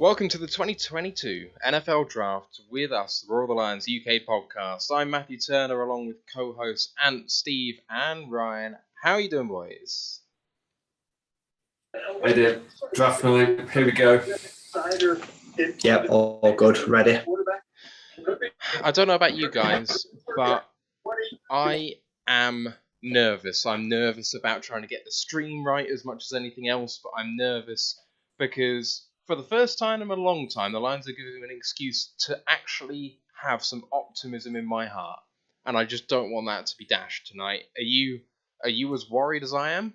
Welcome to the 2022 NFL Draft with us, the ROTL UK podcast. I'm Matthew Turner along with co-hosts Ant, Steve and Ryan. How are you doing, boys? Hey there, draft night, here we go. Yep, all good, ready. I don't know about you guys, but I am nervous. I'm nervous about trying to get the stream right as much as anything else, but I'm nervous because for the first time in a long time, the Lions are giving me an excuse to actually have some optimism in my heart, and I just don't want that to be dashed tonight. Are you as worried as I am?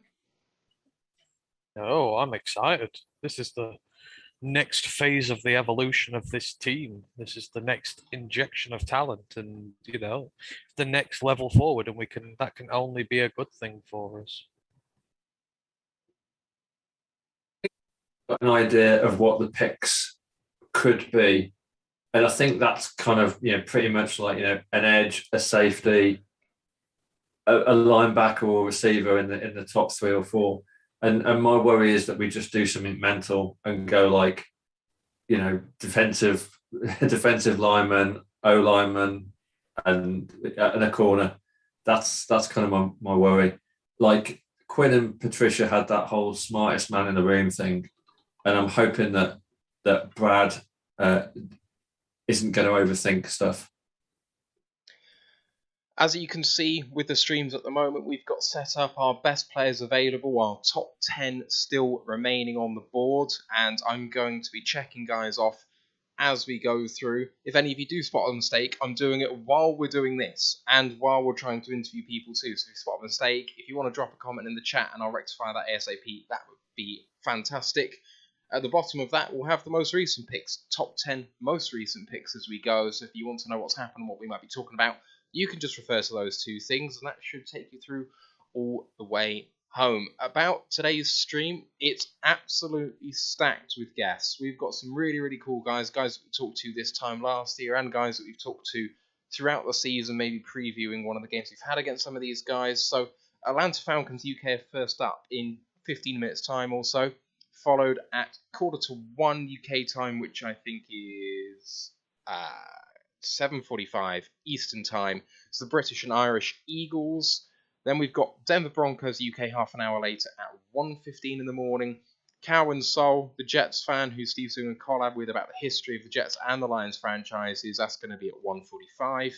No, I'm excited. This is the next phase of the evolution of this team. This is the next injection of talent, and the next level forward, and that can only be a good thing for us. Got an idea of what the picks could be, and I think that's kind of pretty much like an edge, a safety, a linebacker or receiver in the top 3 or 4. And my worry is that we just do something mental and go like, defensive lineman, O lineman, and a corner. That's kind of my worry. Like Quinn and Patricia had that whole smartest man in the room thing, and I'm hoping that Brad isn't going to overthink stuff. As you can see with the streams at the moment, we've got set up our best players available, our top 10 still remaining on the board, and I'm going to be checking guys off as we go through. If any of you do spot a mistake, I'm doing it while we're doing this, and while we're trying to interview people too, so if you spot a mistake, if you want to drop a comment in the chat and I'll rectify that ASAP, that would be fantastic. At the bottom of that, we'll have the most recent picks, top 10 most recent picks as we go, so if you want to know what's happened and what we might be talking about, you can just refer to those two things, and that should take you through all the way home. About today's stream, it's absolutely stacked with guests. We've got some really, really cool guys that we talked to this time last year, and guys that we've talked to throughout the season, maybe previewing one of the games we've had against some of these guys. So Atlanta Falcons UK are first up in 15 minutes time or so, followed at 1:45 UK time, which I think is 7:45 Eastern time. It's the British and Irish Eagles. Then we've got Denver Broncos UK half an hour later at 1:15 in the morning. Callum Insull, the Jets fan who Steve's doing a collab with about the history of the Jets and the Lions franchises, that's going to be at 1:45.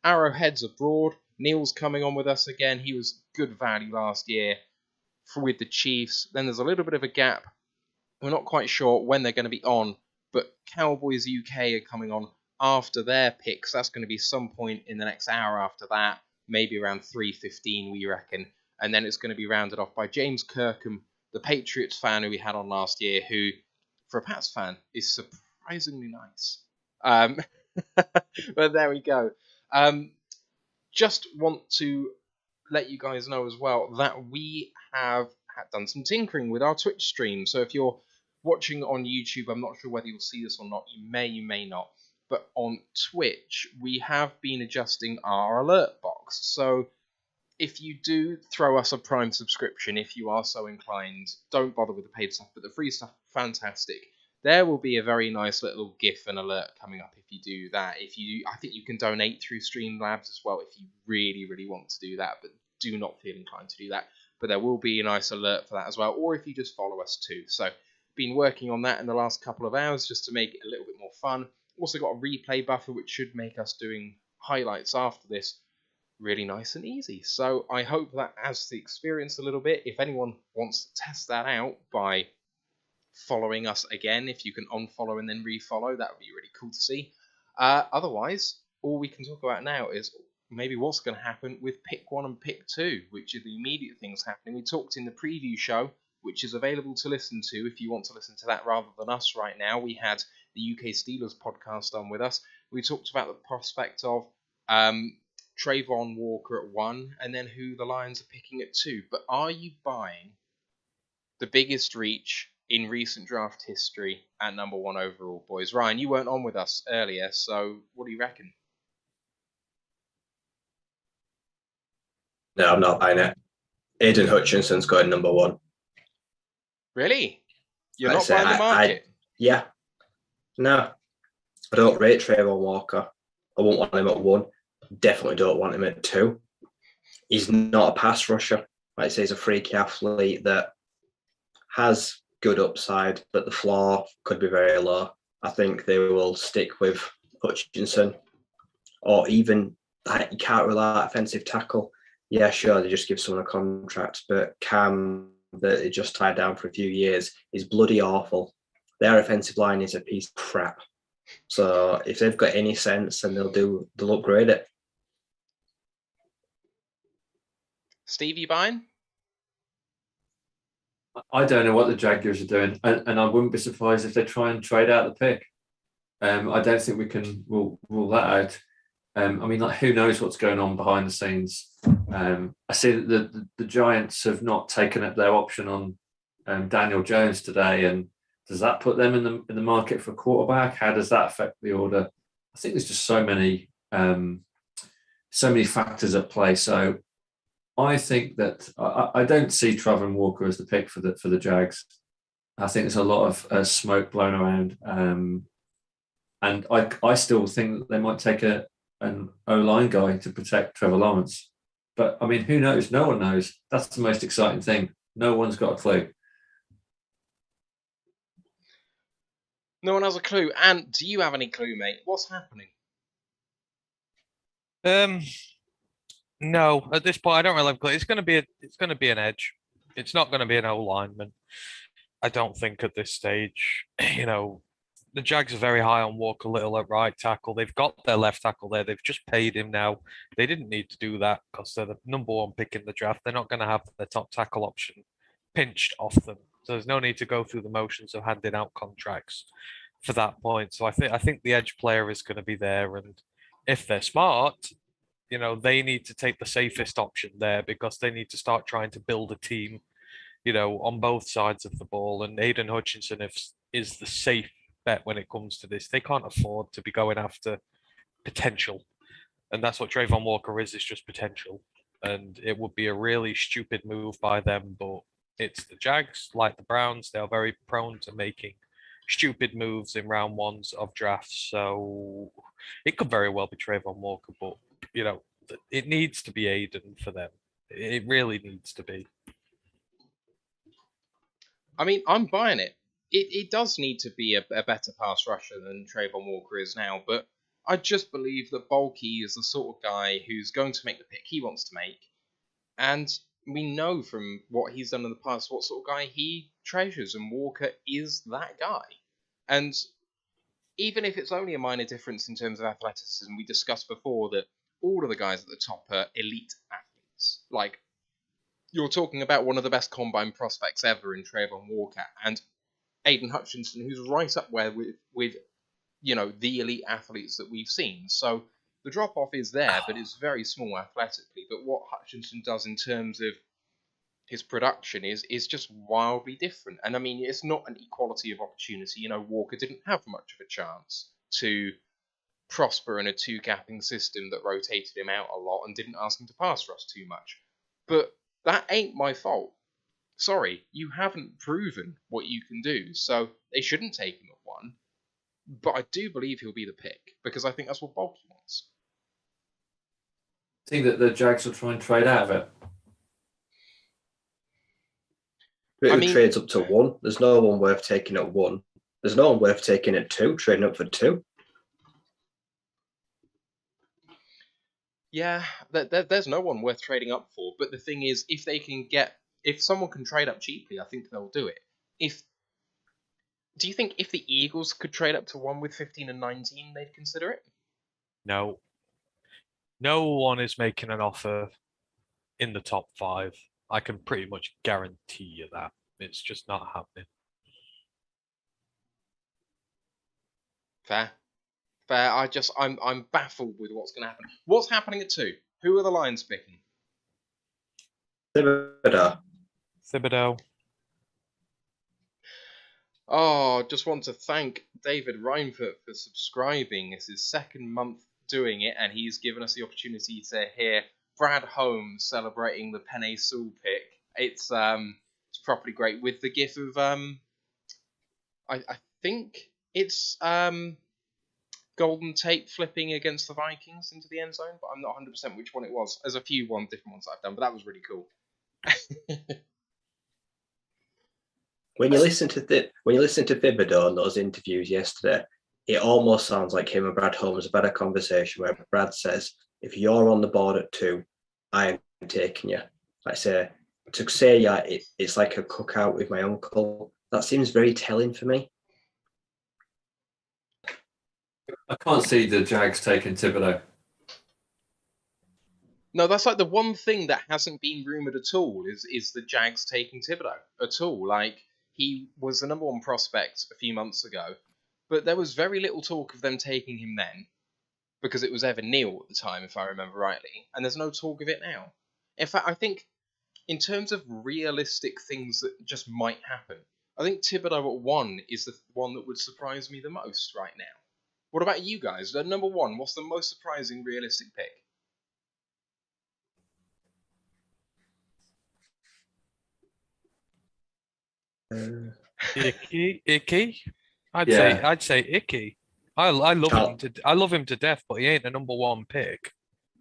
Arrowheads abroad. Neil's coming on with us again. He was good value last year with the Chiefs. Then there's a little bit of a gap. We're not quite sure when they're going to be on, but Cowboys UK are coming on after their picks. That's going to be some point in the next hour after that, maybe around 3:15 we reckon, and then it's going to be rounded off by James Kirkham, the Patriots fan who we had on last year, who for a Pats fan is surprisingly nice. But there we go. Just want to let you guys know as well that we have done some tinkering with our Twitch stream, so if you're watching on YouTube, I'm not sure whether you'll see this or not, you may not, but on Twitch, we have been adjusting our alert box. So if you do throw us a Prime subscription, if you are so inclined, don't bother with the paid stuff, but the free stuff, fantastic. There will be a very nice little GIF and alert coming up if you do that. I think you can donate through Streamlabs as well if you really, really want to do that, but do not feel inclined to do that. But there will be a nice alert for that as well, or if you just follow us too. So been working on that in the last couple of hours just to make it a little bit more fun. Also got a replay buffer, which should make us doing highlights after this really nice and easy. So I hope that adds to the experience a little bit. If anyone wants to test that out by following us again, if you can unfollow and then refollow, that would be really cool to see. Otherwise, all we can talk about now is maybe what's going to happen with pick 1 and pick 2, which are the immediate things happening. We talked in the preview show, which is available to listen to if you want to listen to that rather than us right now. We had the UK Steelers podcast on with us. We talked about the prospect of Trayvon Walker at 1 and then who the Lions are picking at 2. But are you buying the biggest reach in recent draft history at number 1 overall, boys? Ryan, you weren't on with us earlier, so what do you reckon? No, I'm not buying it. Aiden Hutchinson's going number 1. Really? You're not buying the market? Yeah. No, I don't rate Trayvon Walker. I won't want him at 1. Definitely don't want him at 2. He's not a pass rusher. Like I say, he's a freaky athlete that has good upside, but the floor could be very low. I think they will stick with Hutchinson, or even you can't rely on offensive tackle. Yeah, sure, they just give someone a contract, but Cam, that they just tied down for a few years, is bloody awful. Their offensive line is a piece of crap. So if they've got any sense, then they'll upgrade it. Steve, you buying? I don't know what the Jaguars are doing, and I wouldn't be surprised if they try and trade out the pick. I don't think we can rule that out. I mean, like, who knows what's going on behind the scenes? I see that the Giants have not taken up their option on Daniel Jones today, and does that put them in the market for a quarterback? How does that affect the order? I think there's just so many factors at play. So I think that I don't see Trevor Walker as the pick for the Jags. I think there's a lot of smoke blown around, and I still think that they might take an O-line guy to protect Trevor Lawrence. But I mean, who knows? No one knows. That's the most exciting thing. No one's got a clue. No one has a clue. And do you have any clue, mate? What's happening? No, at this point, I don't really have a clue. It's going to be an edge. It's not going to be an O lineman. I don't think at this stage. You know, the Jags are very high on Walker Little at right tackle. They've got their left tackle there. They've just paid him now. They didn't need to do that because they're the number 1 pick in the draft. They're not going to have their top tackle option pinched off them. So there's no need to go through the motions of handing out contracts for that point. So I think the edge player is going to be there, and if they're smart, you know, they need to take the safest option there because they need to start trying to build a team, you know, on both sides of the ball. And Aiden Hutchinson is the safe bet when it comes to this. They can't afford to be going after potential. And that's what Trayvon Walker is just potential. And it would be a really stupid move by them, but it's the Jags, like the Browns, they are very prone to making stupid moves in round 1s of drafts. So it could very well be Trayvon Walker, but, you know, it needs to be Aiden for them. It really needs to be. I mean, I'm buying it. It does need to be a better pass rusher than Trayvon Walker is now, but I just believe that Bulky is the sort of guy who's going to make the pick he wants to make. And we know from what he's done in the past what sort of guy he treasures, and Walker is that guy. And even if it's only a minor difference in terms of athleticism, we discussed before that all of the guys at the top are elite athletes. Like, you're talking about one of the best combine prospects ever in Trayvon Walker, and Aiden Hutchinson, who's right up there with you know, the elite athletes that we've seen. So the drop-off is there, but it's very small athletically. But what Hutchinson does in terms of his production is just wildly different. And I mean, it's not an equality of opportunity. You know, Walker didn't have much of a chance to prosper in a 2-gapping system that rotated him out a lot and didn't ask him to pass rush too much. But that ain't my fault. Sorry, you haven't proven what you can do, so they shouldn't take him at 1. But I do believe he'll be the pick, because I think that's what Bulky wants. I think that the Jags will try and trade out of it. Who trades up to 1? There's no one worth taking at 1. There's no one worth taking at 2, trading up for 2. Yeah, there's no one worth trading up for. But the thing is, if someone can trade up cheaply, I think they'll do it. Do you think if the Eagles could trade up to 1 with 15 and 19, they'd consider it? No. No one is making an offer in the top 5. I can pretty much guarantee you that. It's just not happening. Fair. I'm baffled with what's going to happen. What's happening at 2? Who are the Lions picking? Thibodeau. Oh, just want to thank David Reinfurt for subscribing. It's his 2nd month doing it, and he's given us the opportunity to hear Brad Holmes celebrating the Penei Sewell pick. It's properly great with the gif of I think It's golden tape flipping against the Vikings into the end zone, but I'm not 100% which one it was. There's a few different ones I've done, but that was really cool. When you listen to Thibodeau and those interviews yesterday, it almost sounds like him and Brad Holmes have had a conversation where Brad says, "If you're on the board at 2, I am taking you." I say to say, yeah, it's like a cookout with my uncle. That seems very telling for me. I can't see the Jags taking Thibodeau. No, that's like the one thing that hasn't been rumoured at all is the Jags taking Thibodeau at all. Like, he was the number 1 prospect a few months ago, but there was very little talk of them taking him then, because it was Evan Neal at the time, if I remember rightly, and there's no talk of it now. In fact, I think in terms of realistic things that just might happen, I think Thibodeau at 1 is the one that would surprise me the most right now. What about you guys? At number 1, what's the most surprising realistic pick? Icky. I'd say Icky. I love him to death, but he ain't a number 1 pick.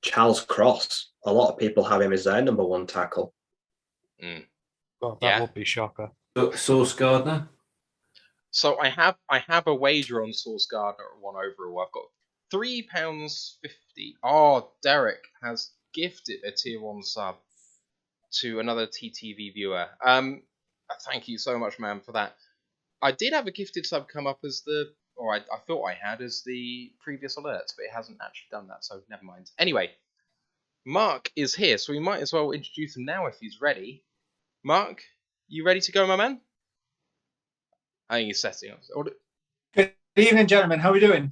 Charles Cross. A lot of people have him as their number 1 tackle. God, that would be shocker. Sauce Gardner. So I have a wager on Sauce Gardner at 1 overall. I've got £3.50. Oh, Derek has gifted a tier 1 sub to another TTV viewer. Thank you so much, man, for that. I did have a gifted sub come up as I thought I had as the previous alerts, but it hasn't actually done that, so never mind. Anyway, Mark is here, so we might as well introduce him now if he's ready. Mark, you ready to go, my man? I think he's setting up. Good evening, gentlemen. How are we doing?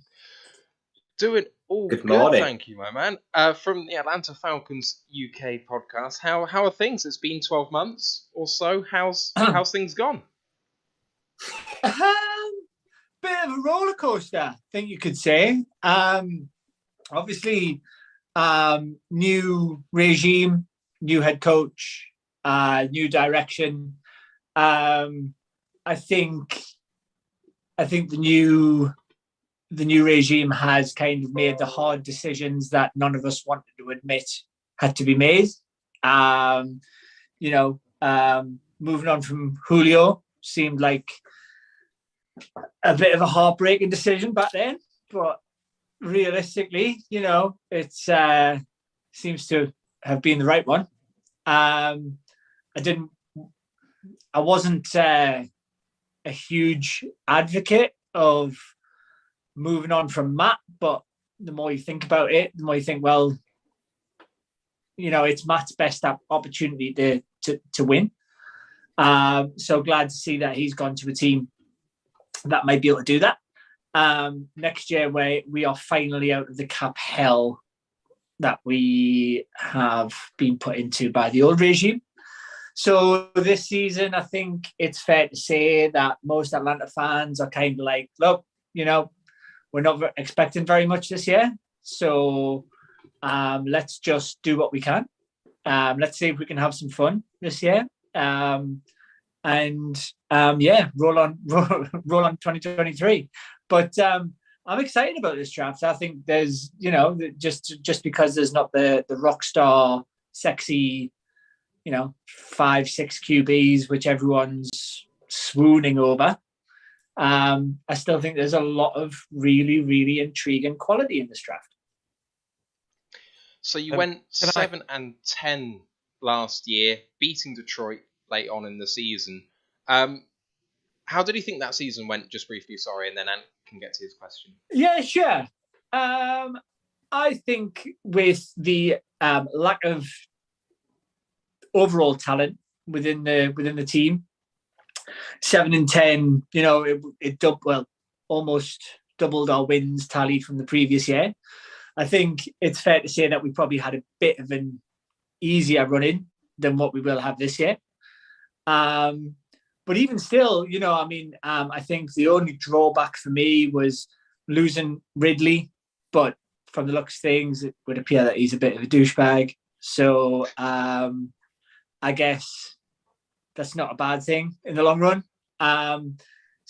Doing all good morning. Thank you, my man. From the Atlanta Falcons UK podcast. How are things? It's been 12 months or so. How's things gone? Bit of a roller coaster, I think you could say. Obviously, new regime, new head coach, new direction. I think the new regime has kind of made the hard decisions that none of us wanted to admit had to be made. Moving on from Julio seemed like a bit of a heartbreaking decision back then, but realistically, it seems to have been the right one. I wasn't a huge advocate of moving on from Matt, but the more you think about it, the more you think, well, it's Matt's best opportunity to win. So glad to see that he's gone to a team that might be able to do that. Next year, we are finally out of the cap hell that we have been put into by the old regime. So this season, I think it's fair to say that most Atlanta fans are kind of like, look, we're not expecting very much this year. So let's just do what we can. Let's see if we can have some fun this year. Roll on 2023. But I'm excited about this draft. I think there's, just because there's not the rock star, sexy, 5-6 QBs, which everyone's swooning over. I still think there's a lot of really, really intriguing quality in this draft. So you went 7-10 last year, beating Detroit late on in the season. How did you think that season went? Just briefly, sorry, and then Ant can get to his question. Yeah, sure. I think with the lack of overall talent within the team, 7-10, it almost doubled our wins tally from the previous year. I think it's fair to say that we probably had a bit of an easier run-in than what we will have this year. But even still, I think the only drawback for me was losing Ridley. But from the looks of things, it would appear that he's a bit of a douchebag. So I guess that's not a bad thing in the long run.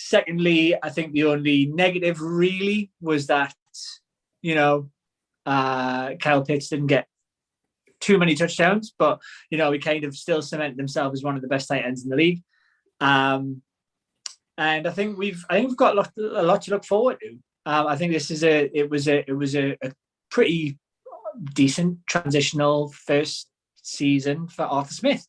Secondly, I think the only negative really was that, Kyle Pitts didn't get too many touchdowns, but, he kind of still cemented himself as one of the best tight ends in the league. And I think we've got a lot to look forward to. I think it was a pretty decent transitional first season for Arthur Smith.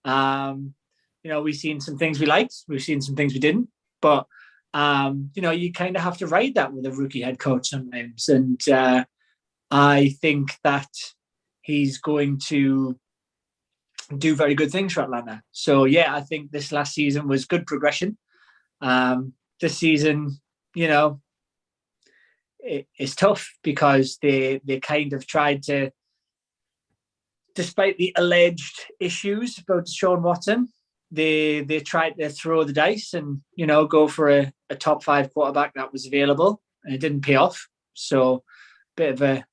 We've seen some things we liked, we've seen some things we didn't, but you kind of have to ride that with a rookie head coach sometimes. And I think that he's going to do very good things for Atlanta. So yeah, I think this last season was good progression. This season, it's tough because they kind of tried to, despite the alleged issues about Deshaun Watson, they tried to throw the dice and go for a top 5 quarterback that was available, and it didn't pay off. So bit of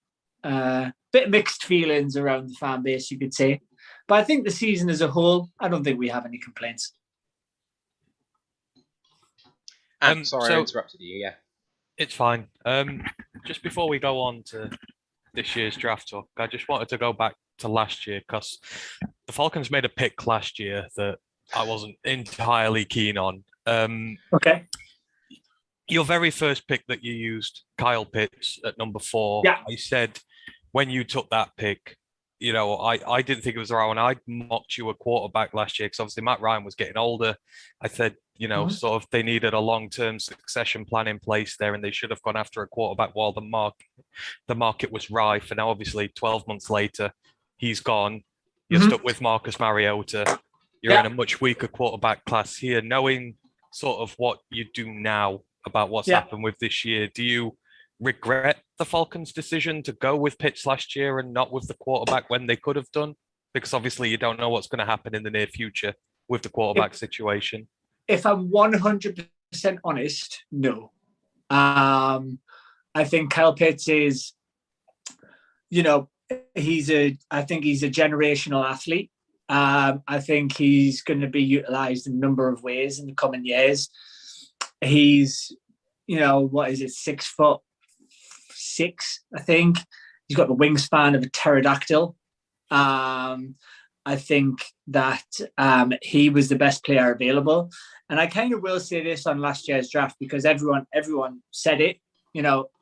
mixed feelings around the fan base, you could say. But I think the season as a whole, I don't think we have any complaints. Sorry, I interrupted you. Yeah, it's fine. Just before we go on to this year's draft talk, I just wanted to go back to last year because the Falcons made a pick last year that I wasn't entirely keen on. Okay. Your very first pick that you used, Kyle Pitts at number 4. Yeah. I said when you took that pick, I didn't think it was the right one. I mocked you a quarterback last year because obviously Matt Ryan was getting older. I said, sort of they needed a long-term succession plan in place there, and they should have gone after a quarterback while the market was rife. And now, obviously, 12 months later, he's gone. You're stuck with Marcus Mariota. You're in a much weaker quarterback class here. Knowing sort of what you do now about what's happened with this year, do you regret the Falcons' decision to go with Pitts last year and not with the quarterback when they could have done? Because obviously you don't know what's going to happen in the near future with the quarterback situation. If I'm 100% honest, no. I think Kyle Pitts is, he's a generational athlete. I think he's going to be utilized in a number of ways in the coming years. He's, 6'6", I think. He's got the wingspan of a pterodactyl. I think that he was the best player available. And I kind of will say this on last year's draft because everyone said it,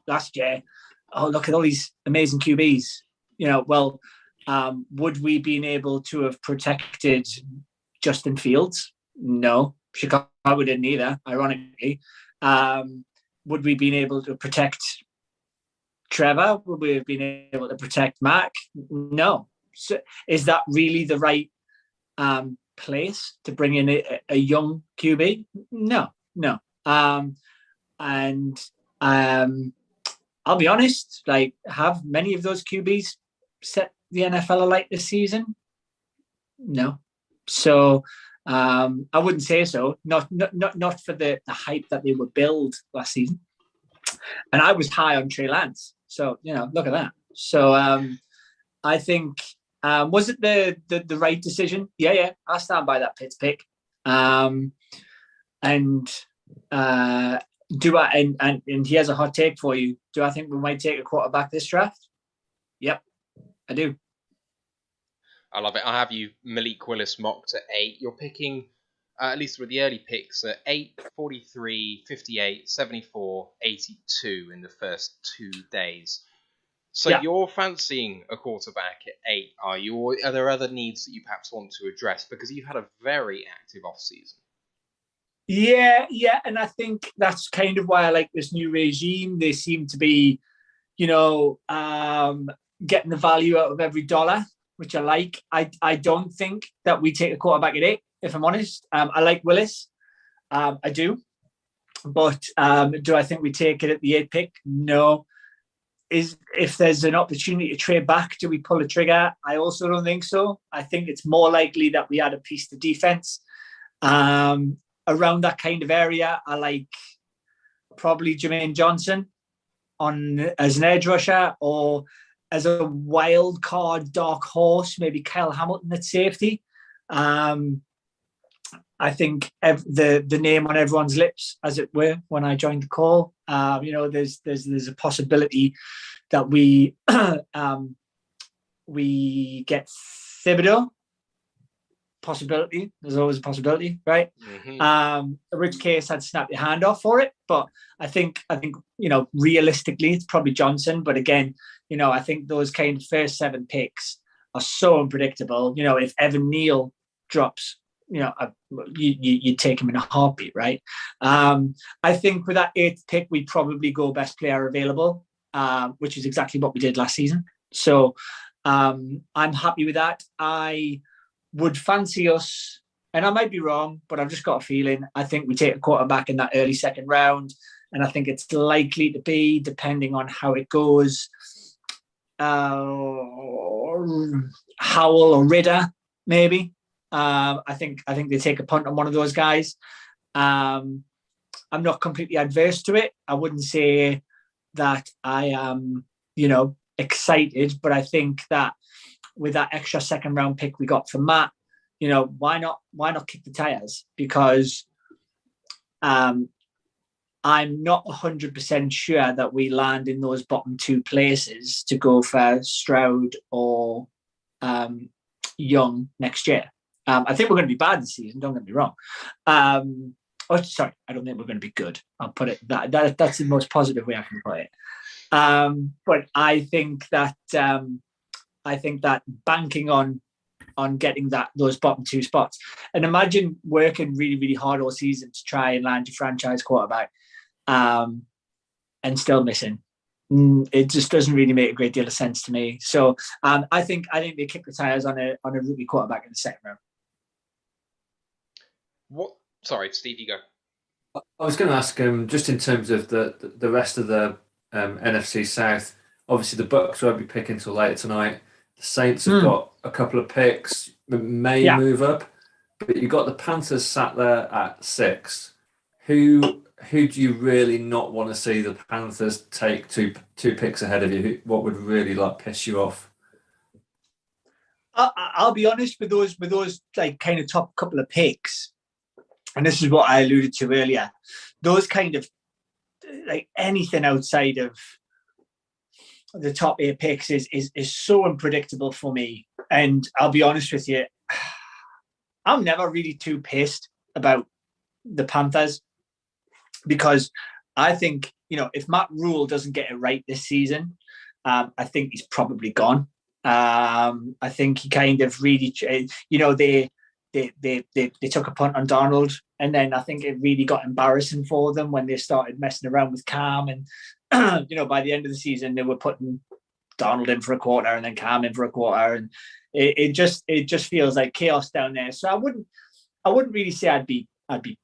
last year. Oh, look at all these amazing QBs. Would we been able to have protected Justin Fields? No, Chicago didn't either, ironically. Would we been able to protect Trevor? Would we have been able to protect Mac? No. So is that really the right place to bring in a young QB? No. And I'll be honest, have many of those QBs set the NFL alight this season? No. So I wouldn't say so. Not for the hype that they would build last season. And I was high on Trey Lance. So, look at that. So I think, was it the right decision? Yeah. I'll stand by that Pitts pick. And he has a hot take for you. Do I think we might take a quarterback this draft? Yep, I do. I love it. I have you Malik Willis mocked at 8. You're picking, at least with the early picks, at 8, 43, 58, 74, 82 in the first 2 days. So You're fancying a quarterback at 8, are you? Or are there other needs that you perhaps want to address? Because you've had a very active off-season. Yeah, and I think that's kind of why I like this new regime. They seem to be, getting the value out of every dollar, which I like. I don't think that we take a quarterback at 8, if I'm honest. I like Willis. I do. But do I think we take it at the 8th pick? No. If there's an opportunity to trade back, do we pull a trigger? I also don't think so. I think it's more likely that we add a piece to defense. Around that kind of area, I like probably Jermaine Johnson as an edge rusher, or as a wild card dark horse, maybe Kyle Hamilton at safety. I I think the name on everyone's lips, as it were, when I joined the call. There's a possibility that we we get Thibodeau. Possibility. There's always a possibility, right? Mm-hmm. In which case, I'd snap your hand off for it. But I think realistically, it's probably Johnson. But again, I think those kind of first 7 picks are so unpredictable. If Evan Neal drops, you take him in a heartbeat, right? I think with that 8th pick, we probably go best player available, which is exactly what we did last season. So I'm happy with that. I would fancy us, and I might be wrong, but I've just got a feeling. I think we take a quarterback in that early 2nd round, and I think it's likely to be, depending on how it goes, Howell or Ridder, maybe. I think they take a punt on one of those guys. I'm not completely adverse to it. I wouldn't say that I am, excited, but I think that with that extra 2nd round pick we got from Matt, why not kick the tires? Because I'm not 100% sure that we land in those bottom 2 places to go for Stroud or Young next year. I think we're going to be bad this season, don't get me wrong. I don't think we're going to be good. I'll put it that's the most positive way I can put it. But I think that banking on getting those bottom 2 spots, and imagine working really, really hard all season to try and land your franchise quarterback, and still missing. It just doesn't really make a great deal of sense to me. So I think they kick the tires on a rookie quarterback in the 2nd round. What? Sorry, Steve, you go. I was going to ask just in terms of the rest of the NFC South. Obviously, the Bucks won't be picking until later tonight. The Saints have got a couple of picks, may move up, but you've got the Panthers sat there at 6. Who do you really not want to see the Panthers take two picks ahead of you? What would really piss you off? I'll be honest, with those like kind of top couple of picks, and this is what I alluded to earlier. Those kind of like anything outside of the top 8 picks is so unpredictable for me. And I'll be honest with you, I'm never really too pissed about the Panthers, because I think, if Matt Rule doesn't get it right this season, I think he's probably gone. I think he kind of really, they took a punt on Donald, and then I think it really got embarrassing for them when they started messing around with Cam, and by the end of the season they were putting Donald in for a quarter and then Cam in for a quarter, and it just feels like chaos down there. So I wouldn't really say I'd be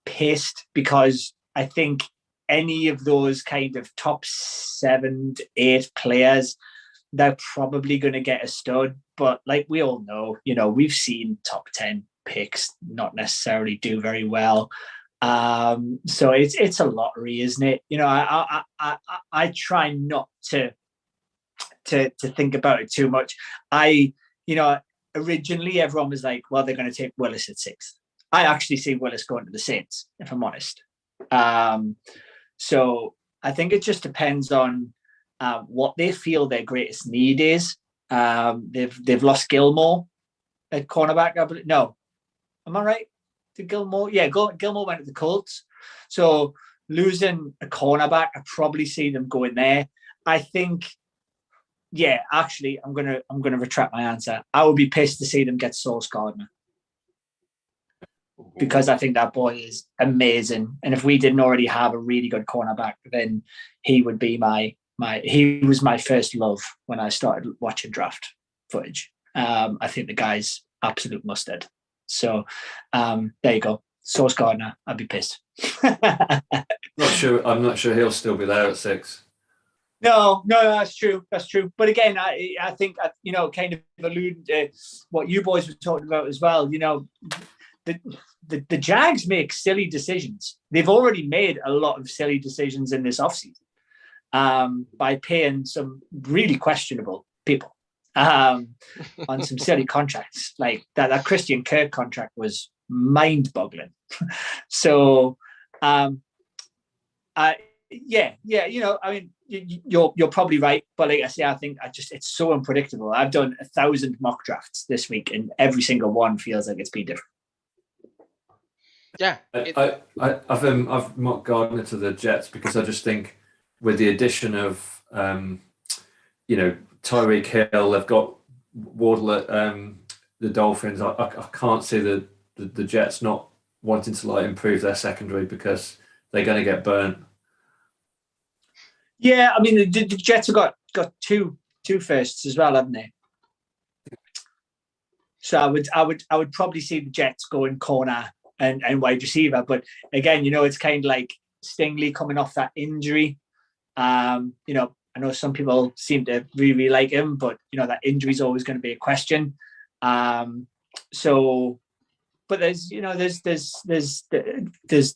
pissed, because I think any of those kind of top 7 to 8 players, they're probably going to get a stud. But like we all know, we've seen top 10 picks not necessarily do very well. So it's a lottery, isn't it? I try not to think about it too much. Originally everyone was like, well, they're going to take Willis at 6th. I actually see Willis going to the Saints, if I'm honest. So I think it just depends on what they feel their greatest need is. They've lost Gilmore at cornerback. No, am I right? Did Gilmore? Yeah, Gilmore went to the Colts. So losing a cornerback, I probably see them going there. I think, actually, I'm gonna retract my answer. I would be pissed to see them get Sauce Gardner, because I think that boy is amazing. And if we didn't already have a really good cornerback, then he would be he was my first love when I started watching draft footage. I think the guy's absolute mustard. So there you go. Sauce Gardner, I'd be pissed. I'm not sure he'll still be there at 6. No, that's true. But again, I think, kind of alluding to what you boys were talking about as well. The Jags make silly decisions. They've already made a lot of silly decisions in this offseason by paying some really questionable people on some silly contracts. Like that Christian Kirk contract was mind-boggling. So, yeah, I mean, you're probably right, but like I say, I think it's so unpredictable. I've done 1,000 mock drafts this week, and every single one feels like it's been different. Yeah, I've mocked Gardner to the Jets because I just think with the addition of Tyreek Hill, they've got Wardle at the Dolphins. I can't see the Jets not wanting to like improve their secondary because they're going to get burnt. Yeah, I mean the Jets have got two firsts as well, haven't they? So I would probably see the Jets going corner and wide receiver, but again, it's kind of like Stingley coming off that injury. I know some people seem to really, really like him, but that injury is always going to be a question. So there's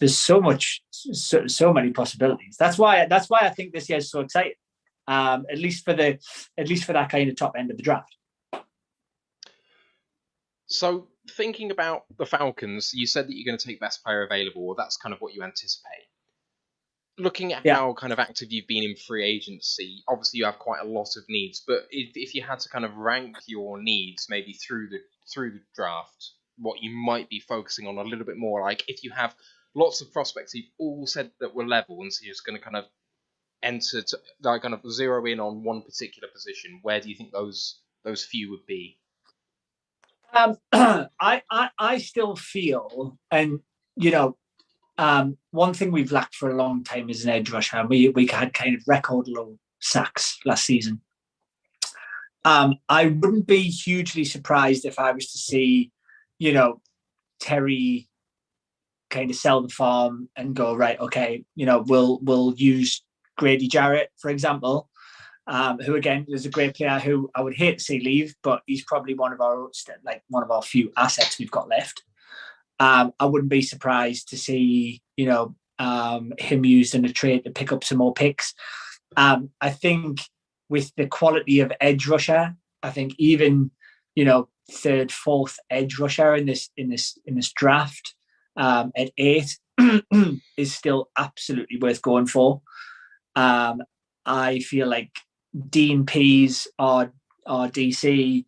so many possibilities. That's why I think this year is so exciting. At least for that kind of top end of the draft. So thinking about the Falcons, you said that you're going to take best player available, or that's kind of what you anticipate. Looking at how kind of active you've been in free agency, obviously you have quite a lot of needs, but if you had to kind of rank your needs maybe through the draft, what you might be focusing on a little bit more, like if you have lots of prospects you've all said that were level, and so you're just going to kind of kind of zero in on one particular position, where do you think those few would be? I still feel, and one thing we've lacked for a long time is an edge rusher, and we had kind of record low sacks last season. I wouldn't be hugely surprised if I was to see, Terry kind of sell the farm and go, right, okay, we'll use Grady Jarrett, for example, who again is a great player who I would hate to see leave, but he's probably one of our few assets we've got left. I wouldn't be surprised to see, him used in a trade to pick up some more picks. I think with the quality of edge rusher, I think even, third, fourth edge rusher in this draft at 8 is still absolutely worth going for. I feel like Dean Pease, our DC,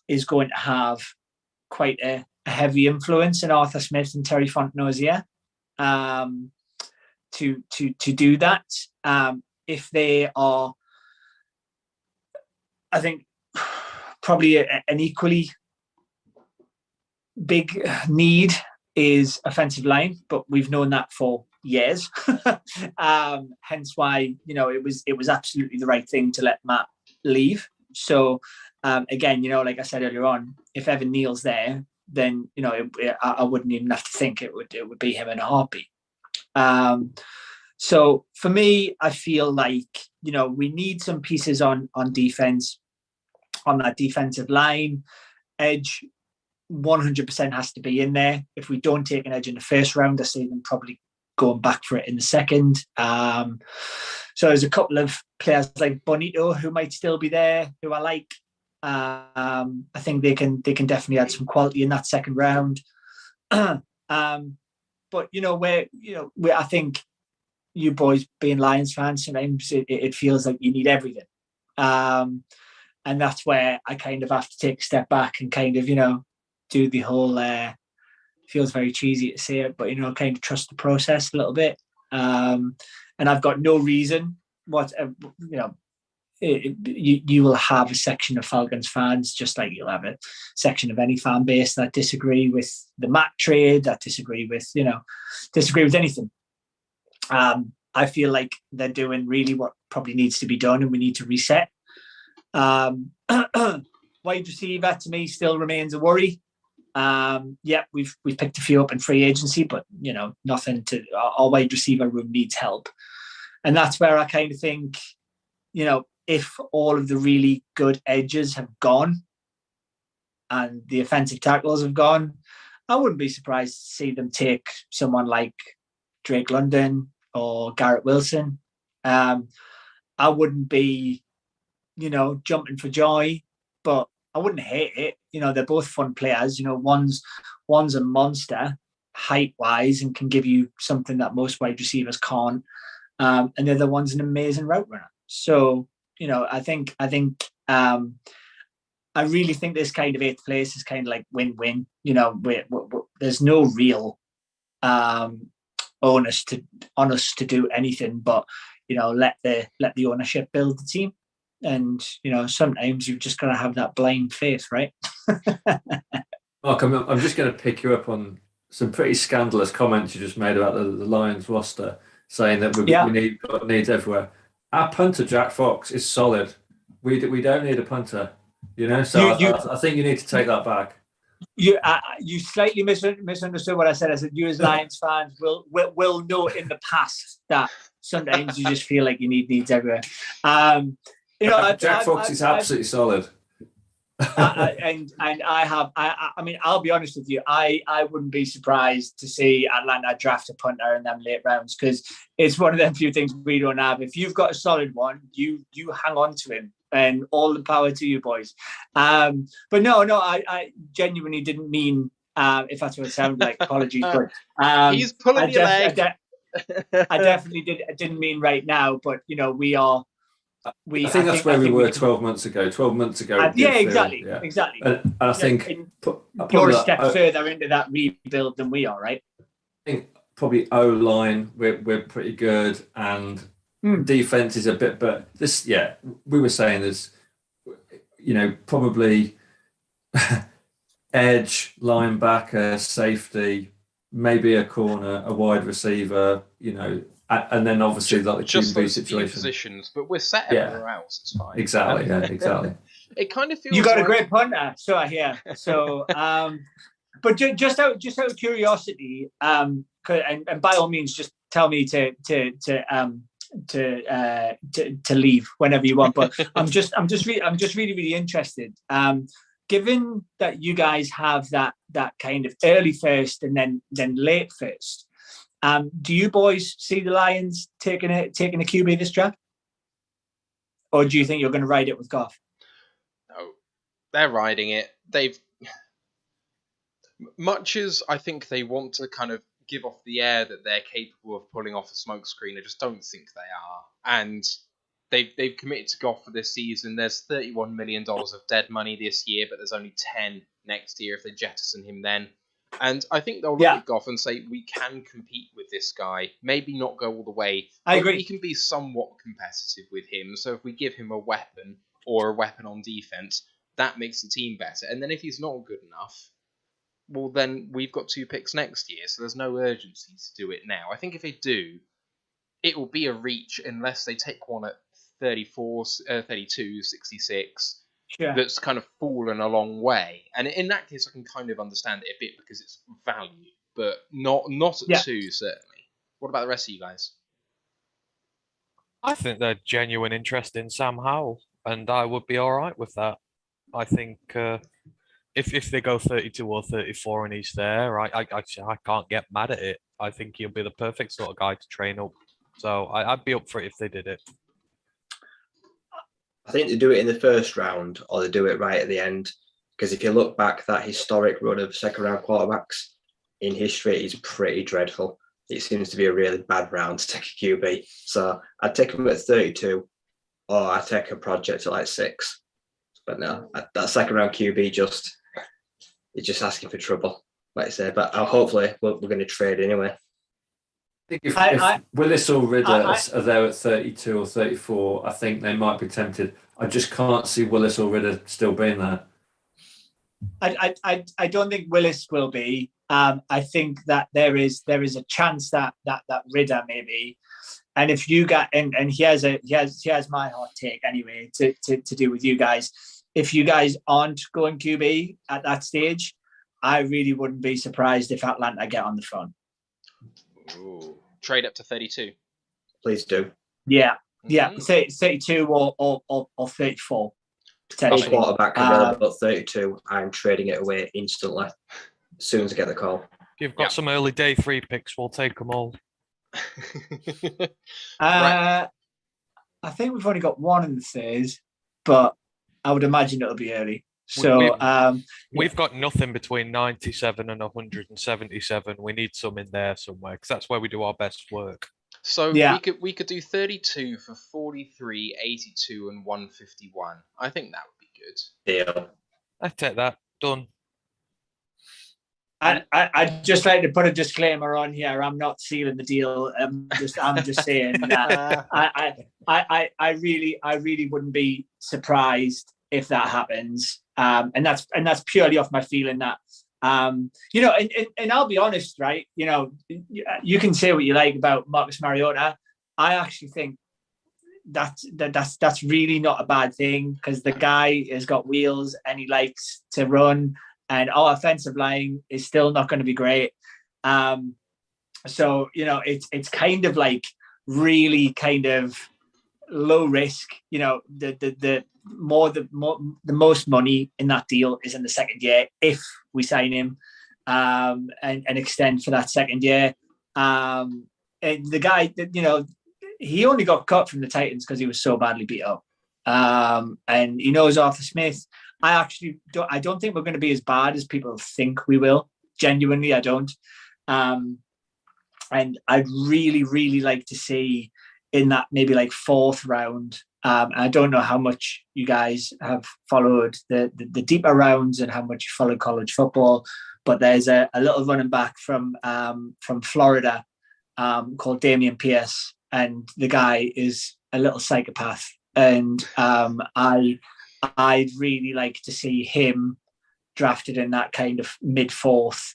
is going to have quite a heavy influence in Arthur Smith and Terry Fontenot's ear to do that. If they are, I think, probably an equally big need is offensive line, but we've known that for years. Hence why, it was absolutely the right thing to let Matt leave. So again, like I said earlier on, if Evan Neal's there, then I wouldn't even have to think it would be him in a heartbeat. So for me, I feel like we need some pieces on defense, on that defensive line. Edge 100% has to be in there. If we don't take an edge in the first round, I see them probably going back for it in the second. So there's a couple of players like Bonito who might still be there, who I like. I think they can definitely add some quality in that second round. But where I think you boys being Lions fans, sometimes it feels like you need everything. And that's where I kind of have to take a step back and kind of, do the whole, feels very cheesy to say it, but, kind of trust the process a little bit. And I've got no reason you will have a section of Falcons fans, just like you'll have a section of any fan base that disagree with the Matt trade, that disagree with anything. I feel like they're doing really what probably needs to be done, and we need to reset. Wide receiver to me still remains a worry. We've picked a few up in free agency, but nothing to our wide receiver room needs help. And that's where I kind of think, if all of the really good edges have gone and the offensive tackles have gone, I wouldn't be surprised to see them take someone like Drake London or Garrett Wilson. I wouldn't be, jumping for joy, but I wouldn't hate it. they're both fun players. One's a monster height wise and can give you something that most wide receivers can't, and the other one's an amazing route runner. So I really think this kind of 8th place is kind of like win-win. There's no real onus to do anything but let the ownership build the team, and sometimes you've just got to have that blind faith, right? Mark, I'm just going to pick you up on some pretty scandalous comments you just made about the Lions roster, saying that we need everywhere. Our punter Jack Fox is solid. We don't need a punter, So I think you need to take that back. You slightly misunderstood what I said. I said you as Lions fans will know in the past that sometimes you just feel like you need needs everywhere. Jack Fox is absolutely solid. And I'll be honest with you. I wouldn't be surprised to see Atlanta draft a punter in them late rounds, because it's one of them few things we don't have. If you've got a solid one, you hang on to him, and all the power to you, boys. But no, I genuinely didn't mean. If that's what it sounded like, apologies. But he's pulling your leg. I definitely didn't mean right now, but we are. I think that's where we were 12 months ago. 12 months ago. Exactly. And I think you're a step further into that rebuild than we are, right? I think probably O-line, we're pretty good, and defense is a bit, but this, we were saying this, probably edge, linebacker, safety, maybe a corner, a wide receiver, and then obviously like the just QB those situation. Few positions, but we're set everywhere else. It's fine. Exactly. Exactly. It kind of feels you got like... a great punter, so I hear. So, but just out of curiosity, and by all means, just tell me to leave whenever you want. But I'm just really interested. Given that you guys have that kind of early first and then late first. Do you boys see the Lions taking a QB this draft, or do you think you're going to ride it with Goff? No, they're riding it. Much as I think they want to kind of give off the air that they're capable of pulling off a smokescreen, I just don't think they are. And they've committed to Goff for this season. There's $31 million of dead money this year, but there's only 10 next year if they jettison him then. And I think they'll look at Goff and say, we can compete with this guy. Maybe not go all the way. I agree. We can be somewhat competitive with him. So if we give him a weapon or a weapon on defense, that makes the team better. And then if he's not good enough, well, then we've got 2 picks next year. So there's no urgency to do it now. I think if they do, it will be a reach unless they take one at 34, 32, 66. Sure. That's kind of fallen a long way, and in that case, I can kind of understand it a bit because it's value, but not at 2 certainly. What about the rest of you guys? I think they're genuine interest in Sam Howell, and I would be all right with that. I think if they go 32 or 34 and he's there, I can't get mad at it. I think he'll be the perfect sort of guy to train up. So I'd be up for it if they did it. I think they do it in the first round or they do it right at the end. Because if you look back, that historic run of second-round quarterbacks in history is pretty dreadful. It seems to be a really bad round to take a QB. So I'd take him at 32 or I'd take a project at like 6. But no, that second-round QB just asking for trouble, like I say. But hopefully we're going to trade anyway. I think if Willis or Ridder are there at 32 or 34, I think they might be tempted. I just can't see Willis or Ridder still being there. I don't think Willis will be. I think that there is a chance that Ridder may be. And if you got and he has my hot take anyway to do with you guys. If you guys aren't going QB at that stage, I really wouldn't be surprised if Atlanta get on the phone. Ooh. Trade up to 32. Please do. Yeah. 32 or 34. Potentially. Quarterback available at 32. I'm trading it away instantly as soon as I get the call. If you've got some early day 3 picks, we'll take them all. Right. I think we've only got one in the third, but I would imagine it'll be early. So we've got nothing between 97 and 177. We need some in there somewhere because that's where we do our best work. So Yeah. we could do 32 for 43, 82, and 151. I think that would be good. Deal. I'd take that. Done. I'd just like to put a disclaimer on here. I'm not sealing the deal. I'm just saying that I really wouldn't be surprised if that happens. And that's purely off my feeling that you know, and I'll be honest, right? You know, you can say what you like about Marcus Mariota. I actually think that's really not a bad thing because the guy has got wheels and he likes to run. And our offensive line is still not going to be great. So, you know, it's kind of like really kind of low risk. You know, the most money in that deal is in the second year if we sign him and extend for that second year. And the guy, you know, he only got cut from the Titans because he was so badly beat up. And he knows Arthur Smith. I don't think we're going to be as bad as people think we will. Genuinely, I don't. And I'd really, really like to see in that maybe like fourth round. I don't know how much you guys have followed the deeper rounds and how much you follow college football, but there's a little running back from Florida called Damian Pierce, and the guy is a little psychopath. And I'd really like to see him drafted in that kind of mid-fourth,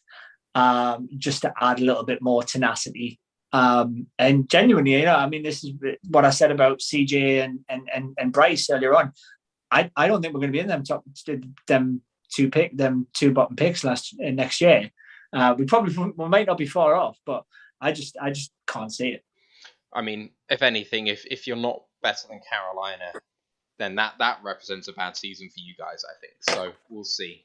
just to add a little bit more tenacity. And genuinely, you know, I mean, this is what I said about CJ and Bryce earlier on. I don't think we're going to be in them two bottom picks next year. We might not be far off, but I just can't see it. I mean, if anything, if you're not better than Carolina, then that represents a bad season for you guys, I think. So we'll see.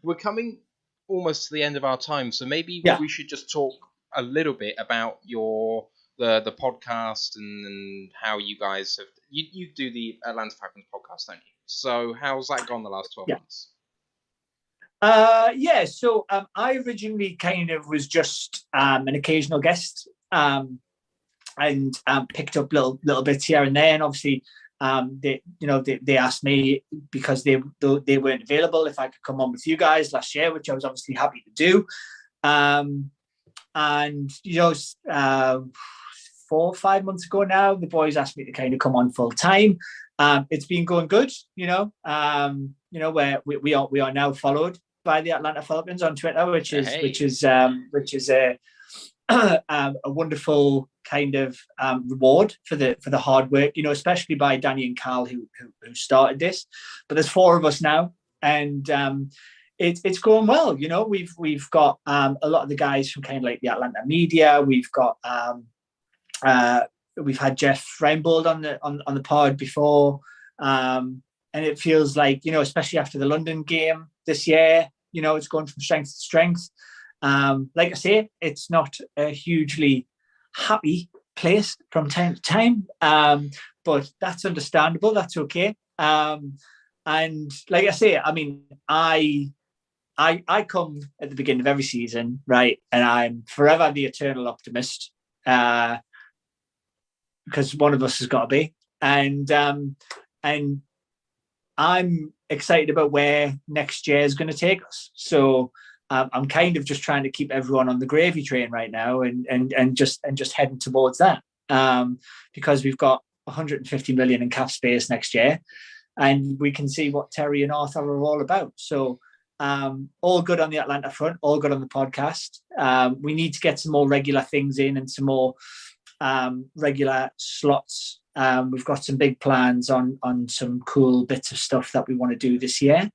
We're coming almost to the end of our time, so maybe we should just talk a little bit about the podcast and how you guys have. You do the Atlanta Falcons podcast, don't you? So how's that gone the last 12 months? So I originally kind of was just an occasional guest and picked up little bits here and there, and obviously. They asked me because they weren't available if I could come on with you guys last year, which I was obviously happy to do. And you know, 4 or 5 months ago now, the boys asked me to kind of come on full time. It's been going good, you know. Where we are now followed by the Atlanta Falcons on Twitter, which is a wonderful kind of reward for the hard work, you know, especially by Danny and Carl who started this. But there's 4 of us now, and it's going well. You know, we've got a lot of the guys from kind of like the Atlanta media. We've got we've had Jeff Reinbold on the pod before, and it feels like, you know, especially after the London game this year, you know, it's going from strength to strength. Like I say, it's not a hugely happy place from time to time, but that's understandable. That's okay. And like I say, I mean, I come at the beginning of every season, right, and I'm forever the eternal optimist, because one of us has got to be, and I'm excited about where next year is going to take us. So. I'm kind of just trying to keep everyone on the gravy train right now, and just heading towards that, because we've got 150 million in cap space next year, and we can see what Terry and Arthur are all about. So, all good on the Atlanta front, all good on the podcast. We need to get some more regular things in and some more regular slots. We've got some big plans on some cool bits of stuff that we want to do this year.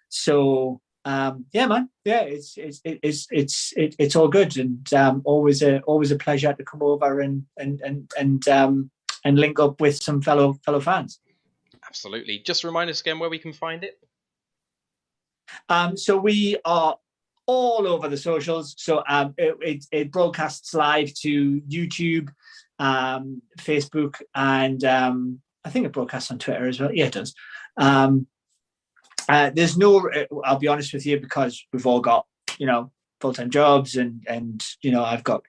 So. It's all good, and always a pleasure to come over and link up with some fellow fans. Absolutely. Just remind us again where we can find it. So we are all over the socials. So it broadcasts live to YouTube, Facebook, and I think it broadcasts on Twitter as well. Yeah, it does. there's no. I'll be honest with you, because we've all got full-time jobs, and I've got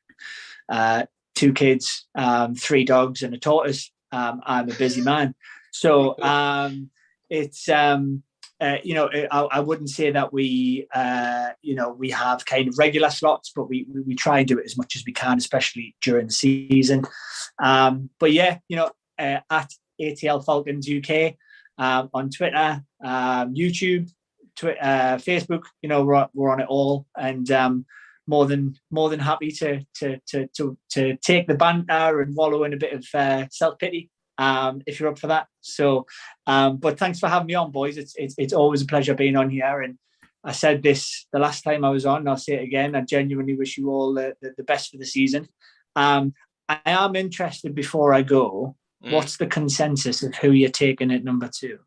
2 kids, 3 dogs, and a tortoise. I'm a busy man, so it's I wouldn't say that we we have kind of regular slots, but we try and do it as much as we can, especially during the season. But yeah, at ATL Falcons UK on Twitter, YouTube, Facebook, we're on it all, and more than happy to take the banter and wallow in a bit of self-pity, if you're up for that. So, but thanks for having me on, boys. It's always a pleasure being on here. And I said this the last time I was on, and I'll say it again. I genuinely wish you all the best for the season. I am interested, before I go, what's the consensus of who you're taking at number 2?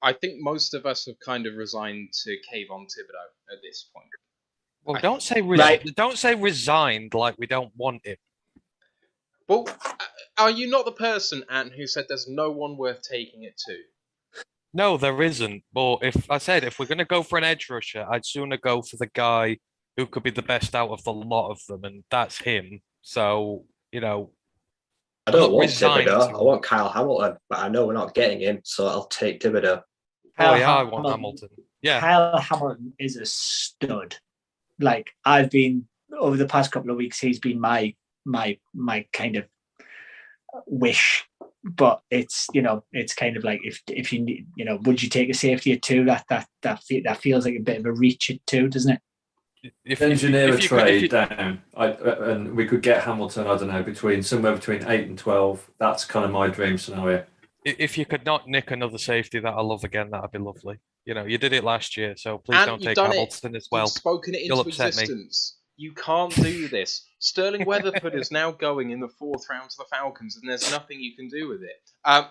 I think most of us have kind of resigned to Kayvon Thibodeau at this point. Well, don't say resigned like we don't want him. Well, are you not the person, Ant, who said there's no one worth taking it to? No, there isn't. But if we're going to go for an edge rusher, I'd sooner go for the guy who could be the best out of the lot of them, and that's him. So, I don't want Thibodeau. I want Kyle Hamilton, but I know we're not getting him, so I'll take Thibodeau. I want Hamilton. Yeah, Kyle Hamilton is a stud. Like, I've been over the past couple of weeks, he's been my kind of wish. But it's it's kind of like, if you need, would you take a safety at 2? That feels like a bit of a reach at 2, doesn't it? If engineer a trade down, and we could get Hamilton, I don't know, somewhere between 8 and 12. That's kind of my dream scenario. If you could not nick another safety that I love again, that'd be lovely. You did it last year, so please don't take Hamilton as well. You've spoken it into existence. You can't do this. Sterling Weatherford is now going in the 4th round to the Falcons, and there's nothing you can do with it.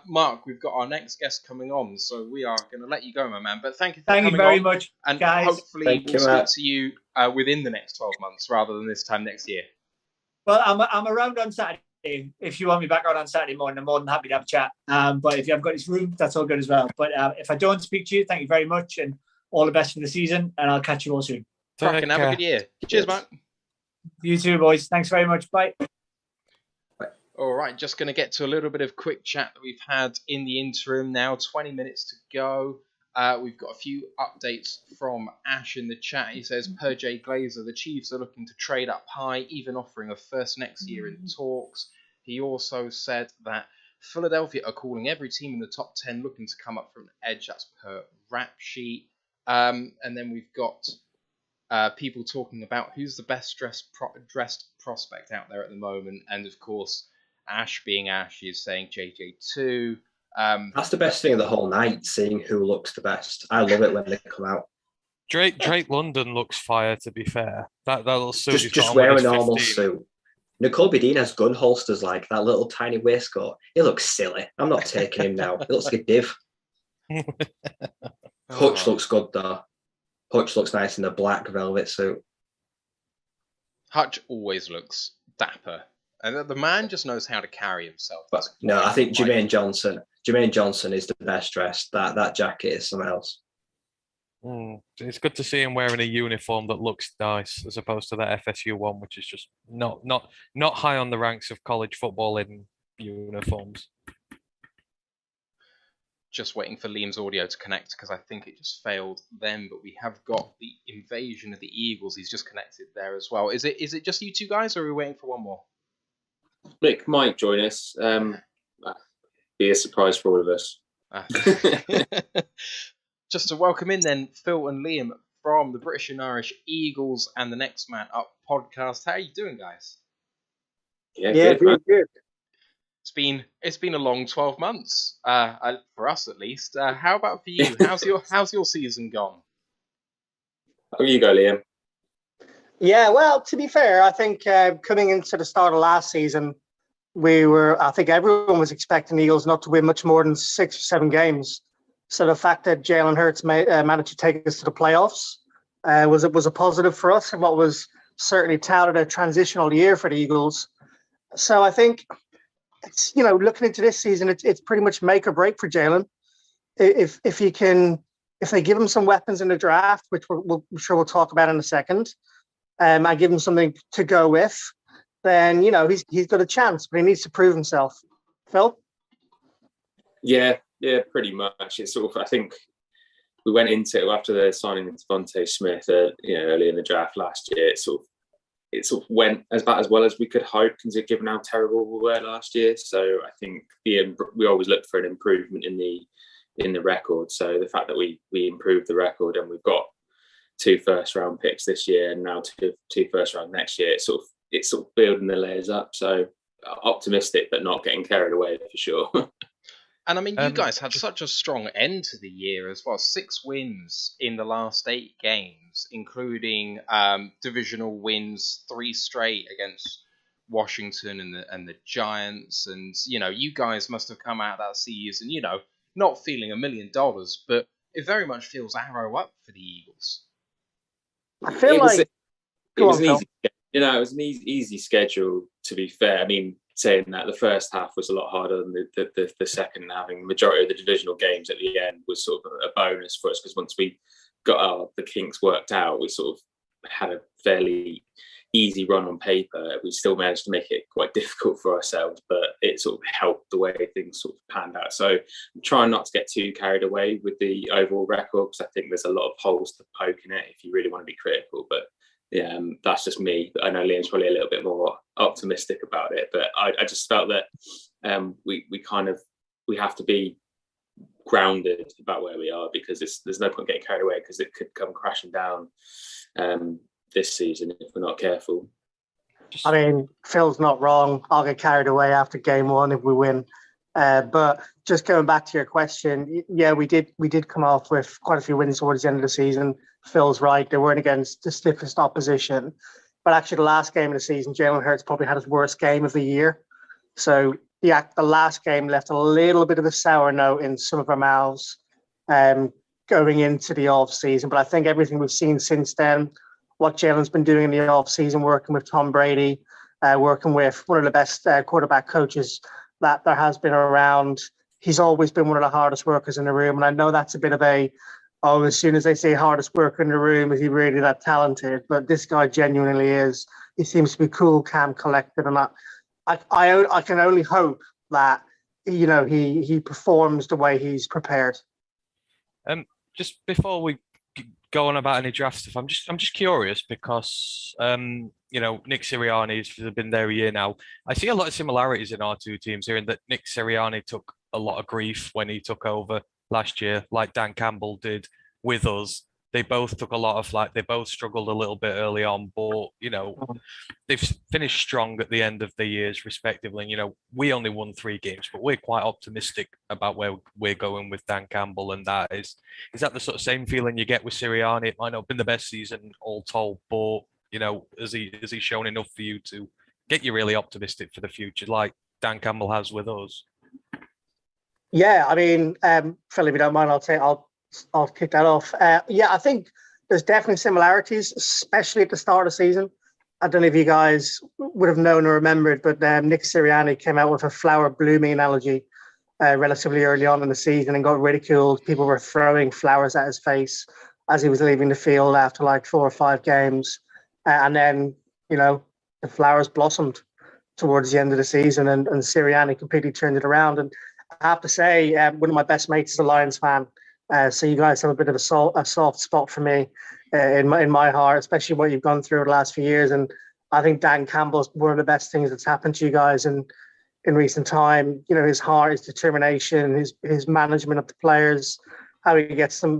Mark, we've got our next guest coming on, so we are going to let you go, my man. But thank you for coming on. Thank you very much, and guys. Hopefully we'll speak to you within the next 12 months rather than this time next year. Well, I'm around on Saturday. If you want me back on Saturday morning, I'm more than happy to have a chat. But if you haven't got this room, that's all good as well. But if I don't speak to you, thank you very much, and all the best for the season, and I'll catch you all soon. Cracking, have a good year. Cheers, Mark. You too, boys. Thanks very much. Bye. All right, just going to get to a little bit of quick chat that we've had in the interim now. 20 minutes to go. We've got a few updates from Ash in the chat. He says, per Jay Glazer, the Chiefs are looking to trade up high, even offering a first next year in talks. He also said that Philadelphia are calling every team in the top 10 looking to come up from an edge. That's per rap sheet. And then we've got people talking about who's the best dressed prospect out there at the moment. And of course, Ash being Ash is saying JJ2. That's the best thing of the whole night, seeing who looks the best. I love it when they come out. Drake London looks fire, to be fair. That little suit. Just wear a normal suit. Nicole Bedine has gun holsters like that little tiny waistcoat. He looks silly. I'm not taking him now. He looks like a div. Hutch looks good though. Hutch looks nice in the black velvet suit. Hutch always looks dapper. And the man just knows how to carry himself. But no, I think Jermaine Johnson is the best dressed. That jacket is something else. It's good to see him wearing a uniform that looks nice, as opposed to that FSU one, which is just not high on the ranks of college football in uniforms. Just waiting for Liam's audio to connect because I think it just failed then. But we have got the invasion of the Eagles. He's just connected there as well. Is it just you two guys, or are we waiting for one more? Nick might join us. Be a surprise for all of us. Just to welcome in then Phil and Liam from the British and Irish Eagles and the Next Man Up podcast. How are you doing, guys? Yeah, good. It's been a long 12 months for us at least. How about for you? How's your season gone? Oh, you go, Liam. Yeah, well, to be fair, I think coming into the start of last season, I think everyone was expecting the Eagles not to win much more than 6 or 7 games. So the fact that Jalen Hurts managed to take us to the playoffs was a positive for us, and what was certainly touted a transitional year for the Eagles. So I think it's, looking into this season, it's pretty much make or break for Jalen. If he can if they give him some weapons in the draft, which I'm sure we'll talk about in a second, I give him something to go with, then he's got a chance, but he needs to prove himself. Phil? Yeah, pretty much. It's sort of, I think we went into it after the signing of Devontae Smith, early in the draft last year. It sort of went as well as we could hope, given how terrible we were last year. So I think we always look for an improvement in the record. So the fact that we improved the record and we've got 2 first-round picks this year and now two first-round next year, it's sort of building the layers up. So optimistic, but not getting carried away for sure. And I mean, you guys had such a strong end to the year as well. 6 wins in the last 8 games, including divisional wins, 3 straight against Washington and the Giants. And, you guys must have come out that season, not feeling $1 million, but it very much feels arrow up for the Eagles. I feel it was an easy schedule, to be fair. I mean, saying that the first half was a lot harder than the second, having the majority of the divisional games at the end was sort of a bonus for us, because once we got the kinks worked out, we sort of had a fairly easy run on paper. We still managed to make it quite difficult for ourselves, but it sort of helped the way things sort of panned out. So I'm trying not to get too carried away with the overall record, because I think there's a lot of holes to poke in it if you really want to be critical. But yeah, that's just me. I know Liam's probably a little bit more optimistic about it, but I just felt that we have to be grounded about where we are, because there's no point getting carried away, because it could come crashing down this season if we're not careful. I mean, Phil's not wrong. I'll get carried away after game 1 if we win. But just going back to your question, yeah, we did come off with quite a few wins towards the end of the season. Phil's right. They weren't against the stiffest opposition. But actually, the last game of the season, Jalen Hurts probably had his worst game of the year. So the last game left a little bit of a sour note in some of our mouths going into the off-season. But I think everything we've seen since then, what Jalen's been doing in the off-season, working with Tom Brady, working with one of the best quarterback coaches that there has been around. He's always been one of the hardest workers in the room. And I know that's a bit of as soon as they say hardest worker in the room, is he really that talented? But this guy genuinely is. He seems to be cool, calm, collected. And I can only hope that, he performs the way he's prepared. Just before we go on about any draft stuff, I'm just curious, because Nick Sirianni's been there a year now. I see a lot of similarities in our 2 teams here, in that Nick Sirianni took a lot of grief when he took over last year, like Dan Campbell did with us. They both took a lot of they both struggled a little bit early on, but they've finished strong at the end of the years respectively. And, we only won 3 games, but we're quite optimistic about where we're going with Dan Campbell. And that is that the sort of same feeling you get with Sirianni? It might not have been the best season all told, but has he shown enough for you to get you really optimistic for the future, like Dan Campbell has with us? Yeah, I mean, Phil, if you don't mind, I'll kick that off. Yeah, I think there's definitely similarities, especially at the start of the season. I don't know if you guys would have known or remembered, but Nick Sirianni came out with a flower blooming analogy relatively early on in the season and got ridiculed. People were throwing flowers at his face as he was leaving the field after 4 or 5 games. And then, the flowers blossomed towards the end of the season, and Sirianni completely turned it around. And I have to say, one of my best mates is a Lions fan. So you guys have a bit of a soft spot for me in my heart, especially what you've gone through the last few years. And I think Dan Campbell's one of the best things that's happened to you guys in recent time. His heart, his determination, his management of the players, how he gets them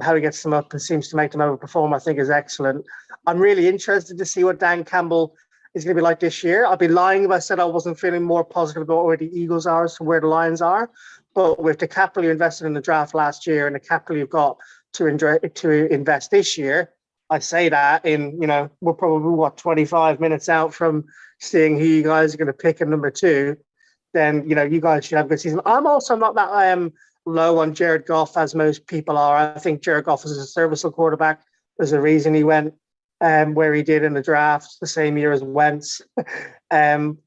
up and seems to make them overperform, I think is excellent. I'm really interested to see what Dan Campbell is going to be like this year. I'd be lying if I said I wasn't feeling more positive about where the Eagles are as to where the Lions are. But with the capital you invested in the draft last year and the capital you've got to invest this year, I say that we're probably 25 minutes out from seeing who you guys are going to pick at number 2. Then you guys should have a good season. I'm also not that low on Jared Goff as most people are. I think Jared Goff is a serviceable quarterback. There's a reason he went where he did in the draft the same year as Wentz. And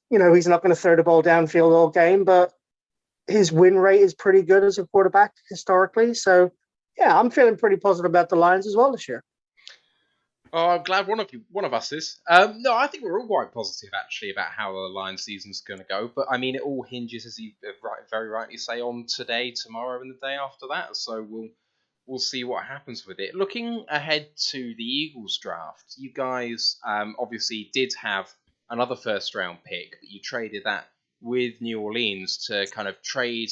he's not going to throw the ball downfield all game, but his win rate is pretty good as a quarterback historically. So Yeah, I'm feeling pretty positive about the Lions as well this year. Oh, I'm glad one of us is. No, I think we're all quite positive actually about how the Lions season's going to go. But I mean, it all hinges, as you very rightly say, on today, tomorrow, and the day after that. So we'll see what happens with it. Looking ahead to the Eagles draft, you guys obviously did have another first round pick, but you traded that with New Orleans to kind of trade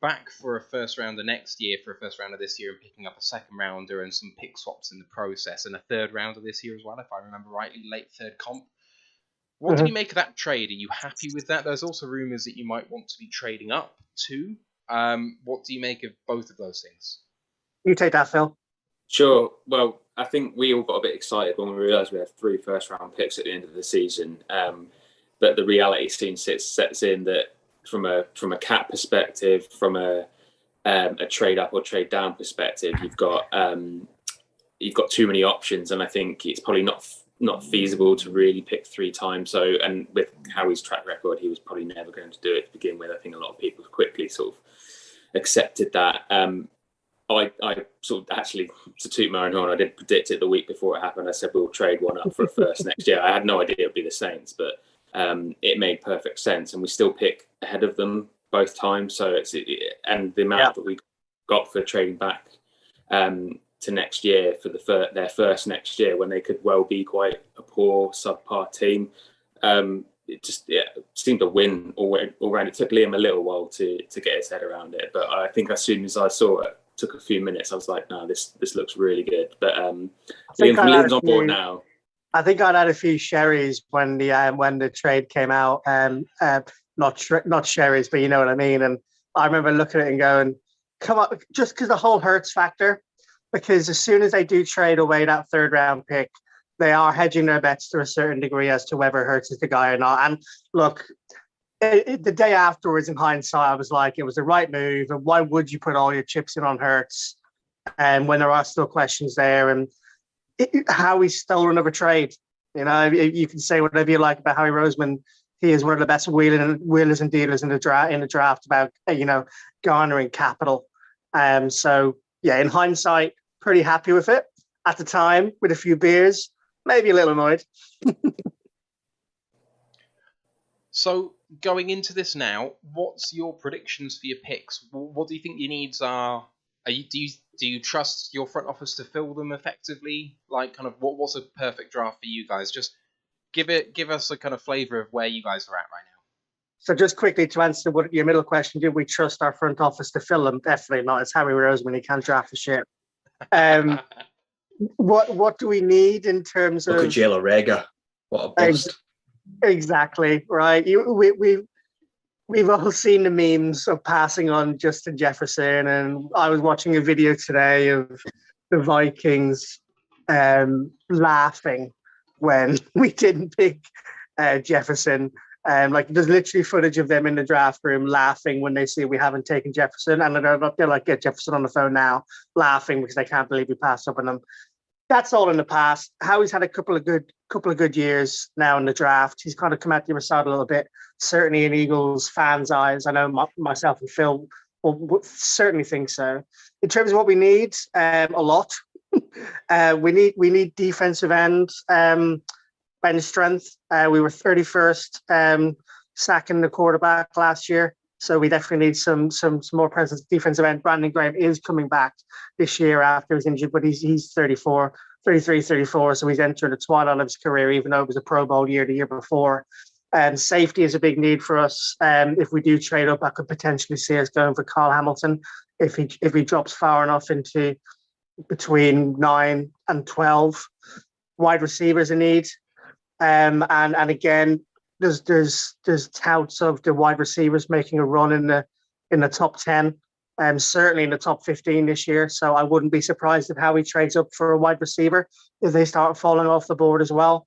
back for a first rounder next year, for a first rounder this year, and picking up a second rounder and some pick swaps in the process, and a third rounder this year as well, if I remember rightly, late third comp. What do you make of that trade? Are you happy with that? There's also rumours that you might want to be trading up too. What do you make of both of those things? You take that, Phil. Sure. Well, I think we all got a bit excited when we realised we had 3 first-round picks at the end of the season. But the reality soon sets in that from a cap perspective, from a trade up or trade down perspective, you've got too many options, and I think it's probably not feasible to really pick 3 times. So, and with Howie's track record, he was probably never going to do it to begin with. I think a lot of people quickly sort of accepted that. I sort of actually, to toot my own horn, I did predict it the week before it happened. I said we'll trade one up for a first next year. I had no idea it would be the Saints, but it made perfect sense, and we still pick ahead of them both times. So and the amount that we got for trading back to next year for their first next year, when they could well be quite a poor subpar team, it just seemed to win all around. It took Liam a little while to get his head around it, but I think as soon as I saw it, took a few minutes, I was like, no, this looks really good. But Liam's on board now. I think I had a few sherries when the trade came out, and not sherries, but you know what I mean. And I remember looking at it and going, "Come on!" Just because the whole Hurts factor, because as soon as they do trade away that third round pick, they are hedging their bets to a certain degree as to whether Hurts is the guy or not. And look, the day afterwards, in hindsight, I was like, it was the right move. And why would you put all your chips in on Hurts? And when there are still questions there, and Howie stole another trade. You know, you can say whatever you like about Howie Roseman. He is one of the best wheelers and dealers in the draft about, garnering capital. So yeah, in hindsight, pretty happy with it. At the time, with a few beers, maybe a little annoyed. So going into this now, what's your predictions for your picks? What do you think your needs are? Do you trust your front office to fill them effectively? Like, kind of, what's a perfect draft for you guys? Just give us a kind of flavour of where you guys are at right now. So just quickly to answer your middle question, did we trust our front office to fill them? Definitely not. It's Howie Roseman. He can't draft the shit. What do we need in terms of... Look at Jalen Reagor. What a bust. Exactly, right. We've all seen the memes of passing on Justin Jefferson, and I was watching a video today of the Vikings laughing when we didn't pick Jefferson. There's literally footage of them in the draft room laughing when they see we haven't taken Jefferson, and they're like, get Jefferson on the phone now, laughing because they can't believe we passed up on them. That's all in the past. Howie's had a couple of good years now in the draft. He's kind of come out the other side a little bit, certainly in Eagles fans' eyes. I know myself and Phil will certainly think so. In terms of what we need, a lot. We need defensive end bench strength. We were 31st sacking the quarterback last year, so we definitely need some more presence. Defensive end Brandon Graham is coming back this year after his injury, but he's 34, so he's entering the twilight of his career, even though it was a Pro Bowl year the year before. Safety is a big need for us. If we do trade up, I could potentially see us going for Kyle Hamilton if he drops far enough into between 9 and 12. Wide receivers a need, and again, there's touts of the wide receivers making a run in the top 10. Certainly in the top 15 this year. So I wouldn't be surprised if Howie trades up for a wide receiver if they start falling off the board as well.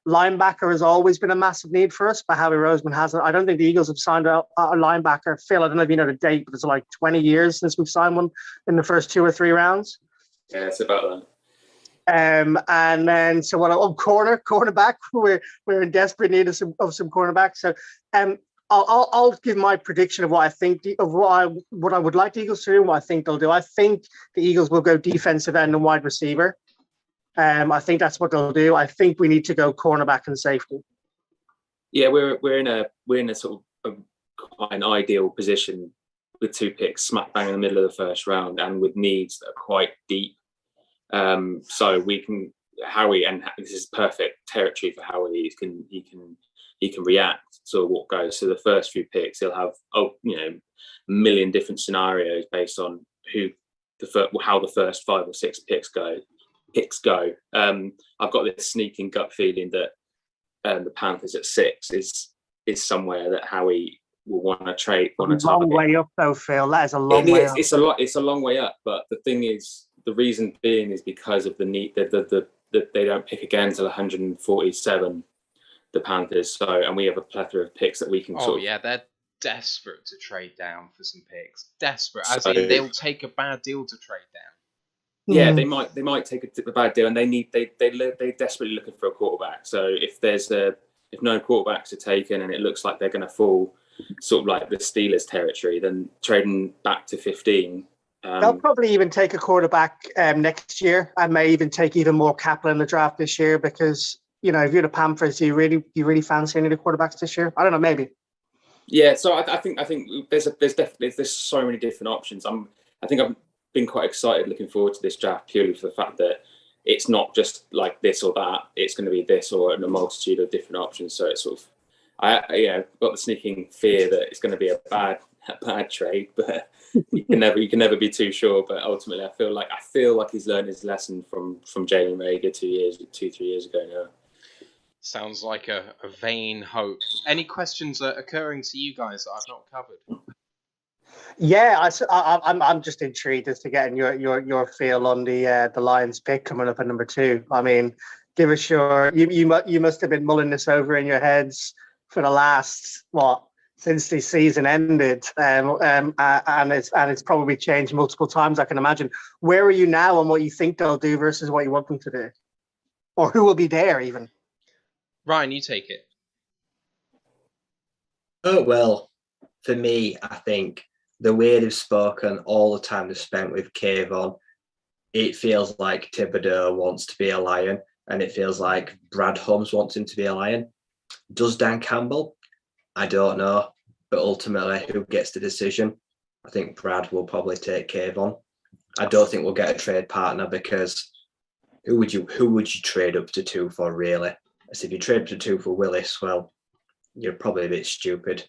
Linebacker has always been a massive need for us, but Howie Roseman hasn't. I don't think the Eagles have signed a linebacker. Phil, I don't know if you know the date, but it's like 20 years since we've signed one in the first 2 or 3 rounds. Yeah, it's about that. And then cornerback, we're in desperate need of some cornerbacks. So I'll give my prediction of what I think of what I would like the Eagles to do and what I think they'll do. I think the Eagles will go defensive end and wide receiver. I think that's what they'll do. I think we need to go cornerback and safety. Yeah, we're in a sort of quite an ideal position with 2 picks smack bang in the middle of the first round and with needs that are quite deep. So we can Howie, and this is perfect territory for Howie. He can react to what goes. So the first few picks, he'll have a million different scenarios based on how the first 5 or 6 picks go. I've got this sneaking gut feeling that the Panthers at 6 is somewhere that Howie will want to trade. It's a long way up, though, Phil. That is a long way up. It's a long way up, but the thing is, the reason being is because of the need that they don't pick again until 147. The Panthers, and we have a plethora of picks that we can. They're desperate to trade down for some picks. Desperate, as in they'll take a bad deal to trade down. Yeah, they might take a bad deal, and they're desperately looking for a quarterback. So if no quarterbacks are taken, and it looks like they're going to fall sort of like the Steelers territory, then trading back to 15. They'll probably even take a quarterback next year, and may even take even more capital in the draft this year because. If you're the Panthers, do you really fancy any of the quarterbacks this year? I don't know, maybe. Yeah, so I think there's so many different options. I think I've been quite excited, looking forward to this draft purely for the fact that it's not just like this or that. It's going to be this or a multitude of different options. So it's sort of, I've got the sneaking fear that it's going to be a bad trade, but you can never be too sure. But ultimately, I feel like he's learned his lesson from Jalen Reagor 2-3 years ago now. Sounds like a vain hope. Any questions occurring to you guys that I've not covered? Yeah, I'm just intrigued as to getting your feel on the Lions pick coming up at number 2. I mean, give us you must have been mulling this over in your heads for the last since the season ended, and it's probably changed multiple times. I can imagine. Where are you now on what you think they'll do versus what you want them to do, or who will be there even? Ryan, you take it. Oh, well, for me, I think the way they've spoken, all the time they've spent with Kayvon, it feels like Thibodeau wants to be a Lion, and it feels like Brad Holmes wants him to be a Lion. Does Dan Campbell? I don't know, but ultimately, who gets the decision? I think Brad will probably take Kayvon. I don't think we'll get a trade partner because who would you trade up to 2 for, really? So if you trade to 2 for Willis, well, you're probably a bit stupid.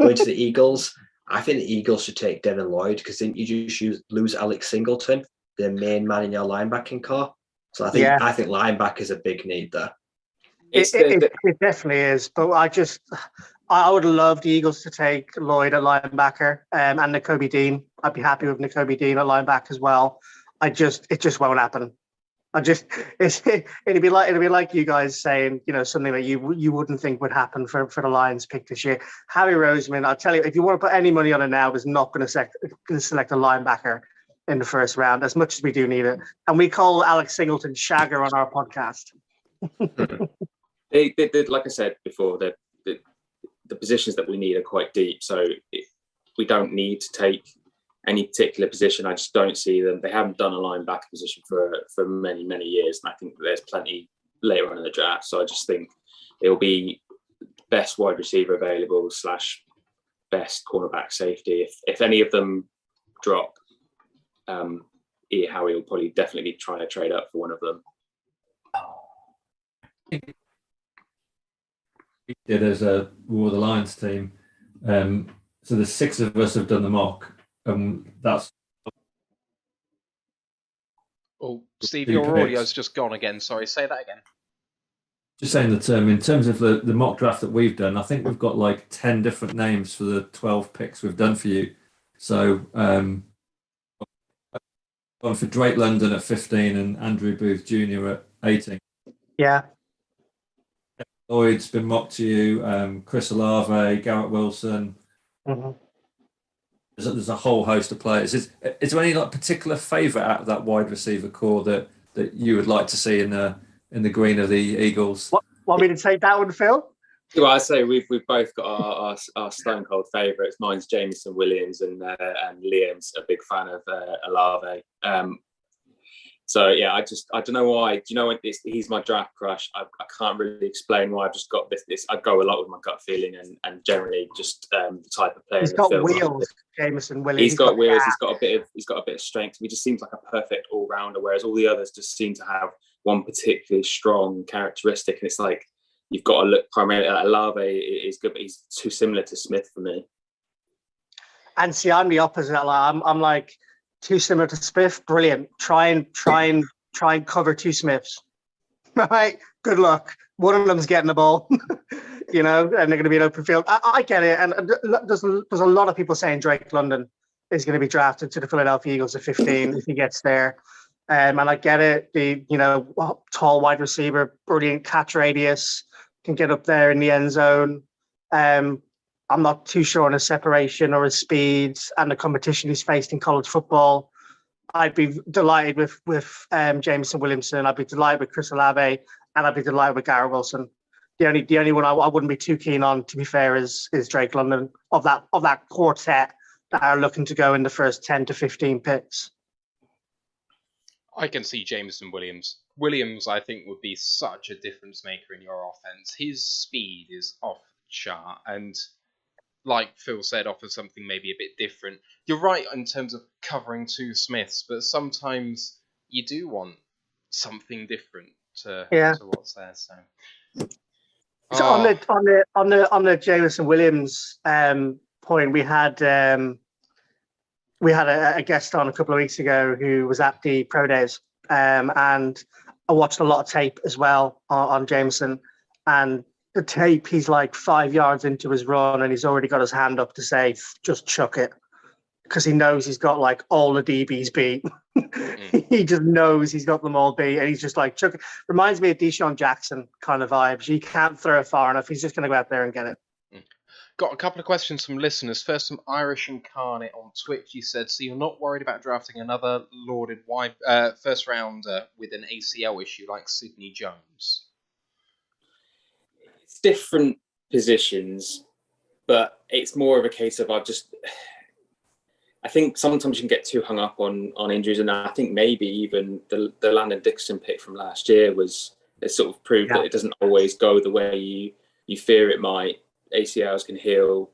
Going to the Eagles, I think the Eagles should take Devin Lloyd because then you just lose Alex Singleton, the main man in your linebacking core. So I think linebacker is a big need there. It definitely is, but I would love the Eagles to take Lloyd at linebacker and Nakobe Dean. I'd be happy with Nakobe Dean at linebacker as well. It just won't happen. It'd be like you guys saying, something that you wouldn't think would happen for the Lions pick this year. Harry Roseman, I'll tell you, if you want to put any money on it now, is not going to select a linebacker in the first round, as much as we do need it. And we call Alex Singleton Shagger on our podcast. They like I said before, the positions that we need are quite deep, so we don't need to take any particular position. I just don't see them. They haven't done a linebacker position for many, many years. And I think there's plenty later on in the draft. So I just think it'll be best wide receiver available / best cornerback safety. If any of them drop, Howie will probably definitely be trying to trade up for one of them. Did as a War of the Lions team. So the 6 of us have done the mock. That's. Oh, Steve, your audio's just gone again. Sorry, say that again. Just saying that in terms of the mock draft that we've done, I think we've got like 10 different names for the 12 picks we've done for you. So one for Drake London at 15 and Andrew Booth Jr. at 18. Yeah. Lloyd's been mocked to you. Chris Olave, Garrett Wilson. Mm-hmm. There's a whole host of players. Is there any particular favourite out of that wide receiver core that you would like to see in the green of the Eagles? Want me to take that one, Phil? Well, I say we've both got our stone cold favourites. Mine's Jameson Williams, and Liam's a big fan of Olave. So yeah, I don't know why. Do you know what? He's my draft crush. I can't really explain why. I've just got this. I go a lot with my gut feeling, and generally just the type of player. He's got wheels, Jameson Williams. He's got wheels. He's got a bit of strength. He just seems like a perfect all rounder. Whereas all the others just seem to have one particularly strong characteristic, and it's like you've got to look primarily at Olave is good, but he's too similar to Smith for me. And see, I'm the opposite. I'm like too similar to Smith. Brilliant. Try and cover two Smiths. Right. Good luck. One of them's getting the ball, and they're going to be an open field. I get it. And there's a lot of people saying Drake London is going to be drafted to the Philadelphia Eagles at 15 if he gets there. And I get it. The tall wide receiver, brilliant catch radius, can get up there in the end zone. I'm not too sure on his separation or his speeds and the competition he's faced in college football. I'd be delighted with Jameson Williamson. I'd be delighted with Chris Olave, and I'd be delighted with Garrett Wilson. The only one I wouldn't be too keen on, to be fair, is Drake London of that quartet that are looking to go in the first 10 to 15 picks. I can see Jameson Williams. Williams, I think, would be such a difference maker in your offense. His speed is off the chart, and like Phil said, offers something maybe a bit different. You're right in terms of covering two Smiths, but sometimes you do want something different to what's there. So on the Jameson Williams point, we had a guest on a couple of weeks ago who was at the Pro Days, and I watched a lot of tape as well on Jameson, and the tape, he's like 5 yards into his run and he's already got his hand up to say, just chuck it. Because he knows he's got like all the DBs beat. He just knows he's got them all beat. And he's just like, chuck it. Reminds me of Deshaun Jackson kind of vibes. He can't throw it far enough. He's just going to go out there and get it. Got a couple of questions from listeners. First, from Irish Incarnate on Twitch. He said, so you're not worried about drafting another lauded first rounder with an ACL issue like Sidney Jones? It's different positions, but it's more of a case of I think sometimes you can get too hung up on injuries, and I think maybe even the Landon Dixon pick from last year it sort of proved that it doesn't always go the way you fear it might. ACLs can heal.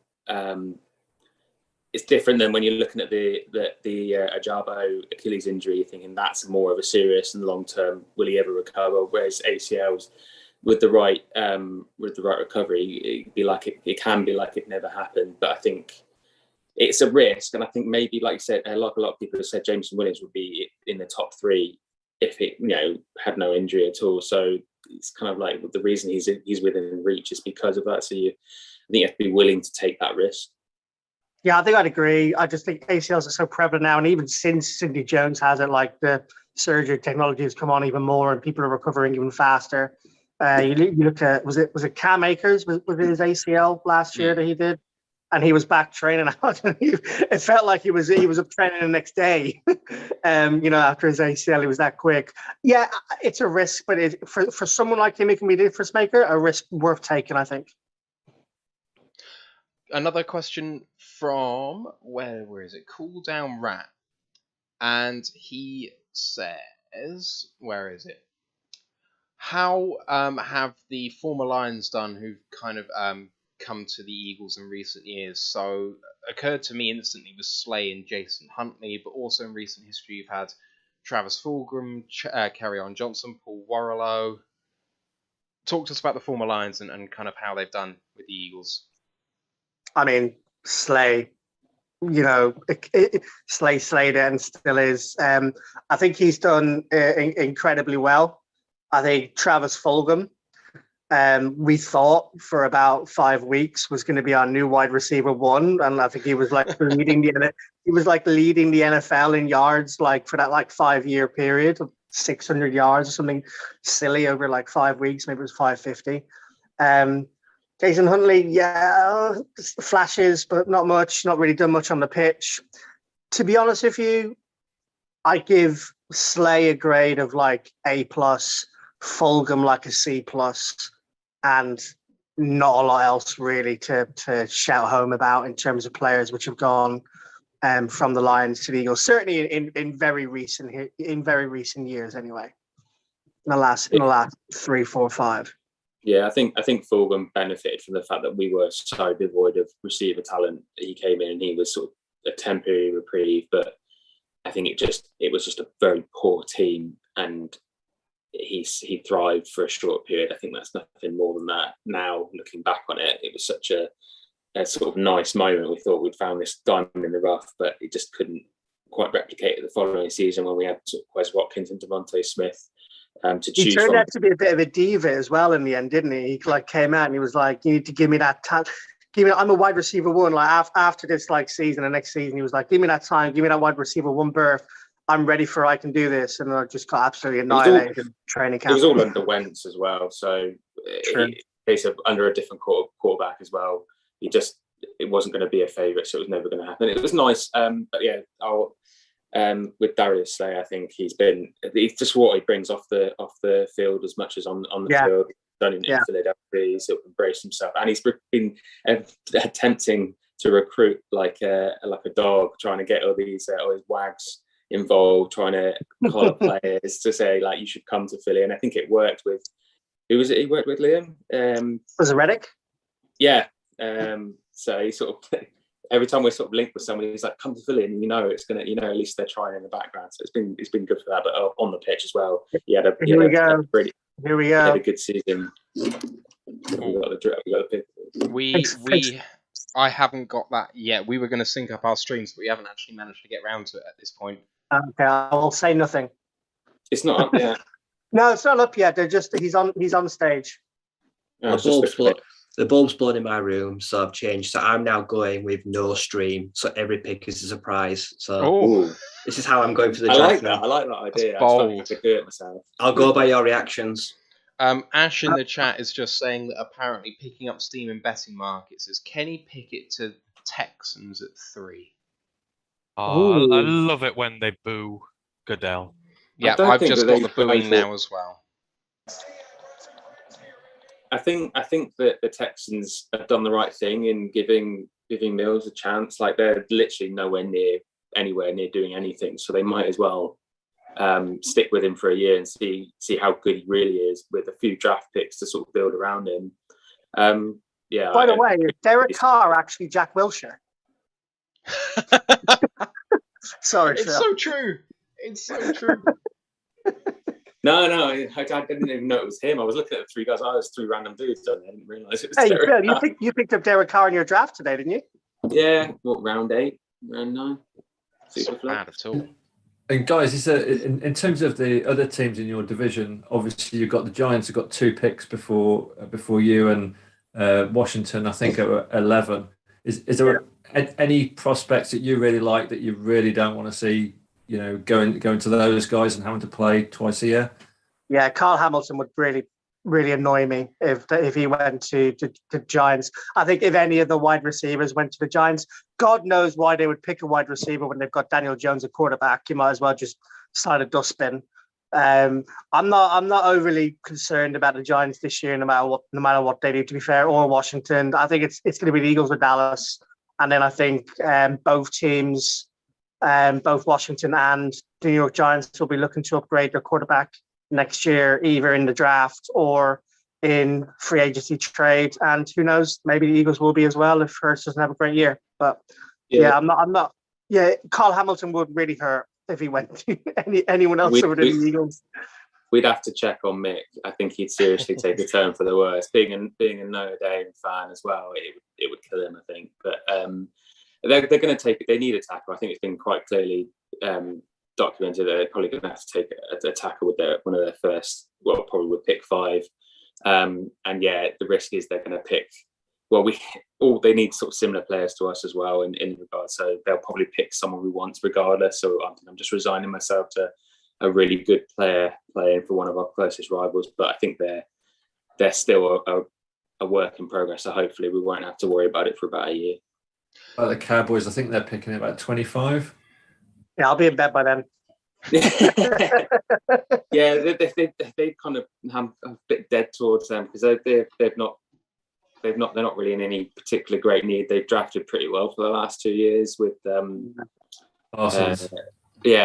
It's different than when you're looking at the Ajabo Achilles injury, thinking that's more of a serious and long term. Will he ever recover? Whereas ACLs, with the right recovery, it can be like it never happened. But I think it's a risk, and I think maybe, like you said, a lot of people have said Jameson Williams would be in the top three if it had no injury at all. So it's kind of like the reason he's within reach is because of that. So I think you have to be willing to take that risk. Yeah, I think I'd agree. I just think ACLs are so prevalent now, and even since Sidney Jones has it, like the surgery technology has come on even more, and people are recovering even faster. You look at was it Cam Akers with his ACL last year that he did, and he was back training out, and it felt like he was up training the next day. After his ACL, he was that quick. Yeah, it's a risk, but for someone like him, it can be a difference maker. A risk worth taking, I think. Another question from where is it? Cool Down Rat, and he says, where is it? How have the former Lions done who've kind of come to the Eagles in recent years? So occurred to me instantly was Slay and Jason Huntley, but also in recent history you've had Travis Fulgham, Kerryon Johnson, Paul Warrilow. Talk to us about the former Lions and kind of how they've done with the Eagles. I mean, Slay, Slay slayed it and still is. I think he's done incredibly well. I think Travis Fulgham, we thought for about 5 weeks was going to be our new wide receiver one, and I think he was like leading the NFL in yards for that 5 year period of 600 yards or something silly over 5 weeks. Maybe it was 550. Jason Huntley, flashes, but not much. Not really done much on the pitch. To be honest with you, I give Slay a grade of A+, Fulgham a C+, and not a lot else really to shout home about in terms of players which have gone from the Lions to the Eagles. Certainly in very recent years, anyway. In the last 3, 4, 5. Yeah, I think Fulham benefited from the fact that we were so devoid of receiver talent. He came in and he was sort of a temporary reprieve, but I think it was just a very poor team, and he thrived for a short period. I think that's nothing more than that. Now, looking back on it, it was such a sort of nice moment. We thought we'd found this diamond in the rough, but it just couldn't quite replicate it the following season when we had sort of Wes Watkins and Devontae Smith to choose from. He turned out to be a bit of a diva as well in the end, didn't he? He like came out and he was like, "You need to give me that time. I'm a wide receiver one." Like after this like season, the next season, he was like, "Give me that time. Give me that wide receiver one berth. I'm ready for. I can do this." And I just got absolutely annihilated in training camp. It was all under Wentz as well, so it's under a different quarterback as well. It wasn't going to be a favourite, so it was never going to happen. It was nice, but yeah, with Darius Slay, I think he's just what he brings off the field as much as on the field. He's done in Philadelphia, he's sort of embraced himself, and he's been attempting to recruit like a dog, trying to get all these wags involved, trying to call up players to say like you should come to Philly, and I think it worked with who was it? He worked with Liam. Was it Reddick? Yeah. So he sort of every time we're sort of linked with somebody, he's like, "Come to Philly," and it's gonna, at least they're trying in the background. So it's been good for that. But on the pitch as well, he had a good season. I haven't got that yet. We were going to sync up our streams, but we haven't actually managed to get round to it at this point. Okay, I will say nothing. It's not up yet. No, it's not up yet. He's on stage. The bulb's blown in my room, so I've changed. So I'm now going with no stream. So every pick is a surprise. So this is how I'm going for the draft. I like that idea. That's bold. I could do it myself. I'll go by your reactions. Ash in the chat is just saying that apparently picking up steam in betting markets is Kenny Pickett to Texans at 3. Oh, I love it when they boo Goodell. Yeah, I've just got the booing now as well. I think that the Texans have done the right thing in giving Mills a chance. Like they're literally anywhere near doing anything, so they might as well stick with him for a year and see how good he really is with a few draft picks to sort of build around him. By the way, is Derek Carr actually Jack Wilshere? Sorry, it's so true. It's so true. No, I didn't even know it was him. I was looking at the 3 guys. I was 3 random dudes. I didn't realise it was Derek Carr. You picked up Derek Carr in your draft today, didn't you? Yeah. What, round 8? Round 9? It's not bad at all. And guys, in terms of the other teams in your division, obviously you've got the Giants who've got 2 picks before you, and Washington, I think, at 11. Is there any prospects that you really like that you really don't want to see, going to those guys and having to play twice a year? Yeah, Carl Hamilton would really, really annoy me if he went to Giants. I think if any of the wide receivers went to the Giants, God knows why they would pick a wide receiver when they've got Daniel Jones at quarterback. You might as well just slide a dustbin. I'm not overly concerned about the Giants this year, no matter what they do, to be fair, or Washington. I think it's going to be the Eagles with Dallas, and then I think both teams, both Washington and the New York Giants, will be looking to upgrade their quarterback next year, either in the draft or in free agency trade. And who knows, maybe the Eagles will be as well if Hurts doesn't have a great year. But I'm not. Yeah, Carl Hamilton would really hurt if he went to anyone else other than the Eagles. We'd have to check on Mick. I think he'd seriously take a turn for the worse. Being a Notre Dame fan as well, it would kill him, I think. But they're going to take it. They need a tackle. I think it's been quite clearly documented that they're probably going to have to take a tackle with one of their first. Well, probably with pick 5. And yeah, the risk is they're going to pick. Well, they need sort of similar players to us as well in regard. So they'll probably pick someone we want regardless. So I'm just resigning myself to a really good player playing for one of our closest rivals. But I think they're still a work in progress. So hopefully we won't have to worry about it for about a year. About the Cowboys, I think they're picking about 25. Yeah, I'll be in bed by then. Yeah, they kind of have a bit dead towards them because they've not they're not really in any particular great need. They've drafted pretty well for the last 2 years with Parsons.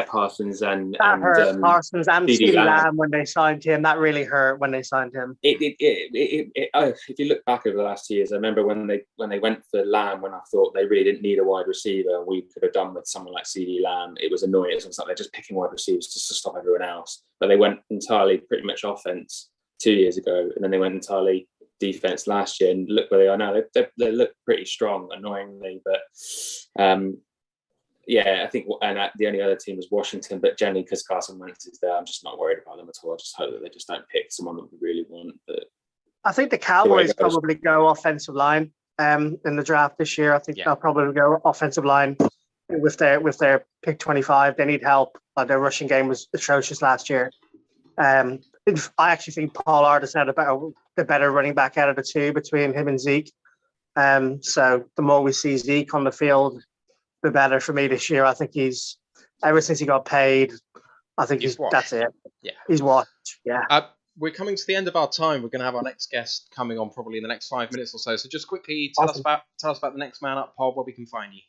Parsons and That hurt Parsons and CeeDee CeeDee Lamb. Lamb when they signed him. That really hurt when they signed him. If you look back over the last 2 years, I remember when they went for Lamb, when I thought they really didn't need a wide receiver, and we could have done with someone like CeeDee Lamb. It was annoying. It was like they're just picking wide receivers just to stop everyone else. But they went entirely pretty much offense 2 years ago, and then they went entirely defense last year. And look where they are now. They look pretty strong, annoyingly, but. I think, and the only other team was Washington, but generally because Carson Wentz is there, I'm just not worried about them at all. I just hope that they just don't pick someone that we really want. But I think the Cowboys probably go offensive line in the draft this year. I think they'll probably go offensive line with their pick 25. They need help. Their rushing game was atrocious last year. I actually think Pollard is now the better running back out of the two between him and Zeke. So the more we see Zeke on the field, the better for me this year. I think he's, ever since he got paid, I think that's it. Yeah. He's watched. Yeah. We're coming to the end of our time. We're going to have our next guest coming on probably in the next 5 minutes or so. So just quickly tell us about the Next Man Up pod, where we can find you.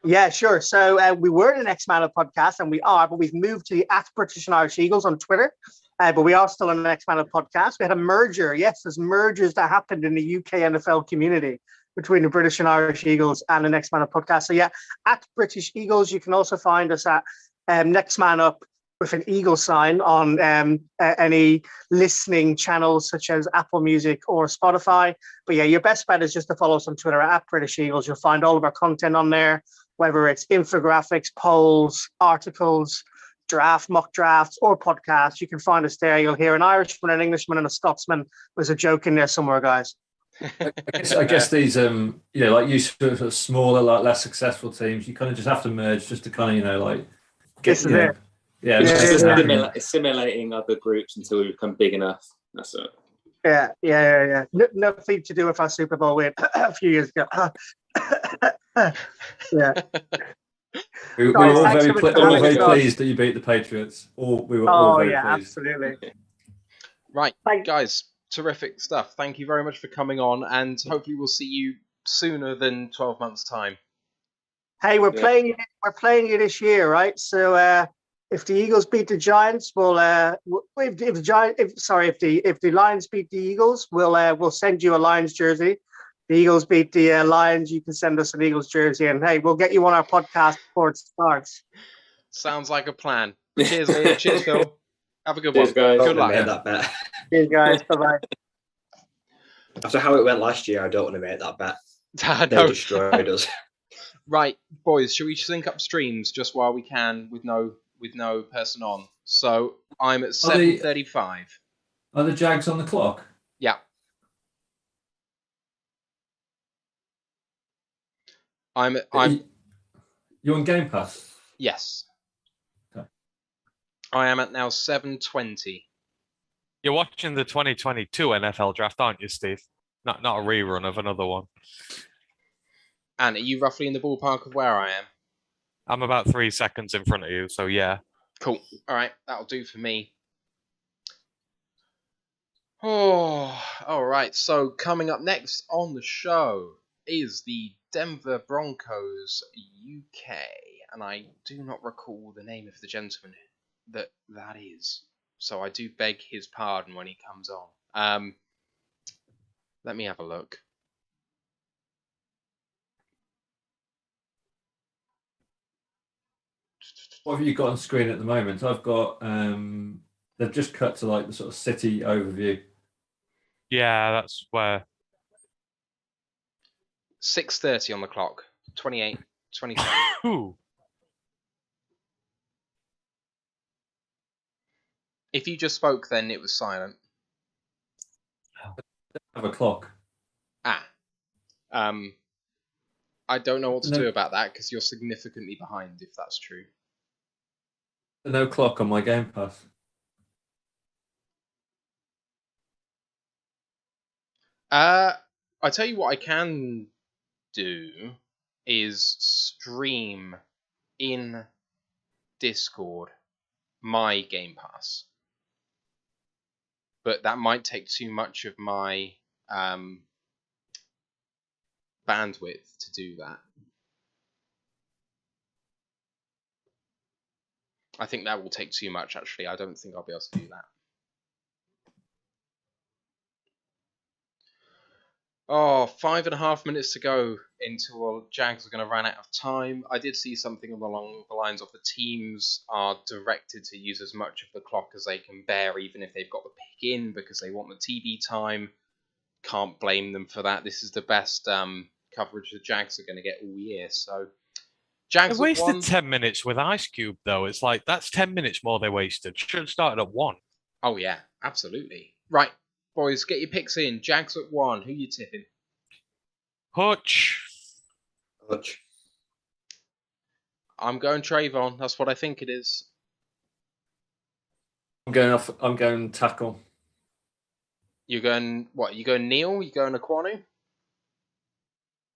Yeah, sure. So we were the Next Man Up podcast, and we are, but we've moved to the @British and Irish Eagles on Twitter. But we are still on the Next Man Up podcast. We had a merger. Yes, there's mergers that happened in the UK NFL community between the British and Irish Eagles and the Next Man Up podcast. So yeah, @British Eagles. You can also find us at Next Man Up with an eagle sign on any listening channels such as Apple Music or Spotify. But yeah, your best bet is just to follow us on Twitter at British Eagles. You'll find all of our content on there, whether it's infographics, polls, articles, mock drafts, or podcasts. You can find us there. You'll hear an Irishman, an Englishman, and a Scotsman. There's a joke in there somewhere, guys. I guess these, like you sort of smaller, like less successful teams, you kind of just have to merge just to kind of, This is it. Yeah, assimilating other groups until we become big enough. That's it. Yeah. Nothing to do with our Super Bowl win a few years ago. Yeah. We were all very pleased that you beat the Patriots. We were all very pleased. Absolutely. Right, guys. Terrific stuff. Thank you very much for coming on, and hopefully we'll see you sooner than 12 months' time. Hey, we're playing you this year, right? So if the Eagles beat the Giants, if the Lions beat the Eagles, we'll send you a Lions jersey. The Eagles beat the Lions, you can send us an Eagles jersey, and hey, we'll get you on our podcast before it starts. Sounds like a plan. Cheers, Liam. Cheers, Phil. Have a good Cheers, one. guys. Good luck. Made that bet. Cheers, guys. Bye-bye. After how it went last year, I don't want to make that bet. They No. destroyed us. Right, boys, shall we sync up streams just while we can with no person on? So I'm at 7:35. Are the Jags on the clock? Yeah. You're on Game Pass? Yes. Okay. I am at now 7:20. You're watching the 2022 NFL draft, aren't you, Steve? Not a rerun of another one. And are you roughly in the ballpark of where I am? I'm about 3 seconds in front of you, so yeah. Cool. All right, that'll do for me. Oh, all right. So coming up next on the show is the Denver Broncos UK, and I do not recall the name of the gentleman that is. So I do beg his pardon when he comes on. Let me have a look. What have you got on screen at the moment? I've got they've just cut to the sort of city overview. Yeah, that's where 6:30 on the clock. 28, 27. Ooh. If you just spoke, then it was silent. Have a clock. I don't know what to do about that because you're significantly behind. If that's true. No clock on my Game Pass. I tell you what I can do is stream in Discord my Game Pass. But that might take too much of my bandwidth to do that. I think that will take too much, actually. I don't think I'll be able to do that. Oh, 5.5 minutes to go until Jags are going to run out of time. I did see something along the lines of the teams are directed to use as much of the clock as they can bear, even if they've got the pick in, because they want the TV time. Can't blame them for that. This is the best coverage the Jags are going to get all year. So, Jags They at wasted 1. 10 minutes with Ice Cube, though. It's like, that's 10 minutes more they wasted. Should have started at 1. Oh, yeah, absolutely. Right, boys, get your picks in. Jags at 1. Who you tipping? Hutch. I'm going Trayvon. That's what I think it is. I'm going tackle. You're going, what? You going Neil? You going Aquanu?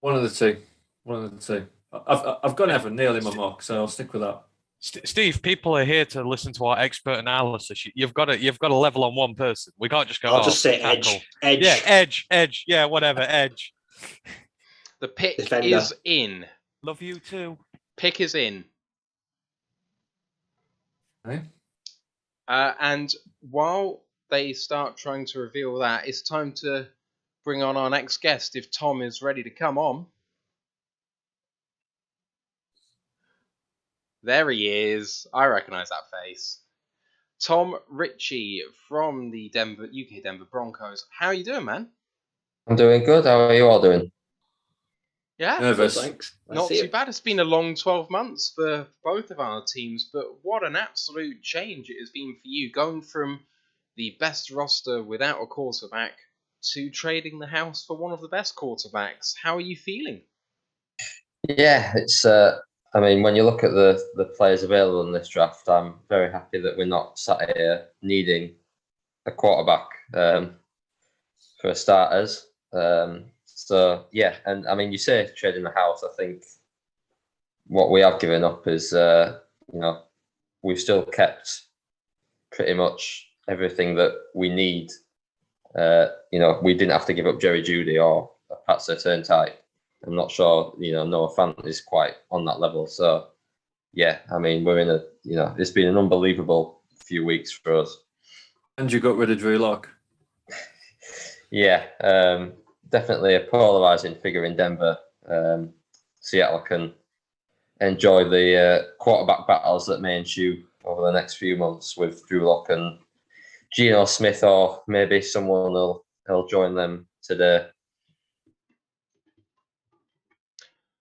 One of the two. I've got Evan Neil in my mock, so I'll stick with that. Steve, people are here to listen to our expert analysis. You've got to level on one person. We can't just go. I'll just say tackle. Edge. Yeah, Edge. Yeah, whatever, Edge. The pick Defender. is in. Love you too. Pick is in. Okay. And while they start trying to reveal that, it's time to bring on our next guest. If Tom is ready to come on. There he is. I recognise that face. Tom Ritchie from the UK Denver Broncos. How are you doing, man? I'm doing good. How are you all doing? Yeah, Nervous. Thanks. not too bad. It's been a long 12 months for both of our teams, but what an absolute change it has been for you, going from the best roster without a quarterback to trading the house for one of the best quarterbacks. How are you feeling? Yeah, it's. I mean, when you look at the players available in this draft, I'm very happy that we're not sat here needing a quarterback for starters. So yeah, and I mean, you say trading the house. I think what we have given up is, we've still kept pretty much everything that we need. We didn't have to give up Jerry Jeudy or Pat Surtain type. I'm not sure, Noah Fant is quite on that level. So yeah, I mean, we're in it's been an unbelievable few weeks for us. And you got rid of Drew Lock. Yeah, definitely a polarizing figure in Denver. Seattle can enjoy the quarterback battles that may ensue over the next few months with Drew Lock and Geno Smith, or maybe someone will join them today.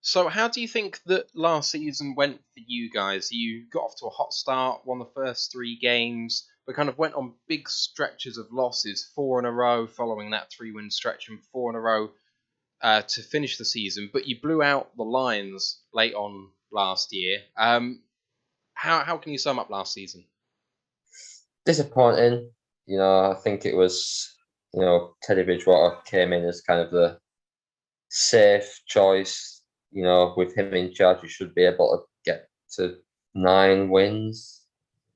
So how do you think that last season went for you guys? You got off to a hot start, won the first 3 games, but kind of went on big stretches of losses, 4 in a row following that 3-win stretch and 4 in a row to finish the season. But you blew out the Lions late on last year. How can you sum up last season? Disappointing. I think it was, Teddy Bridgewater came in as kind of the safe choice. With him in charge, you should be able to get to 9 wins.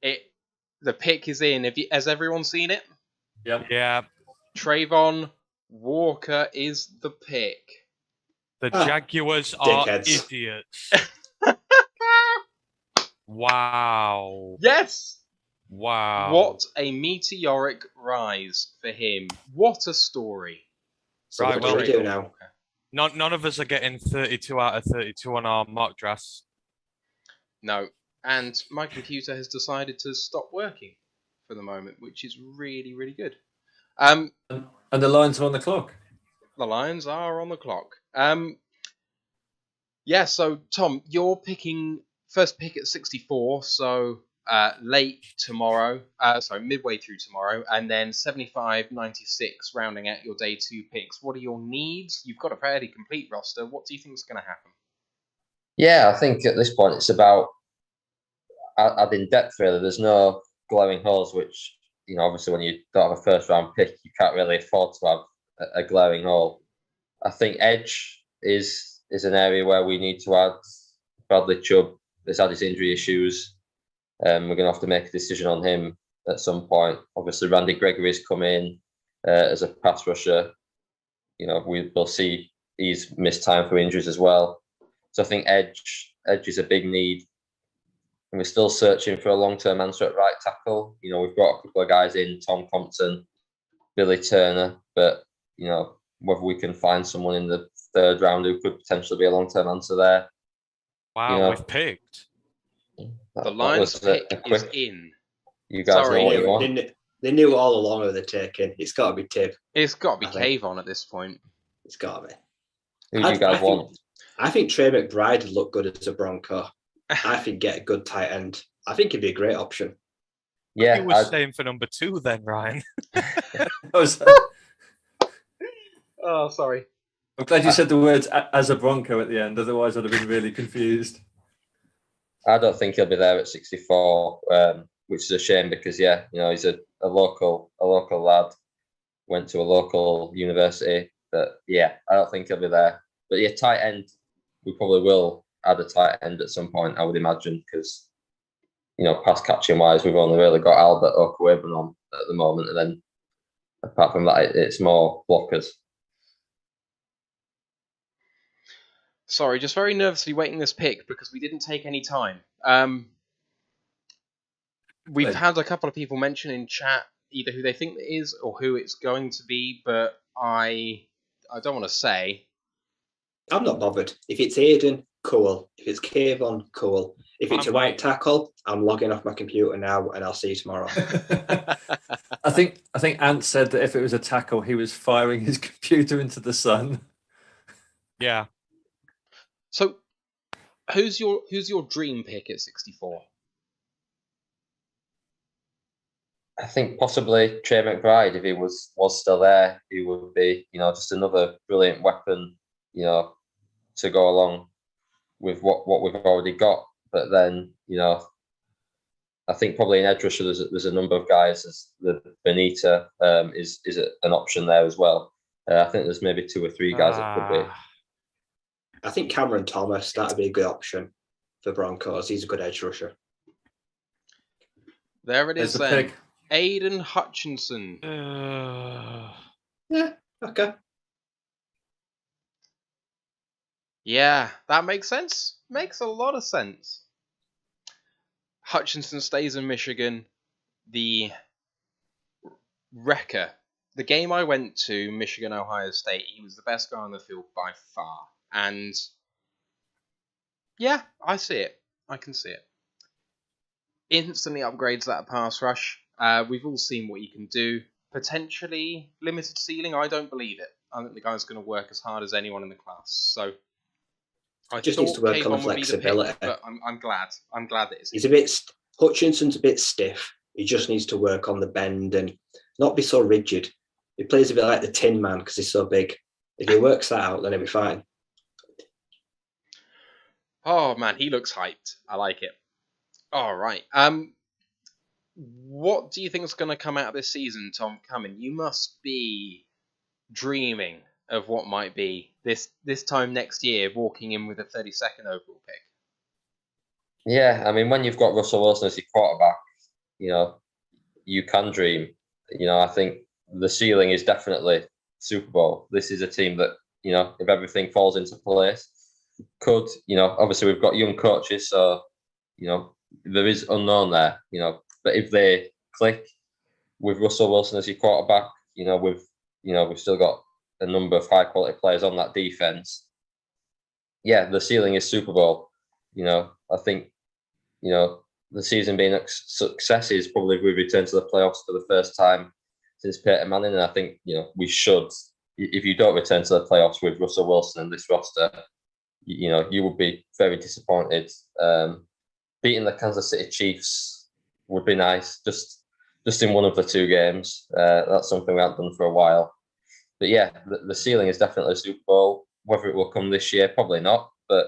The pick is in. Has everyone seen it? Yep. Yeah. Trayvon Walker is the pick. The Jaguars are dickheads. idiots. Wow. Yes! Wow. What a meteoric rise for him. What a story. So Right, what well, do we do now? None of us are getting 32 out of 32 on our mock drafts. No. And my computer has decided to stop working for the moment, which is really, really good. And the Lions are on the clock. The Lions are on the clock. Yeah, so Tom, you're picking first pick at 64, so midway through tomorrow, and then 75, 96, rounding out your day 2 picks. What are your needs? You've got a fairly complete roster. What do you think is going to happen? Yeah, I think at this point it's about adding depth, really. There's no glaring holes, which, obviously when you don't have a first round pick, you can't really afford to have a glaring hole. I think edge is an area where we need to add. Bradley Chubb has had his injury issues. We're going to have to make a decision on him at some point. Obviously, Randy Gregory's come in as a pass rusher. we'll see he's missed time for injuries as well. So I think edge is a big need. And we're still searching for a long-term answer at right tackle. We've got a couple of guys in, Tom Compton, Billy Turner, but, whether we can find someone in the third round who could potentially be a long-term answer there. Wow, we've picked. The Lions pick is in. You guys know what you want. They knew all along who they're taking. It's got to be Tib. It's got to be Cave on at this point. It's got to be. Who do you guys want? I think Trey McBride would look good as a Bronco. I think get a good tight end. I think it'd be a great option. Yeah, you were staying for number 2 then, Ryan. Oh, sorry. I'm glad you said the words "as a Bronco" at the end. Otherwise, I'd have been really confused. I don't think he'll be there at 64, which is a shame because he's a local lad, went to a local university. But I don't think he'll be there. But tight end, we probably will add a tight end at some point, I would imagine, because pass catching wise, we've only really got Albert Okwebun on at the moment, and then apart from that, it's more blockers. Sorry, just very nervously waiting this pick because we didn't take any time. We've had a couple of people mention in chat either who they think it is or who it's going to be, but I don't want to say. I'm not bothered. If it's Aiden, cool. If it's Kayvon, cool. If it's a right tackle, I'm logging off my computer now and I'll see you tomorrow. I think Ant said that if it was a tackle, he was firing his computer into the sun. Yeah. So, who's your dream pick at 64? I think possibly Trey McBride, if he was still there, he would be, just another brilliant weapon, to go along with what we've already got. But then, I think probably in edge rusher there's a number of guys. The Benita is an option there as well. I think there's maybe 2 or 3 guys that could be. I think Cameron Thomas, that'd be a good option for Broncos. He's a good edge rusher. There it is then. Pick. Aiden Hutchinson. Yeah, okay. Yeah, that makes sense. Makes a lot of sense. Hutchinson stays in Michigan. The wrecker. The game I went to, Michigan, Ohio State, he was the best guy on the field by far. And yeah, I see it. I can see it. Instantly upgrades that pass rush. We've all seen what he can do. Potentially limited ceiling. I don't believe it. I think the guy's going to work as hard as anyone in the class. So I just needs to work on the flexibility. But I'm glad. I'm glad that Hutchinson's a bit stiff. He just needs to work on the bend and not be so rigid. He plays a bit like the Tin Man because he's so big. If he works that out, then he'll be fine. Oh man, he looks hyped. I like it. All right. What do you think is going to come out of this season, Tom Cumming? You must be dreaming of what might be this time next year, walking in with a 32nd overall pick. Yeah, I mean, when you've got Russell Wilson as your quarterback, you can dream. I think the ceiling is definitely Super Bowl. This is a team that, if everything falls into place, could, obviously we've got young coaches, so, there is unknown there, but if they click with Russell Wilson as your quarterback, we've still got a number of high quality players on that defense. Yeah, the ceiling is Super Bowl. I think, the season being a success is probably if we return to the playoffs for the first time since Peyton Manning. And I think, we should, if you don't return to the playoffs with Russell Wilson and this roster, you would be very disappointed. Beating the Kansas City Chiefs would be nice, just in one of the 2 games. That's something we haven't done for a while. But yeah, the ceiling is definitely a Super Bowl. Whether it will come this year, probably not. But,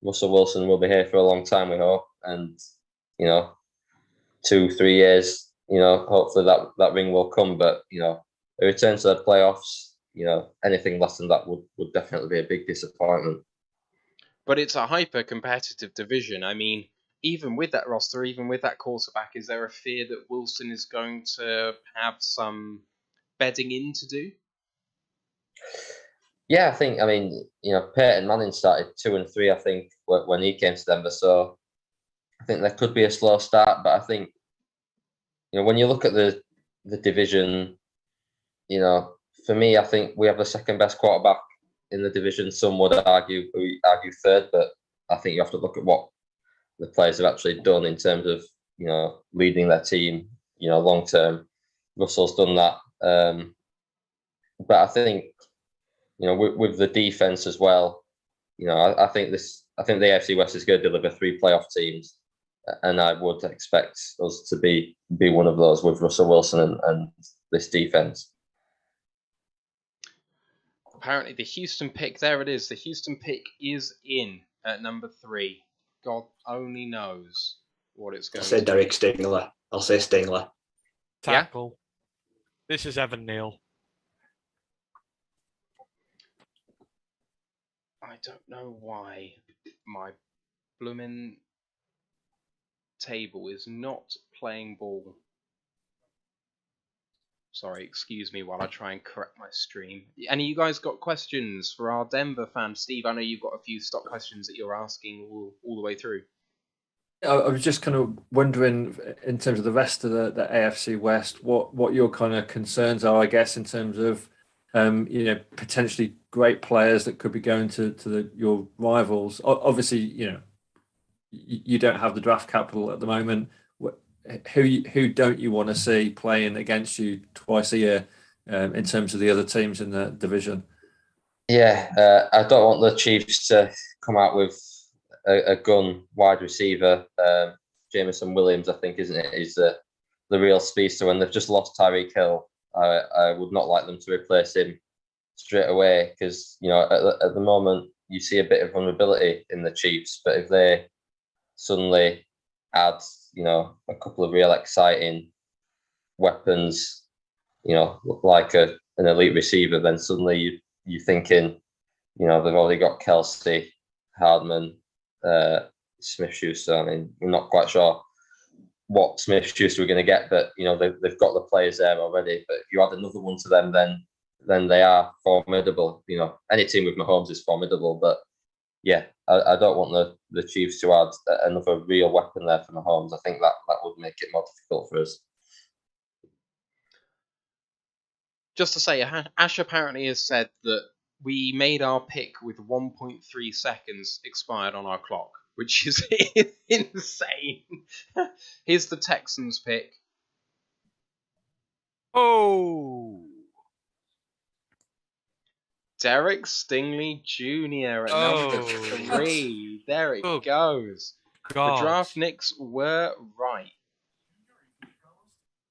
Russell Wilson will be here for a long time, we hope. And, 2-3 years, hopefully that ring will come. But, a return to the playoffs, anything less than that would definitely be a big disappointment. But it's a hyper-competitive division. I mean, even with that roster, even with that quarterback, is there a fear that Wilson is going to have some bedding in to do? Yeah, I think. I mean, Peyton Manning started 2-3. I think when he came to Denver, so I think there could be a slow start. But I think when you look at the division, for me, I think we have the second best quarterback in the division. Some would argue third, but I think you have to look at what the players have actually done in terms of leading their team. Long term, Russell's done that. But I think with the defense as well, I think the AFC West is going to deliver 3 playoff teams, and I would expect us to be one of those with Russell Wilson and this defense. Apparently, the Houston pick, there it is. The Houston pick is in at number 3. God only knows what it's going I'll say to Derek be. Stingler. I'll say Stingler. Tackle. This is Evan Neal. I don't know why my blooming table is not playing ball. Sorry, excuse me while I try and correct my stream. Any of you guys got questions for our Denver fan? Steve, I know you've got a few stock questions that you're asking all the way through. I was just kind of wondering, in terms of the rest of the AFC West, what your kind of concerns are, I guess, in terms of potentially great players that could be going to your rivals. Obviously, you don't have the draft capital at the moment. Who don't you want to see playing against you twice a year in terms of the other teams in the division? Yeah, I don't want the Chiefs to come out with a gun wide receiver. Jameson Williams, I think, isn't it, is the real speedster. When they've just lost Tyreek Hill, I would not like them to replace him straight away, because at the moment you see a bit of vulnerability in the Chiefs. But if they suddenly add a couple of real exciting weapons, like an elite receiver, then suddenly you're thinking, they've already got Kelsey, Hardman, Smith-Schuster. I mean, we're not quite sure what Smith-Schuster we're going to get, but they've got the players there already. But if you add another one to them, then they are formidable. Any team with Mahomes is formidable, but yeah, I don't want the Chiefs to add another real weapon there for Mahomes. I think that would make it more difficult for us. Just to say, Ash apparently has said that we made our pick with 1.3 seconds expired on our clock, which is insane. Here's the Texans pick. Oh! Derek Stingley Jr. at number 3. There it goes. God. The draft Knicks were right.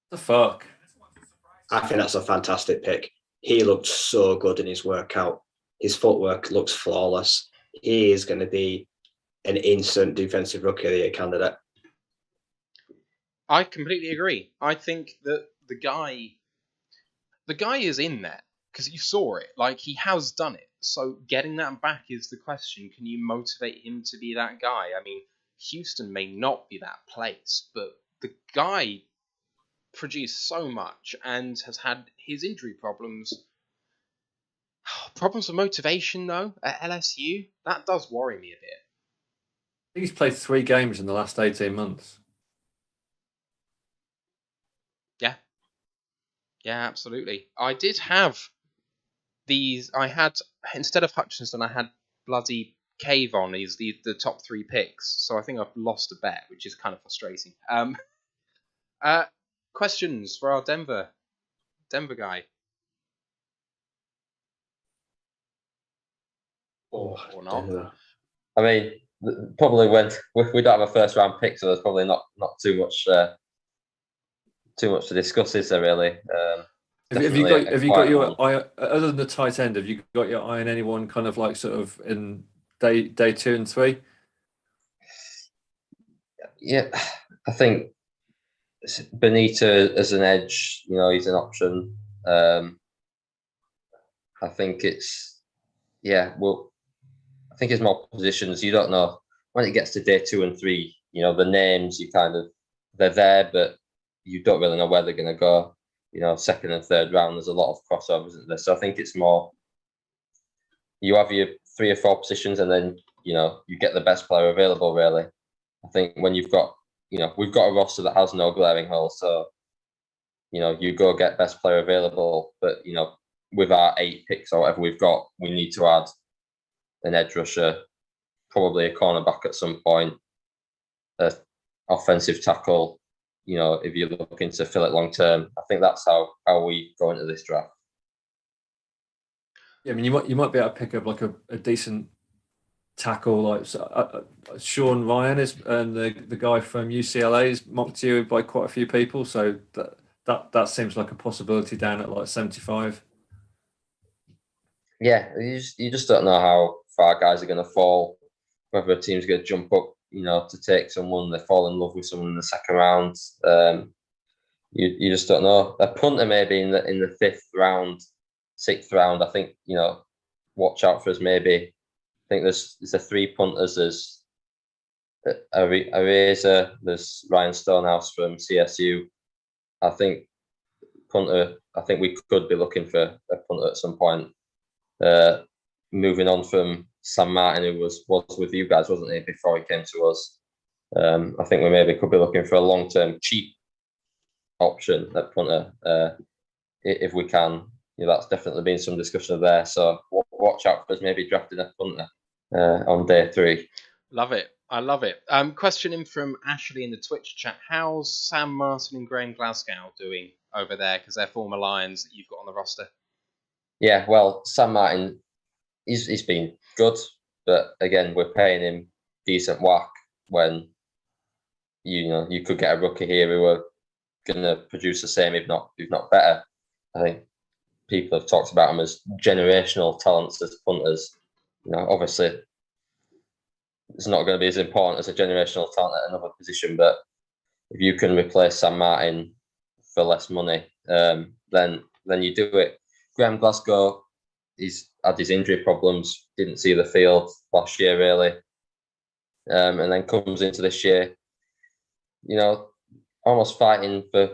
The fuck? I think that's a fantastic pick. He looked so good in his workout. His footwork looks flawless. He is going to be an instant defensive rookie of the year candidate. I completely agree. I think that the guy is in there because you saw it. Like, he has done it. So getting that back is the question. Can you motivate him to be that guy? I mean, Houston may not be that place, but the guy produced so much and has had his injury problems. Problems with motivation, though, at LSU? That does worry me a bit. I think he's played 3 games in the last 18 months. Yeah, absolutely. I did have these. Instead of Hutchinson, I had bloody Kayvon. He's the top 3 picks. So I think I've lost a bet, which is kind of frustrating. Questions for our Denver guy? Or not? Denver. I mean, probably when we don't have a first round pick, so there's probably not too much to discuss, is there really? Have you got your eye, other than the tight end? Have you got your eye on anyone kind of like sort of in day 2 and 3? Yeah, I think Benito as an edge, he's an option. I think it's I think it's more positions. You don't know when it gets to day 2 and 3. The names they're there, but you don't really know where they're going to go. Second and third round, there's a lot of crossover, isn't there? So I think it's more you have your 3 or 4 positions, and then you get the best player available. Really, I think when you've got we've got a roster that has no glaring holes, so you go get best player available. But with our 8 picks or whatever we've got, we need to add an edge rusher, probably a cornerback at some point, a offensive tackle. If you're looking to fill it long term, I think that's how we go into this draft. Yeah, I mean, you might be able to pick up like a decent tackle, like Sean Ryan is, and the guy from UCLA is mocked you by quite a few people. So that seems like a possibility down at like 75. Yeah, you just don't know how far guys are going to fall. Whether a team's going to jump up, to take someone, they fall in love with someone in the second round. You just don't know. A punter maybe in the 5th round, 6th round. I think watch out for us. Maybe I think there's the 3 punters. There's Razor. There's Ryan Stonehouse from CSU. I think punter. I think we could be looking for a punter at some point. Moving on from Sam Martin, who was with you guys, wasn't he, before he came to us? I think we maybe could be looking for a long-term cheap option at punter if we can. That's definitely been some discussion there. So watch out for us maybe drafting a punter on day 3. Love it. I love it. Question in from Ashley in the Twitch chat. How's Sam Martin and Graham Glasgow doing over there? Because they're former Lions that you've got on the roster. Yeah, well, Sam Martin, he's been good, but again, we're paying him decent whack when you could get a rookie here who are going to produce the same, if not better. I think people have talked about him as generational talents as punters. Obviously, it's not going to be as important as a generational talent at another position, but if you can replace Sam Martin for less money, then you do it. Graham Glasgow, he's had his injury problems, didn't see the field last year really, and then comes into this year, almost fighting for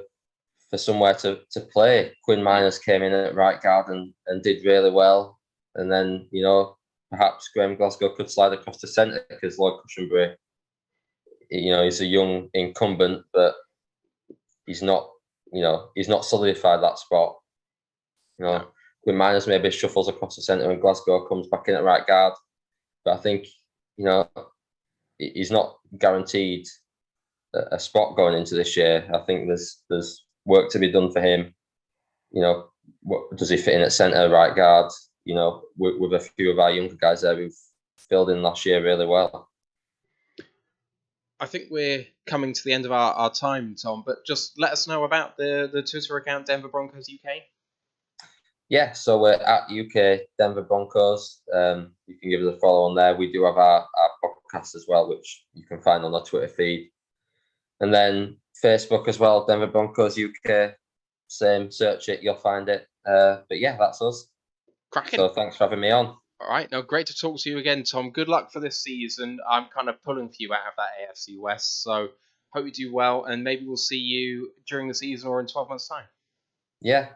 somewhere to play. Quinn Miners came in at right guard and did really well, and then perhaps Graham Glasgow could slide across to centre because Lloyd Cushenberry, he's a young incumbent, but he's not solidified that spot. Quinn Miners maybe shuffles across the centre and Glasgow comes back in at right guard. But I think, he's not guaranteed a spot going into this year. I think there's work to be done for him. What does he fit in at centre, right guard? With a few of our younger guys there who've filled in last year really well. I think we're coming to the end of our time, Tom, but just let us know about the Twitter account, Denver Broncos UK. Yeah, so we're at UK Denver Broncos. You can give us a follow on there. We do have our podcast as well, which you can find on our Twitter feed. And then Facebook as well, Denver Broncos UK. Same, search it, you'll find it. But yeah, that's us. Cracking. So thanks for having me on. All right, now great to talk to you again, Tom. Good luck for this season. I'm kind of pulling for you out of that AFC West, so hope you do well, and maybe we'll see you during the season or in 12 months' time. Yeah.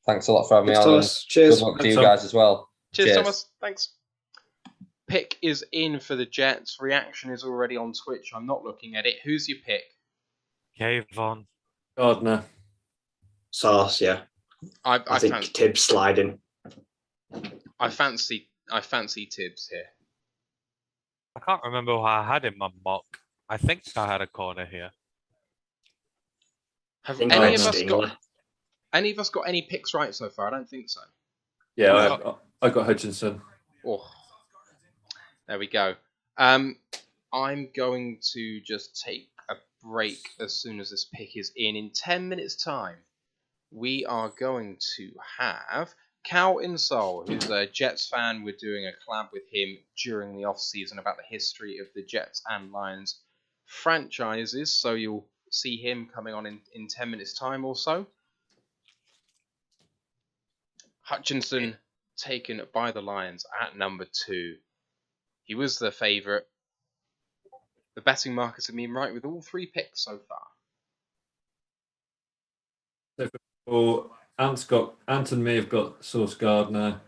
Thanks a lot for having me on. Thomas. Cheers. Good luck to you guys as well. Cheers, Thomas. Thanks. Pick is in for the Jets. Reaction is already on Twitch. I'm not looking at it. Who's your pick? Kayvon. Gardner. Sauce, yeah. I think Tibbs sliding. I fancy Tibbs here. I can't remember who I had in my mock. I think I had a corner here. Have think any I of had us Stingler. got any picks right so far? I don't think so. Yeah, I got Hutchinson. Oh, there we go. I'm going to just take a break as soon as this pick is in. In 10 minutes' time, we are going to have Callum Insull, who's a Jets fan. We're doing a collab with him during the off-season about the history of the Jets and Lions franchises. So you'll see him coming on in 10 minutes' time or so. Hutchinson taken by the Lions at number 2. He was the favourite. The betting markets have been right with all 3 picks so far. So Ant and me have got Sauce Gardner.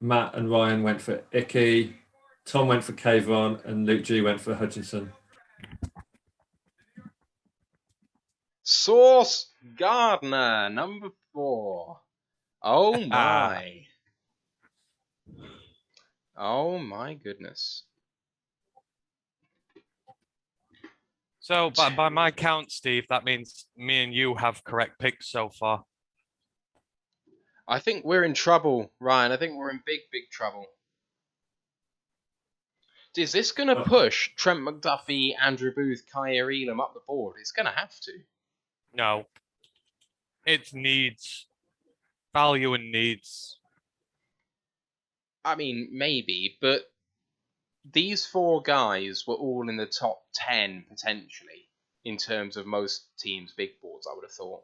Matt and Ryan went for Icky. Tom went for Kayvon, and Luke G went for Hutchinson. Sauce Gardner, number 4. Oh my. Oh my goodness. So, by my count, Steve, that means me and you have correct picks so far. I think we're in trouble, Ryan. I think we're in big, big trouble. Is this going to push Trent McDuffie, Andrew Booth, Kyer Elam up the board? It's going to have to. No. It needs value and needs. I mean, maybe, but these 4 guys were all in the top 10 potentially in terms of most teams' big boards, I would have thought.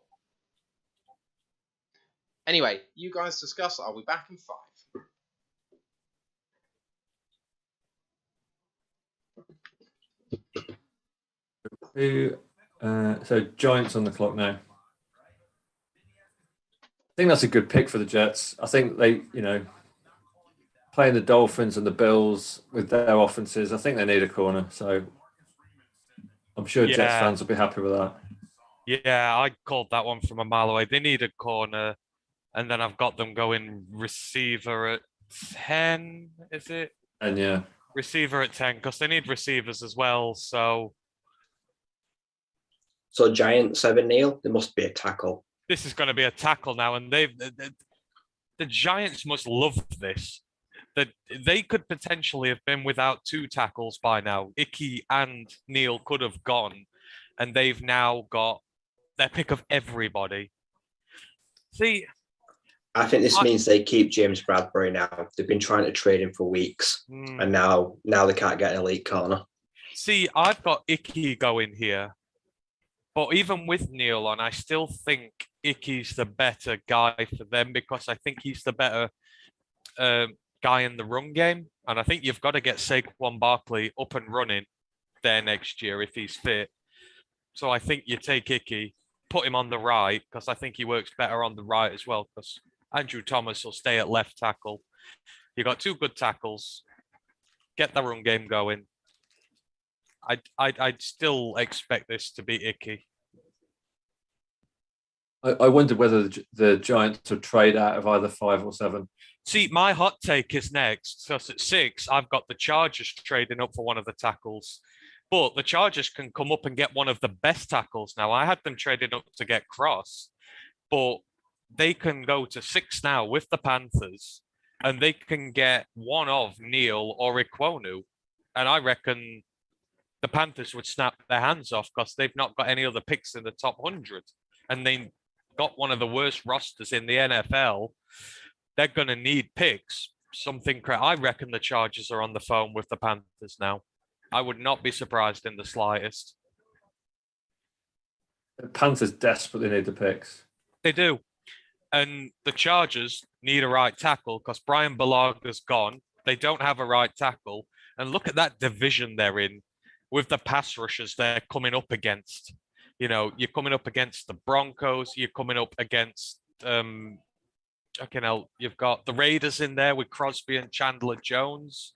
Anyway, you guys discuss. I'll be back in 5. So Giants on the clock now. I think that's a good pick for the Jets. I think they, playing the Dolphins and the Bills with their offenses, I think they need a corner. So I'm sure Jets fans will be happy with that. Yeah, I called that one from a mile away. They need a corner, and then I've got them going receiver at 10, is it? And yeah. Receiver at 10, because they need receivers as well, so Giants 7, Neil, there must be a tackle. this is going to be a tackle now, and the Giants must love this. That they could potentially have been without 2 tackles by now. Icky and Neil could have gone, and they've now got their pick of everybody. See, I think this means they keep James Bradbury now. They've been trying to trade him for weeks, and now they can't get an elite corner. See, I've got Icky going here. But even with Neil on, I still think Icky's the better guy for them because I think he's the better guy in the run game. And I think you've got to get Saquon Barkley up and running there next year if he's fit. So I think you take Icky, put him on the right because I think he works better on the right as well because Andrew Thomas will stay at left tackle. You got 2 good tackles. Get the run game going. I'd still expect this to be Icky. I wonder whether the Giants would trade out of either 5 or 7. See, my hot take is next. So at 6, I've got the Chargers trading up for one of the tackles. But the Chargers can come up and get one of the best tackles now. I had them trading up to get Cross. But they can go to 6 now with the Panthers. And they can get one of Neil or Ikwonu. And I reckon the Panthers would snap their hands off because they've not got any other picks in the top 100. And they got one of the worst rosters in the NFL. They're going to need picks. I reckon the Chargers are on the phone with the Panthers now. I would not be surprised in the slightest. The Panthers desperately need the picks. They do. And the Chargers need a right tackle because Brian Balaga's gone. They don't have a right tackle. And look at that division they're in with the pass rushers they're coming up against. You're coming up against the Broncos. You're coming up against, you've got the Raiders in there with Crosby and Chandler Jones.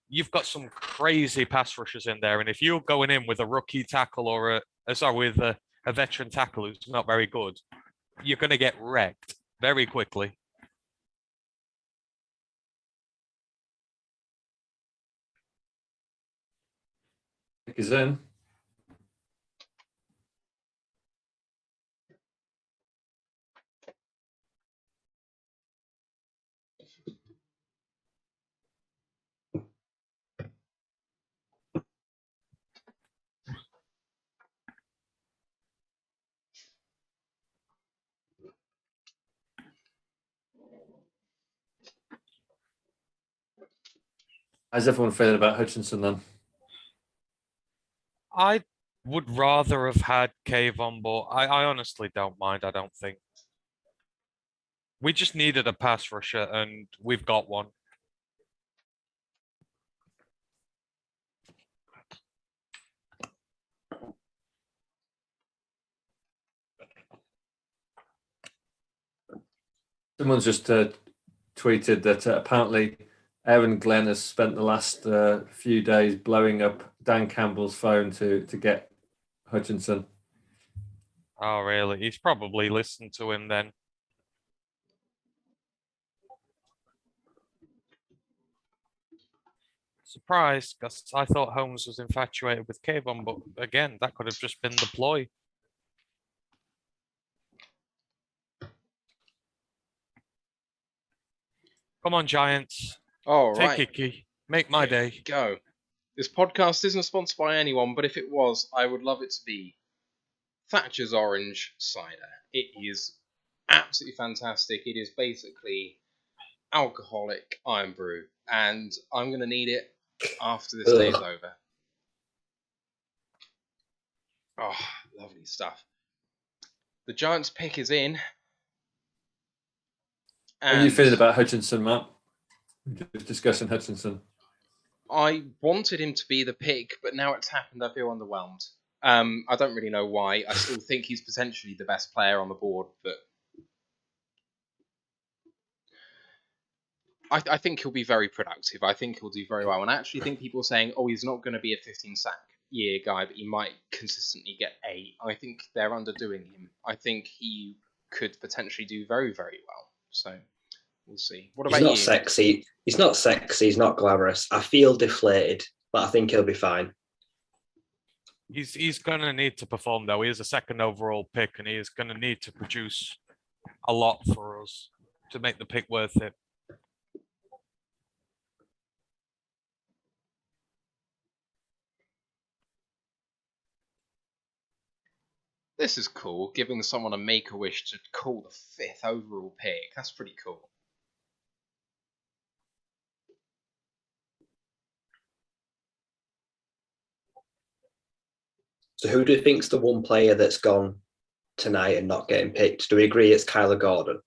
You've got some crazy pass rushers in there. And if you're going in with a rookie tackle or with a veteran tackle who's not very good, you're going to get wrecked very quickly. Pick is in. How's everyone feeling about Hutchinson then? I would rather have had Cave on board. I honestly don't mind, I don't think. We just needed a pass rusher, and we've got one. Someone's just tweeted that apparently Aaron Glenn has spent the last few days blowing up Dan Campbell's phone to get Hutchinson. Oh, really? He's probably listened to him then. Surprised, because I thought Holmes was infatuated with Kayvon, but again, that could have just been the ploy. Come on, Giants. All Take right. it, Key. Make my Here we day. go. This podcast isn't sponsored by anyone, but if it was, I would love it to be Thatcher's Orange Cider. It is absolutely fantastic. It is basically alcoholic iron brew, and I'm going to need it after this day is over. Oh, lovely stuff. The Giants pick is in. How are you feeling about Hutchinson, Matt? Just discussing Hutchinson. I wanted him to be the pick, but now it's happened, I feel underwhelmed. I don't really know why. I still think he's potentially the best player on the board, but I think he'll be very productive. I think he'll do very well. And I actually think people are saying, oh, he's not going to be a 15-sack year guy, but he might consistently get 8. I think they're underdoing him. I think he could potentially do very, very well. So we'll see. What about you? He's not sexy. He's not sexy. He's not glamorous. I feel deflated, but I think he'll be fine. He's going to need to perform, though. He is a second overall pick, and he is going to need to produce a lot for us to make the pick worth it. This is cool, giving someone a make-a-wish to call the 5th overall pick. That's pretty cool. So who do you think's the one player that's gone tonight and not getting picked? Do we agree it's Kyler Gordon?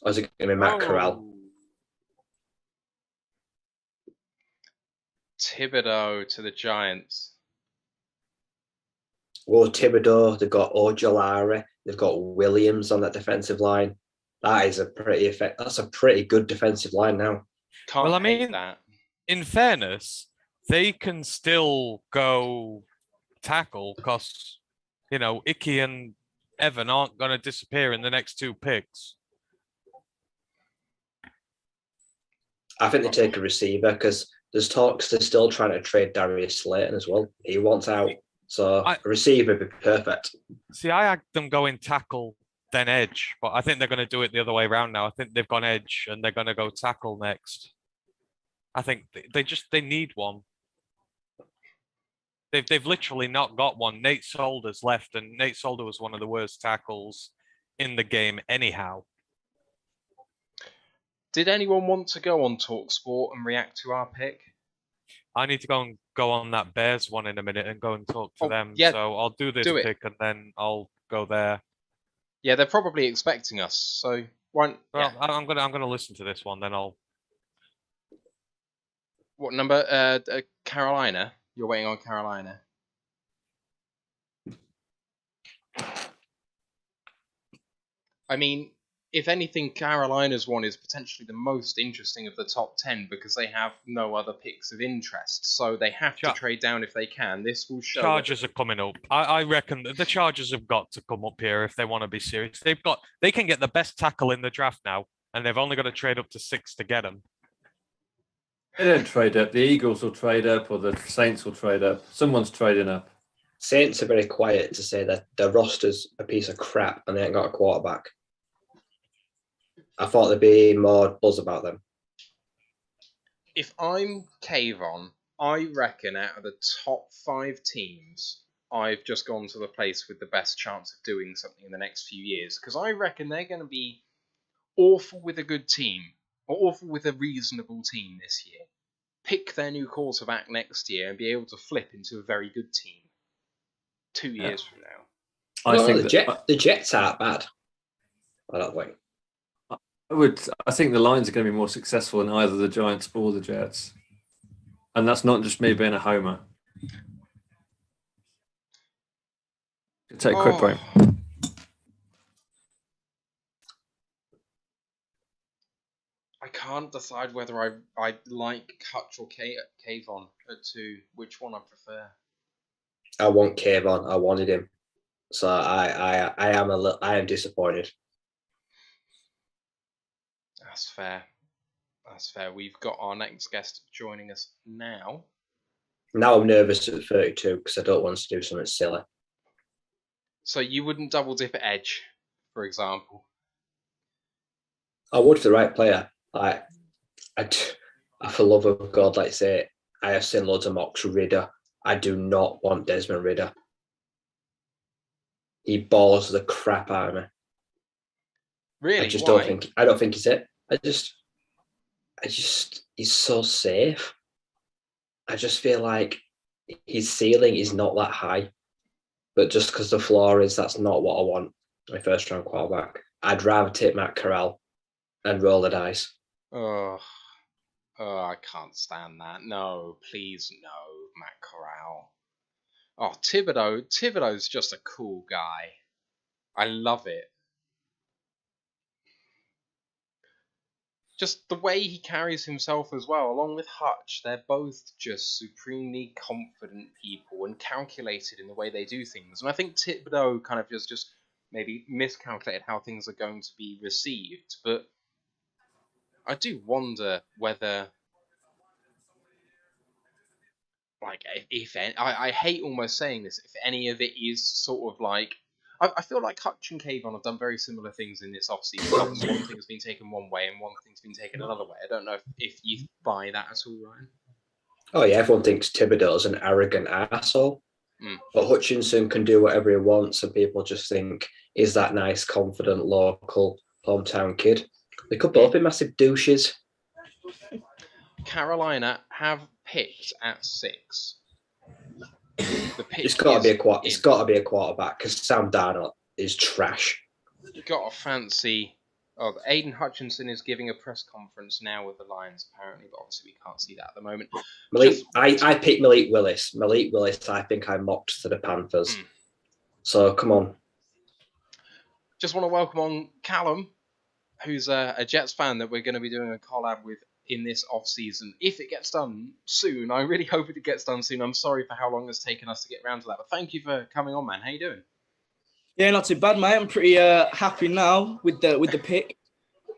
Or is it going to be Matt Corral? Thibodeau to the Giants. Well, Thibodeau, they've got Ojolari, they've got Williams on that defensive line. That is that's a pretty good defensive line now. Can't Well, I hate mean, that. in fairness, they can still go tackle because, you know, Icky and Evan aren't going to disappear in the next 2 picks. I think they take a receiver because there's talks they're still trying to trade Darius Slayton as well. He wants out. So a receiver would be perfect. See, I had them going tackle, then edge, but I think they're going to do it the other way around now. I think they've gone edge and they're going to go tackle next. I think they need one. They've literally not got one. Nate Solder's left, and Nate Solder was one of the worst tackles in the game anyhow. Did anyone want to go on TalkSport and react to our pick? I need to go on that Bears one in a minute and go and talk to them. Yeah, so I'll do this pick and then I'll go there. Yeah, they're probably expecting us. So I'm gonna listen to this one. Then I'll. What number? Carolina. You're waiting on Carolina. I mean, if anything, Carolina's one is potentially the most interesting of the top 10 because they have no other picks of interest. So they have to trade down if they can. This will show. Chargers are coming up. I reckon the Chargers have got to come up here if they want to be serious. They can get the best tackle in the draft now, and they've only got to trade up to 6 to get him. They don't trade up. The Eagles will trade up, or the Saints will trade up. Someone's trading up. Saints are very quiet to say that their roster's a piece of crap and they ain't got a quarterback. I thought there'd be more buzz about them. If I'm Kayvon, I reckon out of the top 5 teams, I've just gone to the place with the best chance of doing something in the next few years. Because I reckon they're going to be awful with a good team, or awful with a reasonable team this year. Pick their new quarterback next year and be able to flip into a very good team 2 years from now. I think the Jets aren't bad. I don't think. I think the Lions are going to be more successful than either the Giants or the Jets. And that's not just me being a homer. Take a quick break. I can't decide whether I like Hutch or Kayvon at 2. Which one I prefer? I want Kayvon. I wanted him, so I am disappointed. That's fair. That's fair. We've got our next guest joining us now. Now I'm nervous at 32 because I don't want to do something silly. So you wouldn't double dip at Edge, for example? I would for the right player. I for love of God, like I say, I have seen loads of mocks. Ridder. I do not want Desmond Ridder. He balls the crap out of me. Really? I just Why? don't think he's it. He's so safe. I just feel like his ceiling is not that high. But just because the floor is, that's not what I want. My first round quarterback. I'd rather take Matt Corral and roll the dice. Oh, I can't stand that. No, please, no, Matt Corral. Oh, Thibodeau's just a cool guy. I love it. Just the way he carries himself as well, along with Hutch, they're both just supremely confident people and calculated in the way they do things. And I think Thibodeau kind of just maybe miscalculated how things are going to be received. But I do wonder whether, like, if any, I hate almost saying this, if any of it is sort of like, I feel like Hutch and Kayvon have done very similar things in this offseason. One thing's been taken one way and one thing's been taken another way. I don't know if you buy that at all, Ryan. Oh yeah, everyone thinks Thibodeau's an arrogant asshole. But Hutchinson can do whatever he wants, and people just think, is that nice, confident, local, hometown kid? They could both be massive douches. Carolina have picked at 6. The pick It's got to be a quarterback because Sam Darnold is trash. Got a fancy. Oh, Aiden Hutchinson is giving a press conference now with the Lions, apparently, but obviously we can't see that at the moment. I picked Malik Willis. Malik Willis, I think I mocked to the Panthers. So come on. Just want to welcome on Callum, who's a Jets fan that we're going to be doing a collab with in this off-season. If it gets done soon, I really hope it gets done soon. I'm sorry for how long it's taken us to get around to that, but thank you for coming on, man. How you doing? Yeah, not too bad, mate. I'm pretty happy now with the pick.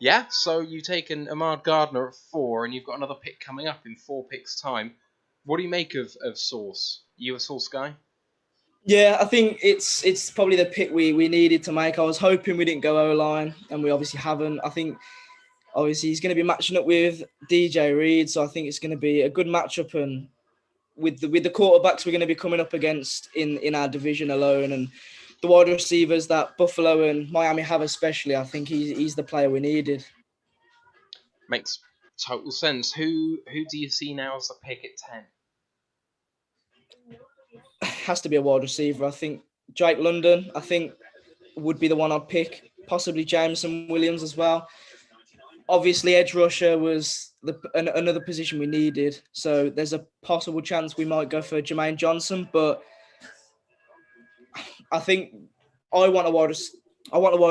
Yeah, so you've taken Ahmad Gardner at 4, and you've got another pick coming up in 4 picks' time. What do you make of Sauce? You a Sauce guy? Yeah, I think it's probably the pick we needed to make. I was hoping we didn't go O-line, and we obviously haven't. I think obviously he's going to be matching up with DJ Reed, so I think it's going to be a good matchup. And with the quarterbacks we're going to be coming up against in our division alone, and the wide receivers that Buffalo and Miami have especially, I think he's the player we needed. Makes total sense. Who do you see now as the pick at 10? Has to be a wide receiver. I think Jake London, would be the one I'd pick. Possibly Jameson Williams as well. Obviously, edge rusher was another position we needed. So there's a possible chance we might go for Jermaine Johnson, but I think I want a wide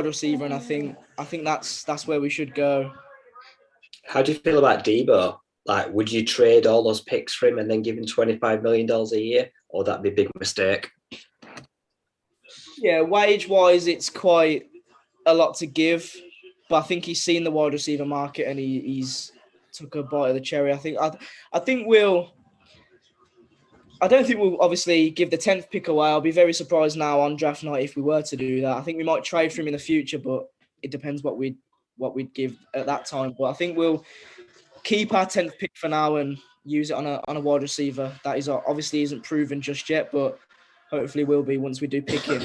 receiver, and I think that's where we should go. How do you feel about Debo? Like, would you trade all those picks for him and then give him $25 million a year, or that'd be a big mistake? Yeah, wage-wise, it's quite a lot to give, but I think he's seen the wide receiver market and he's took a bite of the cherry. I don't think we'll obviously give the 10th pick away. I'll be very surprised now on draft night if we were to do that. I think we might trade for him in the future, but it depends what we'd give at that time. But I think we'll keep our 10th pick for now and use it on a wide receiver. That is obviously isn't proven just yet, but hopefully will be once we do pick him.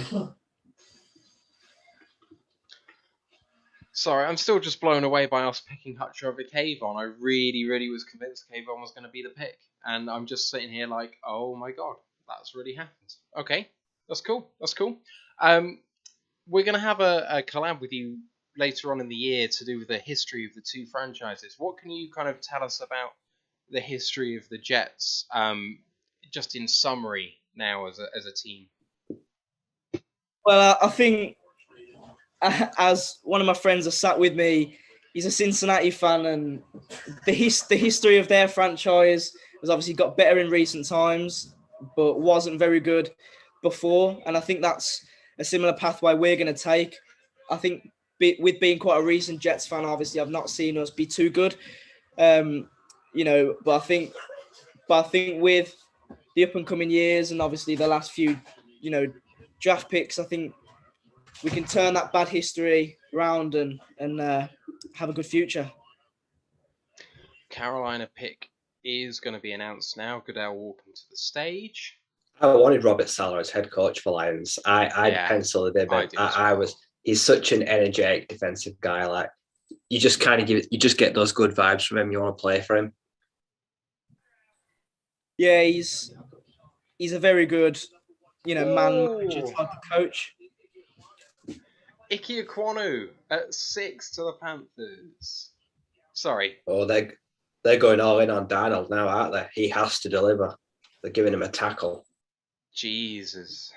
Sorry, I'm still just blown away by us picking Hutch over Kayvon. I really, really was convinced Kayvon was going to be the pick. And I'm just sitting here like, oh my God, that's really happened. Okay, that's cool. We're going to have a collab with you later on in the year to do with the history of the two franchises. What can you kind of tell us about the history of the Jets, just in summary now as a team? Well, I think as one of my friends has sat with me, he's a Cincinnati fan, and the history of their franchise has obviously got better in recent times, but wasn't very good before. And I think that's a similar pathway we're going to take. I think with being quite a recent Jets fan, obviously I've not seen us be too good, but I think with the up and coming years and obviously the last few, draft picks, I think we can turn that bad history around and have a good future. Carolina pick is going to be announced now. Goodell, welcome to the stage. I wanted Robert Saleh as head coach for Lions. I penciled him in. He's such an energetic defensive guy. Like you just get those good vibes from him. You want to play for him. Yeah, he's a very good, manager type of coach. Ike Ekwonu at 6 to the Panthers. Sorry. Oh, they're going all in on Darnold now, aren't they? He has to deliver. They're giving him a tackle. Jesus.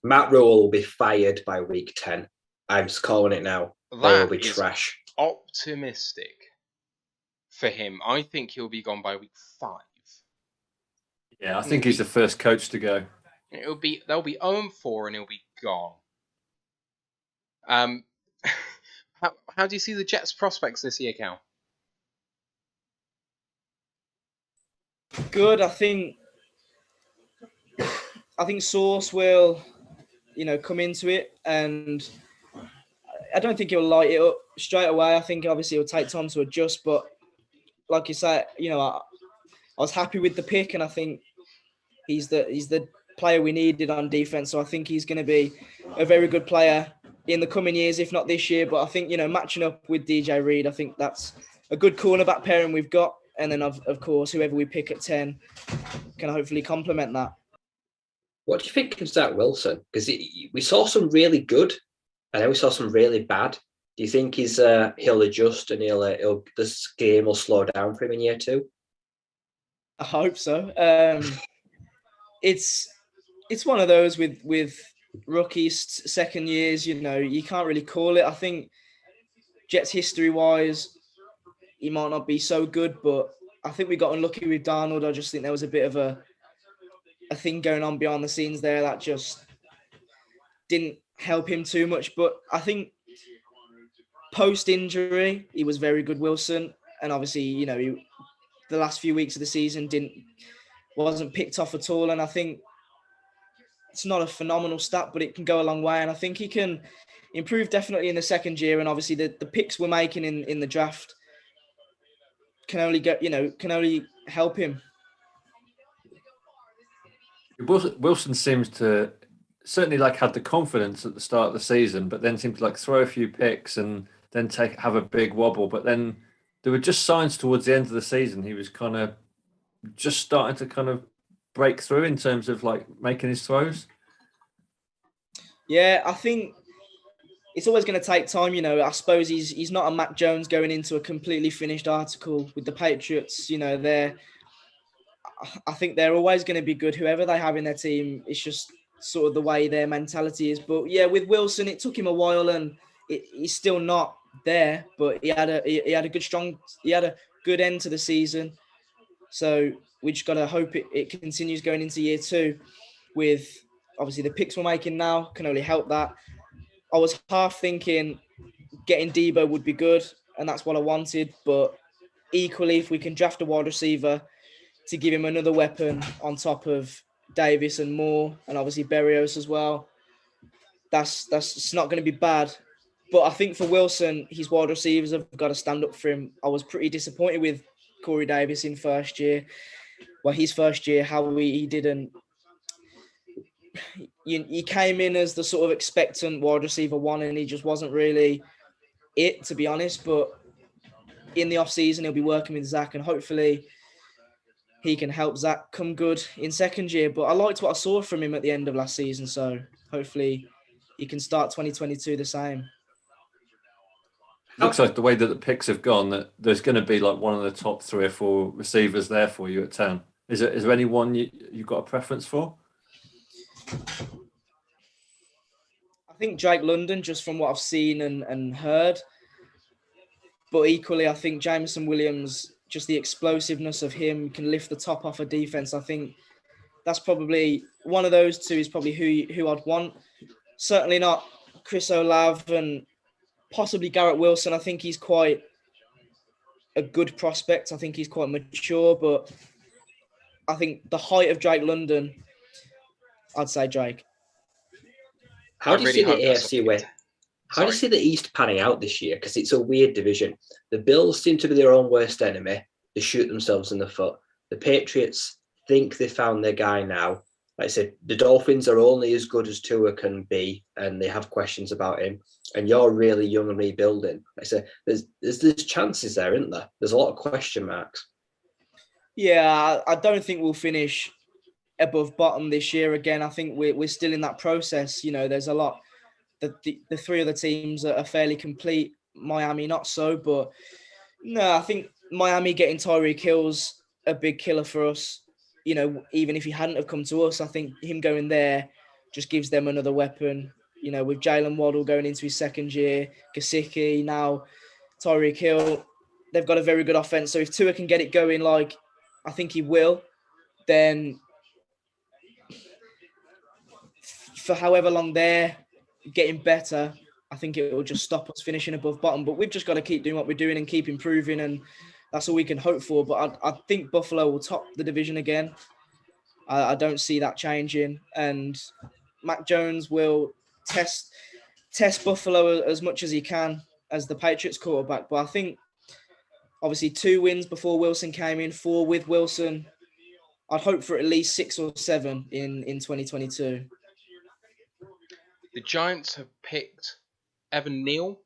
Matt Rule will be fired by week 10. I'm just calling it now. They will be trash. Optimistic for him. I think he'll be gone by week 5. Yeah, I think he's the first coach to go. They'll be 0-4 and he'll be gone. How do you see the Jets' prospects this year, Cal? Good. I think Sauce will, come into it, and I don't think he'll light it up straight away. I think obviously it'll take time to adjust, but like you said, I was happy with the pick, and I think he's the player we needed on defense. So I think he's going to be a very good player in the coming years, if not this year. But I think, matching up with DJ Reed, I think that's a good cornerback pairing we've got. And then, of course, whoever we pick at 10 can hopefully complement that. What do you think of Zach Wilson? Because we saw some really good, and then we saw some really bad. Do you think he'll adjust and this game will slow down for him in year 2? I hope so. It's one of those with rookies, second years. You can't really call it. I think Jets history-wise, he might not be so good, but I think we got unlucky with Darnold. I just think there was a bit of a thing going on behind the scenes there that just didn't help him too much. But I think post-injury, he was very good, Wilson. And obviously, the last few weeks of the season wasn't picked off at all. And I think it's not a phenomenal stat, but it can go a long way. And I think he can improve definitely in the second year. And obviously the picks we're making in the draft can only help him. Wilson seems to certainly had the confidence at the start of the season, but then seemed to throw a few picks and then have a big wobble. But then there were just signs towards the end of the season he was kind of just starting to kind of break through in terms of making his throws. Yeah, I think it's always going to take time. I suppose he's not a Mac Jones going into a completely finished article with the Patriots. I think they're always going to be good, whoever they have in their team. It's just sort of the way their mentality is. But yeah, with Wilson, it took him a while, and he's still not there. But he had a good end to the season. So we just got to hope it continues going into year 2. With obviously the picks we're making now can only help that. I was half thinking getting Debo would be good, and that's what I wanted. But equally, if we can draft a wide receiver to give him another weapon on top of Davis and Moore, and obviously Berrios as well, that's not going to be bad. But I think for Wilson, his wide receivers have got to stand up for him. I was pretty disappointed with Corey Davis in first year. Well, his first year, how he didn't. He came in as the sort of expectant wide receiver 1, and he just wasn't really it, to be honest. But in the off-season, he'll be working with Zach, and hopefully he can help Zach come good in second year. But I liked what I saw from him at the end of last season, so hopefully he can start 2022 the same. Looks like the way that the picks have gone, that there's going to be one of the top 3 or 4 receivers there for you at 10. Is there anyone you've got a preference for? I think Drake London, just from what I've seen and heard. But equally, I think Jameson Williams, just the explosiveness of him, can lift the top off a defense. I think that's probably one of those two is probably who I'd want. Certainly not Chris Olave and possibly Garrett Wilson. I think he's quite a good prospect. I think he's quite mature, but I think the height of Drake London, I'd say Drake. How do you see the AFC West? How do you Sorry. see the East panning out this year? Because it's a weird division. The Bills seem to be their own worst enemy. They shoot themselves in the foot. The Patriots think they found their guy now. Like I said, the Dolphins are only as good as Tua can be, and they have questions about him. And you're really young and rebuilding. Like I said, there's chances there, isn't there? There's a lot of question marks. Yeah, I don't think we'll finish above bottom this year again. I think we're still in that process. You know, there's a lot. The three other teams are fairly complete. Miami not so, but no, I think Miami getting Tyreek Hill's a big killer for us. You know, even if he hadn't have come to us, I think him going there just gives them another weapon. You know, with Jalen Waddle going into his second year, Gesicki, now Tyreek Hill, they've got a very good offense. So if Tua can get it going like I think he will, then for however long they're getting better, I think it will just stop us finishing above bottom. But we've just got to keep doing what we're doing and keep improving, and that's all we can hope for. But I think Buffalo will top the division again. I don't see that changing, and Mac Jones will test Buffalo as much as he can as the Patriots quarterback. But I think obviously 2 wins before Wilson came in, 4 with Wilson. I'd hope for at least 6 or 7 in 2022. The Giants have picked Evan Neal,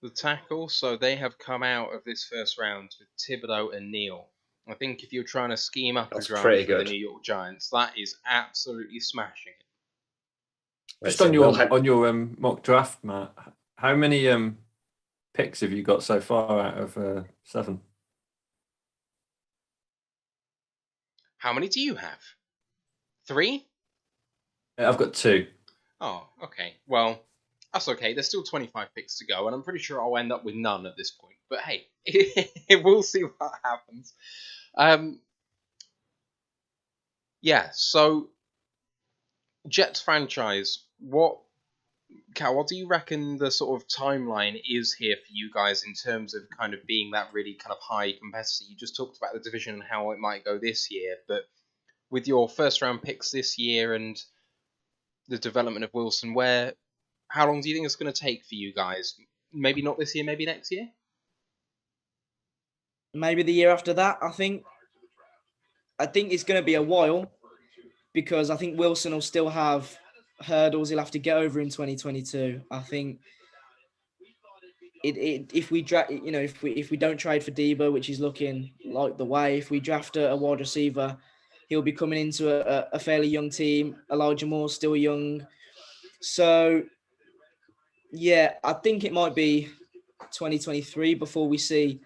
the tackle, so they have come out of this first round with Thibodeau and Neal. I think if you're trying to scheme up That's a draft pretty for the good. New York Giants, that is absolutely smashing it. Just on your mock draft, Matt, how many picks have you got so far out of 7? How many do you have? 3? I've got 2. Oh, okay. Well, that's okay. There's still 25 picks to go, and I'm pretty sure I'll end up with none at this point. But hey, we'll see what happens. Yeah, so Jets franchise, Cal, what do you reckon the sort of timeline is here for you guys in terms of kind of being that really kind of high competitor? You just talked about the division and how it might go this year, but with your first round picks this year and the development of Wilson, how long do you think it's going to take for you guys? Maybe not this year, maybe next year? Maybe the year after that, I think it's going to be a while because I think Wilson will still have hurdles he'll have to get over in 2022. I think if we don't trade for Debo, which is looking like the way, if we draft a wide receiver, he'll be coming into a fairly young team. Elijah Moore's still young. So, yeah, I think it might be 2023 before we see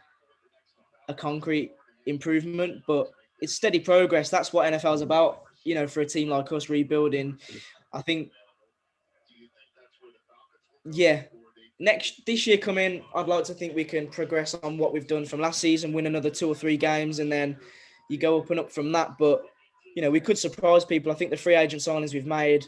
a concrete improvement, but it's steady progress. That's what NFL is about, you know, for a team like us rebuilding. I think, yeah, this year coming, I'd like to think we can progress on what we've done from last season, win another 2 or 3 games, and then you go up and up from that. But, you know, we could surprise people. I think the free agent signings we've made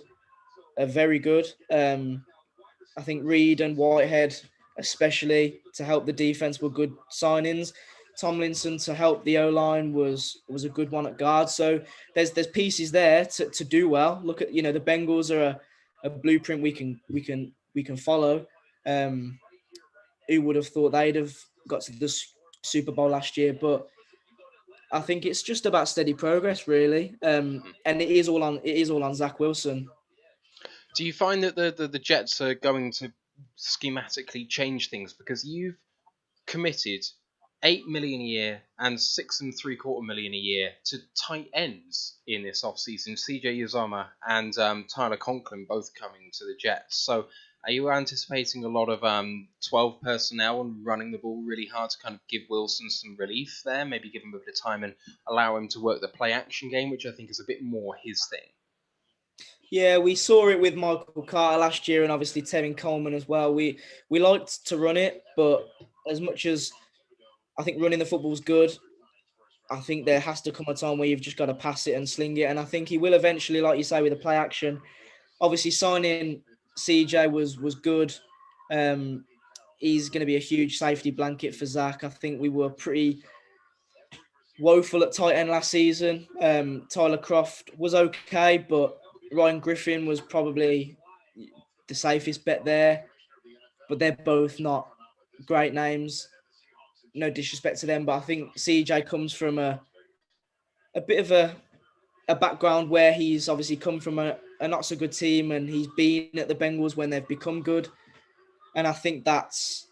are very good. I think Reed and Whitehead, especially to help the defense, were good signings. Tomlinson to help the O-line was a good one at guard. So there's pieces there to do well. Look at, you know, the Bengals are a blueprint we can follow. Who would have thought they'd have got to the Super Bowl last year? But I think it's just about steady progress, really. And it is all on Zach Wilson. Do you find that the Jets are going to schematically change things because you've committed $8 million a year and $6.75 million a year to tight ends in this offseason? CJ Uzomah and Tyler Conklin both coming to the Jets. So are you anticipating a lot of 12 personnel and running the ball really hard to kind of give Wilson some relief there? Maybe give him a bit of time and allow him to work the play action game, which I think is a bit more his thing. Yeah, we saw it with Michael Carter last year and obviously Tevin Coleman as well. We liked to run it, but as much as I think running the football's good, I think there has to come a time where you've just got to pass it and sling it. And I think he will eventually, like you say, with the play action. Obviously, signing CJ was good. He's going to be a huge safety blanket for Zach. I think we were pretty woeful at tight end last season. Tyler Croft was okay, but Ryan Griffin was probably the safest bet there. But they're both not great names. No disrespect to them, but I think CJ comes from a bit of a background where he's obviously come from a not so good team, and he's been at the Bengals when they've become good. And I think that's,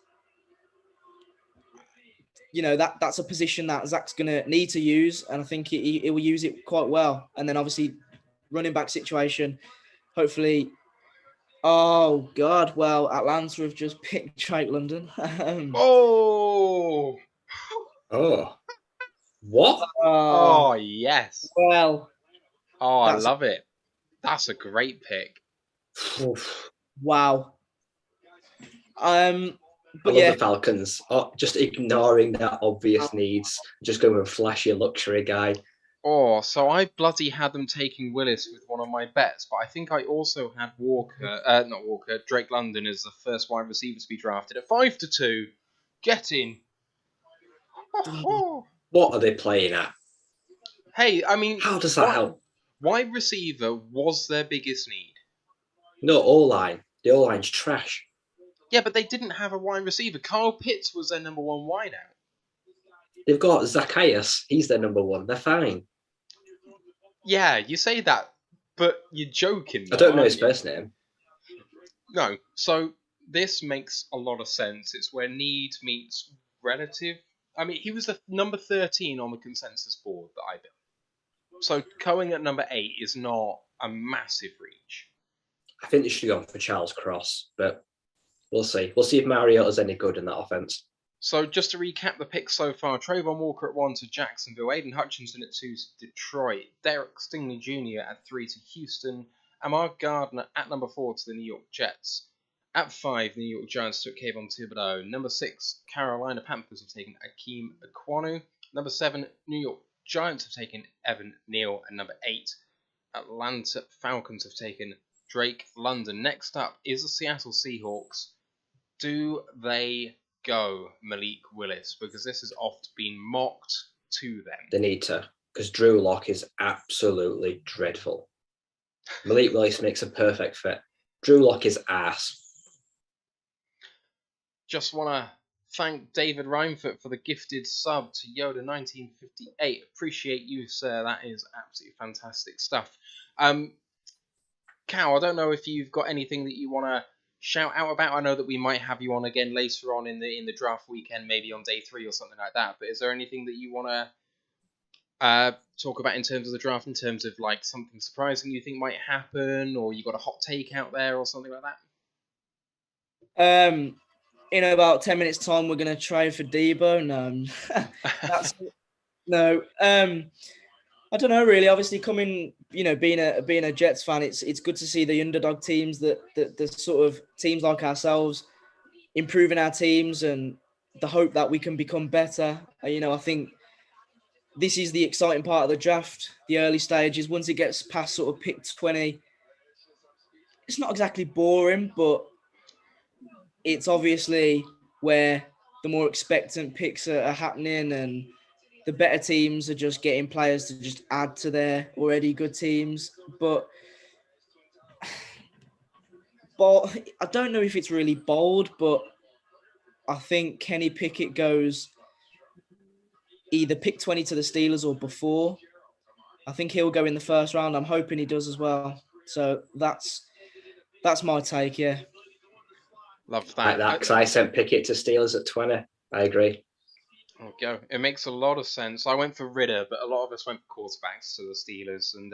that's a position that Zach's going to need to use. And I think he will use it quite well. And then obviously running back situation, hopefully. Oh, God. Well, Atlanta have just picked Drake London. Oh! Oh. What? Oh, yes. Well. Oh, I love it. That's a great pick. Wow. But I love the Falcons. Just ignoring that obvious needs. Just going with flashy luxury guy. Oh, so I bloody had them taking Willis with one of my bets, but I think I also had Drake London as the first wide receiver to be drafted at 5-2. Get in. What are they playing at? Hey, I mean, how does that help? Wide receiver was their biggest need. No, O-line. The O-line's trash. Yeah, but they didn't have a wide receiver. Kyle Pitts was their number one wideout. They've got Zacchaeus. He's their number one. They're fine. Yeah, you say that, but you're joking. I don't know his first name. No, so this makes a lot of sense. It's where need meets relative. I mean, he was the number 13 on the consensus board that I built. So going at number 8 is not a massive reach. I think they should have gone for Charles Cross, but we'll see. We'll see if Mariota's any good in that offense. So just to recap the picks so far, Trayvon Walker at 1 to Jacksonville, Aiden Hutchinson at 2 to Detroit, Derek Stingley Jr. at 3 to Houston, Amar Gardner at number 4 to the New York Jets. At 5, New York Giants took Kayvon Thibodeau. Number 6, Carolina Panthers have taken Akeem Ekwonu. Number 7, New York Giants have taken Evan Neal. And number 8, Atlanta Falcons have taken Drake London. Next up is the Seattle Seahawks. Do they go Malik Willis? Because this has oft been mocked to them. They need to, because Drew Lock is absolutely dreadful. Malik Willis makes a perfect fit. Drew Lock is ass. Just want to thank David Reinfurt for the gifted sub to Yoda1958. Appreciate you, sir. That is absolutely fantastic stuff. Cal, I don't know if you've got anything that you want to shout out about. I know that we might have you on again later on in the draft weekend, maybe on day 3 or something like that. But is there anything that you want to talk about in terms of the draft, in terms of like something surprising you think might happen, or you got a hot take out there or something like that? In about 10 minutes' time, we're going to trade for Debo. No, I don't know really. Obviously, being a Jets fan, it's good to see the underdog teams, the sort of teams like ourselves, improving our teams, and the hope that we can become better. I think this is the exciting part of the draft, the early stages. Once it gets past sort of pick 20, it's not exactly boring, but it's obviously where the more expectant picks are happening, and the better teams are just getting players to just add to their already good teams. But I don't know if it's really bold, but I think Kenny Pickett goes either pick 20 to the Steelers or before. I think he'll go in the first round. I'm hoping he does as well. So that's my take, yeah. Love that. Like that, because I sent Pickett to Steelers at 20. I agree. There we go. It makes a lot of sense. I went for Ridder, but a lot of us went for quarterbacks to the Steelers. And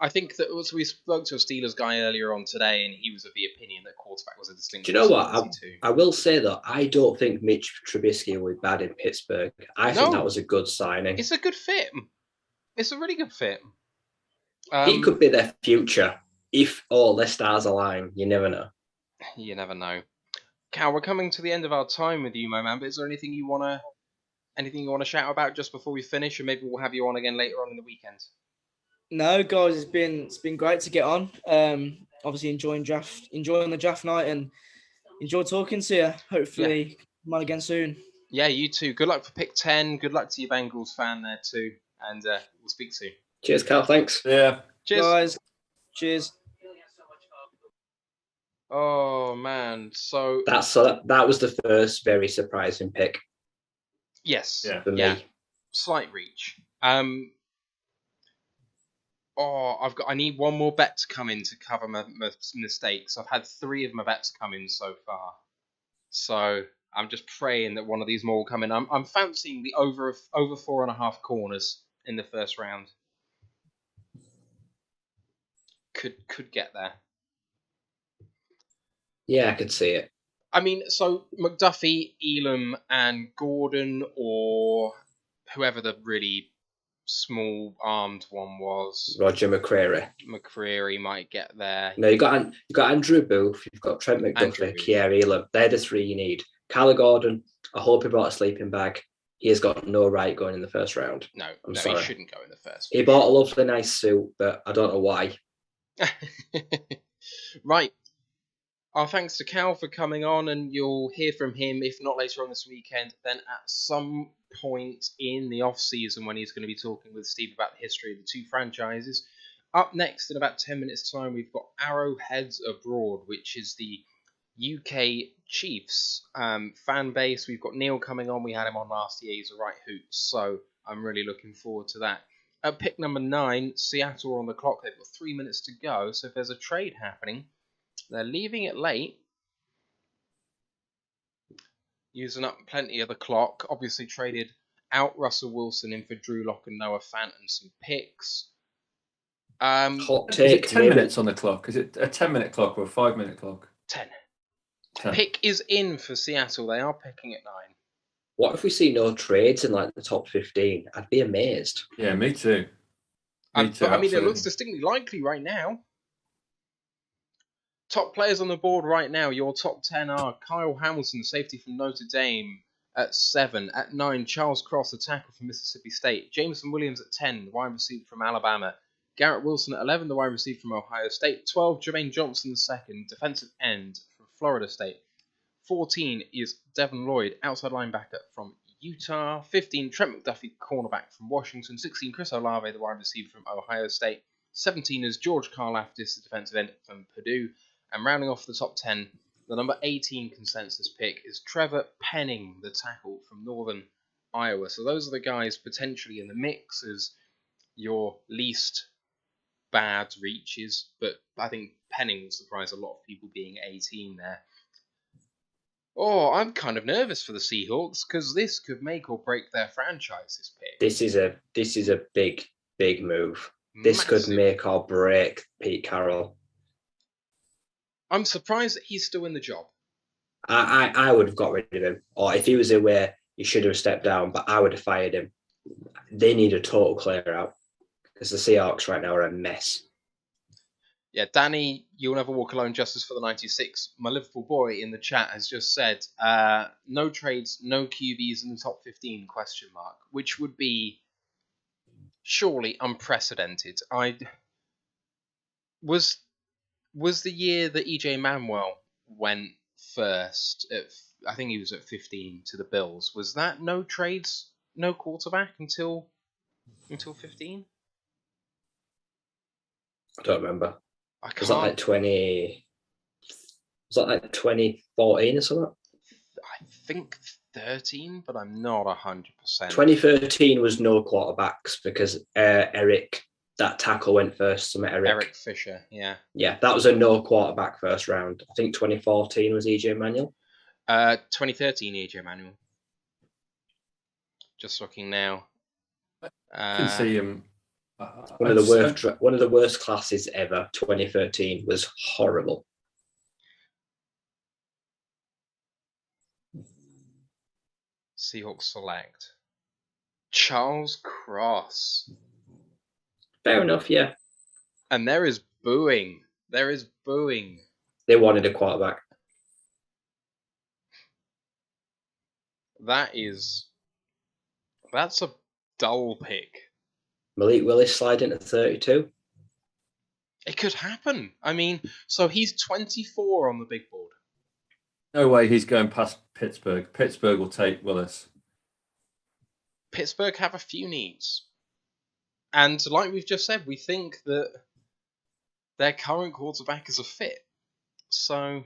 I think that we spoke to a Steelers guy earlier on today, and he was of the opinion that quarterback was a distinct. Do you know what? I will say that I don't think Mitch Trubisky will be bad in Pittsburgh. I think that was a good signing. It's a good fit. It's a really good fit. He could be their future if all their stars align. You never know. You never know. Cal, we're coming to the end of our time with you, my man. But is there anything you wanna shout about just before we finish, or maybe we'll have you on again later on in the weekend? No, guys, it's been great to get on. Obviously enjoying the draft night, and enjoy talking to you. Hopefully, come on again soon. Yeah, you too. Good luck for pick 10. Good luck to your Bengals fan there too, and we'll speak soon. Cheers, Cal. Thanks. Yeah. Cheers, guys. Cheers. Oh man, so that was the first very surprising pick yes, for me. Slight reach. I need one more bet to come in to cover my mistakes. I've had 3 of my bets come in so far, so I'm just praying that one of these more will come in. I'm fancying the over 4.5 corners in the first round. Could get there. Yeah, I could see it. I mean, so McDuffie, Elam, and Gordon, or whoever the really small-armed one was. Roger McCreary. McCreary might get there. No, you got Andrew Booth. You've got Trent McDuffie, Kier Elam. They're the 3 you need. Callum Gordon. I hope he brought a sleeping bag. He has got no right going in the first round. No, sorry. He shouldn't go in the first. He bought a lovely, nice suit, but I don't know why. Right. Our thanks to Cal for coming on, and you'll hear from him, if not later on this weekend, then at some point in the off-season when he's going to be talking with Steve about the history of the 2 franchises. Up next, in about 10 minutes' time, we've got Arrowheads Abroad, which is the UK Chiefs fan base. We've got Neil coming on. We had him on last year. He's a right hoot, so I'm really looking forward to that. At pick number 9, Seattle are on the clock. They've got 3 minutes to go, so if there's a trade happening, they're leaving it late, using up plenty of the clock. Obviously traded out Russell Wilson in for Drew Lock and Noah Fant and some picks. Hot Is take. it 10 minutes on the clock? Is it a 10-minute clock or a 5-minute clock? 10. 10. Pick is in for Seattle. They are picking at 9. What if we see no trades in like the top 15? I'd be amazed. Yeah, me too. But I mean, it looks distinctly likely right now. Top players on the board right now, your top 10 are Kyle Hamilton, safety from Notre Dame, at 7. At 9, Charles Cross, a tackle from Mississippi State. Jameson Williams at 10, the wide receiver from Alabama. Garrett Wilson at 11, the wide receiver from Ohio State. 12, Jermaine Johnson II, defensive end from Florida State. 14 is Devin Lloyd, outside linebacker from Utah. 15, Trent McDuffie, cornerback from Washington. 16, Chris Olave, the wide receiver from Ohio State. 17 is George Karlaftis, the defensive end from Purdue. And rounding off the top 10, the number 18 consensus pick is Trevor Penning, the tackle from Northern Iowa. So those are the guys potentially in the mix as your least bad reaches. But I think Penning will surprise a lot of people being 18 there. Oh, I'm kind of nervous for the Seahawks because this could make or break their franchise, this pick. This is a big move. This could make or break Pete Carroll. I'm surprised that he's still in the job. I would have got rid of him. Or if he was aware, he should have stepped down, but I would have fired him. They need a total clear out because the Seahawks right now are a mess. Yeah, Danny, you'll never walk alone, justice for the 96. My Liverpool boy in the chat has just said, no trades, no QBs in the top 15, ? Which would be surely unprecedented. Was the year that EJ Manuel went first, I think he was at 15 to the Bills, was that no trades, no quarterback until 15? I don't remember. Was that like 2014 or something? I think 13, but I'm not 100%. 2013 was no quarterbacks because Eric, that tackle went first to Eric Fisher, yeah. Yeah, that was a no quarterback first round. I think 2014 was EJ Manuel. 2013 EJ Manuel. Just looking now. I can see him. One of the worst classes ever. 2013 was horrible. Seahawks select Charles Cross. Fair enough, yeah. And there is booing. There is booing. They wanted a quarterback. That's a dull pick. Malik Willis slide into 32. It could happen. I mean, so he's 24 on the big board. No way he's going past Pittsburgh. Pittsburgh will take Willis. Pittsburgh have a few needs. And like we've just said, we think that their current quarterback is a fit. So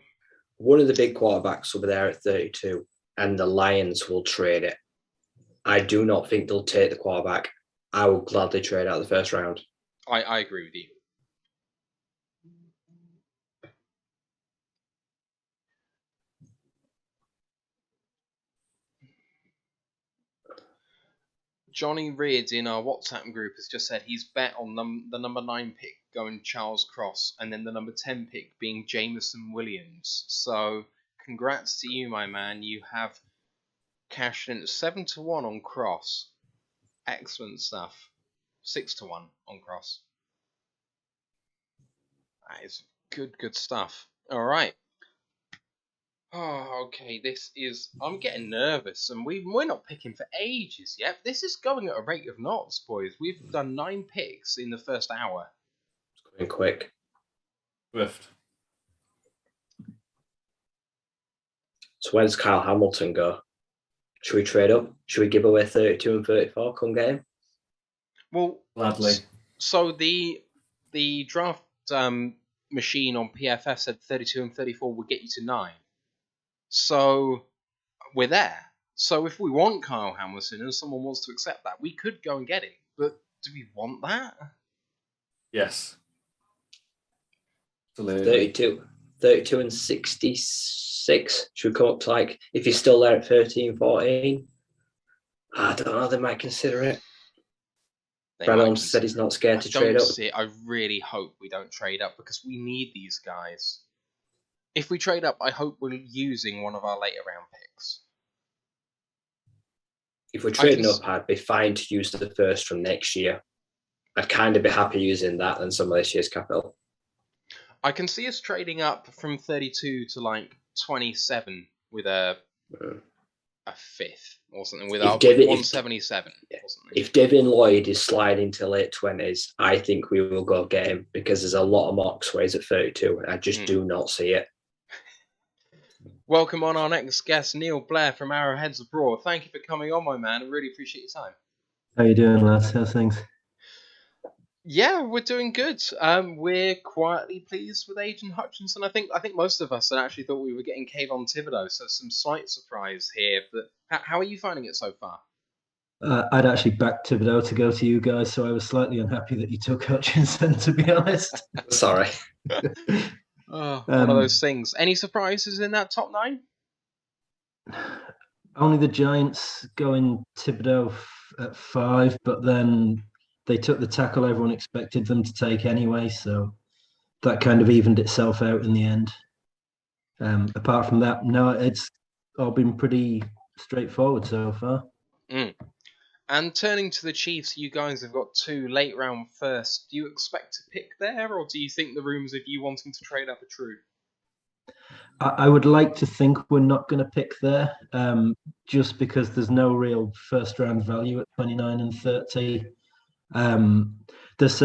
one of the big quarterbacks will be there at 32, and the Lions will trade it. I do not think they'll take the quarterback. I will gladly trade out the first round. I agree with you. Johnny Reed in our WhatsApp group has just said he's bet on the number 9 pick going Charles Cross, and then the number 10 pick being Jameson Williams. So congrats to you, my man. You have cashed in 7-1 on Cross. Excellent stuff. 6-1 on Cross. That is good stuff. All right. Oh, okay. I'm getting nervous, and we're not picking for ages yet. This is going at a rate of knots, boys. We've done 9 picks in the first hour. It's going quick. Swift. So where does Kyle Hamilton go? Should we trade up? Should we give away 32 and 34 come game? Well, gladly. So the draft machine on PFF said 32 and 34 would get you to 9. So we're there. So if we want Kyle Hamilton and someone wants to accept that, we could go and get him. But do we want that? Yes. Absolutely. 32 and 66. Should we come up to, like, if he's still there at 13, 14? I don't know. They might consider it. Brad Holmes said he's not scared to trade up. I really hope we don't trade up because we need these guys. If we trade up, I hope we're using one of our later round picks. If we're trading up, I'd be fine to use the first from next year. I'd kind of be happy using that than some of this year's capital. I can see us trading up from 32 to like 27 with a 5th or something, with our 177 or something. If Devin Lloyd is sliding to late 20s, I think we will go get him because there's a lot of mocks where he's at 32 and I just do not see it. Welcome on our next guest, Neil Blair from Arrowheads Abroad. Thank you for coming on, my man. I really appreciate your time. How you doing, lads? How's things? Yeah, we're doing good. We're quietly pleased with Aidan Hutchinson. I think most of us had actually thought we were getting Kayvon Thibodeau, so some slight surprise here. But how are you finding it so far? I'd actually backed Thibodeau to go to you guys, so I was slightly unhappy that you took Hutchinson, to be honest. Sorry. One of those things. Any surprises in that top 9? Only the Giants going Thibodeau at 5, but then they took the tackle everyone expected them to take anyway, so that kind of evened itself out in the end. Apart from that, no, it's all been pretty straightforward so far. And turning to the Chiefs, you guys have got 2 late round firsts. Do you expect to pick there, or do you think the rumours of you wanting to trade up are true? I would like to think we're not going to pick there, just because there's no real first round value at 29 and 30. There's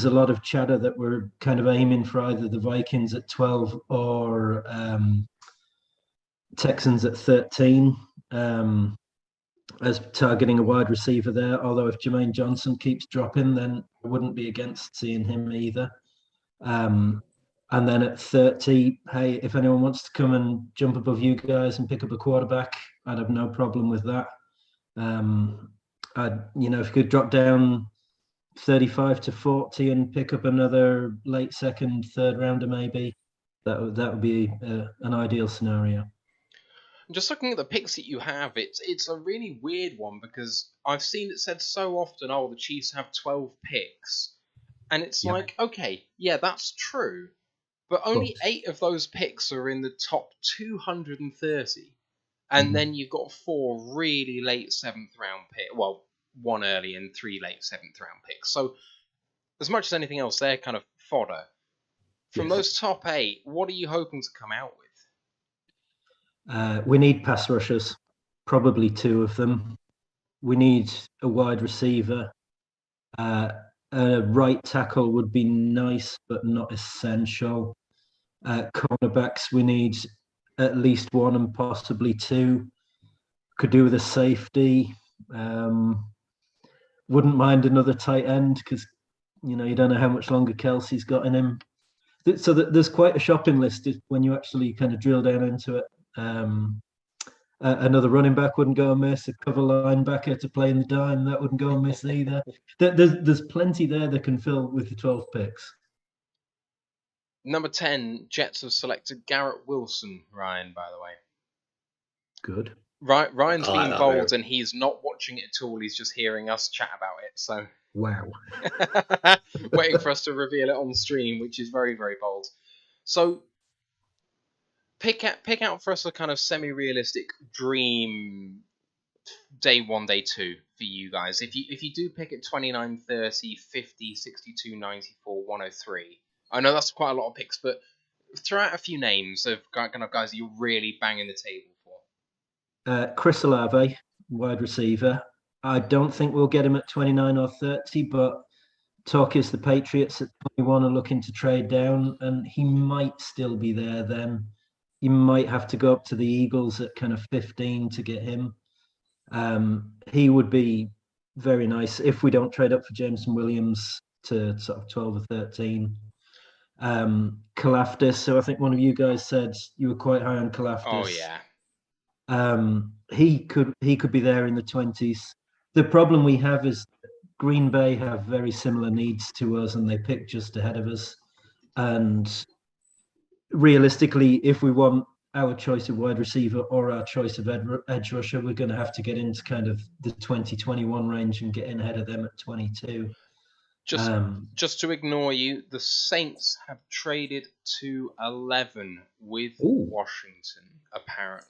a lot of chatter that we're kind of aiming for either the Vikings at 12 or Texans at 13 as targeting a wide receiver there. Although if Jermaine Johnson keeps dropping, then I wouldn't be against seeing him either. And then at 30, hey, if anyone wants to come and jump above you guys and pick up a quarterback, I'd have no problem with that. If you could drop down 35 to 40 and pick up another late second, third rounder, maybe that would be an ideal scenario. Just looking at the picks that you have, it's a really weird one because I've seen it said so often, oh, the Chiefs have 12 picks. And it's like, okay, yeah, that's true. But only 8 of those picks are in the top 230. And then you've got 4 really late 7th round picks. Well, 1 early and 3 late 7th round picks. So as much as anything else, they're kind of fodder. From those top 8, what are you hoping to come out with? We need pass rushers. probably 2 of them. We need a wide receiver. A right tackle would be nice, but not essential. Cornerbacks, we need at least 1 and possibly 2. Could do with a safety. Wouldn't mind another tight end because, you don't know how much longer Kelsey's got in him. So there's quite a shopping list when you actually kind of drill down into it. Another running back wouldn't go amiss. A cover linebacker to play in the dime, that wouldn't go amiss either. There's plenty there that can fill with the 12 picks. Number 10, Jets have selected Garrett Wilson, Ryan, by the way. Good. Ryan's I being like that bold move. and he's not watching it at all. He's just hearing us chat about it. So Wow. waiting for us to reveal it on stream, which is very, very bold. So pick out for us a kind of semi-realistic dream day 1, day 2 for you guys. If you do pick at 29, 30, 50, 62, 94, 103, I know that's quite a lot of picks, but throw out a few names of kind of guys that you're really banging the table for. Chris Olave, wide receiver. I don't think we'll get him at 29 or 30, but talk is the Patriots at 21 are looking to trade down, and he might still be there then. You might have to go up to the Eagles at kind of 15 to get him. He would be very nice if we don't trade up for Jameson Williams to sort of 12 or 13. Kalafdis, so I think one of you guys said you were quite high on Kalafdis. Oh yeah. He could be there in the 20s. The problem we have is Green Bay have very similar needs to us, and they pick just ahead of us. And realistically, if we want our choice of wide receiver or our choice of edge rusher, we're going to have to get into kind of the 2021 range and get in ahead of them at 22. Just to ignore you, the Saints have traded to 11 with Washington, apparently.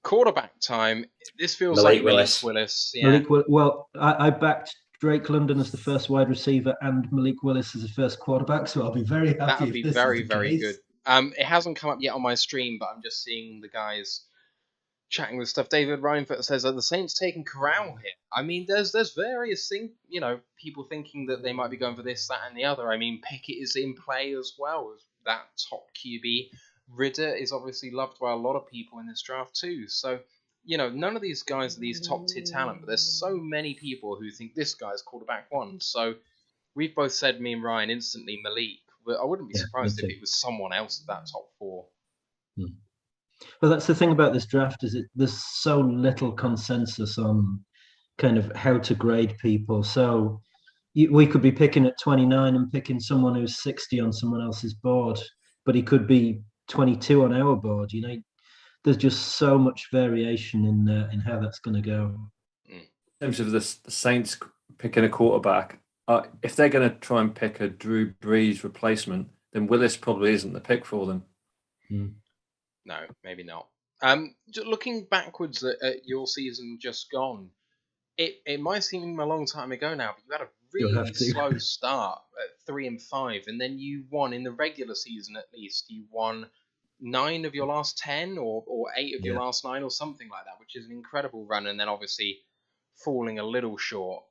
Quarterback time. This feels Malik like Willis. Malik Willis. Yeah. Well, I backed Drake London as the first wide receiver and Malik Willis as the first quarterback, so I'll be very happy. That would be very, very case. good. It hasn't come up yet on my stream, but I'm just seeing the guys chatting with stuff. David Reinfeldt says, "Are the Saints taking Corral here?" I mean, there's various things, people thinking that they might be going for this, that, and the other. I mean, Pickett is in play as well as that top QB. Ridder is obviously loved by a lot of people in this draft too. So, none of these guys are these top tier talent, but there's so many people who think this guy's quarterback 1. So we've both said, me and Ryan, instantly Malik, but I wouldn't be surprised if it was someone else at that top 4. Well, that's the thing about this draft is there's so little consensus on kind of how to grade people. So we could be picking at 29 and picking someone who's 60 on someone else's board, but he could be 22 on our board. There's just so much variation in how that's going to go. In terms of the Saints picking a quarterback, if they're going to try and pick a Drew Brees replacement, then Willis probably isn't the pick for them. No, maybe not. Just looking backwards at your season just gone, it might seem a long time ago now, but you had a really slow start at 3-5, and then you won in the regular season. At least you won 9 of your last 10, or 8 of your last 9, or something like that, which is an incredible run. And then obviously falling a little short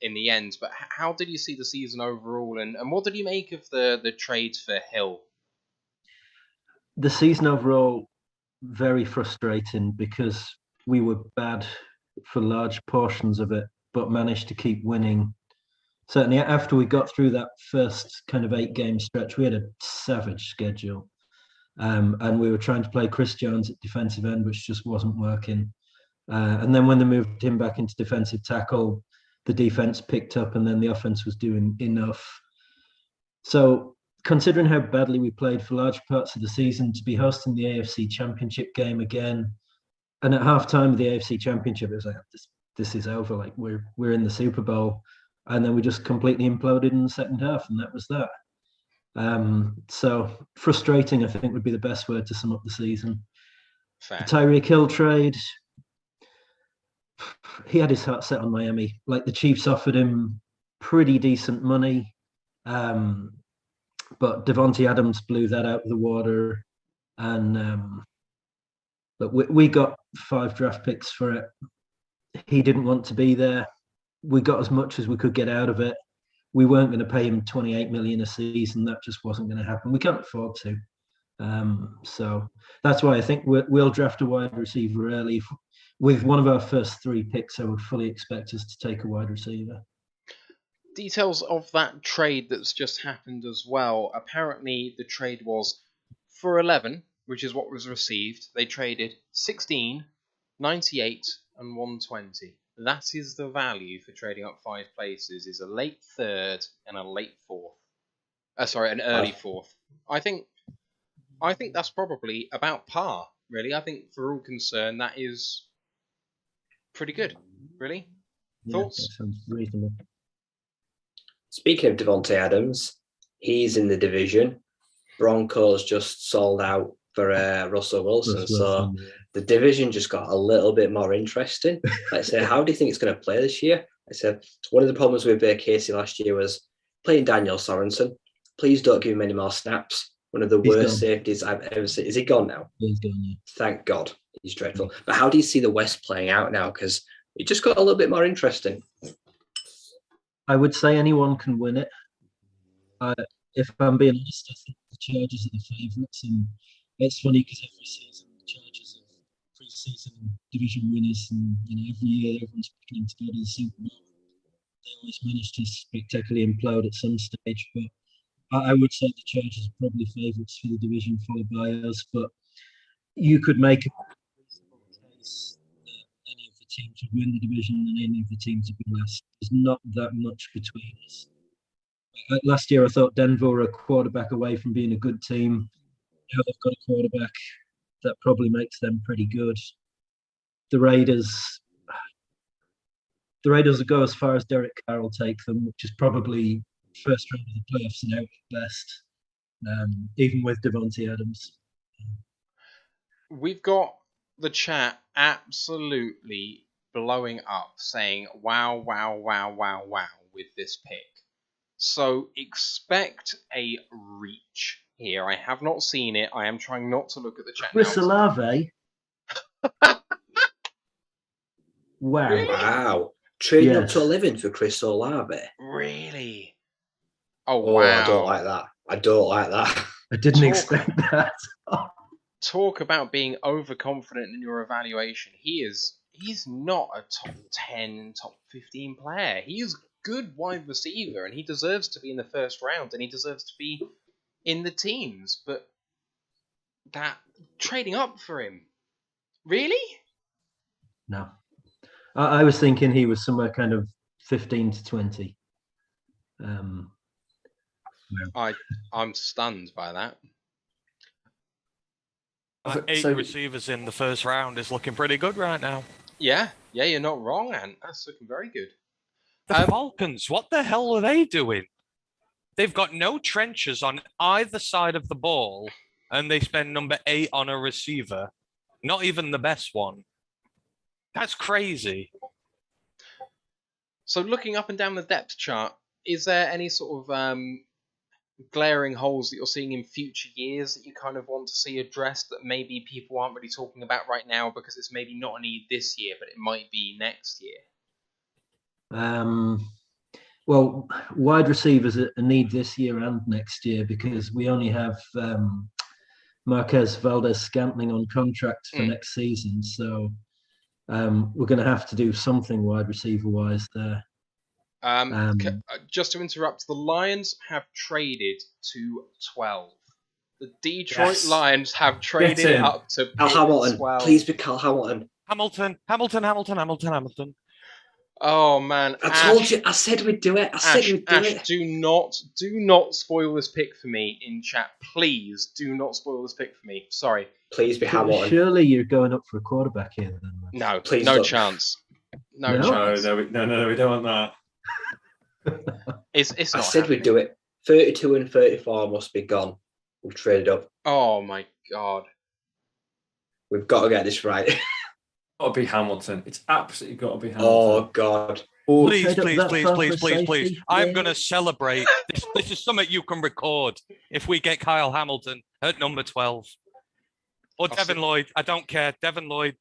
in the end. But how did you see the season overall, and what did you make of the trades for Hill? The season overall, very frustrating because we were bad for large portions of it, but managed to keep winning. Certainly after we got through that first kind of 8-game stretch, we had a savage schedule. And we were trying to play Chris Jones at defensive end, which just wasn't working. And then when they moved him back into defensive tackle, the defense picked up and then the offense was doing enough. So considering how badly we played for large parts of the season, to be hosting the AFC Championship game again, and at halftime of the AFC Championship, it was like, this is over. Like we're in the Super Bowl, and then we just completely imploded in the second half, and that was that. So frustrating, I think, would be the best word to sum up the season. The Tyreek Hill trade, he had his heart set on Miami. Like the Chiefs offered him pretty decent money. But Devontae Adams blew that out of the water, and but we got 5 draft picks for it. He didn't want to be there. We got as much as we could get out of it. We weren't going to pay him 28 million a season. That just wasn't going to happen. We can't afford to. So that's why I think we'll draft a wide receiver early. With one of our first 3 picks, I would fully expect us to take a wide receiver. Details of that trade that's just happened as well. Apparently, the trade was for 11, which is what was received. They traded 16, 98, and 120. That is the value for trading up 5 places, is a late 3rd and a late 4th. An early 4th. I think that's probably about par, really. I think for all concerned, that is pretty good, really. Thoughts? Yeah, that sounds reasonable. Speaking of Devontae Adams, he's in the division. Broncos just sold out for Russell Wilson, so the division just got a little bit more interesting. I say, how do you think it's going to play this year? I said, one of the problems with Casey last year was playing Daniel Sorensen. Please don't give him any more snaps. One of the worst safeties I've ever seen. Is he gone now? He's gone, yeah. Thank God. He's dreadful. But how do you see the West playing out now? Because it just got a little bit more interesting. I would say anyone can win it. If I'm being honest, I think the Chargers are the favourites. And it's funny because every season the Chargers are pre-season division winners, and every year everyone's picking them to go to the Super Bowl. They always manage to spectacularly implode at some stage. But I would say the Chargers are probably favourites for the division, followed by us. But you could make a reasonable case that any of the teams would win the division and any of the teams would be last. There's not that much between us. Last year, I thought Denver were a quarterback away from being a good team. Now they've got a quarterback that probably makes them pretty good. The Raiders will go as far as Derek Carr will take them, which is probably first round of the playoffs and out at best, even with Devontae Adams. We've got the chat absolutely blowing up, saying, wow, wow, wow, wow, wow, with this pick. So expect a reach here. I have not seen it. I am trying not to look at the chat Chris now. Olave? Wow. Really? Wow. Trading up to 11 for Chris Olave. Really? Oh, wow. wow. I don't like that. I don't like that. I didn't expect that. Talk about being overconfident in your evaluation. He's not a top 10, top 15 player. He is good wide receiver, and he deserves to be in the first round, and he deserves to be in the teams. But that trading up for him, really? No, I was thinking he was somewhere kind of 15 to 20. I'm stunned by that. 8 receivers in the first round is looking pretty good right now. Yeah, you're not wrong, Ant. That's looking very good. The Falcons, what the hell are they doing? They've got no trenches on either side of the ball, and they spend number 8 on a receiver. Not even the best one. That's crazy. So looking up and down the depth chart, is there any sort of glaring holes that you're seeing in future years that you kind of want to see addressed that maybe people aren't really talking about right now because it's maybe not a need this year, but it might be next year? Well, wide receivers are a need this year and next year because we only have Marquez Valdez-Scantling on contract for next season. So we're going to have to do something wide receiver-wise there. Just to interrupt, the Lions have traded to 12. The Detroit Lions have traded up to Cal Hamilton. 12. Please be Cal Hamilton. Hamilton. Oh man! I told you. I said we'd do it. I said we'd do it. Do not spoil this pick for me in chat. Please do not spoil this pick for me. Sorry. Please be Hamilton. Surely you're going up for a quarterback here, then. No, please. No don't. chance. No, we don't want that. It's not. I said we'd do it. 32 and 34 must be gone. We've traded up. Oh my god. We've got to get this right. Got to be Hamilton. It's absolutely got to be Hamilton. Oh God! Please! I'm going to celebrate. This is something you can record if we get Kyle Hamilton at number 12 or Devin Lloyd. I don't care. Devin Lloyd.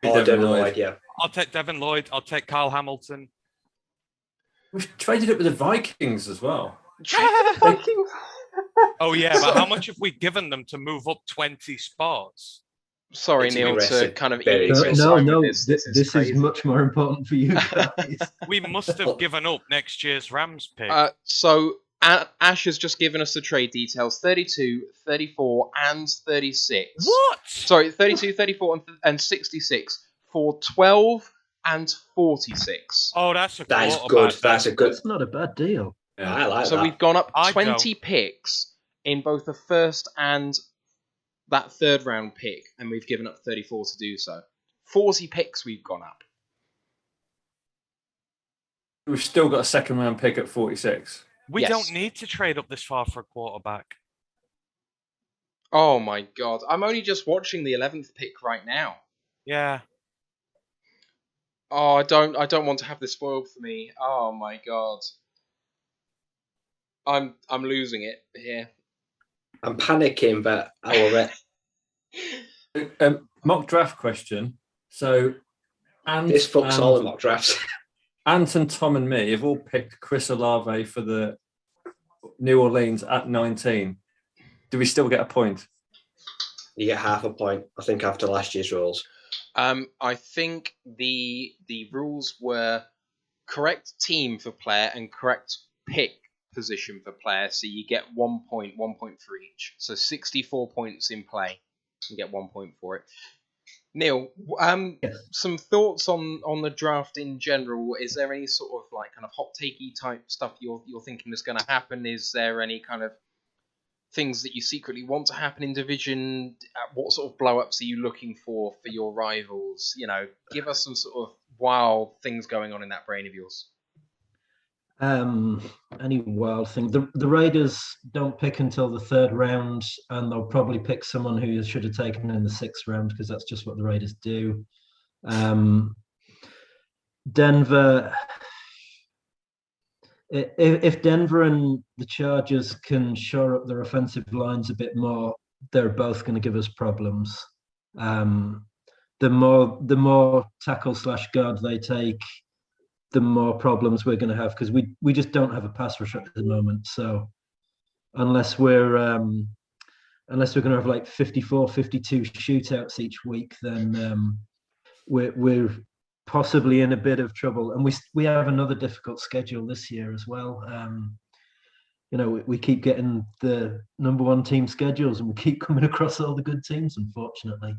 Oh, Devin Lloyd, yeah. I'll take Devin Lloyd. I'll take Kyle Hamilton. We've traded it with the Vikings as well. Oh yeah, but how much have we given them to move up 20 spots? Sorry, It's Neil, to aggressive, kind of very ease your aggressive. time No, with this. this is much more important for you guys. We must have given up next year's Rams pick. So Ash has just given us the trade details: 32, 34, and 36. What? Sorry, 32, 34, and 66 for 12 and 46. Oh, that's a That is quarterback good. then. That's a good. That's not a bad deal. Yeah. I like So that. we've gone up I 20 picks in both the first and that third round pick, and we've given up 34 to do so. 40 picks we've gone up. We've still got a second round pick at 46. We Yes. don't need to trade up this far for a quarterback. Oh my god. I'm only just watching the 11th pick right now. Yeah. Oh, I don't want to have this spoiled for me. Oh my god. I'm losing it here. I'm panicking, but I will. Mock draft question. So, This fucks all the mock drafts. Ant and Tom and me have all picked Chris Olave for the New Orleans at 19. Do we still get a point? You get half a point, I think, after last year's rules. I think the rules were correct team for player and correct pick position for player, so you get 1 point for each. So 64 points in play, you get 1 point for it. Neil, Yes. some thoughts on the draft in general? Is there any sort of like kind of hot takey type stuff you're thinking is going to happen? Is there any kind of things that you secretly want to happen in division? What sort of blow-ups are you looking for your rivals? You know, give us some sort of wild things going on in that brain of yours. Any wild thing? The Raiders don't pick until the third round, and they'll probably pick someone who you should have taken in the sixth round because that's just what the Raiders do. Denver. If Denver and the Chargers can shore up their offensive lines a bit more, they're both going to give us problems. The more tackle / guard they take, the more problems we're going to have because we just don't have a pass rush at the moment. So unless we're going to have like 54, 52 shootouts each week, then we're possibly in a bit of trouble. And we have another difficult schedule this year as well. You know, we keep getting the number one team schedules and we keep coming across all the good teams, unfortunately.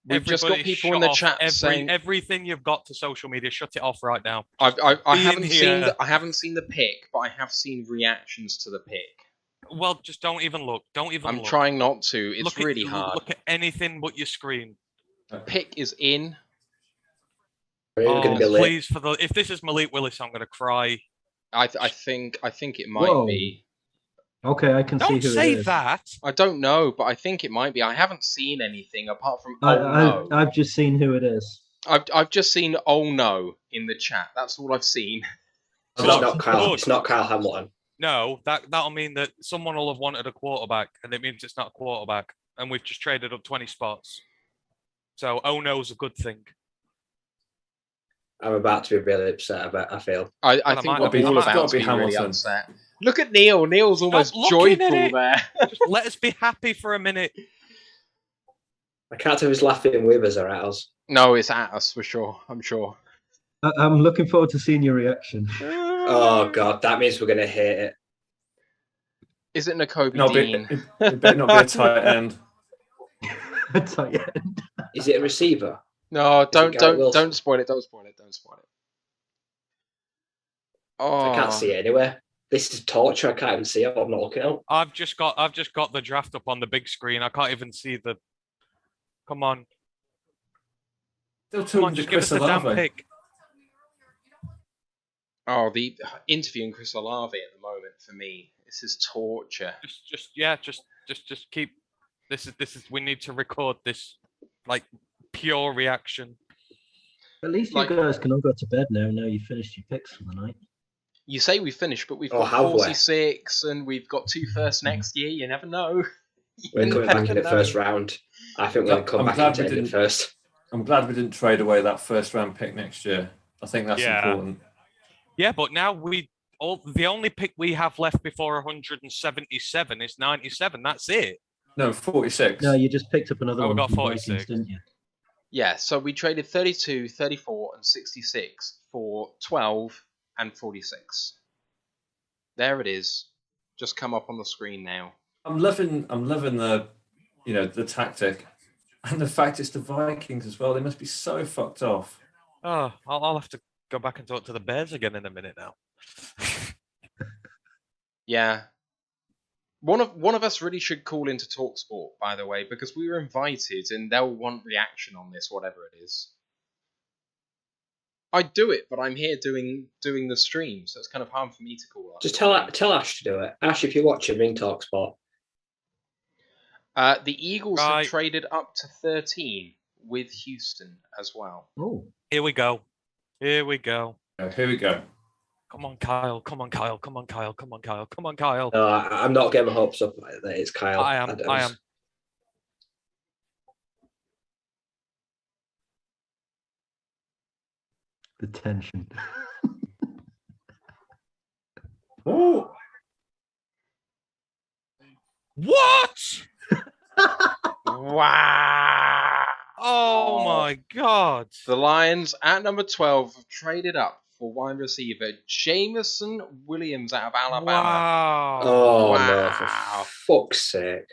We've just got people in the chat saying everything you've got to social media. Shut it off right now. I haven't seen the pick, but I have seen reactions to the pick. Well, just don't even look. Don't even. I'm trying not to. It's really hard. Look at anything but your screen. Pick is in. Please, if this is Malik Willis, I'm going to cry. I think it might be. Okay, I can see who it is. Don't say that. I don't know, but I think it might be. I haven't seen anything apart from no. I've just seen who it is. I've just seen oh no in the chat. That's all I've seen. So it's not Kyle. It's not Kyle Hamilton. No, that'll mean that someone will have wanted a quarterback, and it means it's not a quarterback, and we've just traded up 20 spots. So oh no's a good thing. I'm about to be really upset about. I feel. I think we're all about to be really upset. Look at Neil. Neil's almost joyful there. Just let us be happy for a minute. I can't tell if he's laughing with us or at us. No, it's at us for sure. I'm sure. I'm looking forward to seeing your reaction. Oh God, that means we're gonna hate it. Is it Nakobe Dean? It better not be a tight end. A tight end. Is it a receiver? No, don't spoil it. Don't spoil it. Oh, I can't see it anywhere. This is torture. I can't even see it. I'm not looking out. I've just got the draft up on the big screen. I can't even see the. Come on. Still talking to Chris Olave. Pick. Oh, the interviewing Chris Olave at the moment for me. This is torture. Just keep. This is. We need to record this, like pure reaction. At least you guys can all go to bed now. Now you've finished your picks for the night. You say we finished, but we've got 46 and we've got 2 firsts next year. You never know. We're coming back in the first round. I think we're going to come back into it first. I'm glad we didn't trade away that first round pick next year. I think that's important. Yeah, but now the only pick we have left before 177 is 97. That's it. No, 46. No, you just picked up another one. We got from 46, Vikings, didn't you? Yeah, so we traded 32, 34, and 66 for 12 and 46. There it is. Just come up on the screen now. I'm loving the, the tactic, and the fact it's the Vikings as well. They must be so fucked off. Oh, I'll have to go back and talk to the Bears again in a minute now. Yeah. One of us really should call into TalkSport, by the way, because we were invited and they'll want reaction on this, whatever it is. I'd do it, but I'm here doing the stream, so it's kind of hard for me to call up. Just tell Ash to do it. Ash, if you're watching, ring TalkSport. The Eagles have traded up to 13 with Houston as well. Oh, here we go. Here we go. Come on, Kyle. Come on, Kyle. Come on, Kyle. Come on, Kyle. Come on, Kyle. No, I'm not getting my hopes up like that. It's Kyle. I am. the tension. Oh. What? Wow. Oh my God. The Lions at number 12 have traded up for wide receiver Jameson Williams out of Alabama. Wow. Oh, no, for fuck's sake.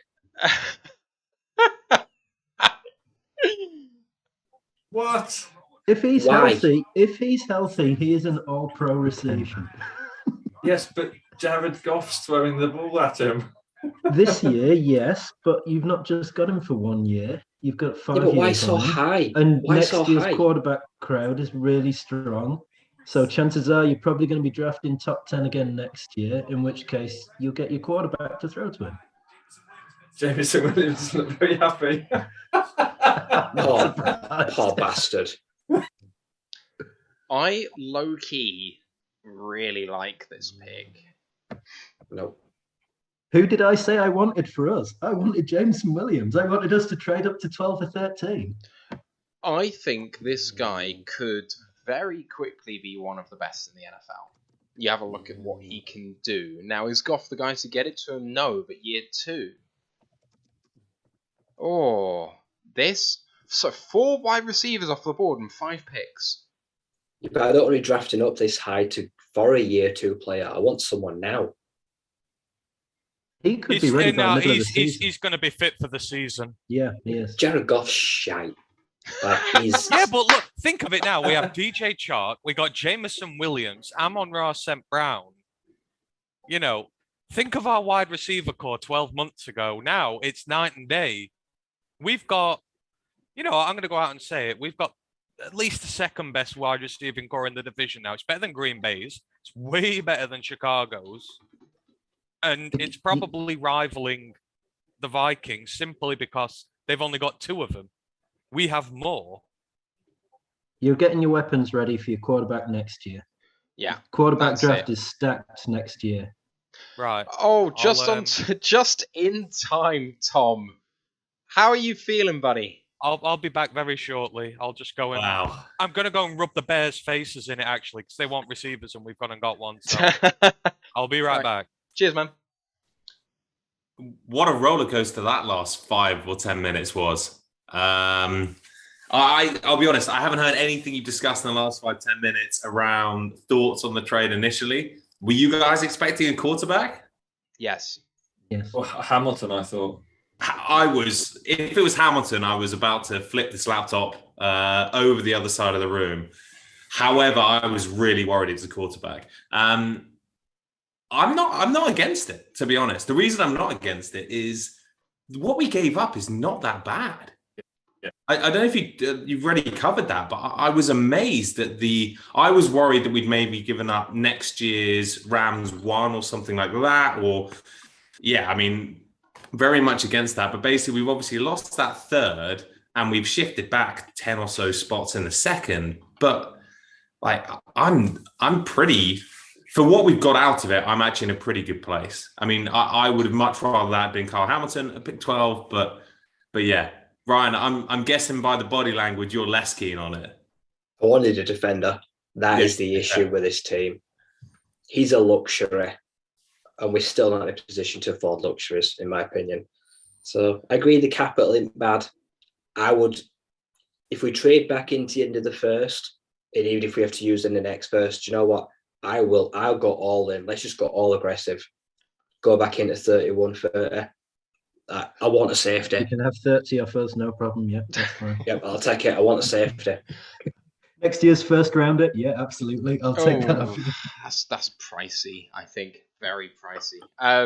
What? If he's healthy, he is an all-pro receiver. Yes, but Jared Goff's throwing the ball at him. This year, yes, but you've not just got him for 1 year. You've got 5 years. But why so high? And why next so year's high? quarterback crowd is really strong. So chances are you're probably going to be drafting top 10 again next year, in which case you'll get your quarterback to throw to him. Jameson Williams is not very happy. Poor bastard. I low-key really like this pick. No. Who did I say I wanted for us? I wanted Jameson Williams. I wanted us to trade up to 12 or 13. I think this guy could very quickly be one of the best in the NFL. You have a look at what he can do. Now, is Goff the guy to get it to him? No, but year 2. Oh, this... So 4 wide receivers off the board and 5 picks. Yeah, but I don't want to be drafting up this high for a year 2 player. I want someone now. He could be ready by the middle of the season. He's going to be fit for the season. Yeah, he is. Jared Goff's shite. Yeah, but look, think of it now. We have DJ Chark, we got Jameson Williams, Amon-Ra St. Brown. Think of our wide receiver core 12 months ago. Now it's night and day. We've got, I'm going to go out and say it. We've got at least the second best wide receiving core in the division now. It's better than Green Bay's. It's way better than Chicago's. And it's probably rivaling the Vikings simply because they've only got 2 of them. We have more. You're getting your weapons ready for your quarterback next year. Yeah. Quarterback draft is stacked next year. Right. Oh, just in time, Tom. How are you feeling, buddy? I'll be back very shortly. I'll just go in. Wow. I'm going to go and rub the Bears' faces in it, actually, because they want receivers and we've gone and got one. So I'll be right back. Cheers, man. What a roller coaster that last 5 or 10 minutes was. I'll be honest, I haven't heard anything you've discussed in the last 5-10 minutes around thoughts on the trade initially. Were you guys expecting a quarterback? Yes. Well, Hamilton, I thought. If it was Hamilton, I was about to flip this laptop over the other side of the room. However, I was really worried it was a quarterback. I'm not against it, to be honest. The reason I'm not against it is what we gave up is not that bad. Yeah. I don't know if you've already covered that, but I was amazed that I was worried that we'd maybe given up next year's Rams 1 or something like that. Or, yeah, I mean, very much against that. But basically, we've obviously lost that third and we've shifted back 10 or so spots in the second. But like, I'm pretty for what we've got out of it, I'm actually in a pretty good place. I mean, I would have much rather that been Kyle Hamilton at pick 12, but yeah, Ryan, I'm guessing by the body language you're less keen on it. I wanted a defender. That is the issue with this team. He's a luxury, and we're still not in a position to afford luxuries, in my opinion. So I agree the capital isn't bad. I would, if we trade back into the end of the first, and even if we have to use in the next first, you know what? I'll go all in. Let's just go all aggressive. Go back into 31, 30. I want a safety. You can have 30 off us, no problem. Yeah, that's fine. Yep, I'll take it. I want a safety. Next year's first rounder, yeah, absolutely. I'll take that off you. That's pricey, I think. Very pricey.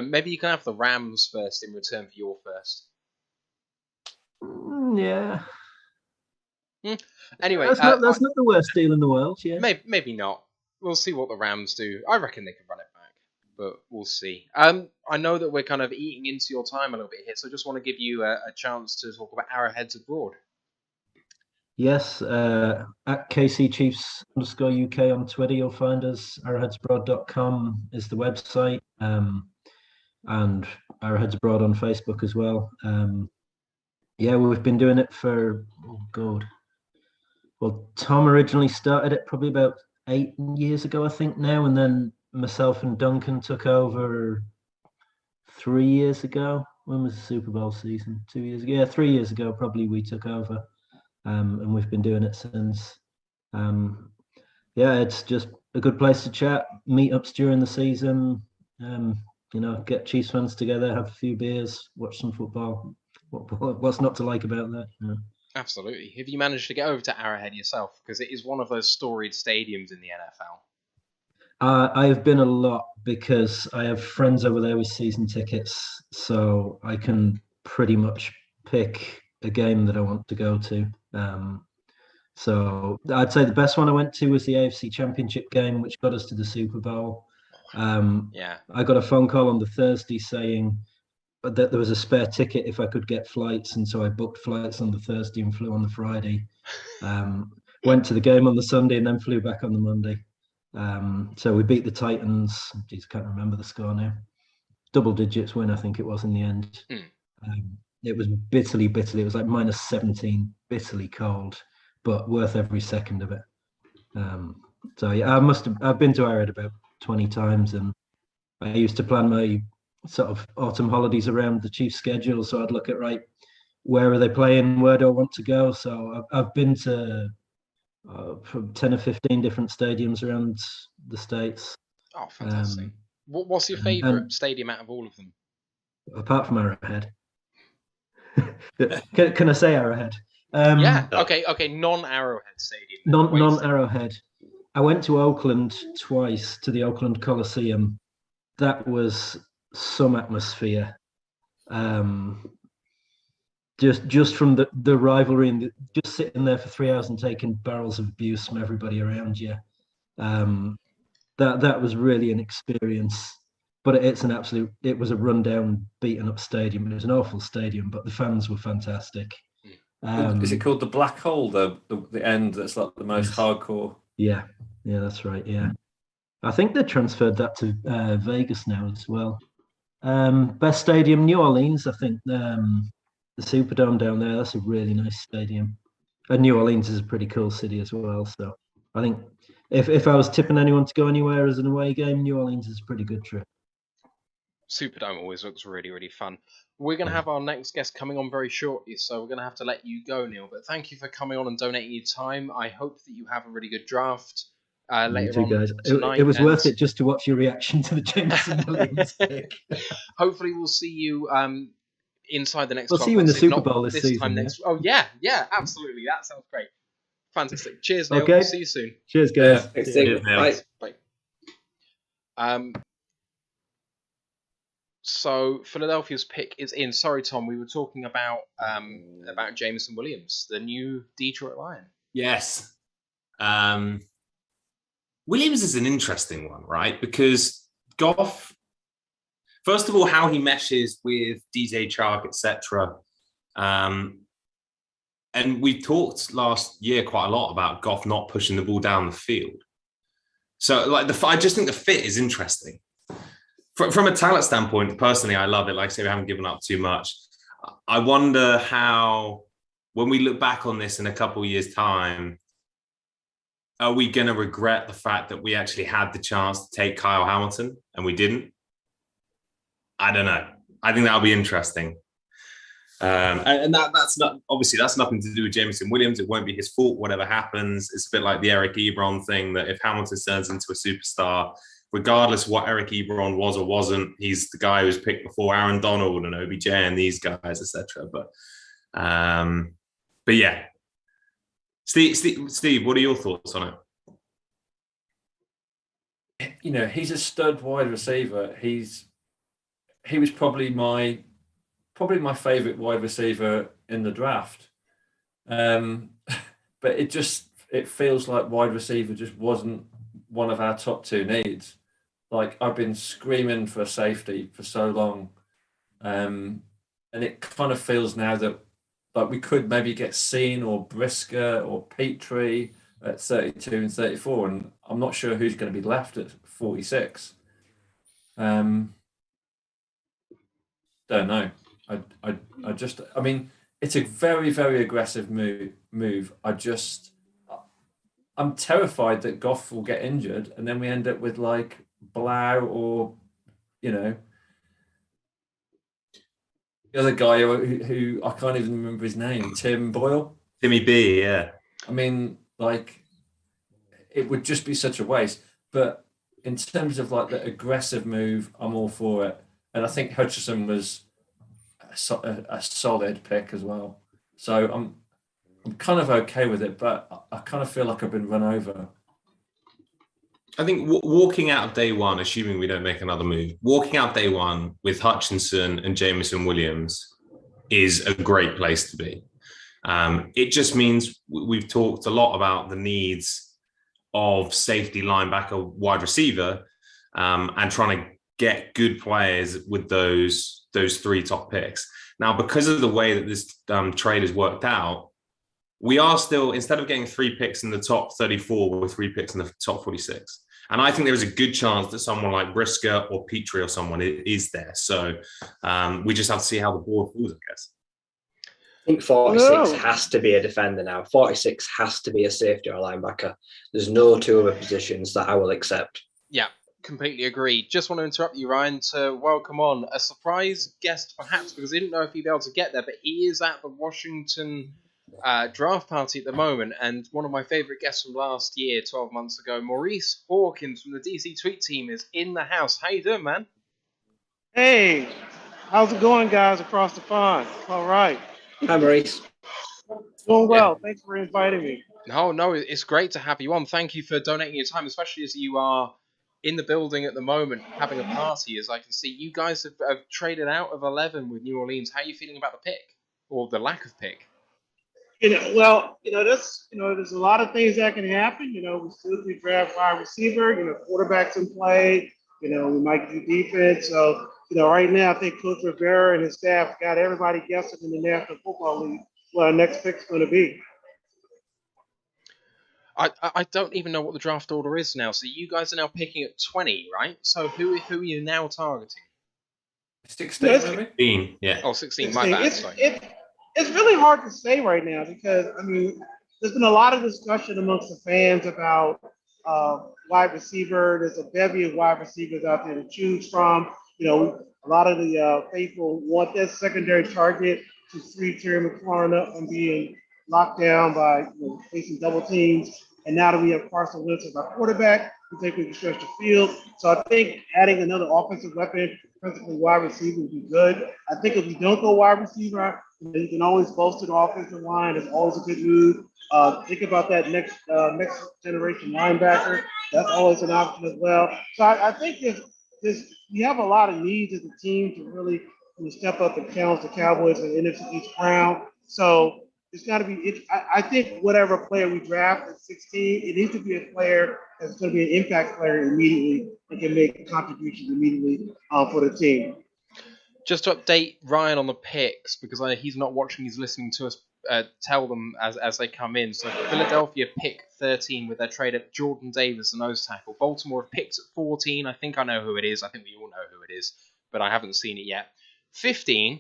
Maybe you can have the Rams first in return for your first. Yeah. Anyway, that's not the worst deal in the world. Yeah. Maybe not. We'll see what the Rams do. I reckon they can run it back, but we'll see. I know that we're kind of eating into your time a little bit here, so I just want to give you a chance to talk about Arrowheads Abroad. Yes, at KCChiefs_UK on Twitter, you'll find us. Arrowheadsabroad.com is the website, and Arrowheads Abroad on Facebook as well. Yeah, we've been doing it for, well, Tom originally started it probably about 8 years ago, I think now, and then myself and Duncan took over 3 years ago. When was the Super Bowl season? 2 years ago? Yeah, 3 years ago probably we took over, and we've been doing it since. Yeah, it's just a good place to chat, meetups during the season, get Chiefs fans together, have a few beers, watch some football. What's not to like about that? Yeah. Absolutely. Have you managed to get over to Arrowhead yourself? Because it is one of those storied stadiums in the NFL. I have been a lot because I have friends over there with season tickets, so I can pretty much pick a game that I want to go to. So I'd say the best one I went to was the AFC Championship game, which got us to the Super Bowl. Yeah. I got a phone call on the Thursday saying that there was a spare ticket if I could get flights, and so I booked flights on the Thursday and flew on the Friday. Went to the game on the Sunday and then flew back on the Monday. So we beat the Titans. Geez, I can't remember the score now. Double digits win, I think it was in the end. It was bitterly. It was like -17, bitterly cold, but worth every second of it. So yeah, I've been to Arrowhead about 20 times, and I used to plan my sort of autumn holidays around the Chiefs schedule. So I'd look at, right, where are they playing? Where do I want to go? So I've been to from 10 or 15 different stadiums around the States. Oh, fantastic. What's your favourite stadium out of all of them? Apart from Arrowhead. Can I say Arrowhead? Yeah, okay, non-Arrowhead stadium. Non-Arrowhead. I went to Oakland twice, to the Oakland Coliseum. That was some atmosphere. Just from the rivalry and just sitting there for 3 hours and taking barrels of abuse from everybody around you. That was really an experience. But it was a rundown, beaten up stadium. It was an awful stadium, but the fans were fantastic. Is it called the Black Hole, the end that's like the most hardcore? Yeah, that's right. Yeah, I think they transferred that to Vegas now as well. Best stadium, New Orleans. I think the Superdome down there. That's a really nice stadium. And New Orleans is a pretty cool city as well. So I think if I was tipping anyone to go anywhere as an away game, New Orleans is a pretty good trip. Superdome always looks really, really fun. We're going to have our next guest coming on very shortly, so we're going to have to let you go, Neil. But thank you for coming on and donating your time. I hope that you have a really good draft later on guys. tonight. It was worth it just to watch your reaction to the Jameson Williams pick. Hopefully we'll see you inside the next We'll see you in the Super Bowl this season. Time next. Oh, yeah, absolutely. That sounds great. Fantastic. Cheers, Neil. Okay. See you soon. Cheers, guys. Thanks. Bye. So Philadelphia's pick is in. Sorry, Tom. We were talking about Jameson Williams, the new Detroit Lion. Yes. Williams is an interesting one, right? Because Goff, first of all, how he meshes with DJ Chark, etc. And we talked last year quite a lot about Goff not pushing the ball down the field. So like I just think the fit is interesting. From a talent standpoint, personally, I love it. Like I say, we haven't given up too much. I wonder how, when we look back on this in a couple of years' time, are we going to regret the fact that we actually had the chance to take Kyle Hamilton and we didn't? I don't know. I think that'll be interesting. And that's not, obviously that's nothing to do with Jameson Williams. It won't be his fault, whatever happens. It's a bit like the Eric Ebron thing, that if Hamilton turns into a superstar, regardless of what Eric Ebron was or wasn't, he's the guy who was picked before Aaron Donald and OBJ and these guys, etc. But yeah. Steve, what are your thoughts on it? You know, he's a stud wide receiver. He was probably my favorite wide receiver in the draft. But it feels like wide receiver just wasn't one of our top two needs. Like, I've been screaming for a safety for so long. And it kind of feels now that like we could maybe get Seen or Brisker or Petrie at 32 and 34, and I'm not sure who's going to be left at 46. Don't know. I mean, it's a very, very aggressive move. I'm terrified that Goff will get injured and then we end up with like Blau or, you know, the other guy who I can't even remember his name, Tim Boyle. Timmy B, yeah. I mean, like, it would just be such a waste. But in terms of like the aggressive move, I'm all for it. And I think Hutchinson was a solid pick as well. So I'm kind of okay with it, but I kind of feel like I've been run over. I think walking out of day one, assuming we don't make another move, walking out day one with Hutchinson and Jameson Williams is a great place to be. It just means we've talked a lot about the needs of safety, linebacker, wide receiver, and trying to get good players with those three top picks. Now, because of the way that this trade has worked out, we are still, instead of getting 3 picks in the top 34, we're 3 picks in the top 46. And I think there is a good chance that someone like Brisker or Petrie or someone is there. So we just have to see how the board falls, I guess. I think 46 has to be a defender now. 46 has to be a safety or a linebacker. There's no two other positions that I will accept. Yeah, completely agree. Just want to interrupt you, Ryan, to welcome on a surprise guest, perhaps, because I didn't know if he'd be able to get there, but he is at the Washington draft party at the moment, and one of my favourite guests from last year, 12 months ago, Maurice Hawkins from the DC Tweet team, is in the house. How you doing, man? Hey, how's it going, guys, across the pond? All right. Hi, Maurice. Doing well. Thanks for inviting me. No, it's great to have you on. Thank you for donating your time, especially as you are in the building at the moment having a party, as I can see. You guys have traded out of 11 with New Orleans. How are you feeling about the pick, or the lack of pick? There's a lot of things that can happen. We still do draft wide receiver, quarterbacks in play, we might do defense. So, right now, I think Coach Rivera and his staff got everybody guessing in the National Football League what our next pick's going to be. I don't even know what the draft order is now. So you guys are now picking at 20, right? So who are you now targeting? 16, 16, yeah. Oh, 16, my bad. Sorry. It's really hard to say right now because, there's been a lot of discussion amongst the fans about wide receiver. There's a bevy of wide receivers out there to choose from. A lot of the faithful want that secondary target to free Terry McLaurin up from being locked down by facing double teams. And now that we have Carson Wentz as our quarterback, we think we can stretch the field. So I think adding another offensive weapon, principally wide receiver, would be good. I think if we don't go wide receiver, you can always bolster the offensive line. It's always a good move. Think about that next generation linebacker. That's always an option as well. So I think we have a lot of needs as a team to really step up and challenge the Cowboys in the NFC East crown. So it's got to be. I think whatever player we draft at 16, it needs to be a player that's going to be an impact player immediately and can make contributions immediately for the team. Just to update Ryan on the picks, because he's not watching, he's listening to us tell them as they come in. So Philadelphia pick 13 with their trade at Jordan Davis, the nose tackle. Baltimore have picked at 14. I think I know who it is. I think we all know who it is, but I haven't seen it yet. 15.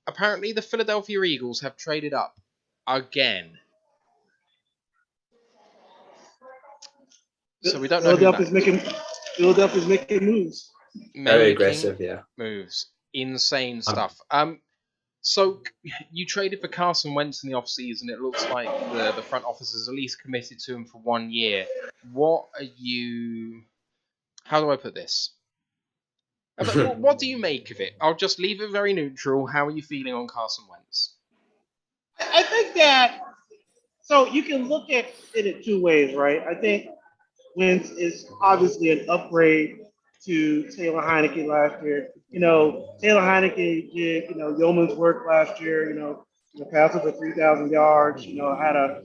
Apparently, the Philadelphia Eagles have traded up again. So we don't know who that is. Philadelphia's making moves. Very aggressive, yeah. Moves. Insane stuff. So you traded for Carson Wentz in the offseason. It looks like the front office is at least committed to him for 1 year. What are you... How do I put this? What do you make of it? I'll just leave it very neutral. How are you feeling on Carson Wentz? I think that, so you can look at it in two ways, right? I think Wentz is obviously an upgrade to Taylor Heineke last year. Taylor Heineke did, yeoman's work last year, passed for 3,000 yards, had a,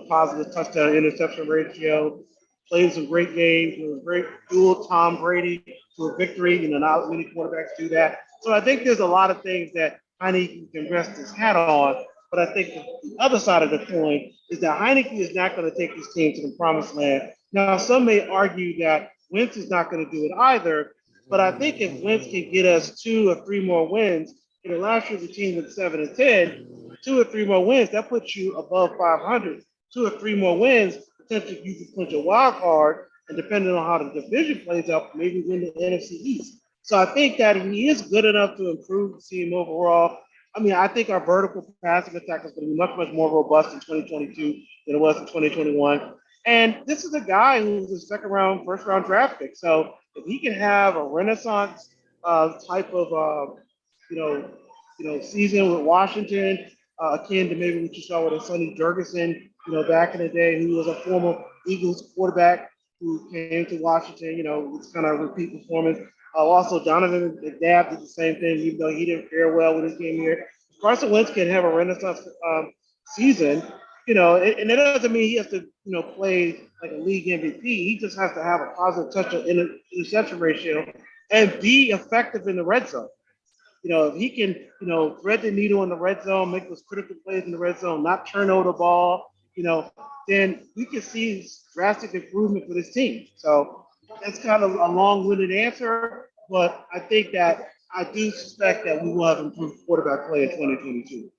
positive touchdown interception ratio, played some great games, it was great duel Tom Brady to a victory, not many quarterbacks do that. So I think there's a lot of things that Heineke can rest his hat on, but I think the other side of the coin is that Heineke is not going to take his team to the promised land. Now, some may argue that Wentz is not going to do it either, but I think if Wentz can get us 2 or 3 more wins, last year the team went 7-10, 2 or 3 more wins, that puts you above 500. 2 or 3 more wins, potentially you can clinch a wild card, and depending on how the division plays out, maybe win the NFC East. So I think that he is good enough to improve the team overall. I mean, I think our vertical passing attack is going to be much, much more robust in 2022 than it was in 2021. And this is a guy who's a second-round, first-round draft pick. So if he can have a renaissance type of, season with Washington, akin to maybe what you saw with Sonny Jurgensen, back in the day, who was a former Eagles quarterback who came to Washington, it's kind of a repeat performance. Also, Donovan McNabb did the same thing, even though he didn't fare well when he came here. Carson Wentz can have a renaissance season, and that doesn't mean he has to, play like a league MVP. He just has to have a positive touchdown interception ratio and be effective in the red zone. If he can, thread the needle in the red zone, make those critical plays in the red zone, not turn over the ball, then we can see drastic improvement for this team. So that's kind of a long-winded answer, but I think that I do suspect that we will have improved quarterback play in 2022.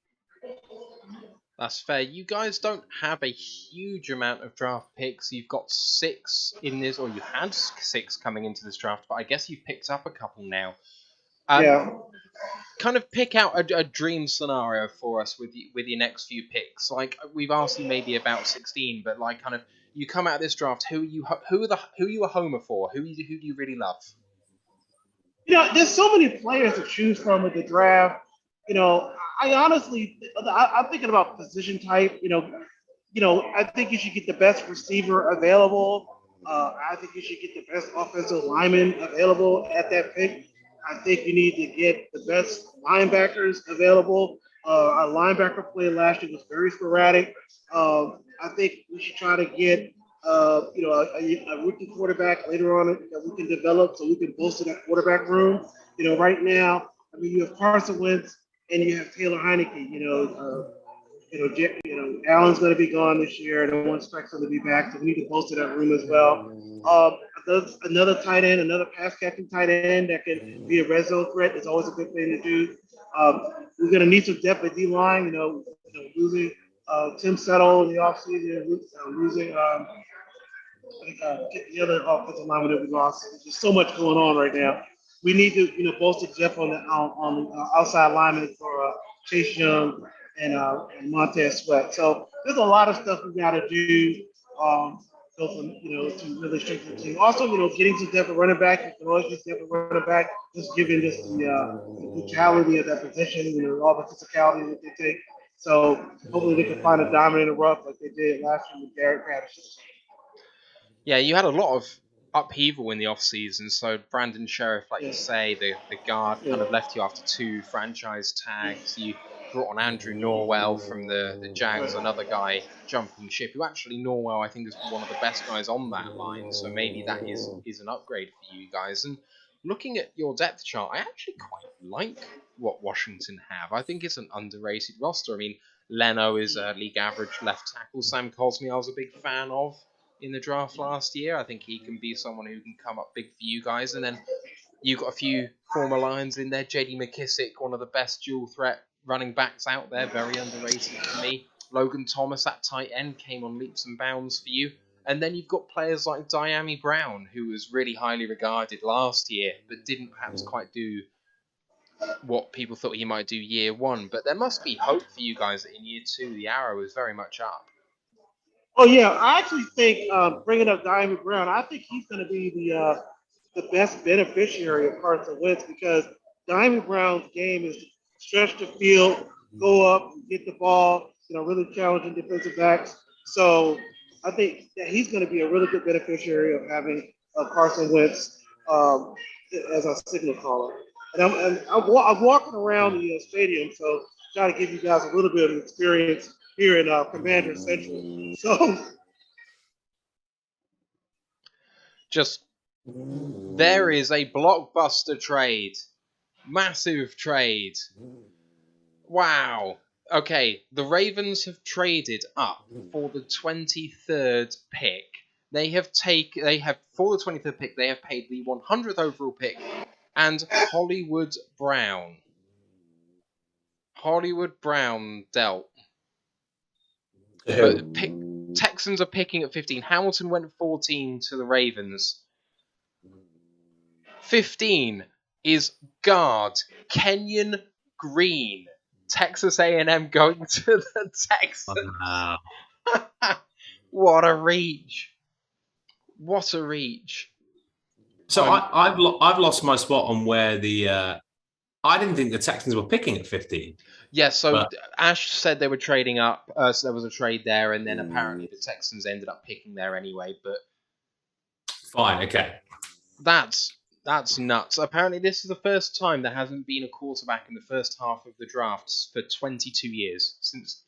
That's fair. You guys don't have a huge amount of draft picks. You've got 6 in this, or you had 6 coming into this draft, but I guess you've picked up a couple now. Yeah. Kind of pick out a dream scenario for us with your next few picks. Like we've asked you maybe about 16, but like kind of you come out of this draft, who are you a homer for? Who do you really love? There's so many players to choose from with the draft. I honestly, I'm thinking about position type. I think you should get the best receiver available. I think you should get the best offensive lineman available at that pick. I think you need to get the best linebackers available. Our linebacker play last year was very sporadic. I think we should try to get a rookie quarterback later on that we can develop so we can bolster that quarterback room. Right now, I mean, you have Carson Wentz and you have Taylor Heineke. Allen's going to be gone this year. No one expects him to be back, so we need to bolster that room as well. Another tight end, another pass catching tight end that can be a red zone threat is always a good thing to do. We're going to need some depth at D-line. Losing Tim Settle in the offseason, losing the other offensive lineman that we lost. There's so much going on right now. We need to, bolster depth on the outside lineman for Chase Young and Montez Sweat. So there's a lot of stuff we got to do. To really strengthen the team. Also, getting some depth at running back. You can always get depth at running back, just given just the brutality of that position, all the physicality that they take. So hopefully they can find a diamond in the rough like they did last year with Garrett Patterson. Yeah, you had a lot of upheaval in the off-season. So Brandon Sheriff, like you say, the guard kind of left you after 2 franchise tags. You brought on Andrew Norwell from the Jags, another guy jumping ship, who actually Norwell I think is one of the best guys on that line, so maybe that is an upgrade for you guys. And looking at your depth chart, I actually quite like what Washington have. I think it's an underrated roster. I mean, Leno is a league average left tackle. Sam Cosmi, I was a big fan of in the draft last year. I think he can be someone who can come up big for you guys. And then you've got a few former Lions in there. JD McKissick, one of the best dual threat running backs out there, very underrated for me. Logan Thomas at tight end came on leaps and bounds for you. And then you've got players like Diami Brown, who was really highly regarded last year, but didn't perhaps quite do what people thought he might do year one. But there must be hope for you guys that in year two, the arrow is very much up. Oh yeah, I actually think bringing up Diamond Brown, I think he's going to be the best beneficiary of Carson Wentz because Diamond Brown's game is stretch the field, go up, get the ball, really challenging defensive backs. So I think that he's going to be a really good beneficiary of having Carson Wentz as our signal caller. And I'm walking around the stadium, so trying to give you guys a little bit of experience here in Commander Central. So there is a blockbuster trade. Massive trade. Wow. Okay, the Ravens have traded up for the 23rd pick. They have for the 23rd pick, they have paid the 100th overall pick and Hollywood Brown. Hollywood Brown dealt. But Texans are picking at 15. Hamilton went 14 to the Ravens. 15 is guard Kenyon Green. Texas A&M going to the Texans. Wow. What a reach. What a reach. So I've lost my spot on where the... I didn't think the Texans were picking at 15. Yeah, so Ash said they were trading up, so there was a trade there, and then apparently the Texans ended up picking there anyway, but... Fine, okay. That's nuts. Apparently this is the first time there hasn't been a quarterback in the first half of the drafts for 22 years, since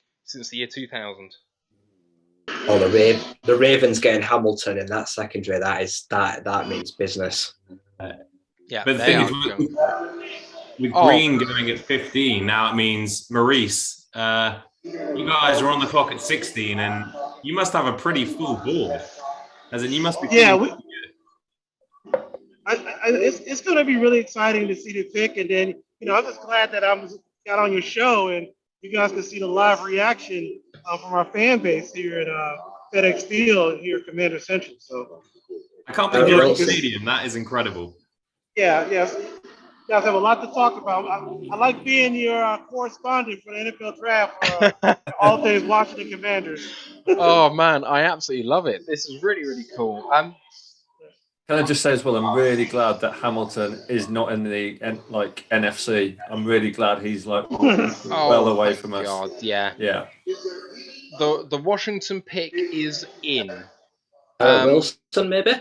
the year 2000. Oh, the Ravens getting Hamilton in that secondary, that means business. Yeah, but the thing is, with Green going at 15, now it means Maurice, you guys are on the clock at 16, and you must have a pretty full board. As in, you must be... Yeah, it's going to be really exciting to see the pick, and then I'm just glad that I got on your show and you guys can see the live reaction from our fan base here at FedEx Field here at Commander Central. So I can't believe you're at the stadium. That is incredible. Yeah. You guys have a lot to talk about. I like being your correspondent for the NFL draft. All days Washington Commanders. Oh man, I absolutely love it. This is really, really cool. Can I just say as well, I'm really glad that Hamilton is not in the NFC. I'm really glad he's well away from us. God, yeah. Yeah. The Washington pick is in. Wilson, maybe?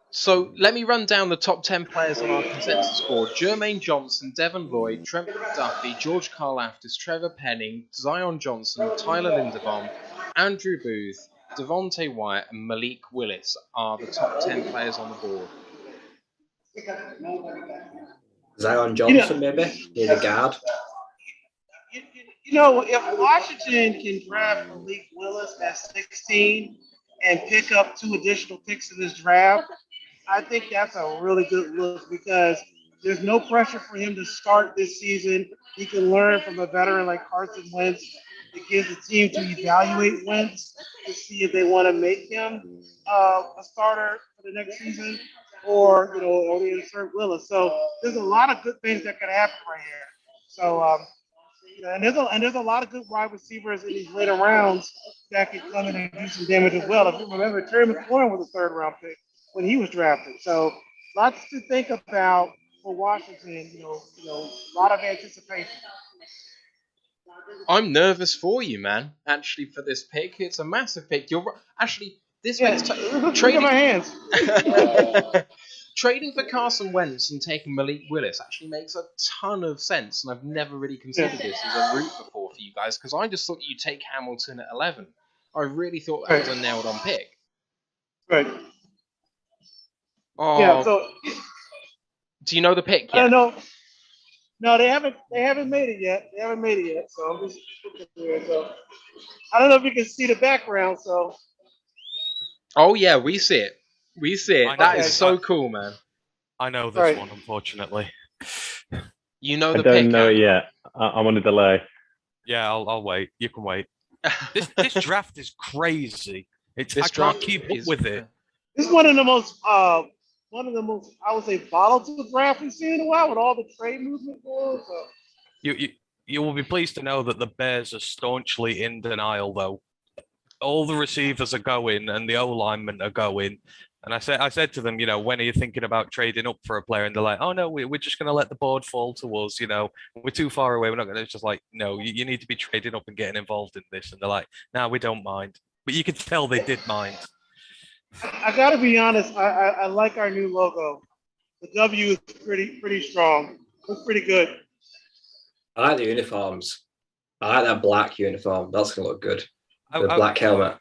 So let me run down the top 10 players on our consensus board. Jermaine Johnson, Devin Lloyd, Trent McDuffie, George Karlaftis, Trevor Penning, Zion Johnson, Tyler Linderbaum, Andrew Booth, Devontae Wyatt and Malik Willis are the top 10 players on the board. Zion Johnson, maybe? Near the guard. If Washington can draft Malik Willis at 16 and pick up 2 additional picks in this draft, I think that's a really good look because there's no pressure for him to start this season. He can learn from a veteran like Carson Wentz. It gives the team to evaluate Wentz to see if they want to make him a starter for the next season or they insert Willis. So there's a lot of good things that could happen right here. So, and there's a lot of good wide receivers in these later rounds that can come in and do some damage as well. If you remember, Terry McLaurin was a 3rd round pick when he was drafted. So lots to think about for Washington, a lot of anticipation. I'm nervous for you, man. Actually, for this pick, it's a massive pick. This makes trading my hands. Trading for Carson Wentz and taking Malik Willis actually makes a ton of sense, and I've never really considered this as a route before for you guys because I just thought you'd take Hamilton at 11. I really thought that was a nailed-on pick. Right. Oh. Yeah. So. Do you know the pick yet? I don't know. No, they haven't. They haven't made it yet. They haven't made it yet. So I'm just looking here. So I don't know if you can see the background. So Oh yeah, we see it. We see it. I That know. is so cool, man. I know this Right. one, unfortunately. You know I the don't pick. know Cam. it yet. I'm on a delay. Yeah, I'll wait. You can wait. This draft is crazy. I can't draft keep up is- with it. this is one of the most I would say volatile draft we've seen in a while with all the trade movement going. So You will be pleased to know that the Bears are staunchly in denial, though. All the receivers are going, and the O linemen are going. And I said to them, when are you thinking about trading up for a player? And they're like, oh no, we're just going to let the board fall to us. We're too far away. We're not going to. It's just like, no, you need to be trading up and getting involved in this. And they're like, no, we don't mind. But you could tell they did mind. I gotta be honest. I like our new logo. The W is pretty strong. Looks pretty good. I like the uniforms. I like that black uniform. That's gonna look good. The I- black helmet.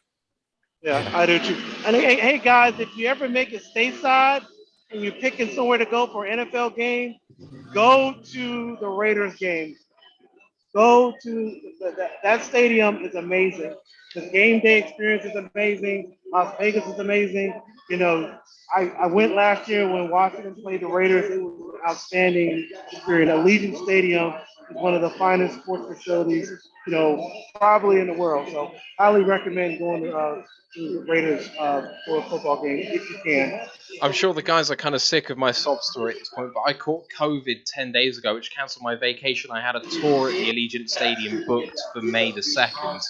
Yeah, I do too. And hey guys, if you ever make it stateside and you're picking somewhere to go for an NFL game, go to the Raiders game. Go to that stadium is amazing. The game day experience is amazing. Las Vegas is amazing. I went last year when Washington played the Raiders. It was an outstanding experience. Allegiant Stadium is one of the finest sports facilities, probably in the world. So highly recommend going to the Raiders for a football game if you can. I'm sure the guys are kind of sick of my sob story at this point, but I caught COVID 10 days ago, which cancelled my vacation. I had a tour at the Allegiant Stadium booked for May the 2nd.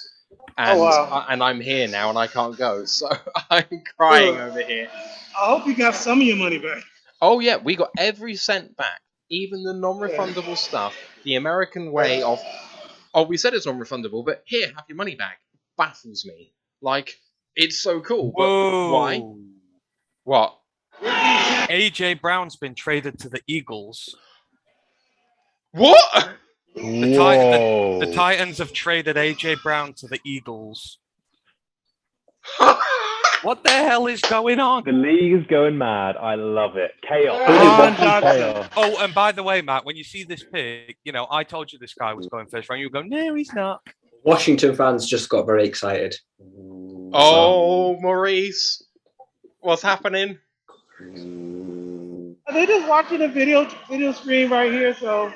And, Oh, wow. and I'm here now and I can't go. So I'm crying over here. I hope you got some of your money back. Oh, yeah, we got every cent back, even the non-refundable stuff. The American way of, we said it's non-refundable, but here, have your money back, baffles me. Like, it's so cool. But Whoa. why? What? AJ Brown's been traded to the Eagles. What? The Titans have traded AJ Brown to the Eagles. What the hell is going on? The league is going mad. I love it. Chaos. Chaos. Oh, and by the way, Matt, when you see this pick, I told you this guy was going first round. You go, no, he's not. Washington fans just got very excited. Oh, Maurice. What's happening? They're just watching the video screen right here, so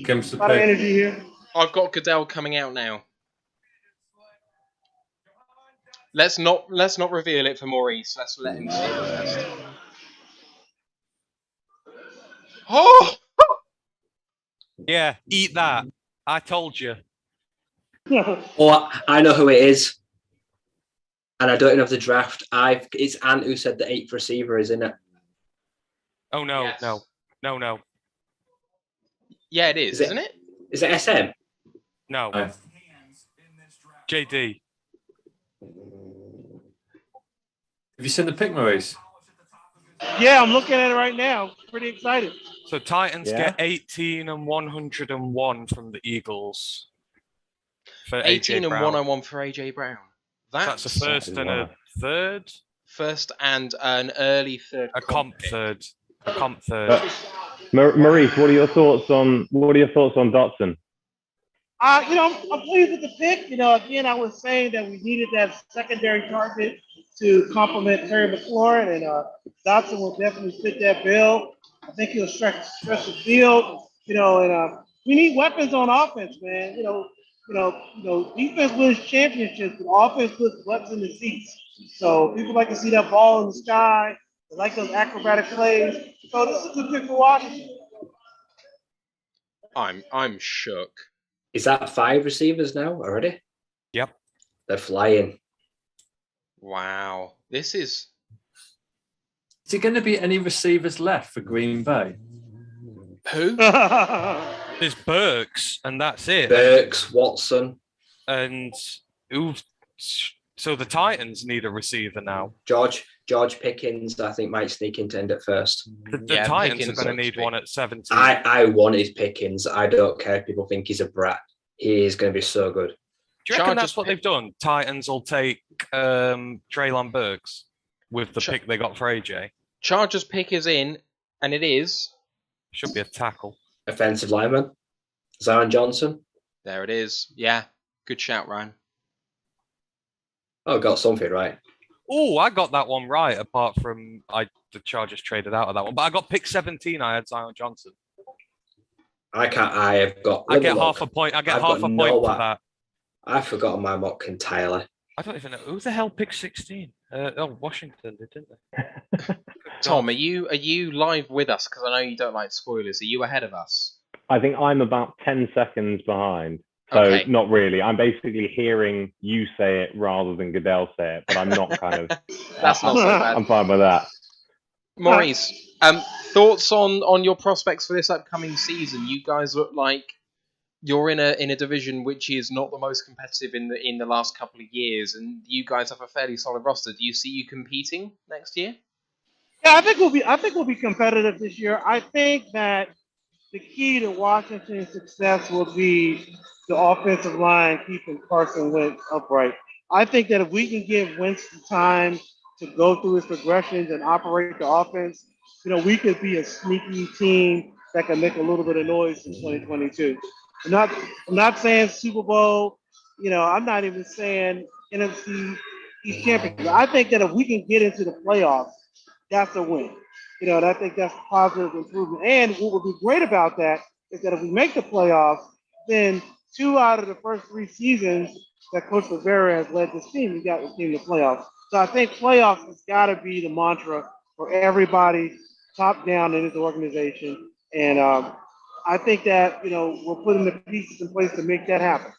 Comes a lot of energy here. I've got Goodell coming out now. Let's not reveal it for Maurice. Let's let him see it first. Oh! Yeah, eat that. I told you. Oh, I know who it is. And I don't know if the draft. It's Ant who said the 8th receiver is in it. Oh no, Yes. no. Yeah, it is, isn't it? Is it SM? No. No. JD. Have you seen the pick, Maurice? Yeah, I'm looking at it right now. Pretty excited. So Titans Yeah. get 18 and 101 from the Eagles. For 18 AJ and Brown. 101 for AJ Brown. That's a first and a third. First and an early third. A comp pick. third. A comp third. Maurice, what are your thoughts on Dotson? I'm pleased with the pick. Again, I was saying that we needed that secondary target to complement Terry McLaurin, and Dotson will definitely fit that bill. I think he'll stretch the field. And we need weapons on offense, man. Defense wins championships, but offense puts butts in the seats. So people like to see that ball in the sky. They like those acrobatic plays. So this is a good pick for Washington. I'm shook. Is that 5 receivers now already? Yep. They're flying. Wow. This is. Is it going to be any receivers left for Green Bay? Who? There's Burks, and that's it. Burks, Watson. And so the Titans need a receiver now. George Pickens, I think, might sneak in to end at first. The Yeah, Titans Pickens are going to looks need one at 17. I wanted Pickens. I don't care if people think he's a brat. He is going to be so good. Do you reckon Chargers that's what pick. they've done? Titans will take Treylon Burks with the pick they got for AJ. Chargers pick is in, and it is Should be a tackle. Offensive lineman, Zion Johnson. There it is. Yeah, good shout, Ryan. Oh, got something right. Oh, I got that one right. Apart from the Chargers traded out of that one, but I got pick 17. I had Zion Johnson. I can't. I have got. I get half a point. I get I've half got a point for nowhere. that. I've forgotten my mock entirely. I don't even know who the hell picked 16. Washington did, didn't they? Tom, are you live with us? Because I know you don't like spoilers. Are you ahead of us? I think I'm about 10 seconds behind. So Okay. not really. I'm basically hearing you say it rather than Goodell say it, but I'm not kind of. That's not so bad. I'm fine with that. Maurice, thoughts on your prospects for this upcoming season? You guys look like you're in a division which is not the most competitive in the last couple of years, and you guys have a fairly solid roster. Do you see you competing next year? Yeah, I think we'll be competitive this year. I think that the key to Washington's success will be the offensive line keeping Carson Wentz upright. I think that if we can give Wentz the time to go through his progressions and operate the offense, we could be a sneaky team that can make a little bit of noise in 2022. I'm not saying Super Bowl. I'm not even saying NFC East Championship. I think that if we can get into the playoffs, that's a win. And I think that's a positive improvement. And what would be great about that is that if we make the playoffs, then 2 out of the first 3 seasons that Coach Rivera has led this team, he got the team to playoffs. So I think playoffs has got to be the mantra for everybody, top down in this organization. And I think that we're putting the pieces in place to make that happen.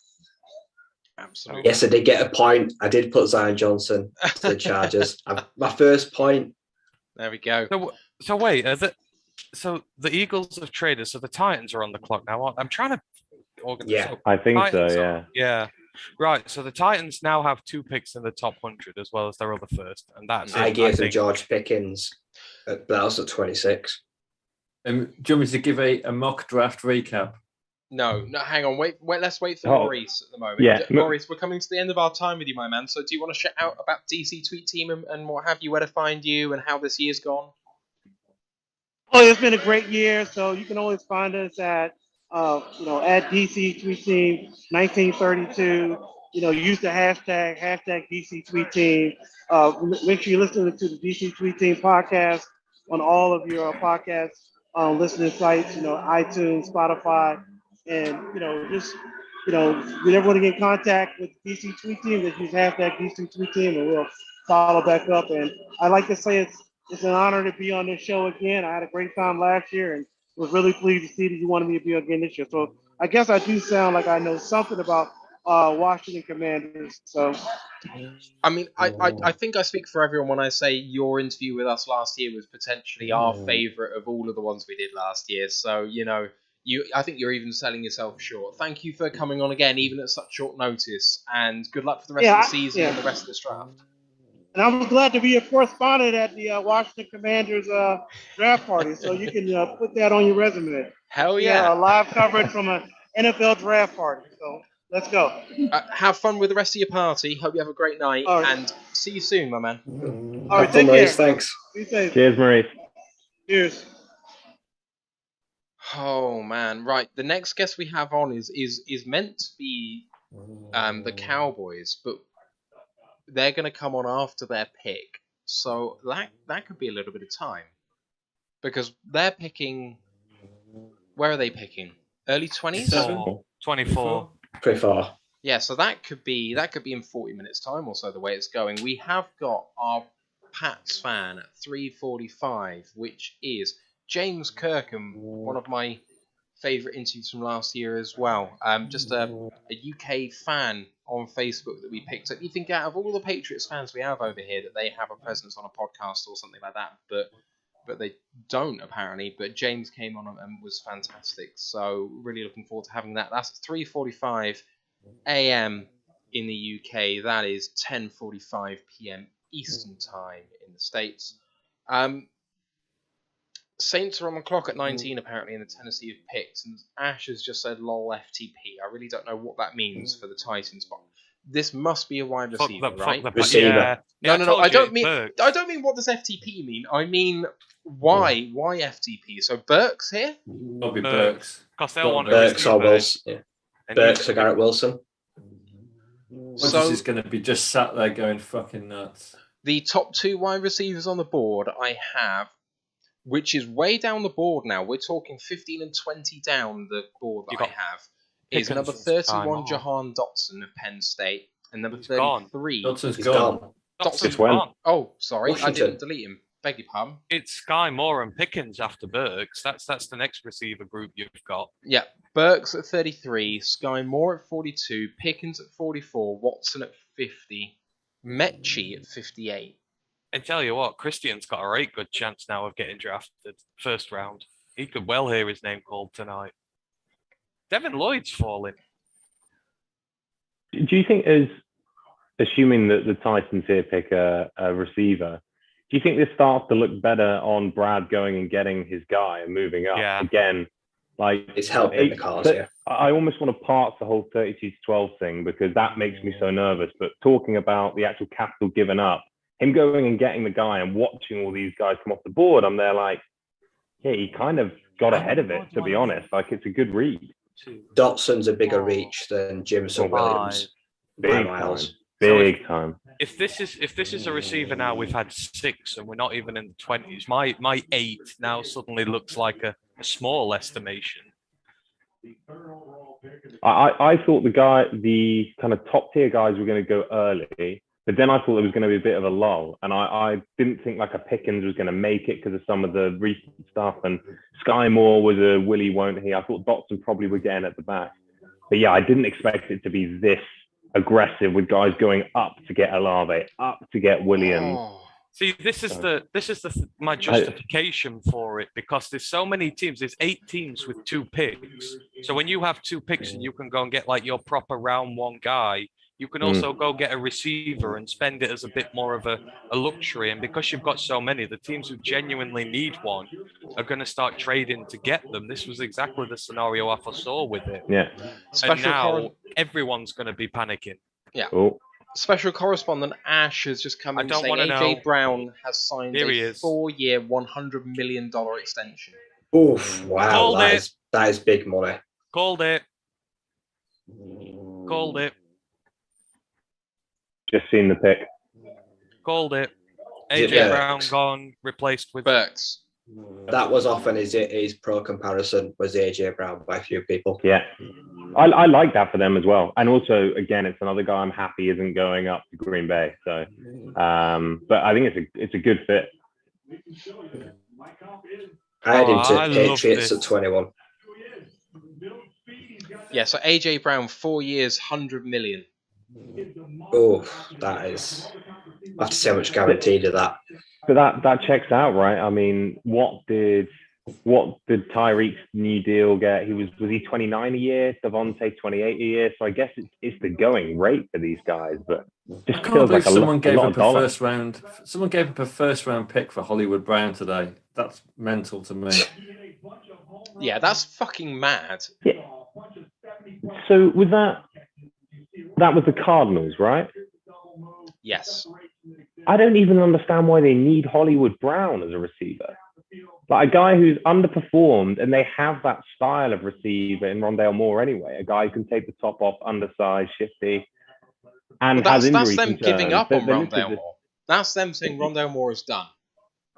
Absolutely. Yes, I did get a point. I did put Zion Johnson to the Chargers. My first point. There we go. So wait, so the Eagles have traded, so the Titans are on the clock now. I'm trying to organize. Yeah, I think Titans so. Yeah. Yeah. Right. So the Titans now have 2 picks in the top 100 as well as their other first, and that's I it. gave them think. George Pickens, but that was at 26. Do you want me to give a mock draft recap? No, hang on. Wait. Let's wait for Maurice at the moment. Yeah. Maurice, we're coming to the end of our time with you, my man. So do you want to shout out about DC Tweet Team and what have you, where to find you, and how this year's gone? Oh, it's been a great year. So you can always find us at DC Tweet Team 1932. Use the hashtag DC Tweet Team. Make sure you listen to the DC Tweet Team podcast on all of your podcast listening sites. iTunes, Spotify, and get everyone to get in contact with DC Tweet Team. Just use hashtag DC Tweet Team, and we'll follow back up. And I'd like to say it's an honor to be on this show again. I had a great time last year and was really pleased to see that you wanted me to be again this year. So I guess I do sound like I know something about Washington Commanders. So, I mean, I think I speak for everyone when I say your interview with us last year was potentially our favourite of all of the ones we did last year. So, I think you're even selling yourself short. Thank you for coming on again, even at such short notice, and good luck for the rest of the season and the rest of this draft. And I was glad to be a correspondent at the Washington Commanders draft party, so you can put that on your resume. Hell yeah. Live coverage from an NFL draft party. So let's go. Have fun with the rest of your party. Hope you have a great night, All right. and see you soon, my man. All right, take care. Maurice, thanks. Be safe. Cheers, Maurice. Cheers. Oh man, right. The next guest we have on is meant to be the Cowboys, but they're going to come on after their pick, so that could be a little bit of time because they're picking. Where are they picking? Early 20s? 24. Pretty far. Yeah, so that could be in 40 minutes time or so. The way it's going, we have got our Pats fan at 3:45, which is James Kirkham, one of my favourite interviews from last year as well. Just a UK fan on Facebook that we picked up. You think out of all the Patriots fans we have over here that they have a presence on a podcast or something like that, but they don't apparently. But James came on and was fantastic. So really looking forward to having that. That's 3:45 a.m. in the UK. That is 10:45 p.m. Eastern time in the States. Saints are on the clock at 19 apparently, and the Tennessee have picked, and Ash has just said lol FTP. I really don't know what that means for the Titans, but This must be a wide Fuck receiver, the, right? fuck the, Receiver. Yeah. No, Yeah, no, no. told I you don't it's mean. Burks. I don't mean what does FTP mean. I mean why? Why FTP? So Burks here. Bobby Burks. Because they'll want a Burks or receiver. Wilson. Yeah. And Burks you- or Garrett Wilson. So- is going to be just sat there going fucking nuts. The top 2 wide receivers on the board I have, which is way down the board now. We're talking 15 and 20 down the board You that I got have. Is Pickens number and Sky 31 Moore. Jahan Dotson of Penn State, and number He's gone. 33. Dotson's He's gone. gone. Dotson's Just went. gone. Oh, sorry, I Washington. didn't delete him. Beg your pardon. It's Sky Moore and Pickens after Burks. That's the next receiver group you've got. Yeah, Burks at 33, Sky Moore at 42, Pickens at 44, Watson at 50, Mechie at 58. And tell you what, Christian's got a right good chance now of getting drafted first round. He could well hear his name called tonight. Devin Lloyd's falling. Do you think, assuming that the Titans here pick a receiver, do you think this starts to look better on Brad going and getting his guy and moving up? Yeah. Again, like It's helping the cause, yeah. I almost want to park the whole 32-12 thing because that makes me so nervous. But talking about the actual capital given up, him going and getting the guy and watching all these guys come off the board, I'm there like, yeah, he kind of got ahead of it, to be honest. Like, it's a good read. Dotson's a bigger reach than Jameson Williams. Big By time. miles. Big time. If this is a receiver now, we've had 6 and we're not even in the 20s. My 8 now suddenly looks like a small estimation. I thought the kind of top tier guys were going to go early, but then I thought there was going to be a bit of a lull, and I didn't think like a Pickens was going to make it because of some of the recent stuff, and Sky Moore was a Willie won't he. I thought Dotson probably would get in at the back, but yeah, I didn't expect it to be this aggressive with guys going up to get Olave, up to get Williams. Oh. See, this is my justification for it because there's so many teams. There's 8 teams with 2 picks. So when you have 2 picks and you can go and get like your proper round 1 guy, you can also go get a receiver and spend it as a bit more of a luxury. And because you've got so many, the teams who genuinely need one are going to start trading to get them. This was exactly the scenario I foresaw with it. Yeah. And now everyone's going to be panicking. Yeah. Oh. Special correspondent Ash has just come I in don't saying wanna AJ know. Brown has signed Here he a is. 4-year, $100 million extension. Oof, wow, Called it. that is big money. Called it. Called it. Just seen the pick. Called it. AJ Yeah. Brown gone, replaced with Burks. That was often his pro comparison was AJ Brown by a few people. Yeah. I like that for them as well. And also, again, it's another guy I'm happy isn't going up to Green Bay. So, but I think it's a good fit. I had him I to love Patriots this. at 21. Yeah, so AJ Brown, 4 years, 100 million. Oh, that is. I have to see how much guaranteed of that. But that checks out, right? I mean, what did Tyreek's new deal get? Was he 29 a year? Devontae 28 a year. So I guess it's the going rate for these guys, but I just can't feels believe like someone gave lot up of a dollars. first round. Someone gave up a first round pick for Hollywood Brown today. That's mental to me. Yeah, that's fucking mad. Yeah. So was that was the Cardinals, right? Yes. I don't even understand why they need Hollywood Brown as a receiver. Like a guy who's underperformed, and they have that style of receiver in Rondale Moore anyway. A guy who can take the top off, undersized, shifty, and Well, has that's injury them concerns. giving up on They look at Rondale this- Moore. That's them saying Rondale Moore is done.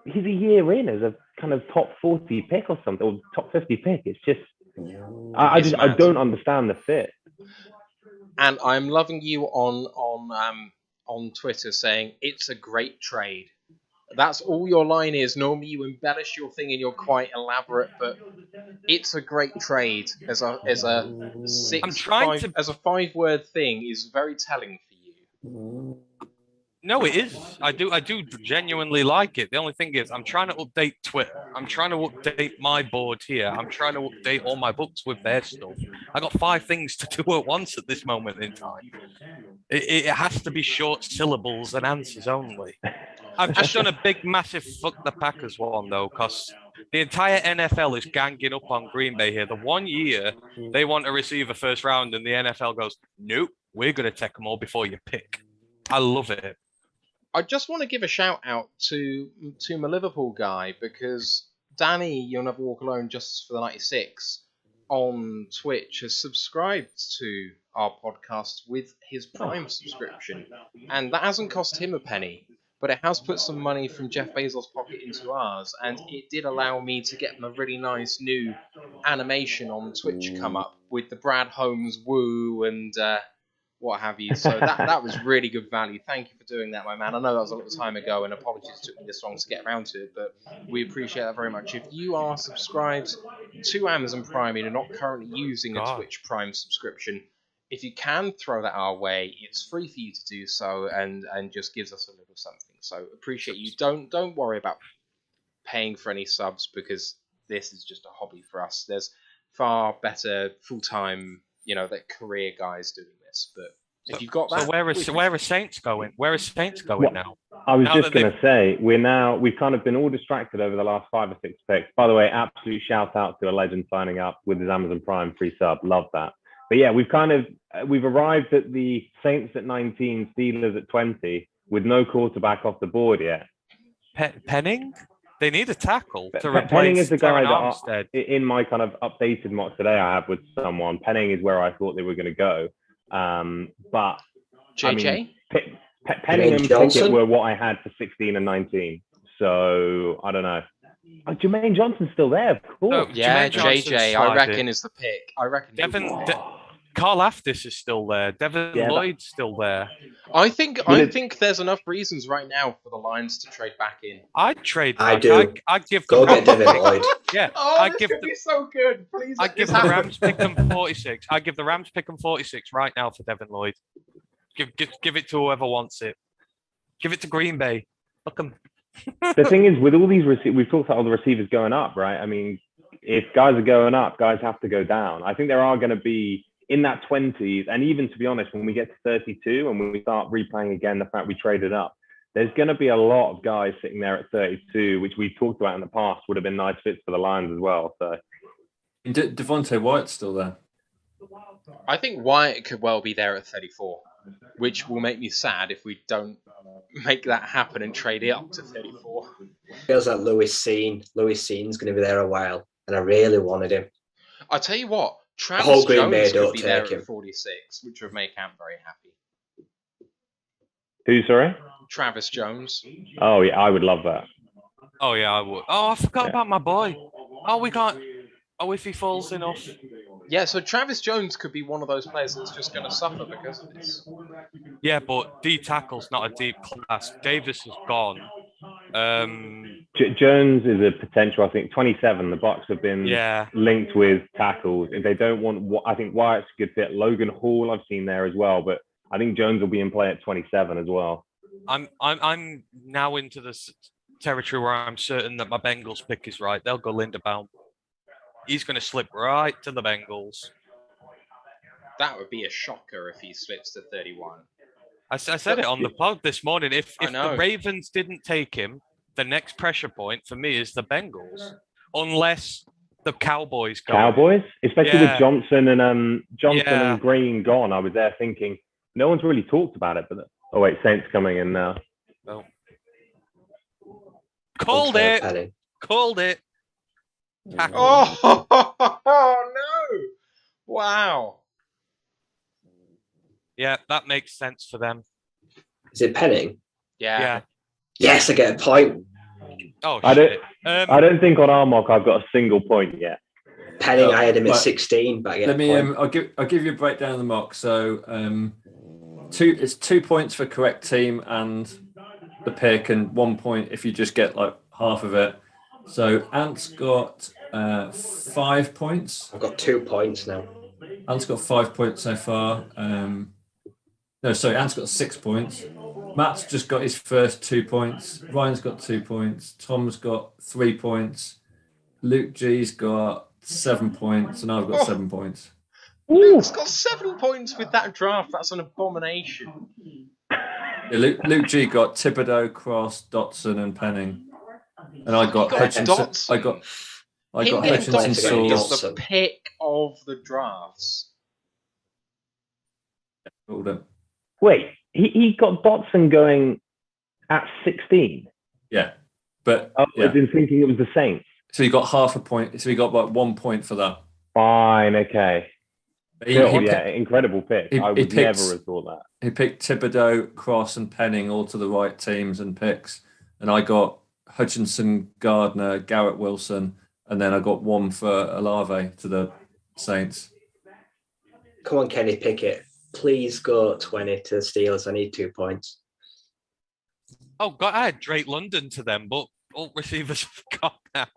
He's a year in as a kind of top 40 pick or something, or top 50 pick. It's just, I It's I mad. don't understand the fit. And I'm loving you on Twitter saying it's a great trade. That's all your line is. Normally you embellish your thing and you're quite elaborate, but it's a great trade as a I'm trying to- as a 5-word thing is very telling for you. No, it is. I do genuinely like it. The only thing is, I'm trying to update Twitter. I'm trying to update my board here. I'm trying to update all my books with their stuff. I got 5 things to do at once at this moment in time. It has to be short syllables and answers only. I've just done a big, massive fuck the Packers one though, because the entire NFL is ganging up on Green Bay here. The 1 year they want to receive a first round, and the NFL goes, nope, We're going to take them all before you pick. I love it. I just want to give a shout out to my Liverpool guy, because Danny, You'll Never Walk Alone, Justice for the 96 on Twitch has subscribed to our podcast with his Prime subscription, and that hasn't cost him a penny, but it has put some money from Jeff Bezos' pocket into ours, and it did allow me to get a really nice new animation on Twitch come up with the Brad Holmes woo and what have you. So that was really good value. Thank you for doing that, my man. I know that was a little time ago, and apologies it took me this long to get around to it, but we appreciate that very much. If you are subscribed to Amazon Prime and you're not currently using a Twitch Prime subscription, if you can throw that our way, it's free for you to do so, and just gives us a little something. So appreciate you. Don't worry about paying for any subs, because this is just a hobby for us. There's far better full-time, that career guys doing this. But if you've got that, so where are Saints going? Where are Saints going now? I was just going to say, we've kind of been all distracted over the last 5 or 6 picks. By the way, absolute shout out to a legend signing up with his Amazon Prime free sub. Love that. But yeah, we've arrived at the Saints at 19, Steelers at 20, with no quarterback off the board yet. Penning? They need a tackle to replace Penning is the guy Armstead. In my kind of updated mock today I have with someone. Penning is where I thought they were going to go. But JJ? Penning and Pickett were what I had for 16 and 19. So I don't know. Oh, Jermaine Johnson's still there, of course. No, yeah, JJ, I reckon is the pick. I reckon. Carl Aftis is still there. Devin Lloyd's still there. I think there's enough reasons right now for the Lions to trade back in. I'd trade back. I do. I'd give Go get Devin Lloyd. Yeah. Oh, this could be so good. Please. I'd give the Rams pick them 46. I'd give the Rams pick them 46 right now for Devin Lloyd. Give it to whoever wants it. Give it to Green Bay. Look them. The thing is, with all these we've talked about all the receivers going up, right? I mean, if guys are going up, guys have to go down. I think there are going to be in that 20s, and even to be honest, when we get to 32 and when we start replaying again the fact we traded up, there's going to be a lot of guys sitting there at 32, which we've talked about in the past would have been nice fits for the Lions as well. So, Devontae Wyatt's still there. I think Wyatt could well be there at 34, which will make me sad if we don't make that happen and trade it up to 34. Feels like Lewis Sean is going to be there a while, and I really wanted him. I tell you what, Travis Jones could be there at 46, which would make Ant very happy. Who, sorry? Travis Jones. Oh yeah, I would love that. Oh yeah, I would. Oh, I forgot about my boy. Oh, we can't. Oh, if he falls enough. Yeah, so Travis Jones could be one of those players that's just going to suffer because of this. Yeah, but D tackle's not a deep class. Davis is gone. Jones is a potential. I think 27. The Bucks have been linked with tackles. If they don't want, I think Wyatt's a good fit. Logan Hall I've seen there as well, but I think Jones will be in play at 27 as well. I'm now into this territory where I'm certain that my Bengals pick is right. They'll go Linderbaum. He's going to slip right to the Bengals. That would be a shocker if he slips to 31. I said it on the pod this morning. If the Ravens didn't take him, the next pressure point for me is the Bengals, unless the Cowboys go. Cowboys, especially with Johnson and Green gone. I was there thinking no one's really talked about it, but Saints coming in now. No. Called it. Called it. Oh no! Wow. Yeah, that makes sense for them. Is it Penning? Yeah. Yes, I get a point. Oh, I don't think on our mock I've got a single point yet. Penning, I had him at 16, but I get let a me. point. I'll give you a breakdown of the mock. So, it's 2 points for correct team and the pick, and 1 point if you just get like half of it. So Ant's got 5 points. I've got 2 points now. Ant's got 5 points so far. Ant's got 6 points. Matt's just got his first 2 points. Ryan's got 2 points. Tom's got 3 points. Luke G's got 7 points, and I've got 7 points. Luke's got 7 points with that draft. That's an abomination. Yeah, Luke G got Thibodeau, Cross, Dotson, and Penning. And I got Hutchinson. I got Hutchinson. Is the pick of the drafts. Ruled him. Wait, he got Dotson going at 16. Yeah, but I've been thinking it was the Saints. So he got half a point. So he got like 1 point for that. Fine, okay. Incredible pick. I would never have thought that. He picked Thibodeau, Cross, and Penning all to the right teams and picks, and I got Hutchinson, Gardner, Garrett Wilson, and then I got one for Olave to the Saints. Come on, Kenny Pickett. Please go 20 to the Steelers. I need 2 points. Oh, God, I had Drake London to them, but all receivers have got now.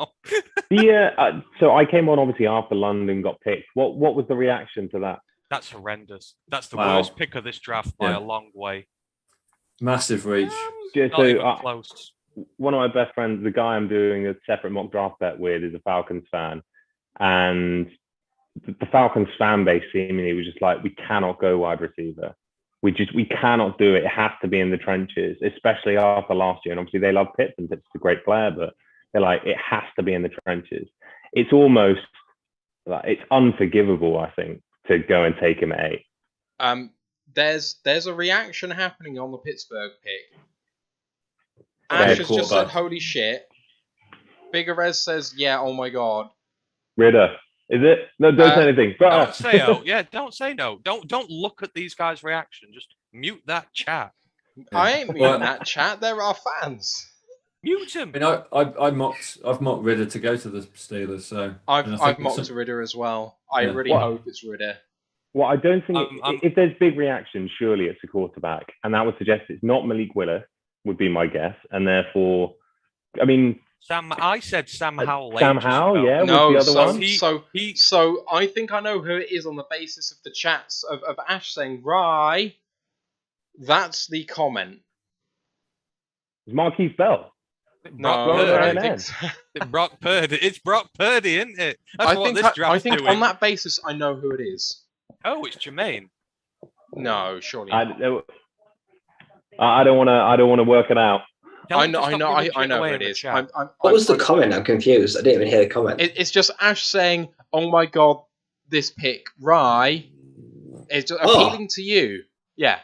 Yeah, so I came on obviously after London got picked. What was the reaction to that? That's horrendous. That's the worst pick of this draft by a long way. Massive reach. Not even close. One of my best friends, the guy I'm doing a separate mock draft bet with, is a Falcons fan, and the Falcons fan base seemingly was just like, we cannot go wide receiver. We cannot do it. It has to be in the trenches, especially after last year. And obviously they love Pitts, and Pitts is a great player, but they're like, it has to be in the trenches. It's almost like it's unforgivable, I think, to go and take him at 8. There's a reaction happening on the Pittsburgh pick. Ash has just said, holy shit. Bigarez says, yeah, oh my God. Ridder. Is it? No, don't say anything. Don't say oh. Yeah, don't say no. Don't look at these guys' reaction. Just mute that chat. I ain't muting that chat. There are fans. Mute him. I mean, I've mocked Ridder to go to the Steelers, so I've mocked Ridder as well. I really hope it's Ridder. Well, I don't think if there's big reaction, surely it's a quarterback, and that would suggest it's not Malik Willis, would be my guess, and therefore, I mean, I said Sam Howell. Sam Howell, yeah. No, was the other one. So I think I know who it is on the basis of the chats of Ash saying, "Rye." That's the comment. It's Marquise Bell. Brock Purdy. It's Brock Purdy, isn't it? I think on that basis, I know who it is. Oh, it's Jermaine. No, surely. I don't want to work it out. I know who it is. What was the comment? I'm confused. I didn't even hear the comment. It's just Ash saying, "Oh my God, this pick, Rye, is just appealing to you." Yeah.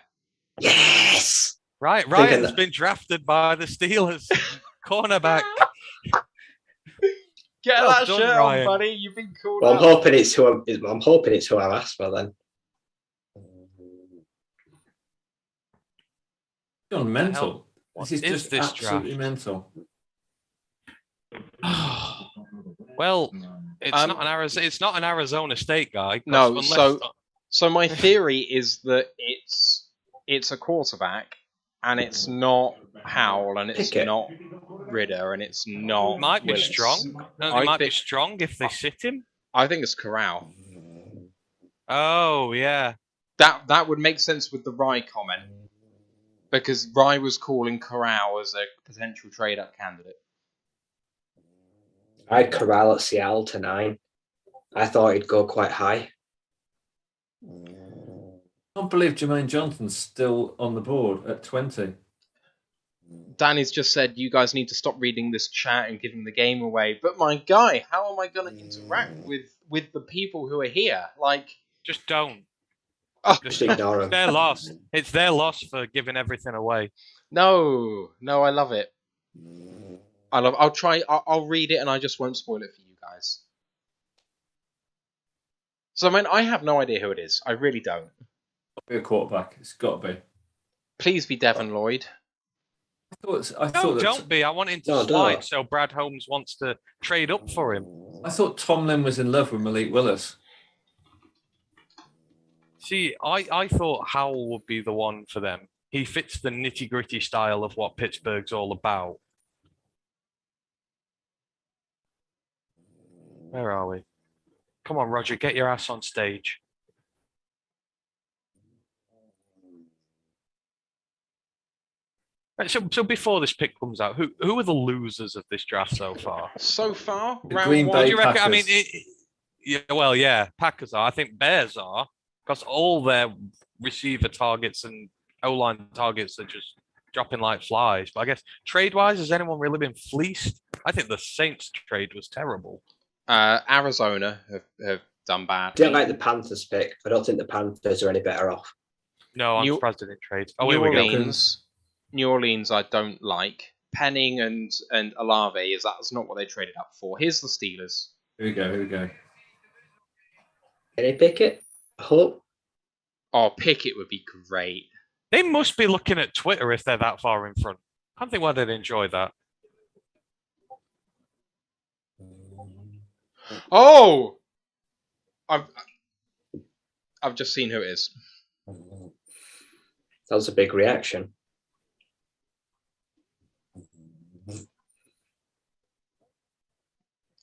Yes. Right. Ryan's been drafted by the Steelers. Cornerback. Get that shirt on, buddy. You've been called. Well, I'm hoping it's who I've asked for then. You're mental. What this is just absolutely draft? Mental. Well, it's not an Arizona State guy. No, so my theory is that it's a quarterback, and it's not Howell, and it's not Ridder, and it's not. It might be Willis. strong. No, it might be strong if they sit him. I think it's Corral. Oh yeah, that would make sense with the Rye comment, because Rye was calling Corral as a potential trade-up candidate. I had Corral at Seattle to 9. I thought he'd go quite high. I can't believe Jermaine Johnson's still on the board at 20. Danny's just said, you guys need to stop reading this chat and giving the game away. But my guy, how am I going to interact with the people who are here? Like, just don't. Just ignore them. It's their loss. It's their loss for giving everything away. No, I love it. I'll read it and I just won't spoil it for you guys. So, I mean, I have no idea who it is. I really don't. Be a quarterback. It's got to be. Please be Devin Lloyd. Don't be. I want him to slide, so Brad Holmes wants to trade up for him. I thought Tomlin was in love with Malik Willis. See, I thought Howell would be the one for them. He fits the nitty-gritty style of what Pittsburgh's all about. Where are we? Come on, Roger, get your ass on stage. Right, so before this pick comes out, who are the losers of this draft so far? So far, the Green Bay do you reckon? Packers. I mean, Packers are. I think Bears are, because all their receiver targets and O-line targets are just dropping like flies. But I guess trade-wise, has anyone really been fleeced? I think the Saints trade was terrible. Arizona have done bad. I don't like the Panthers pick. I don't think the Panthers are any better off. No, I'm New- surprised they didn't trade. Oh, New here we go. New Orleans, I don't like. Penning and Olave that's not what they traded up for. Here's the Steelers. Here we go. Kenny Pickett, I hope. Oh, Pickett would be great. They must be looking at Twitter if they're that far in front. I can't think why they'd enjoy that. Oh, I've just seen who it is. That was a big reaction.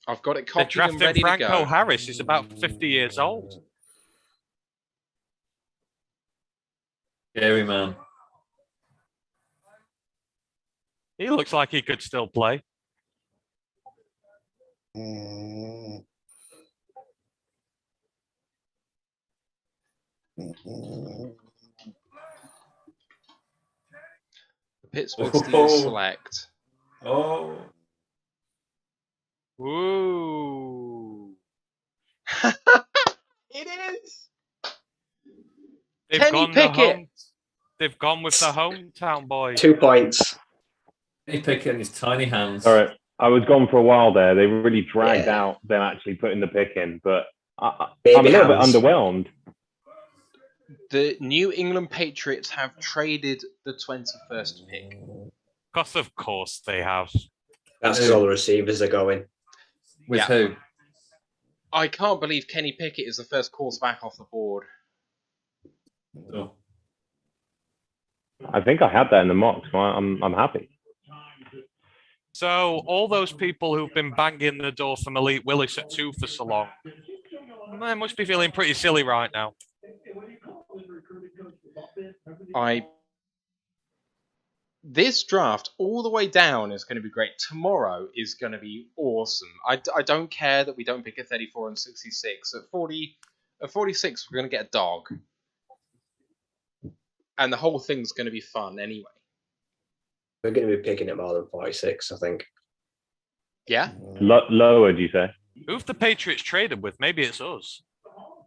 I've got it They're copied and drafting ready to Franco go. Harris. He's about 50 years old. Scary man. He looks like he could still play. The Pittsburgh Steelers select. Oh. Ooh. It is. They've gone with the hometown boys. 2 points. Kenny Pickett in his tiny hands. All right. I was gone for a while there. They really dragged out them actually putting the pick in, but I'm a little bit underwhelmed. The New England Patriots have traded the 21st pick. Because of course they have. That's because all the receivers are going. With who? I can't believe Kenny Pickett is the first quarterback off the board. Oh. I think I had that in the mock, so I'm happy. So all those people who've been banging the door for Malik Willis at 2 for so long, they must be feeling pretty silly right now. This draft all the way down is going to be great. Tomorrow is going to be awesome. I don't care that we don't pick a 34 and 66. At 46, we're going to get a dog. And the whole thing's going to be fun anyway. We're going to be picking it more than 46, I think. Yeah? Lower, do you say? Who've the Patriots traded with? Maybe it's us.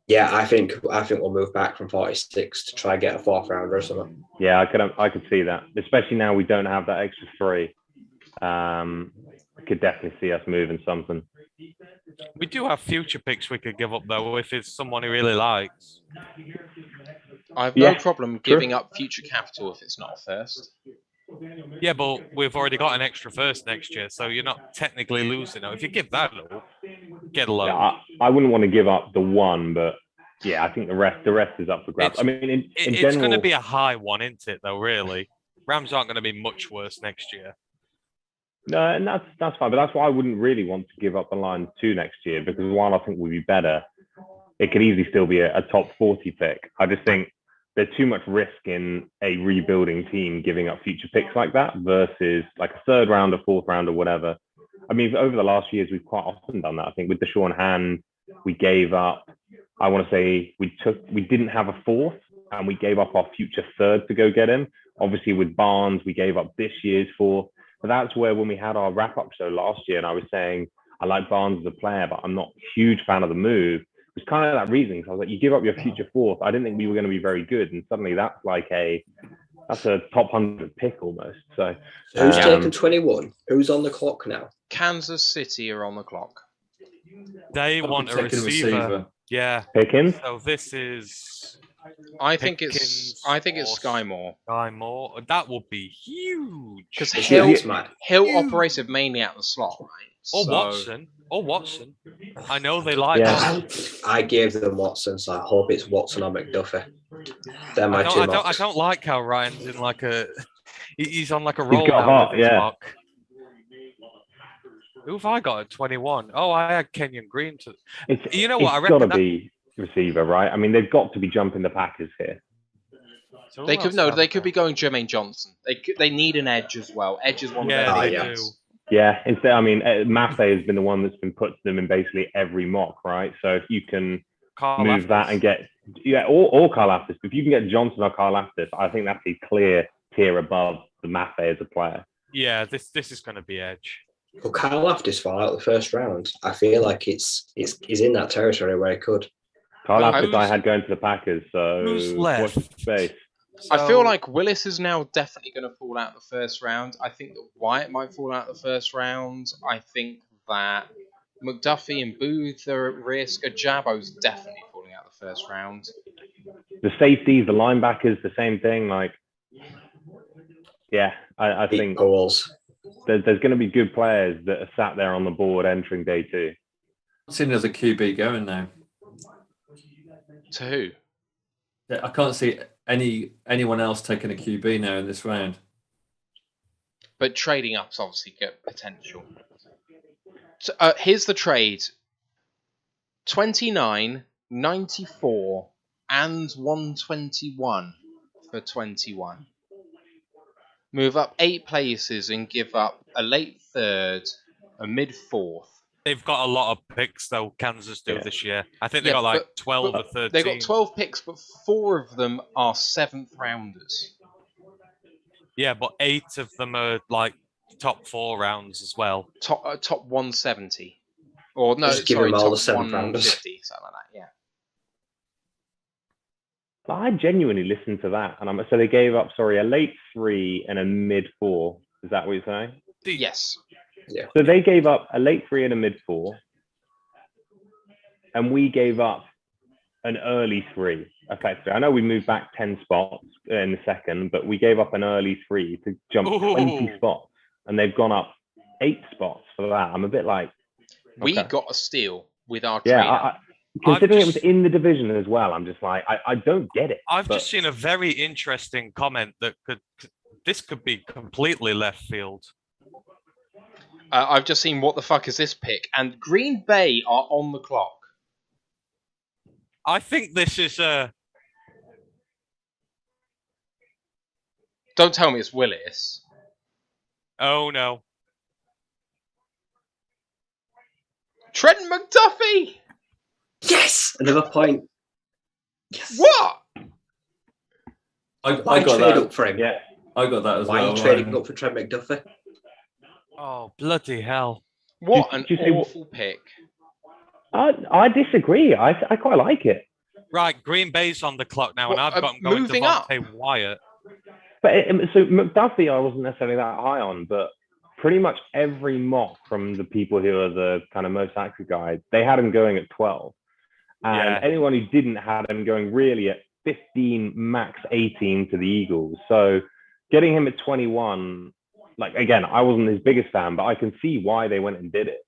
Yeah, I think we'll move back from 46 to try and get a 4th rounder or something. Yeah, I could see that. Especially now we don't have that extra 3. I could definitely see us moving something. We do have future picks we could give up though if it's someone who really likes. I have no problem giving up future capital if it's not a first. Yeah, but we've already got an extra first next year, so you're not technically losing. Now, if you give that up, get a loan. Yeah, I wouldn't want to give up the 1, but yeah, I think the rest is up for grabs. I mean, in it's general, going to be a high one, isn't it? Though, really, Rams aren't going to be much worse next year. No, and that's fine, but that's why I wouldn't really want to give up the line 2 next year, because while I think we'll be better, it could easily still be a top 40 pick. I just think there's too much risk in a rebuilding team giving up future picks like that versus like a 3rd rounder, 4th rounder, whatever. I mean, over the last years, we've quite often done that. I think with Deshaun Hand, we gave up, I want to say we didn't have a 4th and we gave up our future 3rd to go get him. Obviously with Barnes, we gave up this year's 4th. But that's where when we had our wrap-up show last year and I was saying, I like Barnes as a player, but I'm not a huge fan of the move. It was kind of that reasoning. So I was like, you give up your future 4th. I didn't think we were going to be very good. And suddenly that's a top 100 pick almost. So who's taken 21? Who's on the clock now? Kansas City are on the clock. They want a receiver. Yeah. Pickens? So this is I think it's Sky Moore. Sky Moore. That would be huge. Because Hill operated mainly out the slot, right? Or Watson. I know they like that. I gave them Watson, so I hope it's Watson or McDuffie. They're my two mocks. I don't like how Ryan's in like a... He's on like a roll He's got now hot, with his yeah. mock. Who have I got at 21? Oh, I had Kenyon Green. You know what? I reckon it's got to be receiver, right? I mean, they've got to be jumping the Packers here. So they could be going Jermaine Johnson. They need an edge as well. Edge is one of their things. Yeah, instead, I mean, Maffei has been the one that's been put to them in basically every mock, right? So if you can move that and get, or Carl Aftis, if you can get Johnson or Carl Aftis, I think that's a clear tier above the Maffei as a player. Yeah, this is going to be edge. Well, Carl Aftis fall out the first round. I feel like he's in that territory where he could. Carl Aftis I had going to the Packers, so who's left? What's space? I feel So- like Willis is now definitely going to fall out the first round. I think that Wyatt might fall out the first round. I think that McDuffie and Booth are at risk. Ajabo's definitely falling out the first round. The safeties, the linebackers, the same thing. Like, yeah, I think there's going to be good players that are sat there on the board entering day 2. I've seen there's a QB going now. To who? I can't see anyone else taking a QB now in this round. But trading up's obviously got potential. So, here's the trade. 29, 94, and 121 for 21. Move up 8 places and give up a late third, a mid 4th. They've got a lot of picks, though, Kansas do this year. I think they got like 12 or 13. They got 12 picks, but 4 of them are 7th rounders. Yeah, but 8 of them are like top 4 rounds as well. Top 170. Or no, Just give sorry, them all top the 7th 150, something like that, yeah. I genuinely listened to that, and so they gave up, a late 3 and a mid 4. Is that what you're saying? Yes. Yeah. So they gave up a late 3 and a mid 4, and we gave up an early 3. Effectively, I know we moved back 10 spots in the second, but we gave up an early 3 to jump 20 spots, and they've gone up 8 spots for that. I'm a bit like, We okay. got a steal with our trade. Considering it was in the division as well, I'm just like, I don't get it. I've just seen a very interesting comment that this could be completely left field. I've just seen what the fuck is this pick, and Green Bay are on the clock. I think this is Don't tell me it's Willis. Oh no. Trent McDuffie! Yes! Another point. Yes. What? I Why got trade that. up for him? Yeah, I got that as Why well. are you trading up for Trent McDuffie? Oh, bloody hell. What Did an you say- awful pick. I disagree. I quite like it. Right, Green Bay's on the clock now, and Well, I've got them going moving up. Devontae Wyatt. But so McDuffie, I wasn't necessarily that high on, but pretty much every mock from the people who are the kind of most accurate guys, they had him going at 12. And anyone who didn't had him going really at 15, max 18 to the Eagles. So getting him at 21, like, again, I wasn't his biggest fan, but I can see why they went and did it.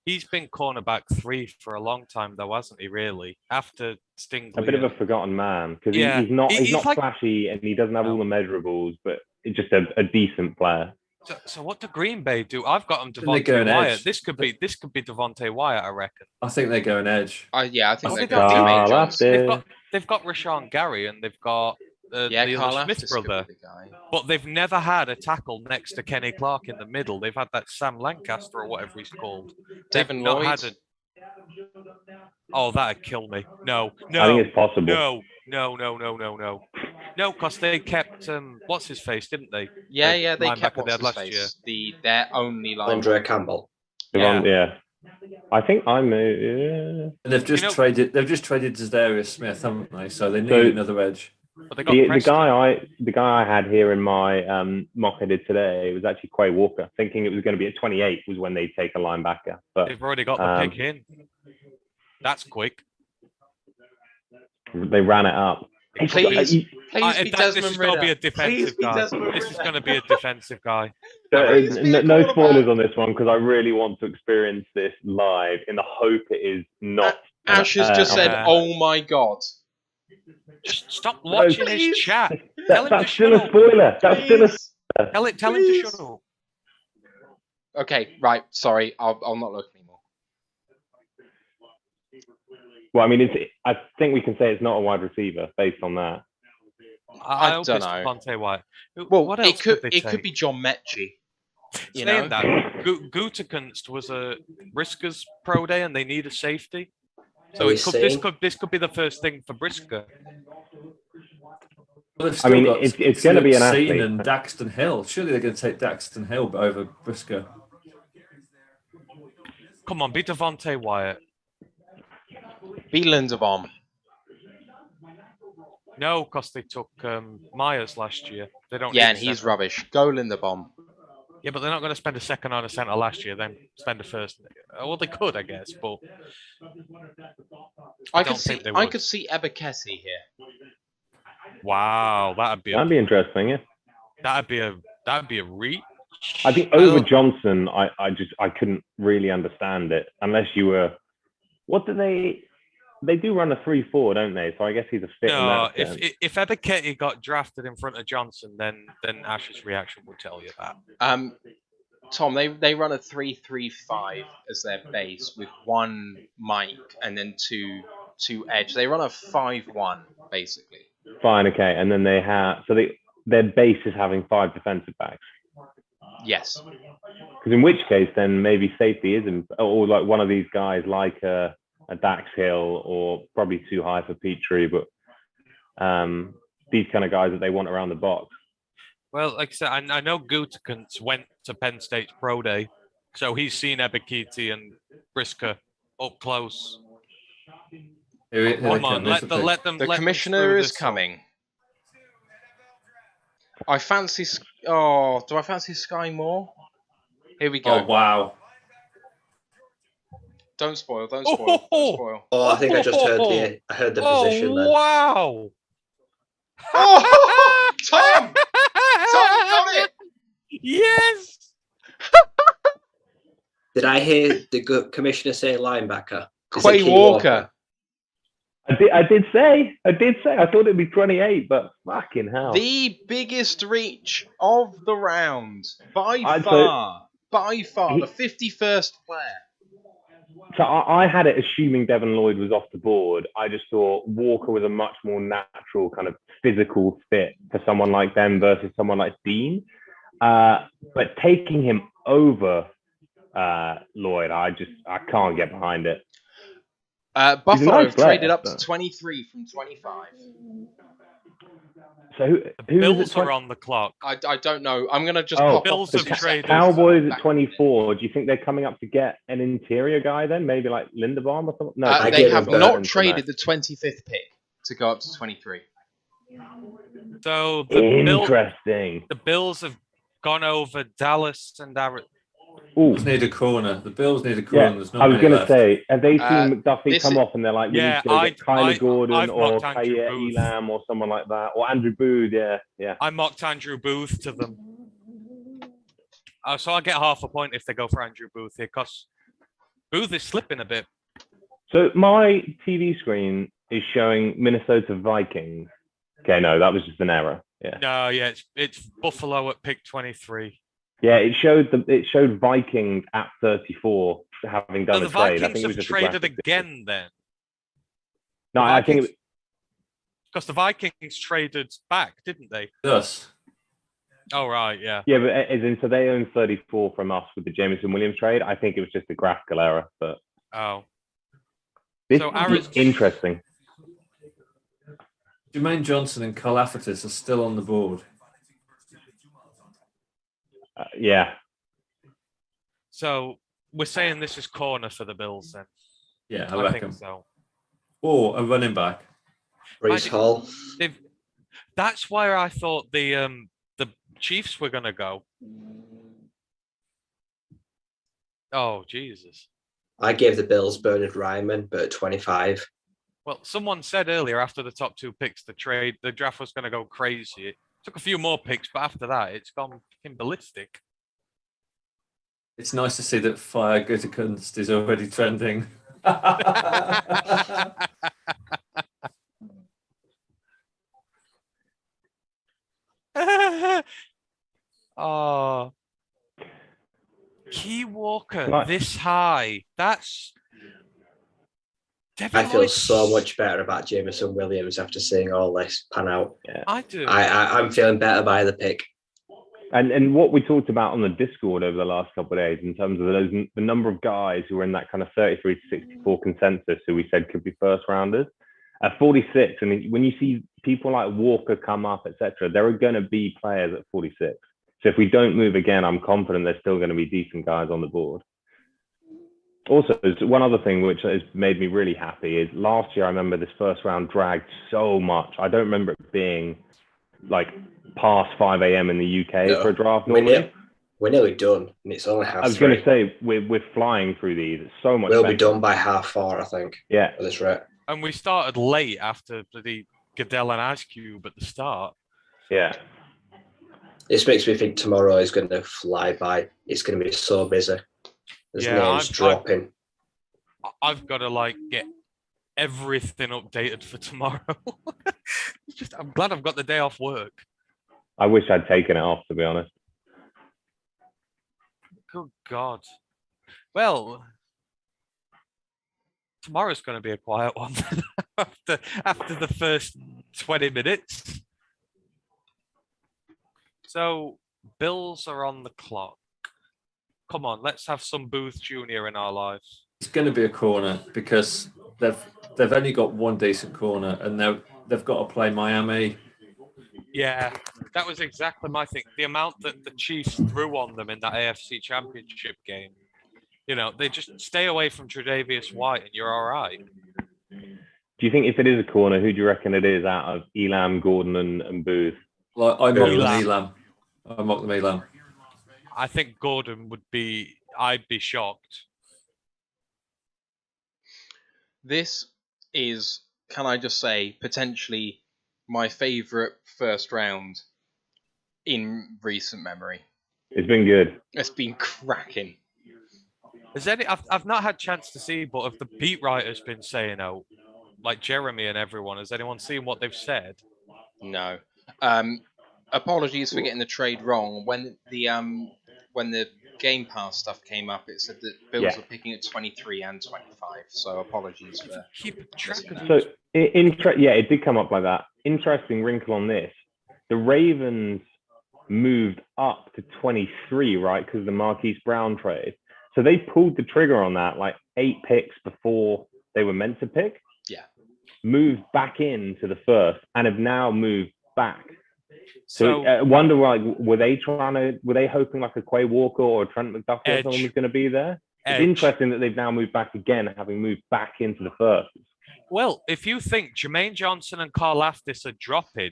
He's been cornerback 3 for a long time, though, hasn't he? Really, after Stingley. A bit of a forgotten man because Yeah. he's not He's like- flashy and he doesn't have all the measurables, but he's just a decent player. So what do Green Bay do? I've got him Then they go Devontae an Wyatt. edge. This could be Devontae Wyatt, I reckon. I think they go an edge. Yeah, I think Oh, they're they got going to Carl Jermaine Johnson. They've got Rashawn Gary and they've got the Carl other Smith Aftis could be brother. the guy. But they've never had a tackle next to Kenny Clark in the middle. They've had that Sam Lancaster or whatever he's called. Devin They've not Lloyd. had a... Oh, that'd kill me. No. I think it's possible. No, because they kept what's his face, didn't they? Yeah, they linebacker kept they what's had his last face. year. Their only line. Andre Campbell. Yeah. I think I'm. And they've just traded. They've just traded Darius Smith, haven't they? So they need So- another edge. But they got The guy I had here in my mock I did today was actually Quay Walker, thinking it was going to be at 28 was when they'd take a linebacker. But They've already got the pick in. That's quick. they ran it up. Please be be this Desmond is going to be a Ridder. defensive Please be guy. Desmond This is Ridder. going to be a defensive guy. No spoilers on this one because I really want to experience this live in the hope it is not. Ash has just said, "Oh my god." Just stop watching his chat. That's still a spoiler. That's still a. Tell him to shut up. Okay, right. Sorry, I'll not look anymore. Well, I mean, I think we can say it's not a wide receiver based on that. I hope don't it's know. Devontae Wyatt. Well, What else it could they could take? be John Mechie. You Saying know, that, Gutekunst was a Brisker's pro day, and they need a safety. So Are it you could, saying- this could be the first thing for Brisker. Well, they've I mean, still got it's going to be an Sean athlete. and Daxton Hill. Surely they're going to take Daxton Hill over Brisker. Come on, be Devontae Wyatt. be Linderbaum. No, because they took Myers last year. They don't. Yeah, need and a he's centre. rubbish. Go Linderbaum. Yeah, but they're not going to spend a second on a centre last year, then spend a first. Well, they could, I guess, but I don't could think see. they I would. could see Ebekesi here. Wow, that'd be That'd be interesting. Yeah. that'd be a reach. I think over Johnson, I couldn't really understand it unless you were. What do they? They do run a 3-4, don't they? So I guess he's a fit in No, that sense. if Ebeketi got drafted in front of Johnson, then Ash's reaction would tell you that. Tom, they run a 3-3-5 as their base with one Mike and then two edge. They run a 5-1 basically. Fine, okay, and then they have their base is having 5 defensive backs. Yes. Because in which case, then maybe safety isn't, or like one of these guys like a Dax Hill, or probably too high for Petrie, but these kind of guys that they want around the box. Well, like I said, I know Gutekunst went to Penn State's Pro Day, so he's seen Ebekiti and Brisker up close. Come on, let them. The let commissioner them is coming. I fancy. Oh, do I fancy Sky more? Here we go. Oh wow! Don't spoil. Don't spoil. Don't spoil. Oh, I think I just heard the position then. Wow! Oh, Tom! Tom got it! Yes! Did I hear the commissioner say linebacker? Quay Walker. I did say. I thought it'd be 28, but fucking hell. The biggest reach of the round by far. The 51st player. So I had it assuming Devon Lloyd was off the board. I just thought Walker was a much more natural kind of physical fit for someone like them versus someone like Dean. But taking him over Lloyd, I can't get behind it. Buffalo have traded player, up to 23 from 25. So who the Bills are on the clock. I don't know. I'm going to just pop Bills off have traded. Cowboys at 24. Do you think they're coming up to get an interior guy then? Maybe like Linderbaum or something? No, they have not traded the 25th pick to go up to 23. So the the Bills have gone over Dallas and Arizona. Bills need a corner. The Bills need a corner. Yeah, There's not I was going to say, have they seen McDuffie come off and they're like, we need to get Kyler Gordon or Kaya Elam or someone like that, or Andrew Booth? Yeah. I mocked Andrew Booth to them. So I'll get half a point if they go for Andrew Booth here, because Booth is slipping a bit. So my TV screen is showing Minnesota Vikings. Okay, no, that was just an error. Yeah. No, yeah, it's Buffalo at pick 23. Yeah, it showed Vikings at 34 having done a trade. I think it was just traded again then. No, I think because the Vikings traded back, didn't they? Yes. Oh right, yeah. Yeah, but as in, so they own 34 from us with the Jameson Williams trade. I think it was just a graphical error, but this is interesting. Jermaine Johnson and Karlaftis are still on the board. Yeah. So we're saying this is corner for the Bills then. Yeah, I think so. Or a running back. Brees Hall. That's where I thought the Chiefs were going to go. Oh, Jesus. I gave the Bills Bernard Ryman, but at 25. Well, someone said earlier after the top 2 picks, the draft was going to go crazy. It took a few more picks, but after that, it's gone ballistic. It's nice to see that Fire Gutekunst is already trending. Oh, Key Walker this high. That's. I feel so much better about Jameson Williams after seeing all this pan out. Yeah. I do. I'm feeling better by the pick. And what we talked about on the Discord over the last couple of days in terms of the number of guys who were in that kind of 33 to 64 consensus who we said could be first rounders. At 46, I mean, when you see people like Walker come up, etc., there are going to be players at 46. So if we don't move again, I'm confident there's still going to be decent guys on the board. Also, one other thing which has made me really happy is last year I remember this first round dragged so much. I don't remember it being like past 5 a.m. in the UK for a draft normally. We're nearly done, and it's only half. I was going to say we're flying through these. It's so much. We'll better. be done by 4:30, I think. Yeah, at this rate. And we started late after the Goodell and Ice Cube at the start. Yeah. This makes me think tomorrow is going to fly by. It's going to be so busy. There's names dropping. I've got to get everything updated for tomorrow. I'm glad I've got the day off work. I wish I'd taken it off, to be honest. Good God. Well, tomorrow's going to be a quiet one after the first 20 minutes. So, Bills are on the clock. Come on, let's have some Booth Jr. in our lives. It's going to be a corner because they've only got one decent corner, and they've got to play Miami. Yeah, that was exactly my thing. The amount that the Chiefs threw on them in that AFC Championship game. They just stay away from Tre'Davious White and you're all right. Do you think if it is a corner, who do you reckon it is out of Elam, Gordon, and Booth? I mock them Elam. I think Gordon would be. I'd be shocked. This is, can I just say, potentially my favourite first round in recent memory. It's been good. It's been cracking. I've not had a chance to see, but have the beat writers been saying out, like Jeremy and everyone, has anyone seen what they've said? No. Apologies for getting the trade wrong. When the Game Pass stuff came up, it said that Bills were picking at 23 and 25. So apologies for keep track of So it did come up like that. Interesting wrinkle on this: the Ravens moved up to 23, right, because of the Marquise Brown trade. So they pulled the trigger on that 8 picks before they were meant to pick. Yeah. Moved back into the first and have now moved back. So I wonder, were they hoping a Quay Walker or a Trent McDuffie or someone was going to be there? It's interesting that they've now moved back again, having moved back into the first. Well, if you think Jermaine Johnson and Carl Aftis are dropping,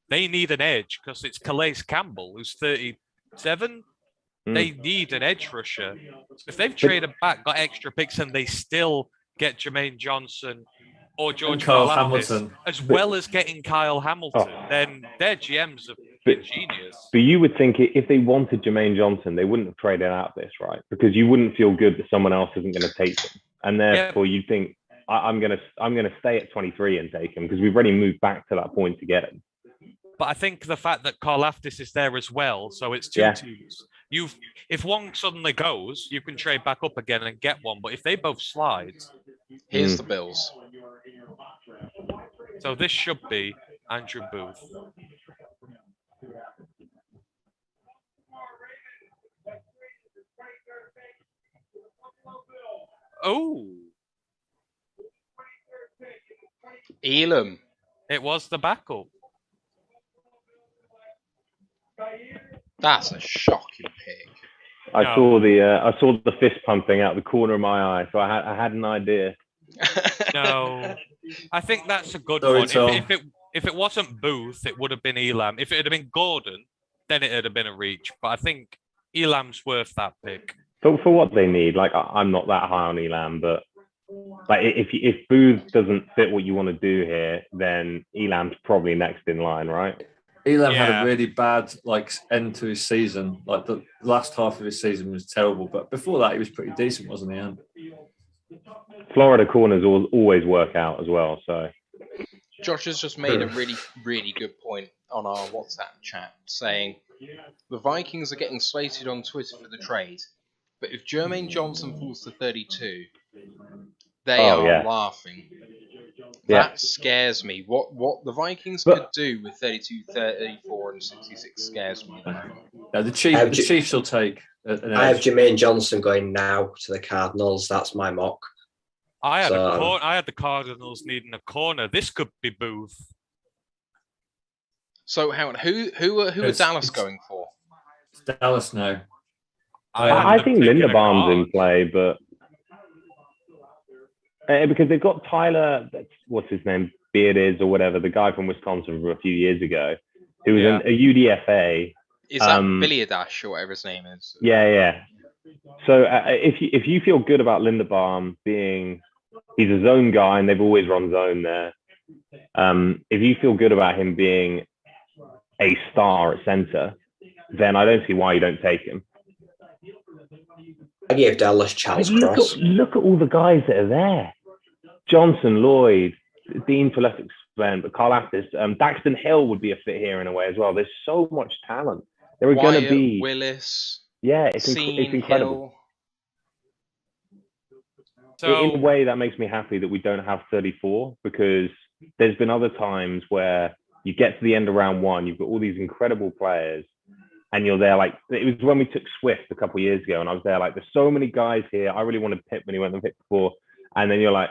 they need an edge because it's Calais Campbell, who's 37. They need an edge rusher. So if they've traded back, got extra picks, and they still get Jermaine Johnson or George Hamilton, as well as getting Kyle Hamilton, then their GMs are genius. But you would think if they wanted Jermaine Johnson, they wouldn't have traded out this, right? Because you wouldn't feel good that someone else isn't going to take him, and therefore you'd think I'm going to stay at 23 and take him because we've already moved back to that point to get him. But I think the fact that Carl Aftis is there as well, so it's two teams. If one suddenly goes, you can trade back up again and get one. But if they both slide, here's the Bills. So this should be Andrew Booth. Oh, Elam. It was the backup. That's a shocking pick. I saw the fist pumping out the corner of my eye, so I had an idea. No, I think that's a good one. If it wasn't Booth, it would have been Elam. If it had been Gordon, then it would have been a reach. But I think Elam's worth that pick. For what they need, I'm not that high on Elam, but if Booth doesn't fit what you want to do here, then Elam's probably next in line, right? Elam had a really bad end to his season. The last half of his season was terrible, but before that he was pretty decent, wasn't he? Florida corners always work out as well. So Josh has just made a really, really good point on our WhatsApp chat, saying the Vikings are getting slated on Twitter for the trade, but if Jermaine Johnson falls to 32, they are laughing. That scares me. What the Vikings could do with 32, 34, and 66 scares me. The Chiefs will take. I have Jermaine Johnson going now to the Cardinals. That's my mock. I had the Cardinals needing a corner. This could be Booth. So, Howard, who are Dallas going for? It's Dallas now. I think Linderbaum's in play, but Because they've got Tyler, what's his name, Beard or whatever, the guy from Wisconsin from a few years ago, who was a UDFA. Is that Biliadash or whatever his name is? Yeah. So if you feel good about Linderbaum he's a zone guy and they've always run zone there. If you feel good about him being a star at center, then I don't see why you don't take him. I gave Dallas Charles Cross. Look at all the guys that are there. Johnson, Lloyd, Dean Phillips, but Carl Aptis, Daxton Hill would be a fit here in a way as well. There's so much talent. There are going to be Willis. Yeah, it's incredible. So, in a way, that makes me happy that we don't have 34, because there's been other times where you get to the end of round one, you've got all these incredible players, and you're there like, it was when we took Swift a couple of years ago, and I was there like, there's so many guys here. I really wanted Pitt when he went on pick before, and then you're like,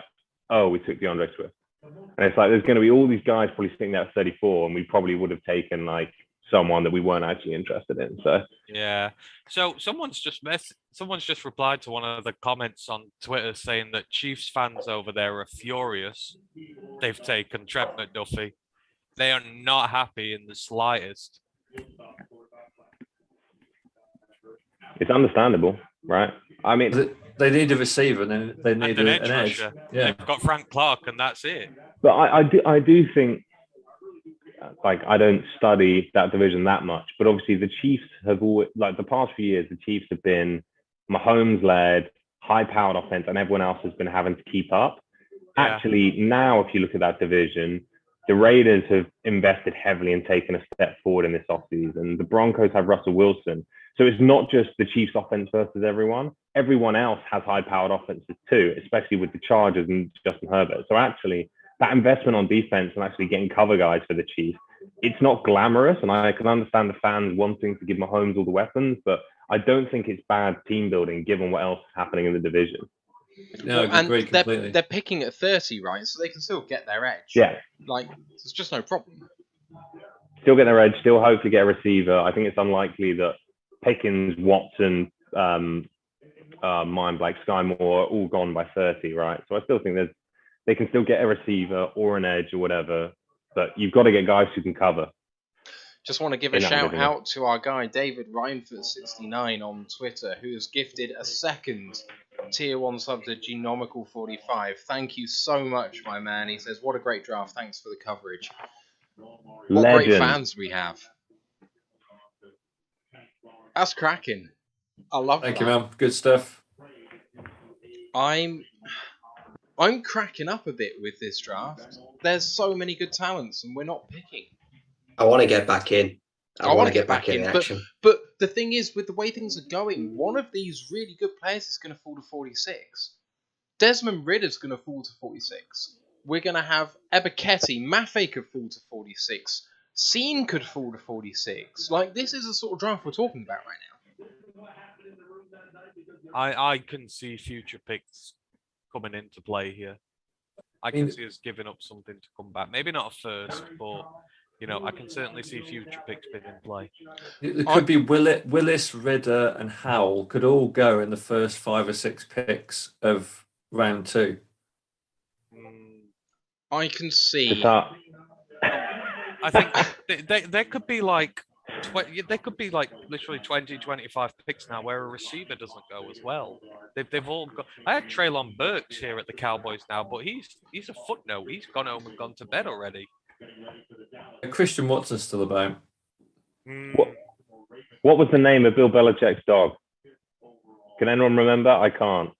oh, we took DeAndre Swift. And it's like, there's going to be all these guys probably sitting there at 34, and we probably would have taken like someone that we weren't actually interested in. So yeah. So someone's just replied to one of the comments on Twitter saying that Chiefs fans over there are furious. They've taken Trent McDuffie. They are not happy in the slightest. It's understandable, right? I mean, they need a receiver, and then they need an edge. Yeah. They've got Frank Clark, and that's it. But I do think, like, I don't study that division that much, but obviously the Chiefs have always, like the past few years, the Chiefs have been Mahomes-led, high-powered offense, and everyone else has been having to keep up. Yeah. Actually, now if you look at that division, the Raiders have invested heavily and taken a step forward in this offseason. The Broncos have Russell Wilson. So it's not just the Chiefs offense versus everyone. Everyone else has high-powered offenses too, especially with the Chargers and Justin Herbert. So actually, that investment on defense and actually getting cover guys for the Chiefs, it's not glamorous. And I can understand the fans wanting to give Mahomes all the weapons, but I don't think it's bad team building given what else is happening in the division. No, and they're picking at 30, right? So they can still get their edge. Yeah. Like, there's just no problem. Still get their edge, still hope to get a receiver. I think it's unlikely that Pickens, Watson, Sky Moore are all gone by 30, right? So I still think they can still get a receiver or an edge or whatever, but you've got to get guys who can cover. Just want to give a shout out to our guy, David Reinford69 on Twitter, who has gifted a second Tier 1 sub to Genomical45. Thank you so much, my man. He says, what a great draft. Thanks for the coverage. What great fans we have. That's cracking. I love Thank you, man. Good stuff. I'm cracking up a bit with this draft. There's so many good talents, and we're not picking. I want to get back in. I want to get back in action. But the thing is, with the way things are going, one of these really good players is going to fall to 46. Desmond Ridder's going to fall to 46. We're going to have Ebiketie, Maffei could fall to 46. Scene could fall to 46. Like, this is the sort of draft we're talking about right now. I can see future picks coming into play here. I can see us giving up something to come back. Maybe not a first, but I can certainly see future picks being in play. It could be Willis, Ridder, and Howell could all go in the first 5 or 6 picks of round 2. I can see. I think there could be like literally 20, 25 picks now where a receiver doesn't go as well. They've all got. I had Treylon Burks here at the Cowboys now, but he's a footnote. He's gone home and gone to bed already. Christian Watson's still about. What was the name of Bill Belichick's dog? Can anyone remember? I can't.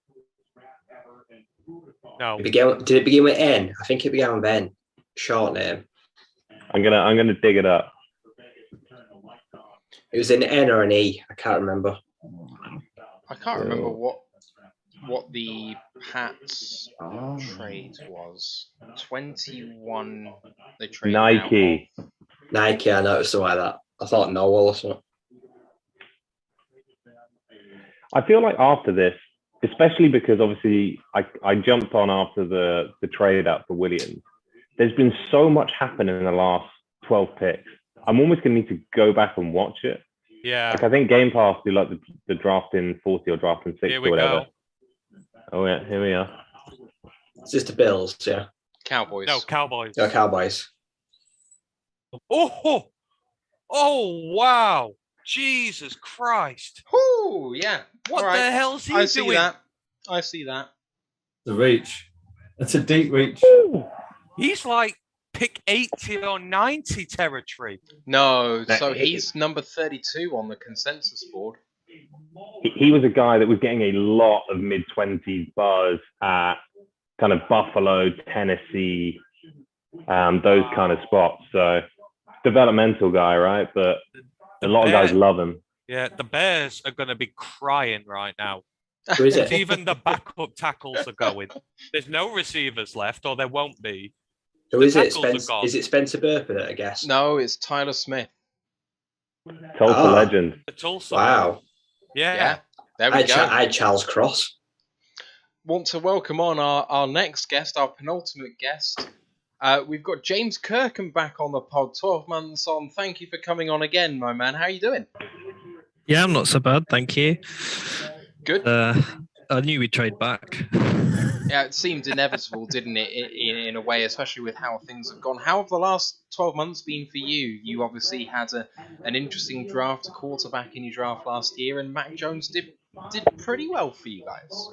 No. Did it begin with N? I think it began with N. Short name. I'm gonna dig it up. It was an N or an E. I can't remember. I can't remember what the Pats trade was. 21. They traded Nike. Nike. I noticed something like that. I thought Noel or something. I feel like after this, especially because obviously I jumped on after the trade up for Williams. There's been so much happening in the last 12 picks. I'm almost going to need to go back and watch it. Yeah. Like I think Game Pass do like the draft in 40 or draft in 60 or whatever. Go. Oh yeah, here we are. It's just the Bills, yeah. Cowboys. No, Cowboys. No, Cowboys. Oh, wow. Jesus Christ. Oh, yeah. What All right. the hell's he I see doing? that. I see that. The reach. It's a deep reach. He's like pick 80 or 90 territory. No, so he's number 32 on the consensus board. He was a guy that was getting a lot of mid-20s buzz at kind of Buffalo, Tennessee, those kind of spots. So developmental guy, right? But a lot of guys love him. Yeah, the Bears are going to be crying right now. Who is it? Even the backup tackles are going. There's no receivers left, or there won't be. Who is it? tackles are gone. Is it Spencer Burford, I guess? No, it's Tyler Smith. Tulsa legend. The Tulsa. Wow. Yeah. There we go. I had Charles Cross. Want to welcome on our next guest, our penultimate guest. We've got James Kirkham back on the pod, 12 months on. Thank you for coming on again, my man. How are you doing? Yeah, I'm not so bad, thank you. Good. I knew we'd trade back. Yeah, it seemed inevitable, didn't it, in a way, especially with how things have gone. How have the last 12 months been for you? You obviously had an interesting draft, a quarterback in your draft last year, and Mac Jones did pretty well for you guys.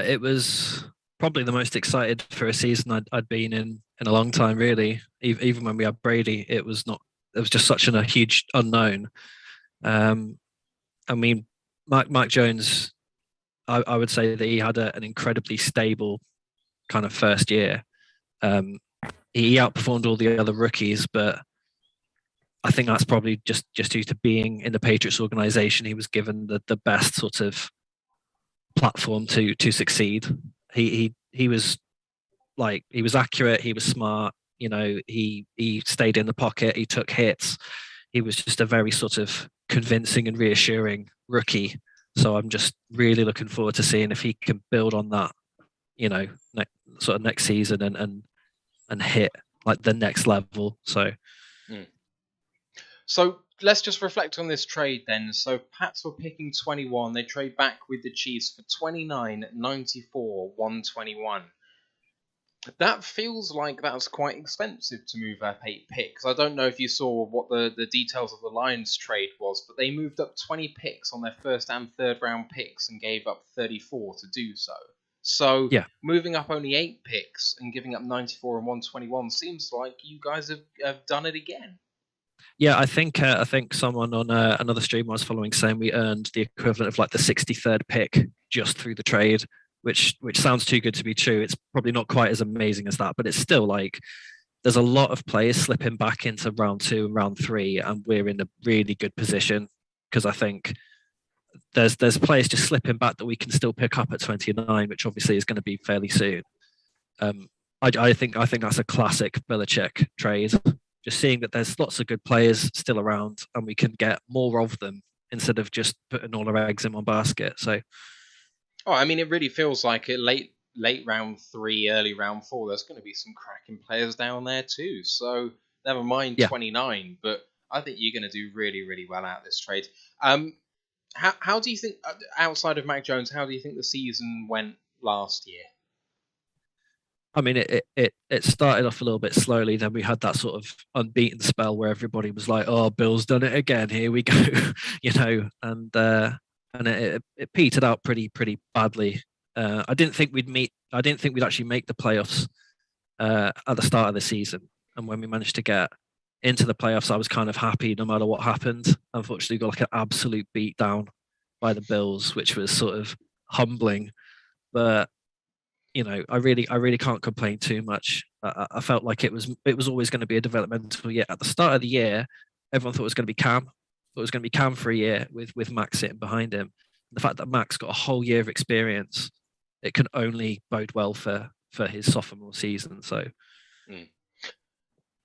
It was probably the most excited for a season I'd been in a long time, really. Even when we had Brady, it was just such a huge unknown. I mean, Mac Jones, I would say that he had an incredibly stable kind of first year. He outperformed all the other rookies, but I think that's probably just due to being in the Patriots organization. He was given the best sort of platform to succeed. He was accurate. He was smart. You know, he stayed in the pocket. He took hits. He was just a very sort of convincing and reassuring rookie. So I'm just really looking forward to seeing if he can build on that, you know, next season and hit like the next level. So, So let's just reflect on this trade then. So Pats were picking 21. They trade back with the Chiefs for 29, 94, 121. That feels like that's quite expensive to move up 8 picks. I don't know if you saw what the details of the Lions trade was, but they moved up 20 picks on their first and third round picks and gave up 34 to do so. So moving up only 8 picks and giving up 94 and 121 seems like you guys have done it again. Yeah, I think someone on another stream I was following saying we earned the equivalent of like the 63rd pick just through the trade, which sounds too good to be true. It's probably not quite as amazing as that, but it's still like there's a lot of players slipping back into round 2 and round 3, and we're in a really good position because I think there's players just slipping back that we can still pick up at 29, which obviously is going to be fairly soon. I think that's a classic Belichick trade. Just seeing that there's lots of good players still around and we can get more of them instead of just putting all our eggs in one basket. So, I mean, it really feels like it late round 3, early round 4. There's going to be some cracking players down there too. So never mind 29, but I think you're going to do really, really well out of this trade. How do you think, outside of Mac Jones, how do you think the season went last year? I mean, it started off a little bit slowly. Then we had that sort of unbeaten spell where everybody was like, "Oh, Bill's done it again. Here we go," you know. And it petered out pretty badly. I didn't think we'd actually make the playoffs at the start of the season. And when we managed to get into the playoffs, I was kind of happy no matter what happened. Unfortunately, we got like an absolute beat down by the Bills, which was sort of humbling. But you know, I really can't complain too much. I felt like it was always going to be a developmental year. At the start of the year, everyone thought it was going to be Cam. Thought it was going to be Cam for a year with Max sitting behind him. The fact that Max got a whole year of experience, it can only bode well for his sophomore season. So,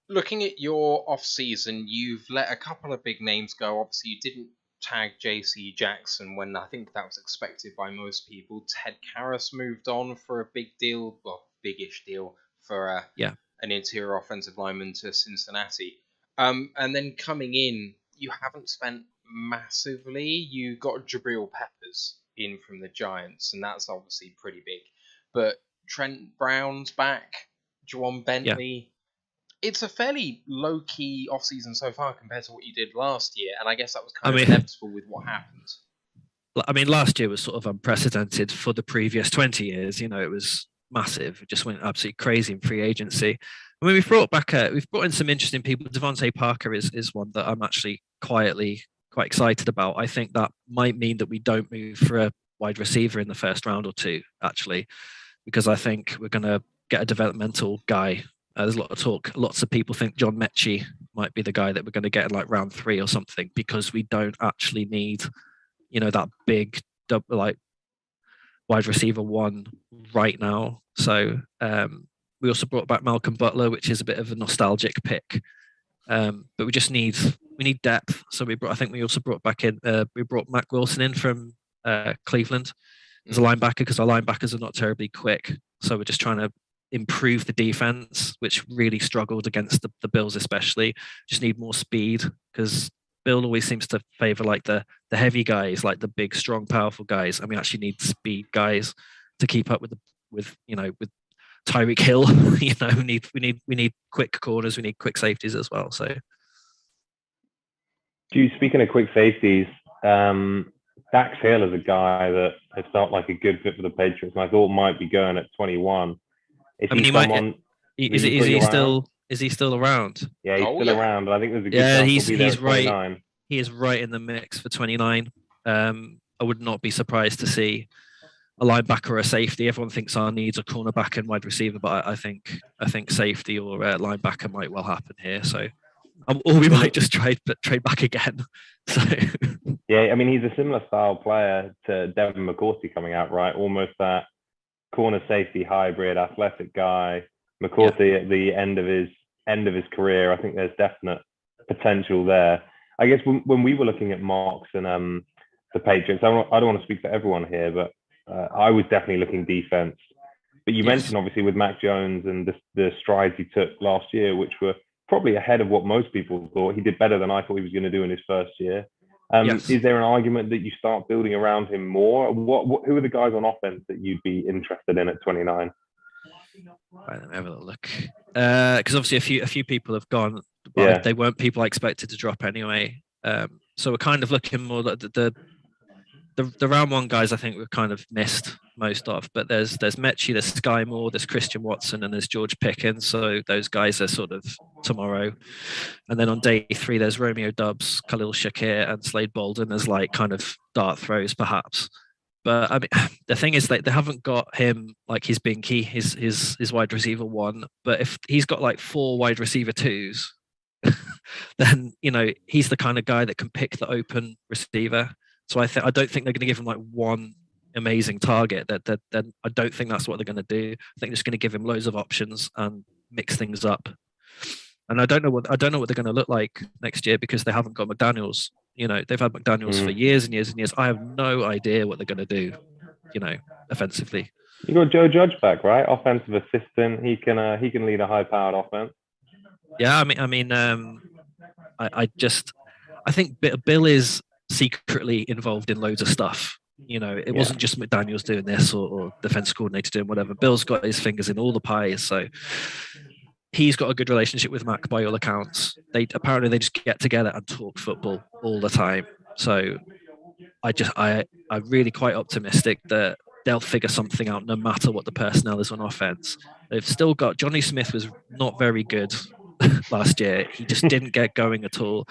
looking at your off season, you've let a couple of big names go. Obviously, you didn't tag JC Jackson when I think that was expected by most people. Ted Karras moved on for a big deal, well, big-ish deal for an interior offensive lineman to Cincinnati. And then coming in, you haven't spent massively. You got Jabril Peppers in from the Giants, and that's obviously pretty big. But Trent Brown's back, Juwan Bentley. It's a fairly low-key off-season so far compared to what you did last year, and I guess that was kind of inevitable with what happened. I mean, last year was sort of unprecedented for the previous 20 years. You know, it was massive. It just went absolutely crazy in free agency. I mean, we've brought in some interesting people. Devontae Parker is one that I'm actually quietly quite excited about. I think that might mean that we don't move for a wide receiver in the first round or two, actually, because I think we're going to get a developmental guy. There's a lot of talk. Lots of people think John Mechie might be the guy that we're going to get in like round 3 or something, because we don't actually need, you know, that big double like wide receiver 1 right now. So we also brought back Malcolm Butler, which is a bit of a nostalgic pick. But we need depth. So I think we also brought back in we brought Mac Wilson in from Cleveland as a linebacker, because our linebackers are not terribly quick. So we're just trying to improve the defense, which really struggled against the Bills, especially. Just need more speed, because Bill always seems to favor like the heavy guys, like the big, strong, powerful guys, and we actually need speed guys to keep up with Tyreek Hill. You know, we need quick corners, we need quick safeties as well. So, speaking of quick safeties, Dax Hill is a guy that has felt like a good fit for the Patriots, and I thought might be going at 21. Is he still around? Yeah, he's still around. I think there's a good chance he'll be there at 29. He is right in the mix for 29. I would not be surprised to see a linebacker or a safety. Everyone thinks our needs are cornerback and wide receiver, but I think safety or linebacker might well happen here. So, or we might just trade back again. So, yeah, I mean, he's a similar style player to Devin McCourty coming out, right? Almost that corner safety hybrid, athletic guy. McCourty at the end of his career, I think there's definite potential there. I guess when we were looking at mocks and the Patriots, I don't want to speak for everyone here, but I was definitely looking defense. But you mentioned obviously with Mac Jones and the strides he took last year, which were probably ahead of what most people thought. He did better than I thought he was going to do in his first year. Is there an argument that you start building around him more? Who are the guys on offense that you'd be interested in at 29? Right, let me have a look. Because obviously a few people have gone, but they weren't people I expected to drop anyway. So we're kind of looking more at the round 1 guys. I think we've kind of missed most of, but there's Mechie, there's Sky Moore, there's Christian Watson, and there's George Pickens. So those guys are sort of tomorrow. And then on day 3, there's Romeo Doubs, Khalil Shakir, and Slade Bolden as like kind of dart throws, perhaps. But I mean, the thing is, like, they haven't got him like his binky, his wide receiver 1. But if he's got like 4 wide receiver 2s, then you know he's the kind of guy that can pick the open receiver. So I don't think they're going to give him like one amazing target. That I don't think that's what they're going to do. I think they're just going to give him loads of options and mix things up. And I don't know what they're going to look like next year, because they haven't got McDaniels. You know, they've had McDaniels for years and years and years. I have no idea what they're going to do, you know, offensively. You got Joe Judge back, right? Offensive assistant. He can lead a high-powered offense. Yeah, I think Bill is secretly involved in loads of stuff. You know, it wasn't just McDaniels doing this or defense coordinator doing whatever. Bill's got his fingers in all the pies, so he's got a good relationship with Mac by all accounts. They just get together and talk football all the time. So I'm really quite optimistic that they'll figure something out no matter what the personnel is on offense. They've still got Johnny Smith was not very good last year. He just didn't get going at all.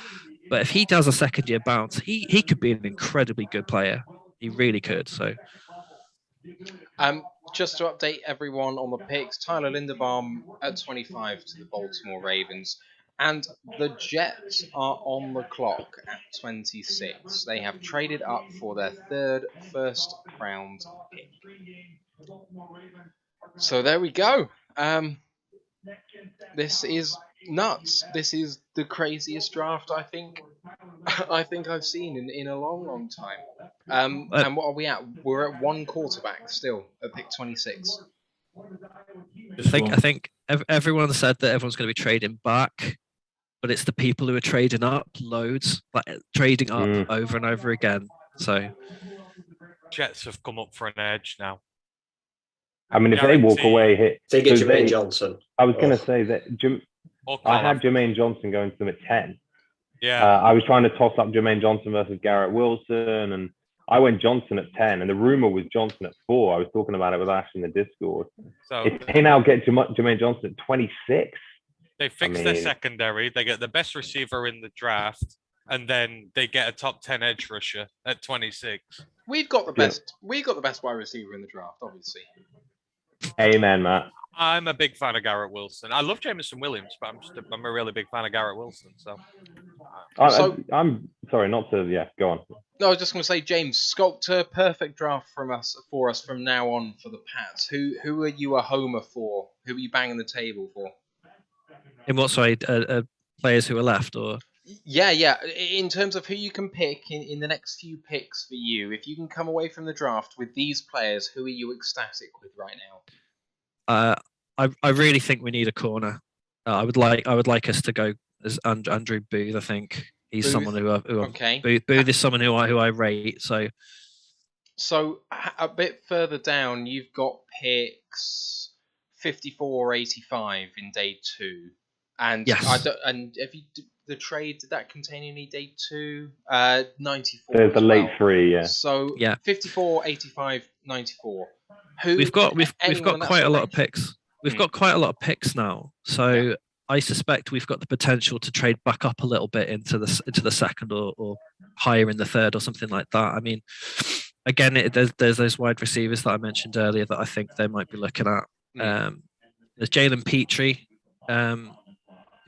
But if he does a second year bounce, he could be an incredibly good player. He really could. So just to update everyone on the picks, Tyler Linderbaum at 25 to the Baltimore Ravens. And the Jets are on the clock at 26. They have traded up for their 3rd first-round pick. So there we go. This is nuts. This is the craziest draft I think I've seen in a long time. And what are we at? We're at 1 quarterback still at pick 26. I think everyone said that everyone's going to be trading back, but it's the people who are trading up loads, like trading up over and over again. So Jets have come up for an edge now. I mean, if they walk away here, they get Jermaine Johnson. I was going to say that I had Callum. Jermaine Johnson going to them at 10. Yeah. I was trying to toss up Jermaine Johnson versus Garrett Wilson, and I went Johnson at 10, and the rumor was Johnson at 4. I was talking about it with Ash in the Discord. So if they now get Jermaine Johnson at 26, they fix their secondary. They get the best receiver in the draft, and then they get a top 10 edge rusher at 26. We've got the best. We've got the best wide receiver in the draft, obviously. Amen, Matt. I'm a big fan of Garrett Wilson. I love Jameson Williams, but I'm a really big fan of Garrett Wilson. So, I'm sorry, not to go on. No, I was just going to say, James, sculpt a perfect draft for us from now on for the Pats. Who are you a homer for? Who are you banging the table for? In what side? Players who are left, or? Yeah. In terms of who you can pick in the next few picks for you, if you can come away from the draft with these players, who are you ecstatic with right now? I really think we need a corner. I would like us to go as Andrew Booth. I think he's someone who okay. Booth is someone who I rate. So a bit further down, you've got picks 54, 85 in day 2, and yes. And if you the trade, did that contain any day 2? 94. There's a late 3, yeah. So 54, 85, 94. We've got quite a lot of picks. We've got quite a lot of picks now. So I suspect we've got the potential to trade back up a little bit into the second or higher in the third or something like that. I mean, again, there's those wide receivers that I mentioned earlier that I think they might be looking at. There's Jalen Petrie,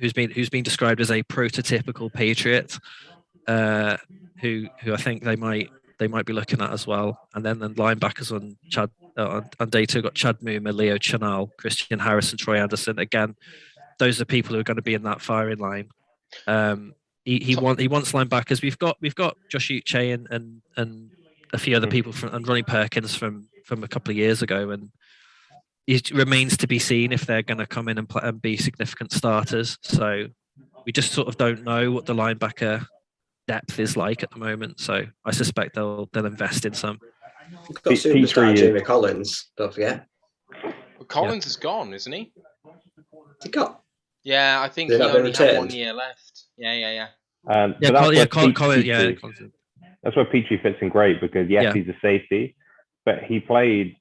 who's been described as a prototypical Patriot, who I think they might be looking at as well. And then linebackers on day 2 got Chad Mooma, Leo Chenal, Christian Harrison, Troy Anderson. Again, those are people who are going to be in that firing line. He wants linebackers. We've got Josh Uche and a few other people and Ronnie Perkins from a couple of years ago, and it remains to be seen if they're going to come in and be significant starters. So we just sort of don't know what the linebacker depth is like at the moment. So I suspect they'll invest in some. We've got superstar Jamie Collins, don't forget. Well, Collins is gone, isn't he? He got. Yeah, I think he only had 1 year left. Yeah. Collins. That's where Petrie fits in great because he's a safety, but he played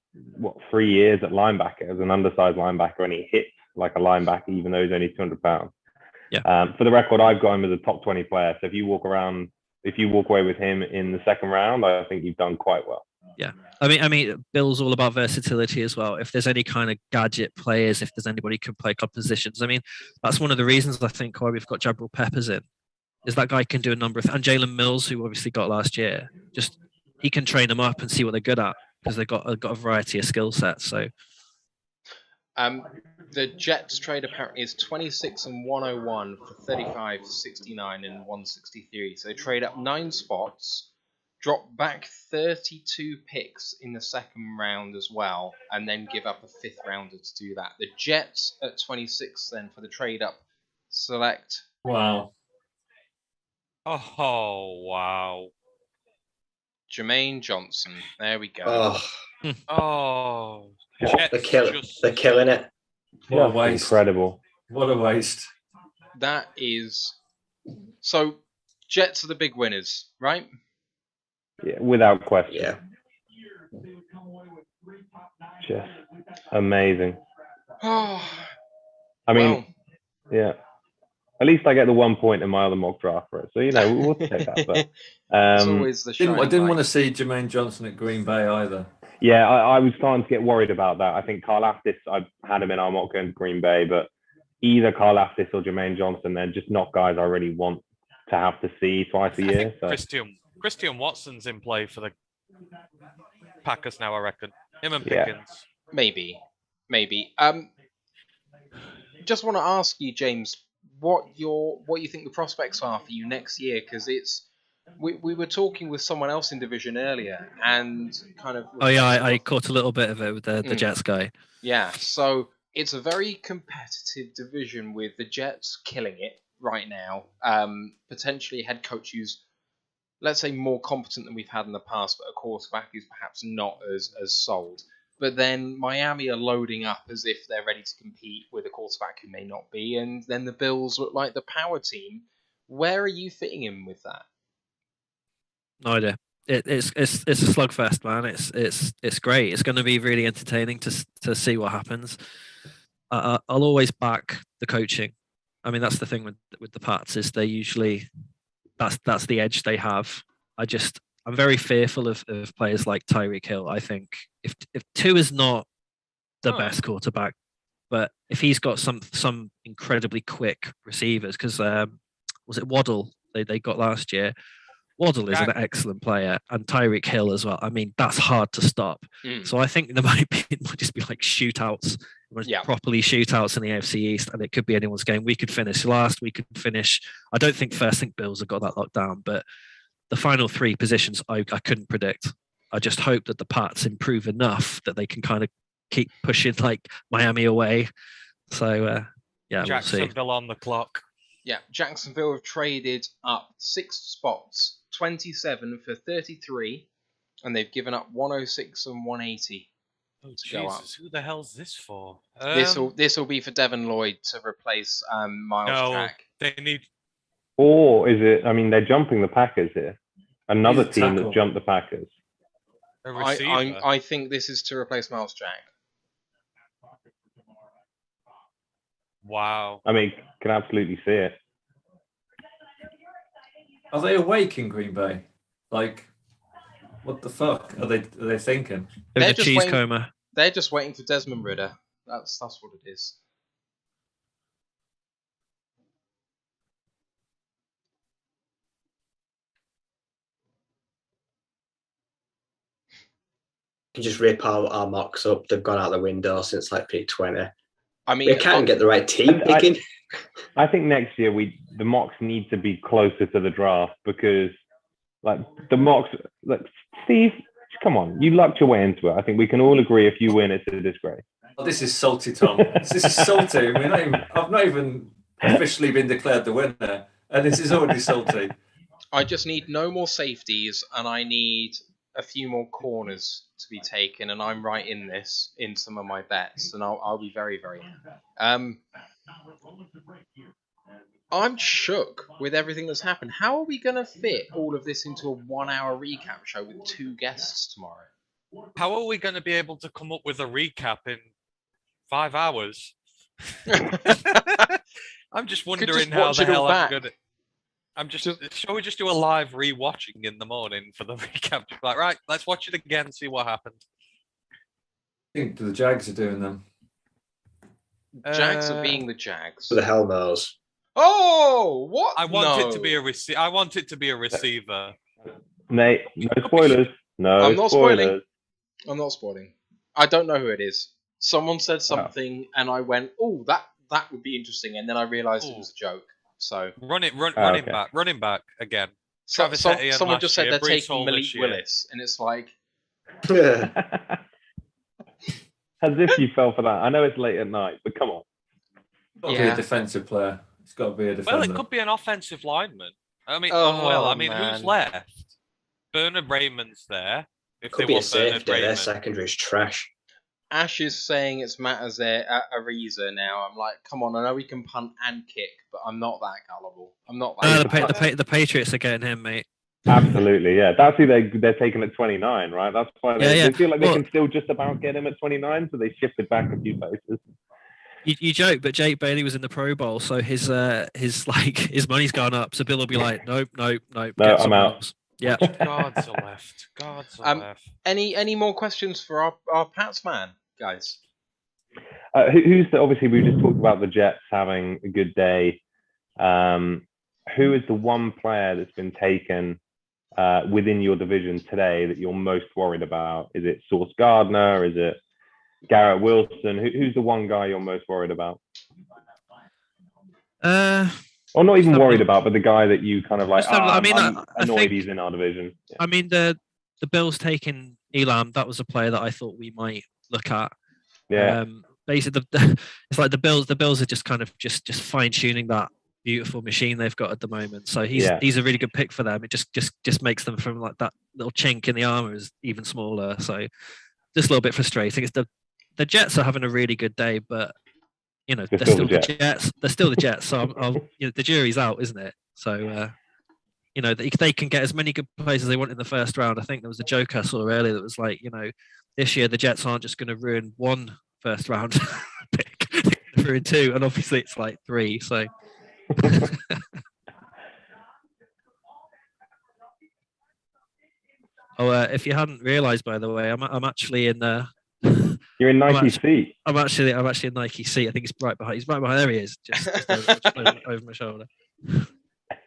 3 years at linebacker as an undersized linebacker, and he hit like a linebacker even though he's only 200 pounds. Yeah. For the record, I've got him as a top 20 player. So if you walk away with him in the second round, I think you've done quite well. Yeah. I mean, Bill's all about versatility as well. If there's any kind of gadget players, if there's anybody who can play a couple positions, I mean, that's one of the reasons I think why we've got Jabril Peppers in, is that guy can do a number of, and Jalen Mills, who obviously got last year, just he can train them up and see what they're good at because they've got a variety of skill sets. So, the Jets trade apparently is 26 and 101 for 35, 69 and 163. So they trade up 9 spots, drop back 32 picks in the second round as well, and then give up a 5th rounder to do that. The Jets at 26 then for the trade up select. Wow. Oh, wow. Jermaine Johnson. There we go. They're killing it. What a waste. Incredible. What a waste. That is... So, Jets are the big winners, right? Yeah, without question. Yeah. Just amazing. I mean, yeah. At least I get the 1 point in my other mock draft for it. So, we'll take that. But it's always the I didn't want to see Jermaine Johnson at Green Bay either. Yeah, I was starting to get worried about that. I think Carl Aftis, I had him in our mock going to Green Bay, but either Carl Aftis or Jermaine Johnson, they're just not guys I really want to have to see twice a year. So. Christian Watson's in play for the Packers now, I reckon. Him and Pickens. Maybe. Just want to ask you, James, what you think the prospects are for you next year, because we were talking with someone else in division earlier and kind of I caught a little bit of it with the Jets guy. Yeah, so it's a very competitive division with the Jets killing it right now. Potentially a head coach who's, let's say, more competent than we've had in the past, but a quarterback who's perhaps not as sold. but then Miami are loading up as if they're ready to compete with a quarterback who may not be, and then the Bills look like the power team. Where are you fitting in with that? No idea. It's a slugfest, man. It's great. It's going to be really entertaining to see what happens. I'll always back the coaching. I mean, that's the thing with the Pats is they usually that's the edge they have. I'm very fearful of players like Tyreek Hill. I think if Tua is not the best quarterback, but if he's got some incredibly quick receivers, because was it Waddle they got last year? Waddle is an excellent player, and Tyreek Hill as well. I mean, that's hard to stop. So I think there might just be like shootouts, properly shootouts in the AFC East, and it could be anyone's game. We could finish last. We could finish. I don't think Bills have got that locked down, but the final three positions I couldn't predict. I just hope that the Pats improve enough that they can kind of keep pushing like Miami away. So yeah, Jacksonville on the clock. Yeah, Jacksonville have traded up 6 spots, 27 for 33, and they've given up 106 and 180. Oh Jesus! Who the hell's this for? This will be for Devin Lloyd to replace Miles Jack. They need. Or is it? I mean, they're jumping the Packers here. Another team that jumped the Packers. I think this is to replace Miles Jack. Wow. I mean, can absolutely see it. Are they awake in Green Bay? Like, what the fuck are they thinking? They're in a cheese coma. They're just waiting for Desmond Ridder. That's what it is. You just rip our mocks up. They've gone out the window since like pick 20. I mean, we can't get the right team picking. I think next year the mocks need to be closer to the draft because, like, the mocks. Like, Steve, come on, you lucked your way into it. I think we can all agree if you win, it's a disgrace. Oh, this is salty, Tom. This is salty. I've not even officially been declared the winner, and this is already salty. I just need no more safeties, and I need a few more corners to be taken, and I'm right in some of my bets, and I'll be very, very happy. I'm shook with everything that's happened. How are we going to fit all of this into a 1-hour recap show with 2 guests tomorrow? How are we going to be able to come up with a recap in 5 hours? I'm just wondering how the hell I'm going to... Shall we just do a live re-watching in the morning for the recap? Just like, right, let's watch it again, see what happened. I think the Jags are doing them. Jags are being the Jags. Who the hell knows? Oh, what? I want it to be a receiver. I want it to be a receiver. Nate, no spoilers. No I'm not spoilers. I'm not spoiling. I don't know who it is. Someone said something, and I went, "Oh, that would be interesting," and then I realised it was a joke. So running back again. Someone just said they're taking Malik Willis, and it's like, as if you fell for that. I know it's late at night, but come on. It's got to be a defensive player. It's got to be a defender. Well, it could be an offensive lineman. I mean, man. Who's left? Bernard Raymond's there. If Could be a safety. Their secondary is trash. Ash is saying it's Matt Ariza now. I'm like, come on, I know we can punt and kick, but I'm not that gullible. I'm not that. The Patriots are getting him, mate. Absolutely, yeah. That's who they're taking at 29, right? That's why they feel like they can still just about get him at 29, so they shifted back a few places. You joke, but Jake Bailey was in the Pro Bowl, so his money's gone up. So Bill will be like, nope. No, I'm out. Else. Yeah. Gods are left. Gods are left. Any more questions for our Pats man, guys? Obviously, we just talked about the Jets having a good day. Who is the one player that's been taken within your division today that you're most worried about? Is it Sauce Gardner? Is it Garrett Wilson? Who's the one guy you're most worried about? Or not even worried about, but the guy that you kind of like, I'm annoyed he's in our division. Yeah. I mean, the Bills taking Elam, that was a player that I thought we might look at. Yeah. Basically, it's like the Bills are just kind of just fine-tuning that beautiful machine they've got at the moment. So he's a really good pick for them. It just makes them from like that little chink in the armor is even smaller. So just a little bit frustrating. It's the Jets are having a really good day, but they're They're still still the the Jets. They're still the Jets. So the jury's out, isn't it? So they can get as many good players as they want in the first round. I think there was a joke I saw earlier that was like, this year the Jets aren't just going to ruin one first round pick, they're ruin two, and obviously it's like three. So. If you hadn't realised, by the way, I'm actually in the. You're in Nike seat. I'm actually in Nike seat. I think he's right behind. He's right behind. There he is, just over my shoulder.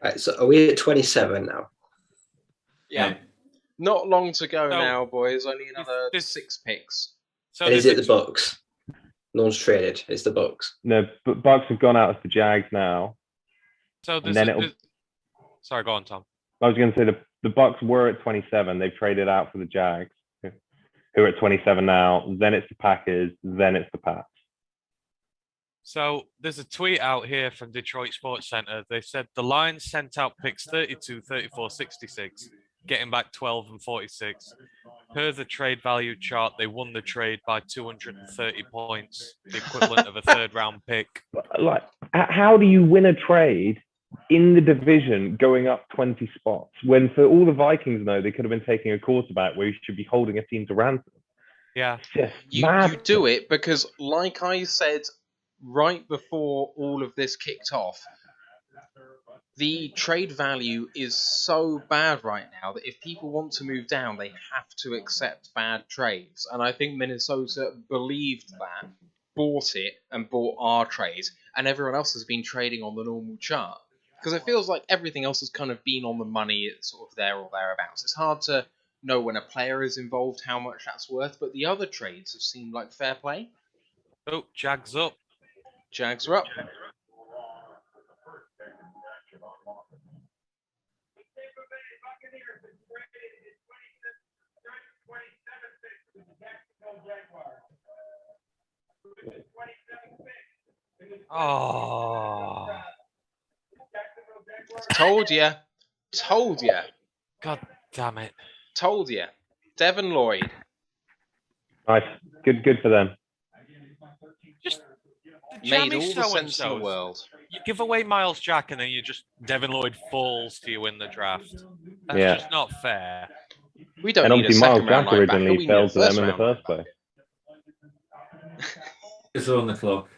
Right, so are we at 27 now? Yeah. Not long to go now, boys. Only another 6 picks. So is it the Bucks? No one's traded. It's the Bucks. No, but Bucks have gone out as the Jags now. So sorry, go on, Tom. I was going to say the Bucks were at 27. They've traded out for the Jags, who are at 27 now. Then it's the Packers. Then it's the Pats. So there's a tweet out here from Detroit Sports Center. They said the Lions sent out picks 32, 34, 66, getting back 12 and 46. Per the trade value chart, they won the trade by 230 points, the equivalent of a third-round pick. Like, how do you win a trade in the division going up 20 spots when, for all the Vikings know, they could have been taking a quarterback where you should be holding a team to ransom? Yeah. You do it because, like I said right before all of this kicked off, the trade value is so bad right now that if people want to move down, they have to accept bad trades. And I think Minnesota believed that, bought it, and bought our trade, and everyone else has been trading on the normal chart. Because it feels like everything else has kind of been on the money, it's sort of there or thereabouts. It's hard to know when a player is involved how much that's worth, but the other trades have seemed like fair play. Oh, Jags up. Jags are up. Oh. Told ya. God damn it. Told ya. Devin Lloyd. Nice. Good for them. Just made all the sense in the world. You give away Miles Jack and then Devin Lloyd falls to you in the draft. That's just not fair. We don't and need obviously a Miles second Jack round originally fell to them in the round first place. It's on the clock.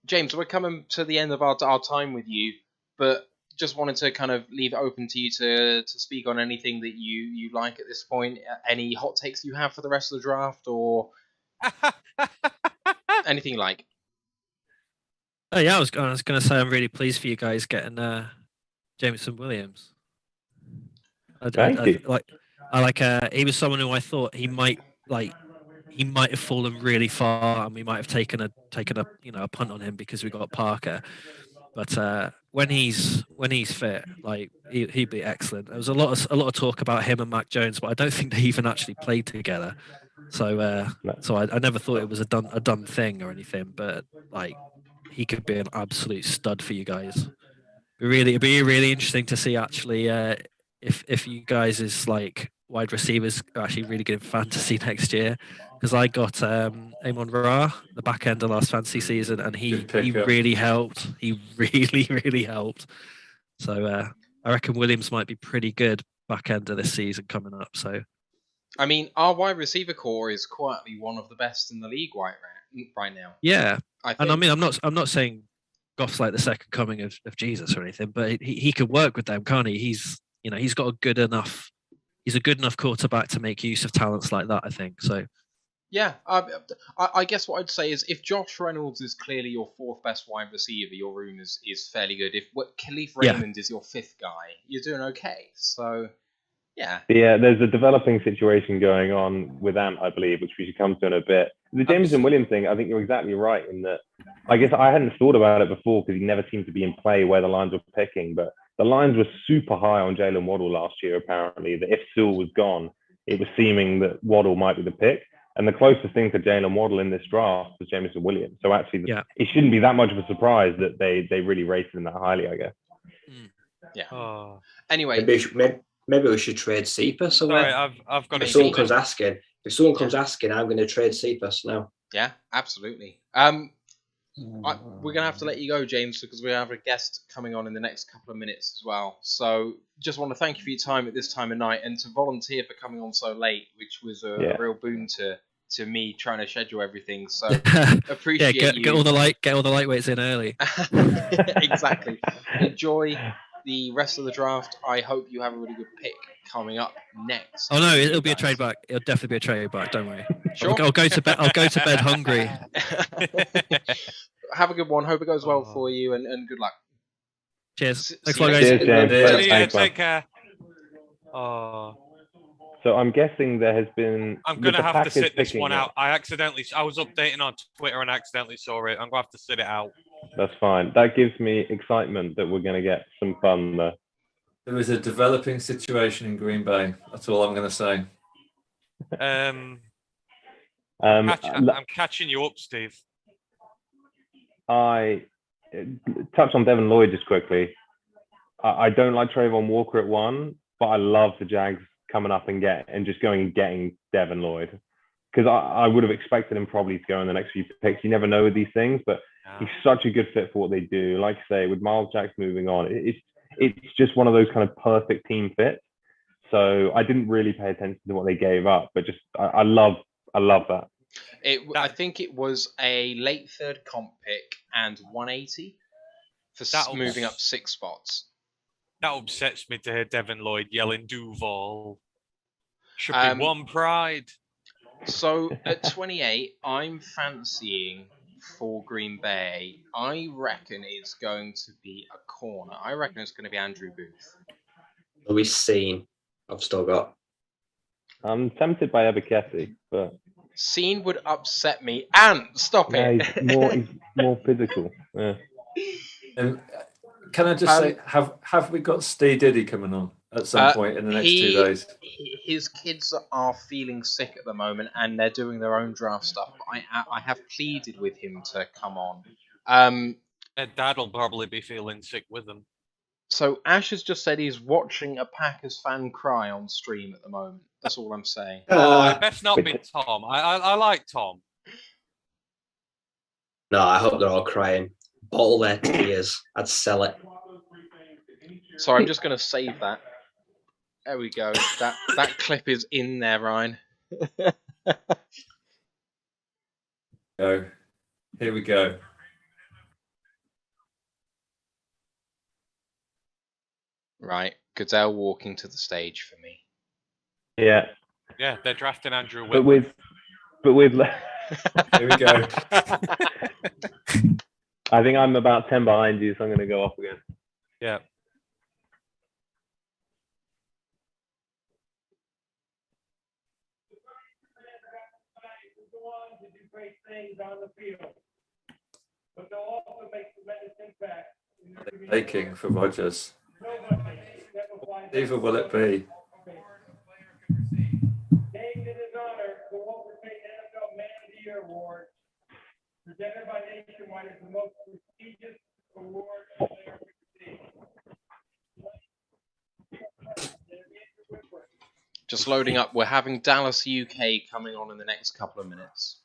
James, we're coming to the end of our time with you, but just wanted to kind of leave it open to you to speak on anything that you like at this point. Any hot takes you have for the rest of the draft, or anything like? Oh yeah, I was going to say I'm really pleased for you guys getting Jameson Williams. Thank you. He was someone who I thought he might have fallen really far, and we might have taken a punt on him because we got Parker. But when he's fit, he'd be excellent. There was a lot of talk about him and Mac Jones, but I don't think they even actually played together. So I never thought it was a done thing or anything. But he could be an absolute stud for you guys. It'd be really interesting to see actually if you guys' wide receivers are actually really good in fantasy next year, because I got Amon Ra the back end of last fantasy season, and he really helped. He really helped. So I reckon Williams might be pretty good back end of this season coming up. So I mean, our wide receiver core is quietly one of the best in the league right now. Yeah, and I mean, I'm not saying Goff's like the second coming of Jesus or anything, but he could work with them, can't he? He's got a good enough quarterback to make use of talents like that, I think. So yeah, I guess what I'd say is if Josh Reynolds is clearly your fourth best wide receiver, your room is fairly good. If Khalif Raymond is your fifth guy, you're doing okay. So yeah. Yeah, there's a developing situation going on with Ant, I believe, which we should come to in a bit. The Jameson Williams thing, I think you're exactly right in that. I guess I hadn't thought about it before because he never seemed to be in play where the Lions were picking, but the Lions were super high on Jalen Waddle last year, apparently, that if Sewell was gone, it was seeming that Waddle might be the pick. And the closest thing to Jalen Waddle in this draft was Jameson Williams. So actually, it shouldn't be that much of a surprise that they really rated him that highly, I guess. Yeah. Oh. Anyway. Maybe we should trade Seeper somewhere. Sorry, I've got if someone comes asking, If someone comes asking, I'm going to trade Cephas now. Yeah, absolutely. We're gonna have to let you go, James, because we have a guest coming on in the next couple of minutes as well. So, just want to thank you for your time at this time of night and to volunteer for coming on so late, which was a real boon to me trying to schedule everything. So, appreciate you. Get all the lightweights in early. Exactly. Enjoy the rest of the draft. I hope you have a really good pick coming up next. Oh no, it'll be a trade back. It'll definitely be a trade back. Don't worry. Sure. I'll go to bed. I'll go to bed hungry. Have a good one. Hope it goes well for you, and good luck. Cheers. Thanks See a lot, you guys. Cheers, Yeah, James. take care. Oh, So I'm guessing there has been. I'm gonna have to Packers sit this picking one it. out. I was updating on Twitter and accidentally saw it. I'm gonna have to sit it out. That's fine. That gives me excitement that we're going to get some fun there. There is a developing situation in Green Bay. That's all I'm going to say. I'm catching you up, Steve. I touch on Devin Lloyd just quickly. I don't like Trayvon Walker at 1, but I love the Jags coming up and getting Devin Lloyd, because I would have expected him probably to go in the next few picks. You never know with these things, but he's such a good fit for what they do. Like I say, with Miles Jack moving on, it's just one of those kind of perfect team fits. So I didn't really pay attention to what they gave up, but just I love that. I think it was a late third comp pick and 180 for moving up 6 spots. That upsets me to hear Devin Lloyd yelling Duval. Should be one pride. So at 28, I'm fancying for Green Bay. I reckon it's going to be a corner. I reckon it's going to be Andrew Booth. We've seen. I've still got. I'm tempted by Ebiketie, but Scene would upset me. And stop it. He's more physical. Yeah. Can I just say, have we got Steve Diddy coming on at some point in the next 2 days? His kids are feeling sick at the moment, and they're doing their own draft stuff. I have pleaded with him to come on. Dad will probably be feeling sick with him. So Ash has just said he's watching a Packers fan cry on stream at the moment. That's all I'm saying. It best not be Tom. I like Tom. No, I hope they're all crying. Bottle their tears. I'd sell it. So I'm just going to save that. There we go. That clip is in there, Ryan. Go. Here we go. Right. Goodell walking to the stage for me. Yeah. Yeah, they're drafting Andrew But Whitworth. with Here we go. I think I'm about 10 behind you, so I'm going to go off again. Yeah. Taking for Rodgers. Either will it be? Presented by Nationwide as the most prestigious award Just loading up. We're having Dallas UK coming on in the next couple of minutes.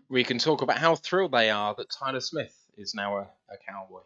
We can talk about how thrilled they are that Tyler Smith is now a Cowboy.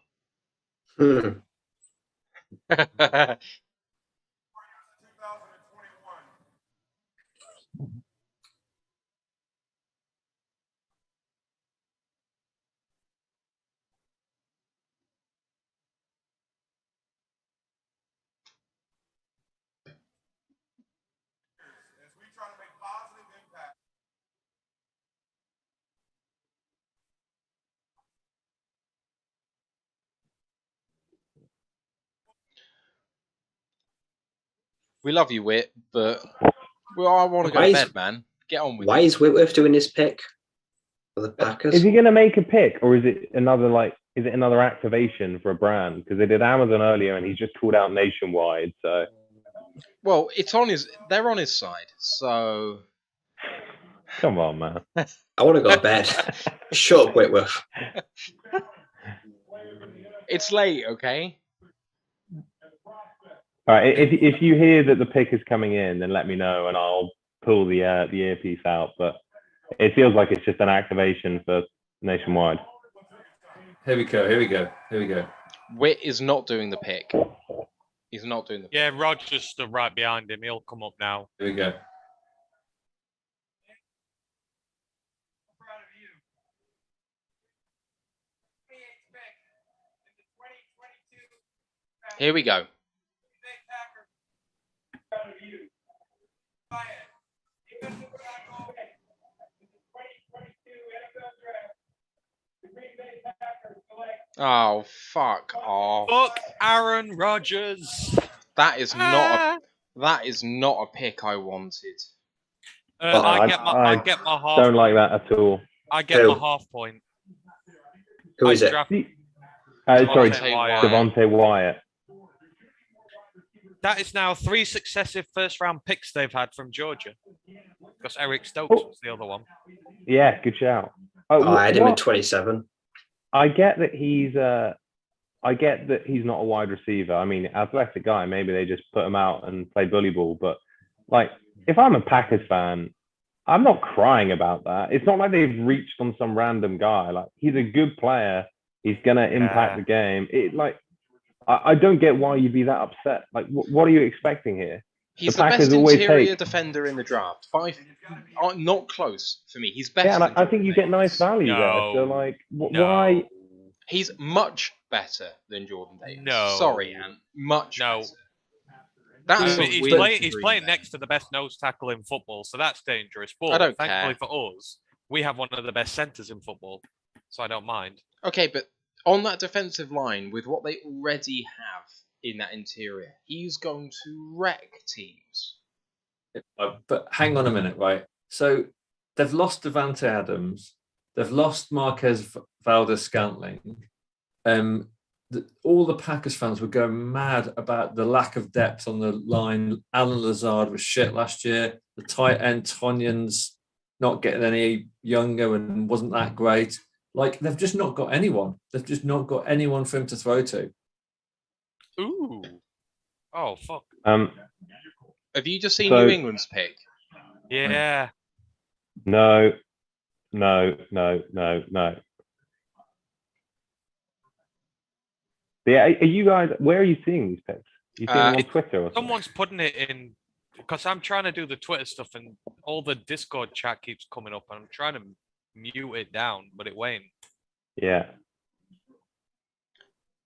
We love you, Whit, but I want to go to bed, man. Get on with it. Why is Whitworth doing this pick for the Packers? Is he going to make a pick, or is it another activation for a brand? Because they did Amazon earlier, and he's just called out Nationwide. So, well, they're on his side. So, come on, man. I want to go to bed. Shut up, Whitworth. It's late, okay? All right. If you hear that the pick is coming in, then let me know and I'll pull the earpiece out. But it feels like it's just an activation for nationwide. Here we go. Witt is not doing the pick. He's not doing the pick. Yeah, Roger's stood right behind him. He'll come up now. Here we go. Here we go. Oh, fuck off. Fuck Aaron Rodgers. That is not a pick I wanted. I get my half. Don't like that at all. I get my half point. Who is it? Sorry, Devontae Devontae Wyatt. That is now 3 successive first-round picks they've had from Georgia. Because Eric Stokes was the other one. Yeah, good shout. I had him in 27. I get that he's not a wide receiver. I mean, athletic guy. Maybe they just put him out and play bully ball. But like, if I'm a Packers fan, I'm not crying about that. It's not like they've reached on some random guy. Like, he's a good player. He's gonna impact the game. I don't get why you'd be that upset. Like, what are you expecting here? He's the best interior defender in the draft. Not close for me. He's better. Yeah, and I think you get nice value there. So, like, why? He's much better than Jordan Davis. No. Sorry, Ant. Much better. That's he's playing next to the best nose tackle in football, so that's dangerous. But I don't thankfully care. for us, we have one of the best centers in football, so I don't mind. Okay, but on that defensive line, with what they already have in that interior, he's going to wreck teams. But hang on a minute, right? So they've lost Devante Adams, they've lost Marquez Valdes-Scantling. All the Packers fans were going mad about the lack of depth on the line. Alan Lazard was shit last year. The tight end Tonyan's not getting any younger and wasn't that great. Like, they've just not got anyone. They've just not got anyone for him to throw to. Ooh. Oh, fuck. Have you just seen New England's pick? Yeah. No. Yeah, are you guys? Where are you seeing these picks? You seeing them on Twitter or something? Someone's putting it in because I'm trying to do the Twitter stuff and all the Discord chat keeps coming up and I'm trying to mute it down, but it won't. Yeah.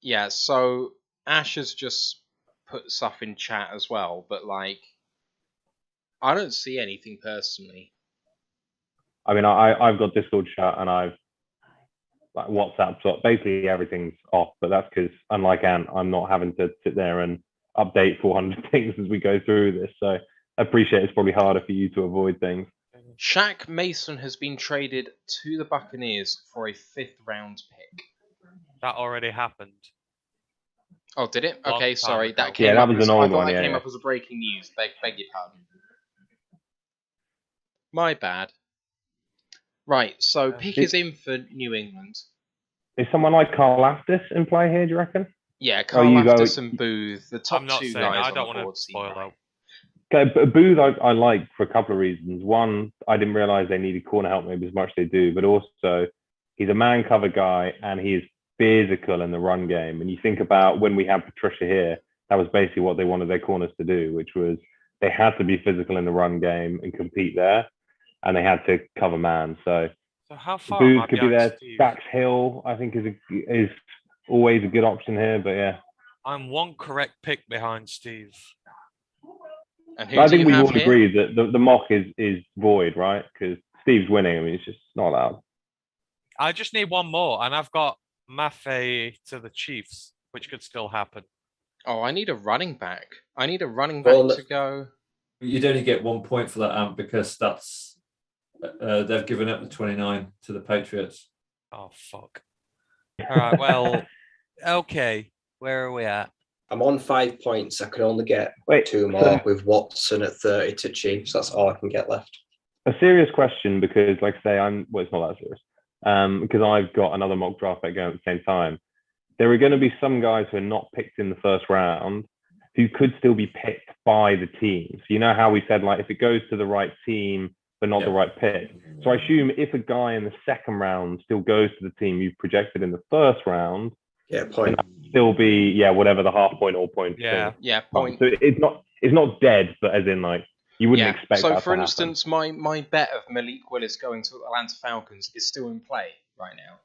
Yeah, so Ash has just put stuff in chat as well, but like, I don't see anything personally. I mean, I've got Discord chat and I've like WhatsApp, so basically everything's off. But that's because, unlike Ant, I'm not having to sit there and update 400 things as we go through this. So I appreciate it's probably harder for you to avoid things. Shaq Mason has been traded to the Buccaneers for a 5th round pick. That already happened. Oh, did it? Okay, sorry. That was an old one. That came up as a breaking news. Beg your pardon. My bad. Right, so pick is in for New England. Is someone like Carl Aftis in play here, do you reckon? Yeah, Carl Aftis and Booth, the top two guys. I don't want to spoil out. Okay, but Booth I like for a couple of reasons. One, I didn't realise they needed corner help maybe as much as they do, but also he's a man cover guy and he is physical in the run game. And you think about when we had Patricia here, that was basically what they wanted their corners to do, which was they had to be physical in the run game and compete there, and they had to cover man. So how far Booth could be there. Dax Hill, I think, is always a good option here. But yeah, I'm one correct pick behind Steve. And I think we all agree that the mock is void, right? Because Steve's winning. I mean, it's just not allowed. I just need one more, and I've got Maffei to the Chiefs, which could still happen. Oh, I need a running back. To go. You'd only get 1 point for that, Ant, because that's they've given up the 29 to the Patriots. Oh, fuck. All right, well, okay. Where are we at? I'm on 5 points. I can only get 2 more with Watson at 30 to Chiefs. That's all I can get left. A serious question, because like I say, it's not that serious. Because I've got another mock draft going at the same time. There are going to be some guys who are not picked in the first round who could still be picked by the team. So you know how we said, like, if it goes to the right team, but not the right pick. So I assume if a guy in the second round still goes to the team you've projected in the first round, point. Still be whatever the half point or point. Yeah, point. So it's not dead, but as in like you wouldn't expect. So that for to instance, my bet of Malik Willis going to Atlanta Falcons is still in play right now.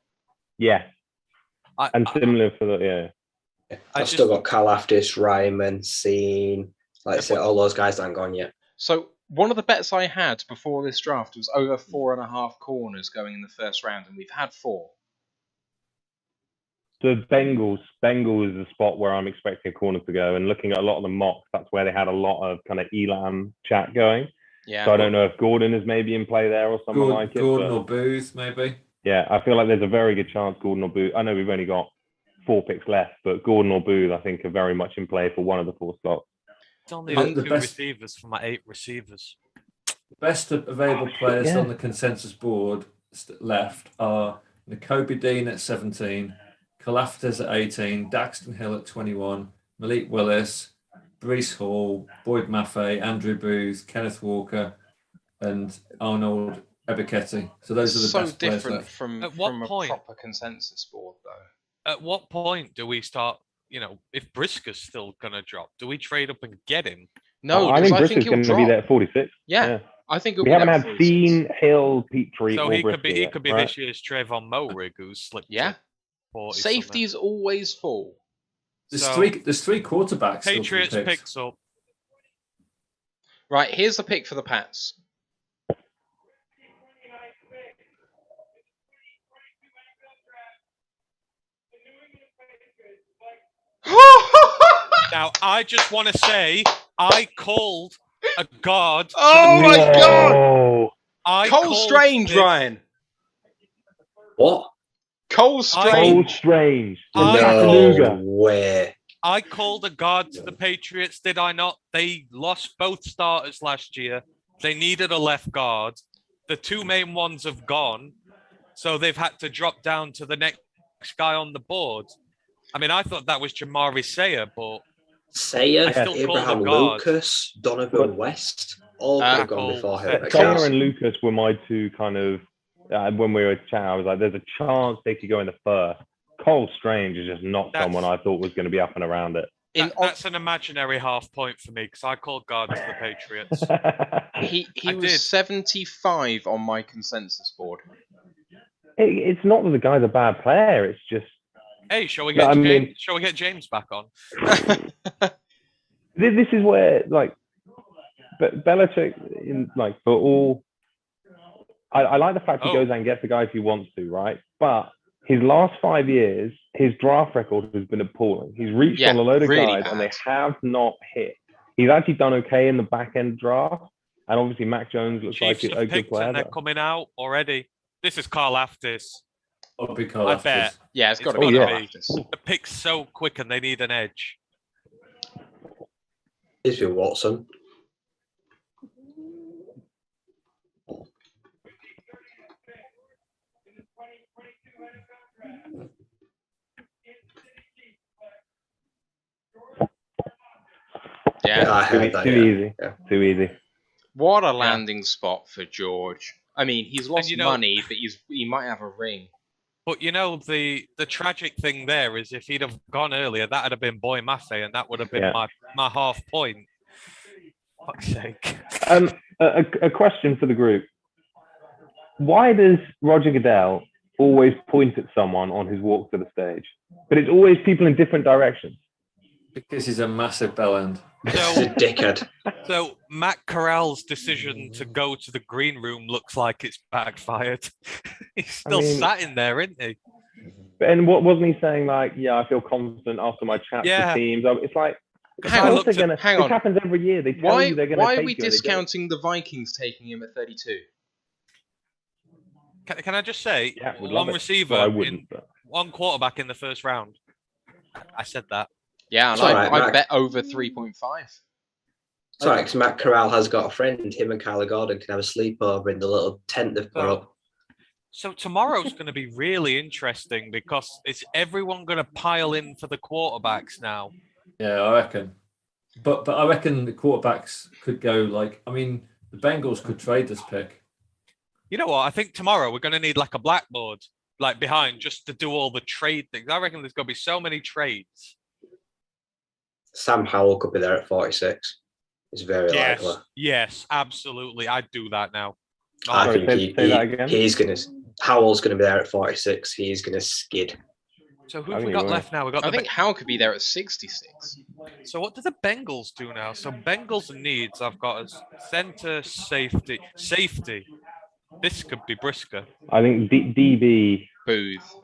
Yeah, and similar for the I've still got Kalafdis, Ryman, Scene, like I said, all those guys aren't gone yet. So one of the bets I had before this draft was over 4.5 corners going in the first round, and we've had 4. The Bengals is the spot where I'm expecting a corner to go, and looking at a lot of the mocks, that's where they had a lot of kind of Elam chat going. Yeah. So I don't know if Gordon is maybe in play there or someone like it. Gordon or Booth, maybe. Yeah, I feel like there's a very good chance Gordon or Booth. I know we've only got 4 picks left, but Gordon or Booth, I think, are very much in play for one of the 4 slots. It's only the 2 receivers for my 8 receivers. The best available players on the consensus board left are Nakobe Dean at 17, Kalafdis at 18, Daxton Hill at 21, Malik Willis, Breece Hall, Boyd Maffei, Andrew Booth, Kenneth Walker, and Arnold Ebiketie. So those are the best players different left. from a proper consensus board, though. At what point do we start? If Brisker's still gonna drop, do we trade up and get him? No, I think Brisker's going to be there at 46. Yeah. I think we haven't had Dean, Hill, Petrie, so or he Brisker could be right? this year's Trayvon Moehrig, who's slipped. Yeah. Safety's always full. There's three quarterbacks. Patriots picks up. Right, here's the pick for the Pats. Now, I just want to say, I called a guard. Oh my God! Cole Strange, this. Ryan. What? Cole Strange. No way. I called a guard to the Patriots, did I not? They lost both starters last year. They needed a left guard. The 2 main ones have gone, so they've had to drop down to the next guy on the board. I mean, I thought that was Jamari Sayer, but Abraham Lucas, Donovan West, all could have gone before him. Sayer and Lucas were my 2 kind of, when we were chatting, I was like, there's a chance they could go in the first. Cole Strange is just not someone I thought was going to be up and around it. That's an imaginary half point for me, because I called guard to the Patriots. He was 75 on my consensus board. It's not that the guy's a bad player, it's just... Hey, shall we get James back on? This is where, like, Belichick, for all... I like the fact he goes out and gets the guys he wants to, right? But his last 5 years, his draft record has been appalling. He's reached on a load of guys, and they have not hit. He's actually done okay in the back-end draft, and obviously Mac Jones looks like a good player. And they're coming out already. This is Karlaftis. I bet. Yeah, it's got to be Karlaftis. The pick's so quick, and they need an edge. Is it Watson? Yeah, too easy. What a landing spot for George. I mean, he's lost money, but he might have a ring. But the tragic thing there is, if he'd have gone earlier, that would have been Boy Maffei, and that would have been my half point. Fuck's sake. A question for the group: why does Roger Goodell always point at someone on his walk to the stage, but it's always people in different directions? Because he's a massive bellend. He's a dickhead. So Matt Corral's decision to go to the green room looks like it's backfired. He's still sat in there, isn't he? And what wasn't he saying? Like, I feel confident after my chat with teams. It's like, hang on. This happens every year. They tell you they're going to. Why are we discounting the Vikings taking him at 32? Can I just say, one receiver, one quarterback in the first round? I said that. Yeah, and I bet over 3.5. Sorry, because Matt Corral has got a friend. Him and Kyler Gordon can have a sleepover in the little tent they've put up. So tomorrow's going to be really interesting, because is everyone going to pile in for the quarterbacks now? Yeah, I reckon. But I reckon the quarterbacks could go like. I mean, the Bengals could trade this pick. You know what? I think tomorrow we're going to need like a blackboard, like behind, just to do all the trade things. I reckon there's going to be so many trades. Sam Howell could be there at 46. It's very likely. Yes, absolutely. I'd do that now. I Sorry, think say that again. Howell's going to be there at 46. He's going to skid. So who have we got left now? We got. I think Howell could be there at 66. So what do the Bengals do now? So Bengals needs I've got as center, safety. This could be Brisker. I think DB. Booth.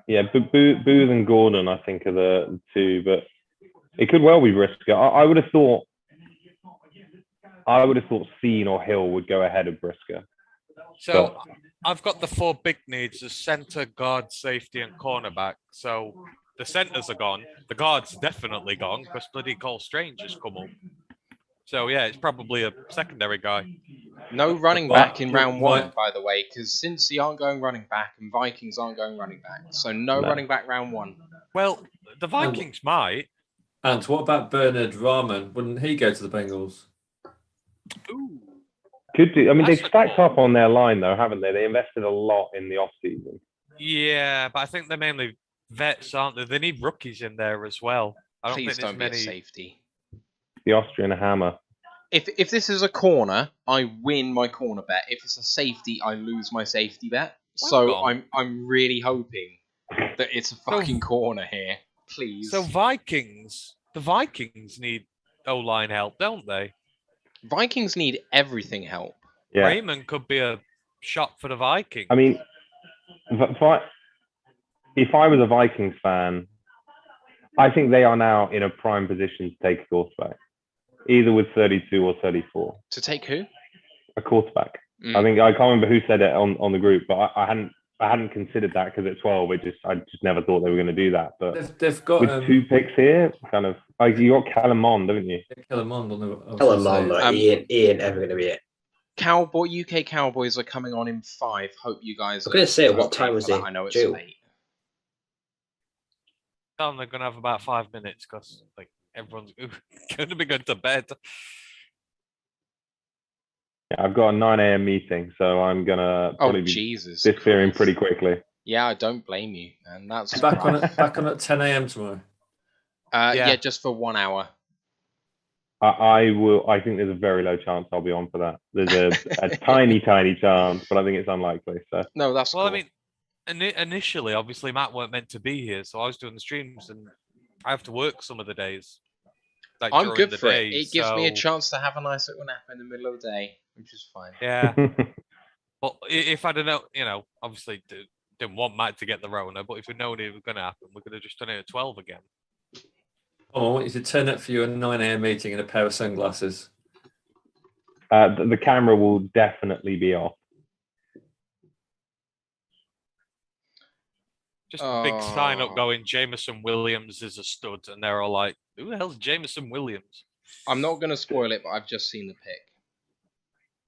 Yeah, Booth and Gordon, I think, are the two, but it could well be Brisker. I would have thought Seen or Hill would go ahead of Brisker. So I've got the 4 big needs as center, guard, safety, and cornerback. So the centers are gone. The guard's definitely gone because bloody Cole Strange has come up. So yeah, it's probably a secondary guy. No running back in round 1, by the way, because Cincy aren't going running back and Vikings aren't going running back. So no running back round 1. Well, the Vikings might. And what about Bernard Rahman? Wouldn't he go to the Bengals? Ooh. Could do. I mean, they've stacked up on their line, though, haven't they? They invested a lot in the offseason. Yeah, but I think they're mainly vets, aren't they? They need rookies in there as well. I don't Please think there's don't many. be a safety. The Austrian hammer. If this is a corner, I win my corner bet. If it's a safety, I lose my safety bet. So I'm really hoping that it's a fucking corner here. Please. So the Vikings need O-line help, don't they? Vikings need everything help. Yeah. Raymond could be a shot for the Vikings. I mean, if I was a Vikings fan, I think they are now in a prime position to take a quarterback, either with 32 or 34. To take who? A quarterback. I think I can't remember who said it on the group, but I hadn't considered that because at 12, I just never thought they were going to do that. But they've got with 2 picks here, kind of like you got Callum Mond, haven't you? Callum Mond he ain't ever going to be it. UK Cowboys are coming on in 5. Hope you guys. I was going to say, what time was it? I know it's due? late. They're going to have about 5 minutes because like everyone's going to be going to bed. Yeah, I've got a 9 a.m. meeting, so I'm gonna probably be disappearing pretty quickly. Yeah, I don't blame you, and that's back on at 10 a.m. tomorrow. Yeah, just for 1 hour. I will. I think there's a very low chance I'll be on for that. There's a tiny chance, but I think it's unlikely. So no, that's well. Cool. I mean, initially, obviously, Matt weren't meant to be here, so I was doing the streams, and I have to work some of the days. Like, I'm good for it. It gives me a chance to have a nice little nap in the middle of the day, which is fine. Yeah. But if I don't know, obviously didn't want Matt to get the Rona, but if we'd known it was going to happen, we could have just done it at 12 again. Oh, I want you to turn up for your 9 a.m. meeting in a pair of sunglasses. The camera will definitely be off. Just a big sign up going, Jameson Williams is a stud, and they're all like, who the hell's Jameson Williams? I'm not going to spoil it, but I've just seen the pic.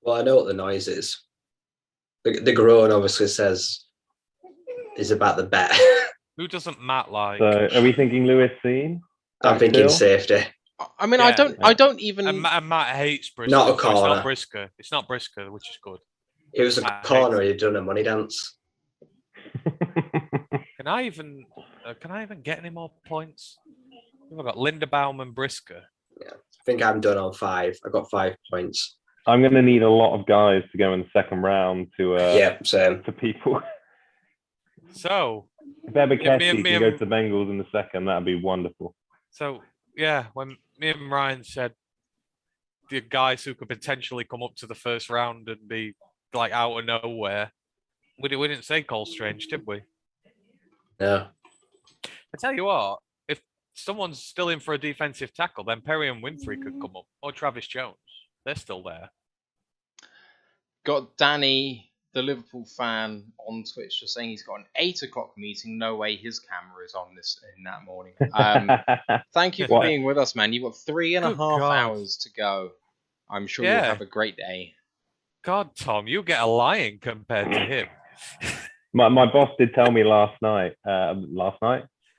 Well, I know what the noise is. The groan obviously says is about the bet. Who doesn't Matt like? So, are we thinking Lewis Seen? I'm thinking safety. I mean, yeah. I don't even. And Matt hates Brisker. Not a corner. It's not Brisker. It's not Brisker, which is good. It was a corner. He'd done a money dance. Can I even get any more points? I've got Linderbaum and Brisker. Yeah, I think I'm done on 5. I got 5 points. I'm going to need a lot of guys to go in the second round to same. to people. So if Ebiketie can go to the Bengals in the second, that'd be wonderful. So yeah, when me and Ryan said the guys who could potentially come up to the first round and be like out of nowhere, we didn't say Cole Strange, did we? No. I tell you what, if someone's still in for a defensive tackle, then Perry and Winfrey could come up, or Travis Jones. They're still there. Got Danny, the Liverpool fan, on Twitch just saying he's got an 8 o'clock meeting. No way his camera is on in that morning. Thank you for being with us, man. You've got 3.5 hours to go. I'm sure you'll have a great day. God, Tom, you get a lion compared to him. My boss did tell me last night. I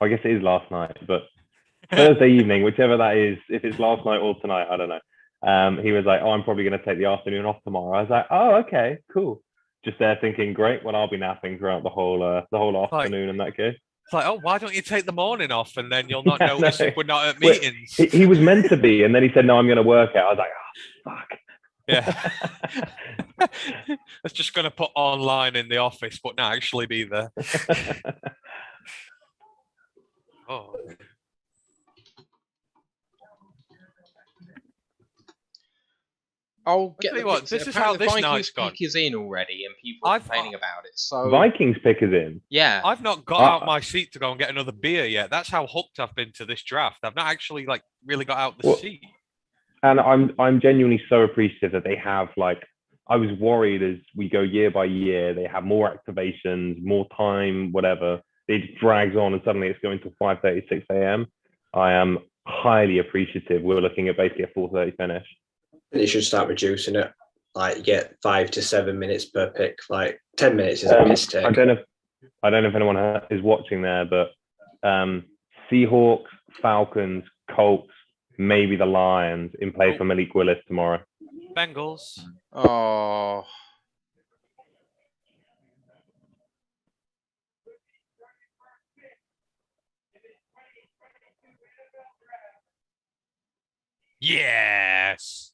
guess it is last night, but Thursday evening, whichever that is, if it's last night or tonight, I don't know. He was like, "Oh, I'm probably going to take the afternoon off tomorrow." I was like, "Oh, okay, cool." Just there thinking, great. Well, I'll be napping throughout the whole afternoon in that case. It's like, oh, why don't you take the morning off and then you'll not Yeah, notice no. if we're not at meetings? He was meant to be, and then he said, "No, I'm going to work out." I was like, "Oh, fuck." Yeah. It's just going to put online in the office, but not actually be there. Oh. I'll get tell you the what, picks. this is Apparently how this Vikings night's gone. pick is in already, and people are complaining about it. So Vikings pick is in. yeah, I've not got out my seat to go and get another beer yet. That's how hooked I've been to this draft. I've not actually really got out the seat. And I'm genuinely so appreciative that they have I was worried as we go year by year, they have more activations, more time, whatever. It just drags on and suddenly it's going to 5:30, 6 a.m. I am highly appreciative. We're looking at basically a 4:30 finish. They should start reducing it. You get 5 to 7 minutes per pick. 10 minutes is a mistake. I don't know if anyone is watching there, but Seahawks, Falcons, Colts, maybe the Lions in play for Malik Willis tomorrow. Bengals. Oh. Yes.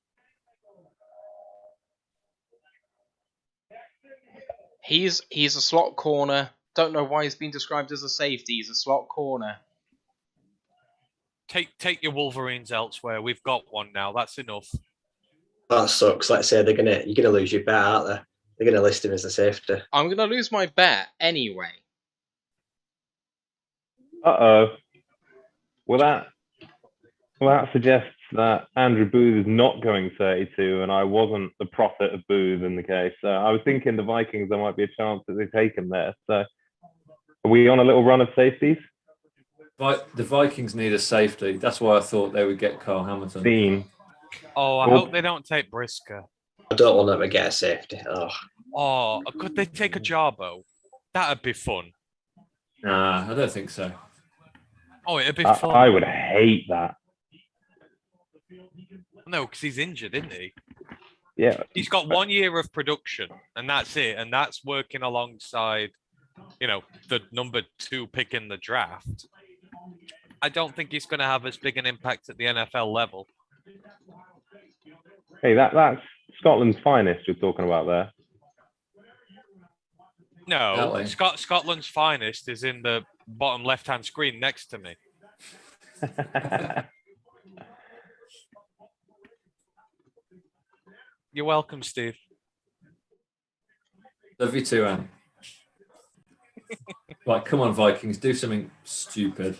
He's a slot corner. Don't know why he's been described as a safety. He's a slot corner. Take your Wolverines elsewhere. We've got one now. That's enough. That sucks. Let's say you're gonna lose your bet, aren't they? They're gonna list him as a safety. I'm gonna lose my bet anyway. Well, that suggests that Andrew Booth is not going 32, and I wasn't the prophet of Booth in the case. So I was thinking the Vikings, there might be a chance that they take him there. So are we on a little run of safeties? The Vikings need a safety. That's why I thought they would get Carl Hamilton. Dean. Oh, I hope they don't take Brisker. I don't want them to get a safety. Oh, could they take a Jarbo? That'd be fun. Nah, I don't think so. Oh, it'd be fun. I would hate that. No, because he's injured, isn't he? Yeah. He's got 1 year of production, and that's it. And that's working alongside, the number 2 pick in the draft. I don't think he's going to have as big an impact at the NFL level. Hey, that's Scotland's finest you're talking about there. No, Scotland's finest is in the bottom left-hand screen next to me. You're welcome, Steve. Love you too, Anne. Right, come on, Vikings, do something stupid.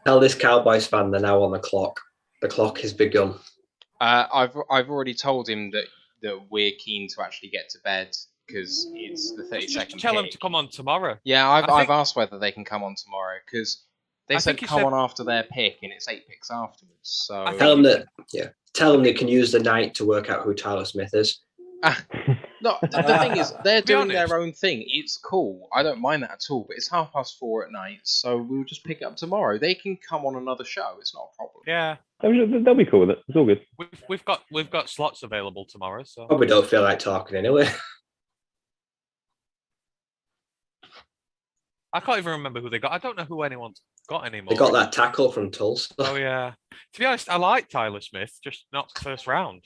Tell this Cowboys fan they're now on the clock. The clock has begun. I've already told him that we're keen to actually get to bed because it's the 32nd. Tell them to come on tomorrow. Yeah, I've asked whether they can come on tomorrow because they said he come said- on after their pick, and it's 8 picks afterwards. So Tell them they can use the night to work out who Tyler Smith is. No, the thing is, they're doing their own thing. It's cool. I don't mind that at all. But it's 4:30 at night, so we'll just pick it up tomorrow. They can come on another show. It's not a problem. Yeah, they'll be cool with it. It's all good. We've got slots available tomorrow. So Probably don't feel like talking anyway. I can't even remember who they got. I don't know who anyone's got anymore. They got that tackle from Tulsa. Oh yeah. To be honest, I like Tyler Smith, just not first round.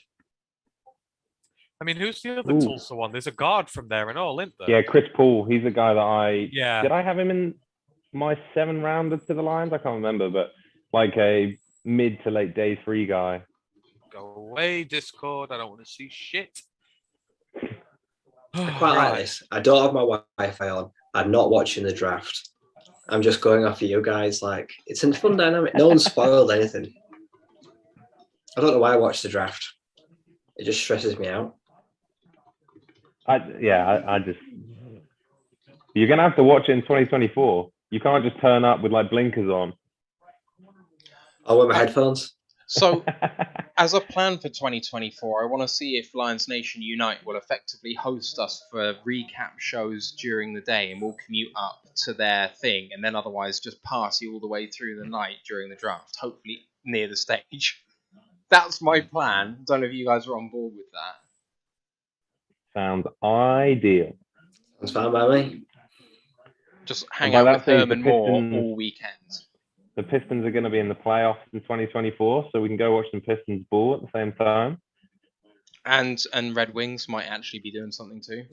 I mean, who's the other Tulsa one? There's a guard from there and all, isn't there? Yeah, Chris Paul. He's a guy that Yeah. Did I have him in my 7 rounder to the Lions? I can't remember, but a mid to late day 3 guy. Go away, Discord. I don't want to see shit. I quite like this. I don't have my Wi-Fi on. I'm not watching the draft. I'm just going off of you guys. It's a fun dynamic. No one spoiled anything. I don't know why I watch the draft. It just stresses me out. I just. You're gonna have to watch it in 2024. You can't just turn up with blinkers on. I'll wear my headphones. So, as a plan for 2024, I want to see if Lions Nation Unite will effectively host us for recap shows during the day, and we'll commute up to their thing, and then otherwise just party all the way through the night during the draft, hopefully near the stage. That's my plan. Don't know if you guys are on board with that. Sounds ideal. Sounds fine by me. Just hang out with Herman Moore all weekend. The Pistons are going to be in the playoffs in 2024, so we can go watch some Pistons ball at the same time. And Red Wings might actually be doing something too.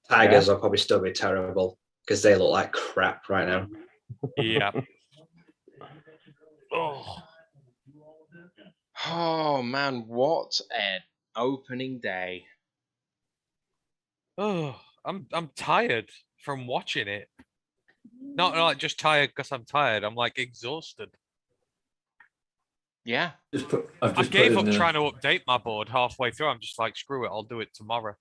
Tigers will probably still be terrible because they look like crap right now. Yeah. Oh man, what an opening day. Oh, I'm tired from watching it. Not like just tired because I'm tired. I'm like exhausted. Yeah. I gave up trying to update my board halfway through. I'm just like, screw it, I'll do it tomorrow.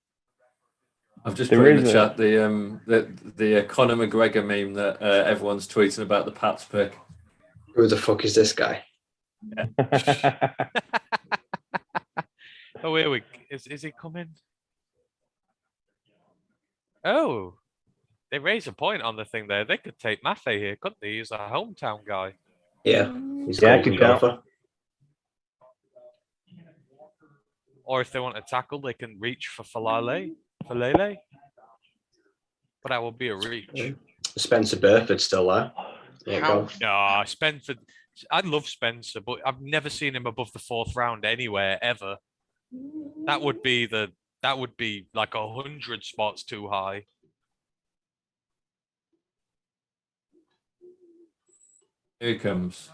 I've just put in the chat the Conor McGregor meme that everyone's tweeting about the Pats pick. Who the fuck is this guy? Oh, here we is he coming? Oh, they raise a point on the thing there. They could take Maffei here, couldn't they? He's a hometown guy. Yeah, he's golden golfer. Or if they want to tackle, they can reach for Falele. But that would be a reach. Spencer Burford's still there. No, Spencer. I love Spencer, but I've never seen him above the 4th round anywhere ever. That would be like 100 spots too high. Here he comes.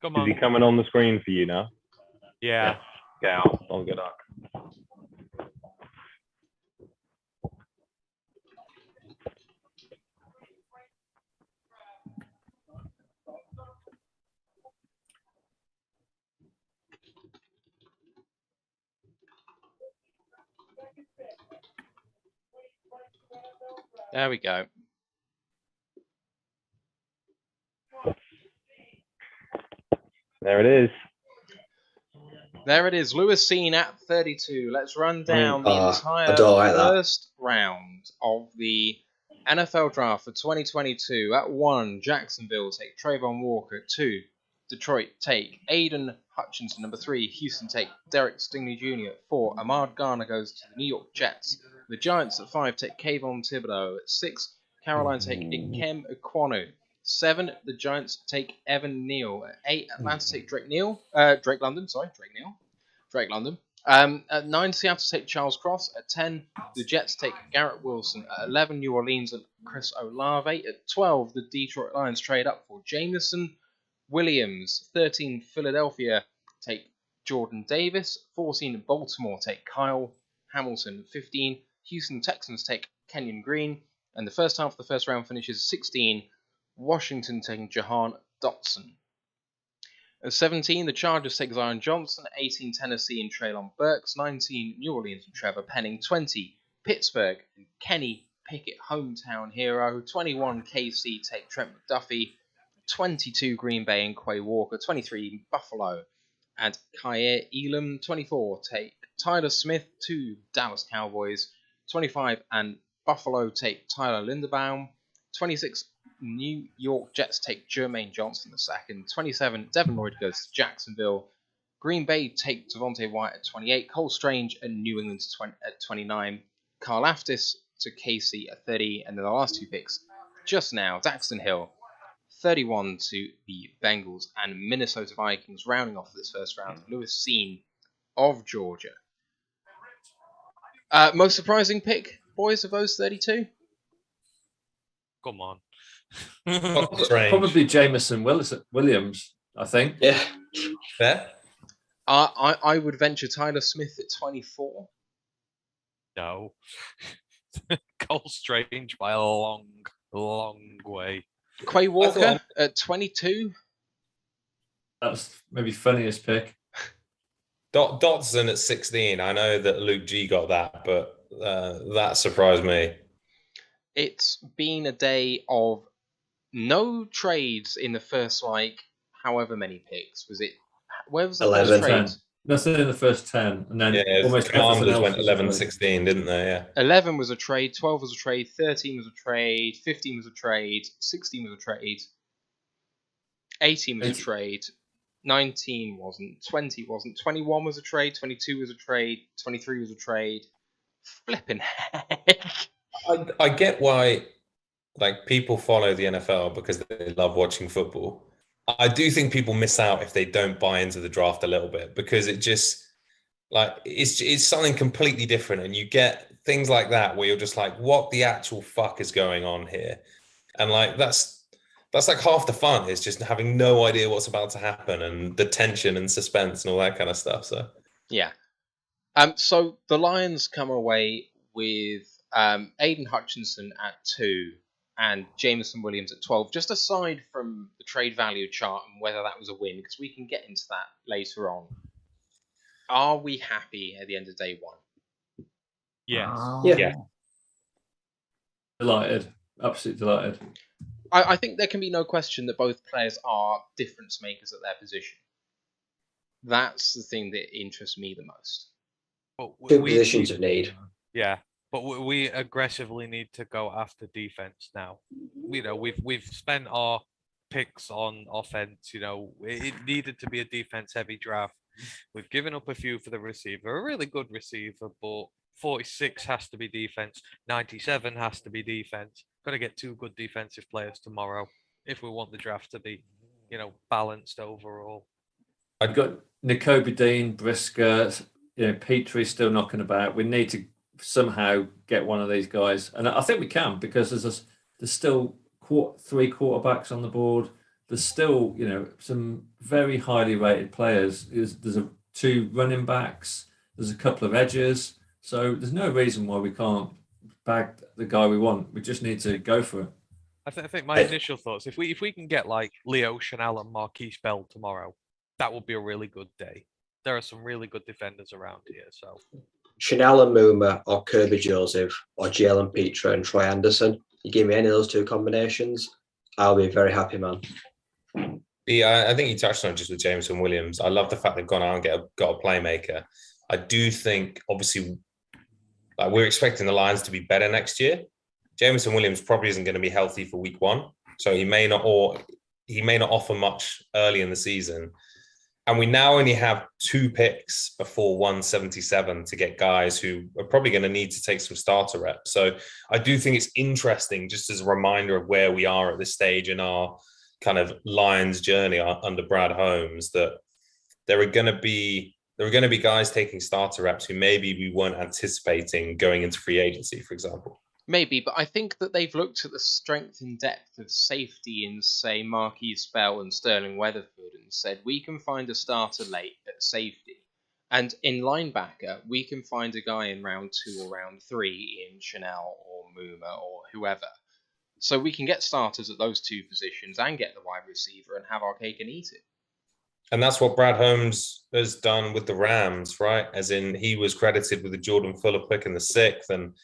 Come on. Is he coming on the screen for you now? Yeah. Yeah, I'll get up. There we go. There it is. There it is. Lewis Seen at 32. Let's run down the entire first round of the NFL draft for 2022. At 1, Jacksonville take Trayvon Walker. 2, Detroit take Aiden Hutchinson. Number 3, Houston take Derek Stingley Jr. 4, Ahmad Garner goes to the New York Jets. The Giants at 5 take Kayvon Thibodeau. At 6, Carolina take Ikem Ekwonu. 7, the Giants take Evan Neal. At 8, Atlanta take Drake London. At 9, Seattle take Charles Cross. At 10, the Jets take Garrett Wilson. At 11, New Orleans and Chris Olave. At 12, the Detroit Lions trade up for Jameson Williams. 13, Philadelphia take Jordan Davis. 14, Baltimore take Kyle Hamilton. 15, Houston Texans take Kenyon Green. And the first half of the first round finishes 16, Washington taking Jahan Dotson. At 17, the Chargers take Zion Johnson. 18, Tennessee and Treylon Burks. 19, New Orleans and Trevor Penning. 20, Pittsburgh and Kenny Pickett, hometown hero. 21, KC take Trent McDuffie. 22, Green Bay and Quay Walker. 23, Buffalo and Kyer Elam. 24, take Tyler Smith to Dallas Cowboys. 25, and Buffalo take Tyler Linderbaum. 26, New York Jets take Jermaine Johnson II. 27, Devin Lloyd goes to Jacksonville. Green Bay take Devontae White at 28. Cole Strange and New England at 29. Karl Aftis to KC at 30. And then the last 2 picks just now, Daxton Hill, 31 to the Bengals, and Minnesota Vikings rounding off this first round. Lewis Seen of Georgia. Most surprising pick, boys, of those 32? Come on. Probably Jameson Williams, I think. Yeah. Fair. I would venture Tyler Smith at 24. No. Cole Strange by a long, long way. Quay Walker at 22. That's maybe funniest pick. Dotson at 16. I know that Luke G got that, but that surprised me. It's been a day of no trades in the first, however many picks. Was it? Where was the 11. first trade? 10. That's in the first 10. And then Yeah, almost everything Commanders else went was a 11, trade. 16, didn't they? Yeah. 11 was a trade, 12 was a trade, 13 was a trade, 15 was a trade, 16 was a trade, 18 was a trade, 19 wasn't, 20 wasn't, 21 was a trade, 22 was a trade, 23 was a trade. Flipping heck. I get why like people follow the NFL because they love watching football. I do think people miss out if they don't buy into the draft a little bit, because it just like it's something completely different, and you get things like that where you're just like, what the actual fuck is going on here? And like that's like half the fun, is just having no idea what's about to happen, and the tension and suspense and all that kind of stuff. So Yeah. So the Lions come away with Aiden Hutchinson at 2 and Jameson Williams at 12. Just aside from the trade value chart and whether that was a win, because we can get into that later on. Are we happy at the end of day one? Yes. Yeah. Delighted. Absolutely delighted. I think there can be no question that both players are difference makers at their position. That's the thing that interests me the most. But Two positions of need. Yeah, but we aggressively need to go after defense now. You know, we've spent our picks on offense. You know, it needed to be a defense-heavy draft. We've given up a few for the receiver, a really good receiver, but 46 has to be defense. 97 has to be defense. Got to get 2 good defensive players tomorrow if we want the draft to be, you know, balanced overall. I've got N'Kobe Dean, Brisker, Petrie still knocking about. We need to somehow get one of these guys, and I think we can, because there's still 3 quarterbacks on the board. There's still some very highly rated players. There's 2 running backs. There's a couple of edges. So there's no reason why we can't bag the guy we want. We just need to go for it. I think my initial thoughts, if we can get like Leo Chanel and Marquise Bell tomorrow, that would be a really good day. There are some really good defenders around here. So Chanel and Mooma, or Kirby Joseph, or Jalen Petra and Troy Anderson. You give me any of those 2 combinations, I'll be very happy, man. Yeah, I think you touched on it just with Jameson Williams. I love the fact they've gone out and got a playmaker. I do think, obviously, like we're expecting the Lions to be better next year. Jameson Williams probably isn't going to be healthy for week 1, so he may not offer much early in the season. And we now only have 2 picks before 177 to get guys who are probably going to need to take some starter reps. So I do think it's interesting, just as a reminder of where we are at this stage in our kind of Lions journey under Brad Holmes, that there are going to be guys taking starter reps who maybe we weren't anticipating going into free agency, for example. Maybe, but I think that they've looked at the strength and depth of safety in, say, Marquise Bell and Sterling Weatherford and said, we can find a starter late at safety. And in linebacker, we can find a guy in round 2 or round 3 in Chanel or Mooma or whoever. So we can get starters at those 2 positions and get the wide receiver and have our cake and eat it. And that's what Brad Holmes has done with the Rams, right? As in, he was credited with the Jordan Fuller pick in the 6th, and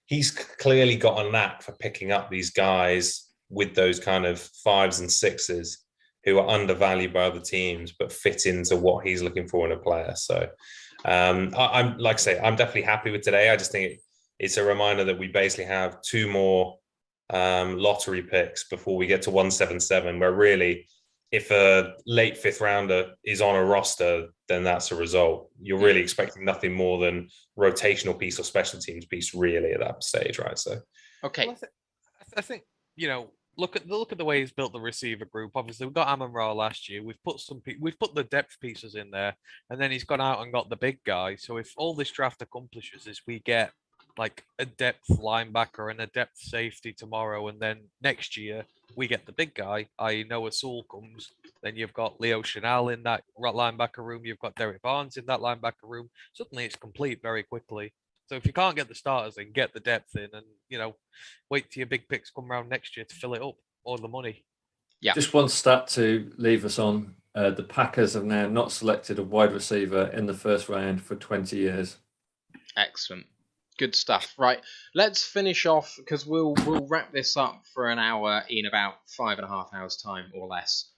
he's clearly got a knack for picking up these guys with those kind of 5s and 6s who are undervalued by other teams but fit into what he's looking for in a player. So I'm like I say, I'm definitely happy with today. I just think it's a reminder that we basically have 2 more lottery picks before we get to 177, where really, if a late 5th rounder is on a roster, then that's a result. You're really expecting nothing more than rotational piece or special teams piece, really, at that stage, right? So, okay. Well, I think look at the way he's built the receiver group. Obviously, we've got Amon-Ra last year. We've put the depth pieces in there, and then he's gone out and got the big guy. So if all this draft accomplishes is we get like a depth linebacker and a depth safety tomorrow, and then next year we get the big guy, i.e. Noah Sewell comes, then you've got Leo Chanel in that linebacker room, you've got Derek Barnes in that linebacker room. Suddenly it's complete very quickly. So if you can't get the starters in, get the depth in, and wait till your big picks come around next year to fill it up, or the money. Yeah. Just one stat to leave us on. The Packers have now not selected a wide receiver in the 1st round for 20 years. Excellent. Good stuff. Right, let's finish off because we'll wrap this up for an hour in about 5.5 hours time or less.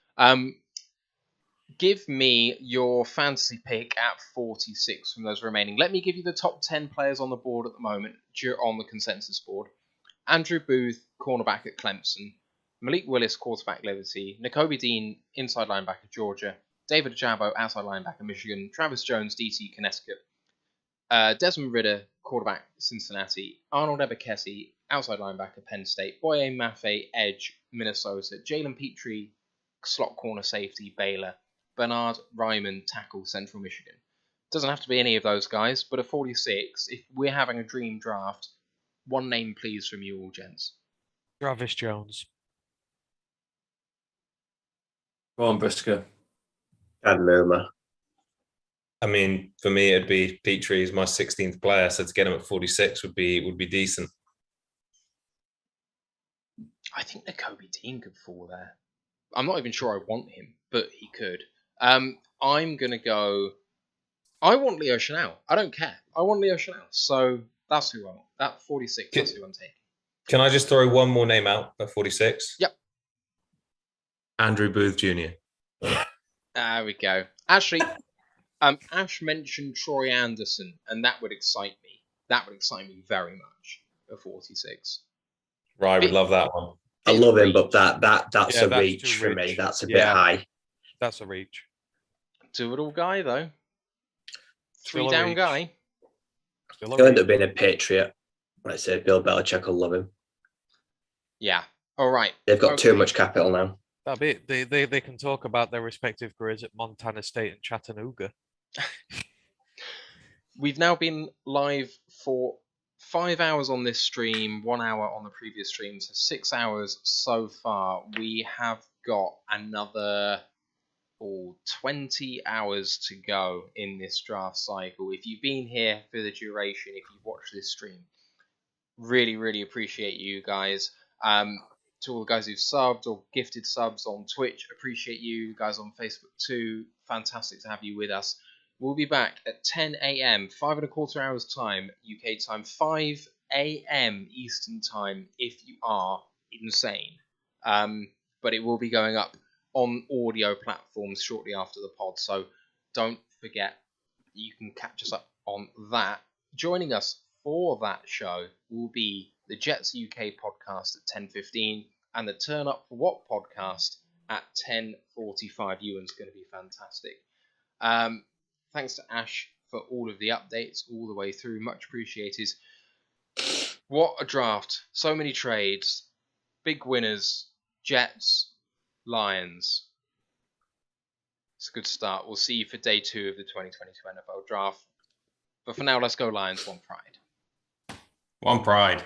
Give me your fantasy pick at 46 from those remaining. Let me give you the top 10 players on the board at the moment, on the consensus board. Andrew Booth, cornerback at Clemson. Malik Willis, quarterback Liberty. Nakobe Dean, inside linebacker Georgia. David Ajabo, outside linebacker Michigan. Travis Jones, DC Connecticut. Desmond Ridder, quarterback Cincinnati. Arnold Ebiketie, outside linebacker Penn State. Boye Mafe, edge Minnesota. Jalen Petrie, slot corner safety Baylor. Bernard Ryman, tackle Central Michigan. Doesn't have to be any of those guys, but at 46, if we're having a dream draft, one name please from you all, gents. Travis Jones. Go on, Briscoe. And Muma. I mean, for me, it'd be Petrie is my 16th player, so to get him at 46 would be decent. I think Nakobe Dean could fall there. I'm not even sure I want him, but he could. I'm going to go... I want Leo Chanel. I don't care. I want Leo Chanel. So that's who I want. That 46, that's who I'm taking. Can I just throw one more name out at 46? Yep. Andrew Booth Jr. There we go. Actually, Ash mentioned Troy Anderson, and that would excite me. That would excite me very much at 46. Right, would love that one. I love him, but that's a reach too for me. rich. That's a bit high. That's a reach. Do-it-all guy, though. Still a Three-down reach. guy. Still a He'll end reach. up being a Patriot. Like I said, Bill Belichick will love him. Yeah. All right. They've got too much capital now. That'd be it. They can talk about their respective careers at Montana State and Chattanooga. We've now been live for 5 hours on this stream, 1 hour on the previous stream, so 6 hours so far. We have got another 20 hours to go in this draft cycle. If you've been here for the duration, if you've watched this stream, really, really appreciate you guys. To all the guys who've subbed or gifted subs on Twitch, appreciate you guys on Facebook too. Fantastic to have you with us. We'll be back at 10 a.m., 5.25 hours time, UK time, 5 a.m. Eastern time, if you are insane. But it will be going up on audio platforms shortly after the pod, so don't forget, you can catch us up on that. Joining us for that show will be the Jets UK podcast at 10:15 and the Turn Up For What podcast at 10:45. Ewan's going to be fantastic. Thanks to Ash for all of the updates all the way through. Much appreciated. What a draft. So many trades. Big winners. Jets. Lions. It's a good start. We'll see you for day 2 of the 2022 NFL draft. But for now, let's go Lions. One pride. One pride.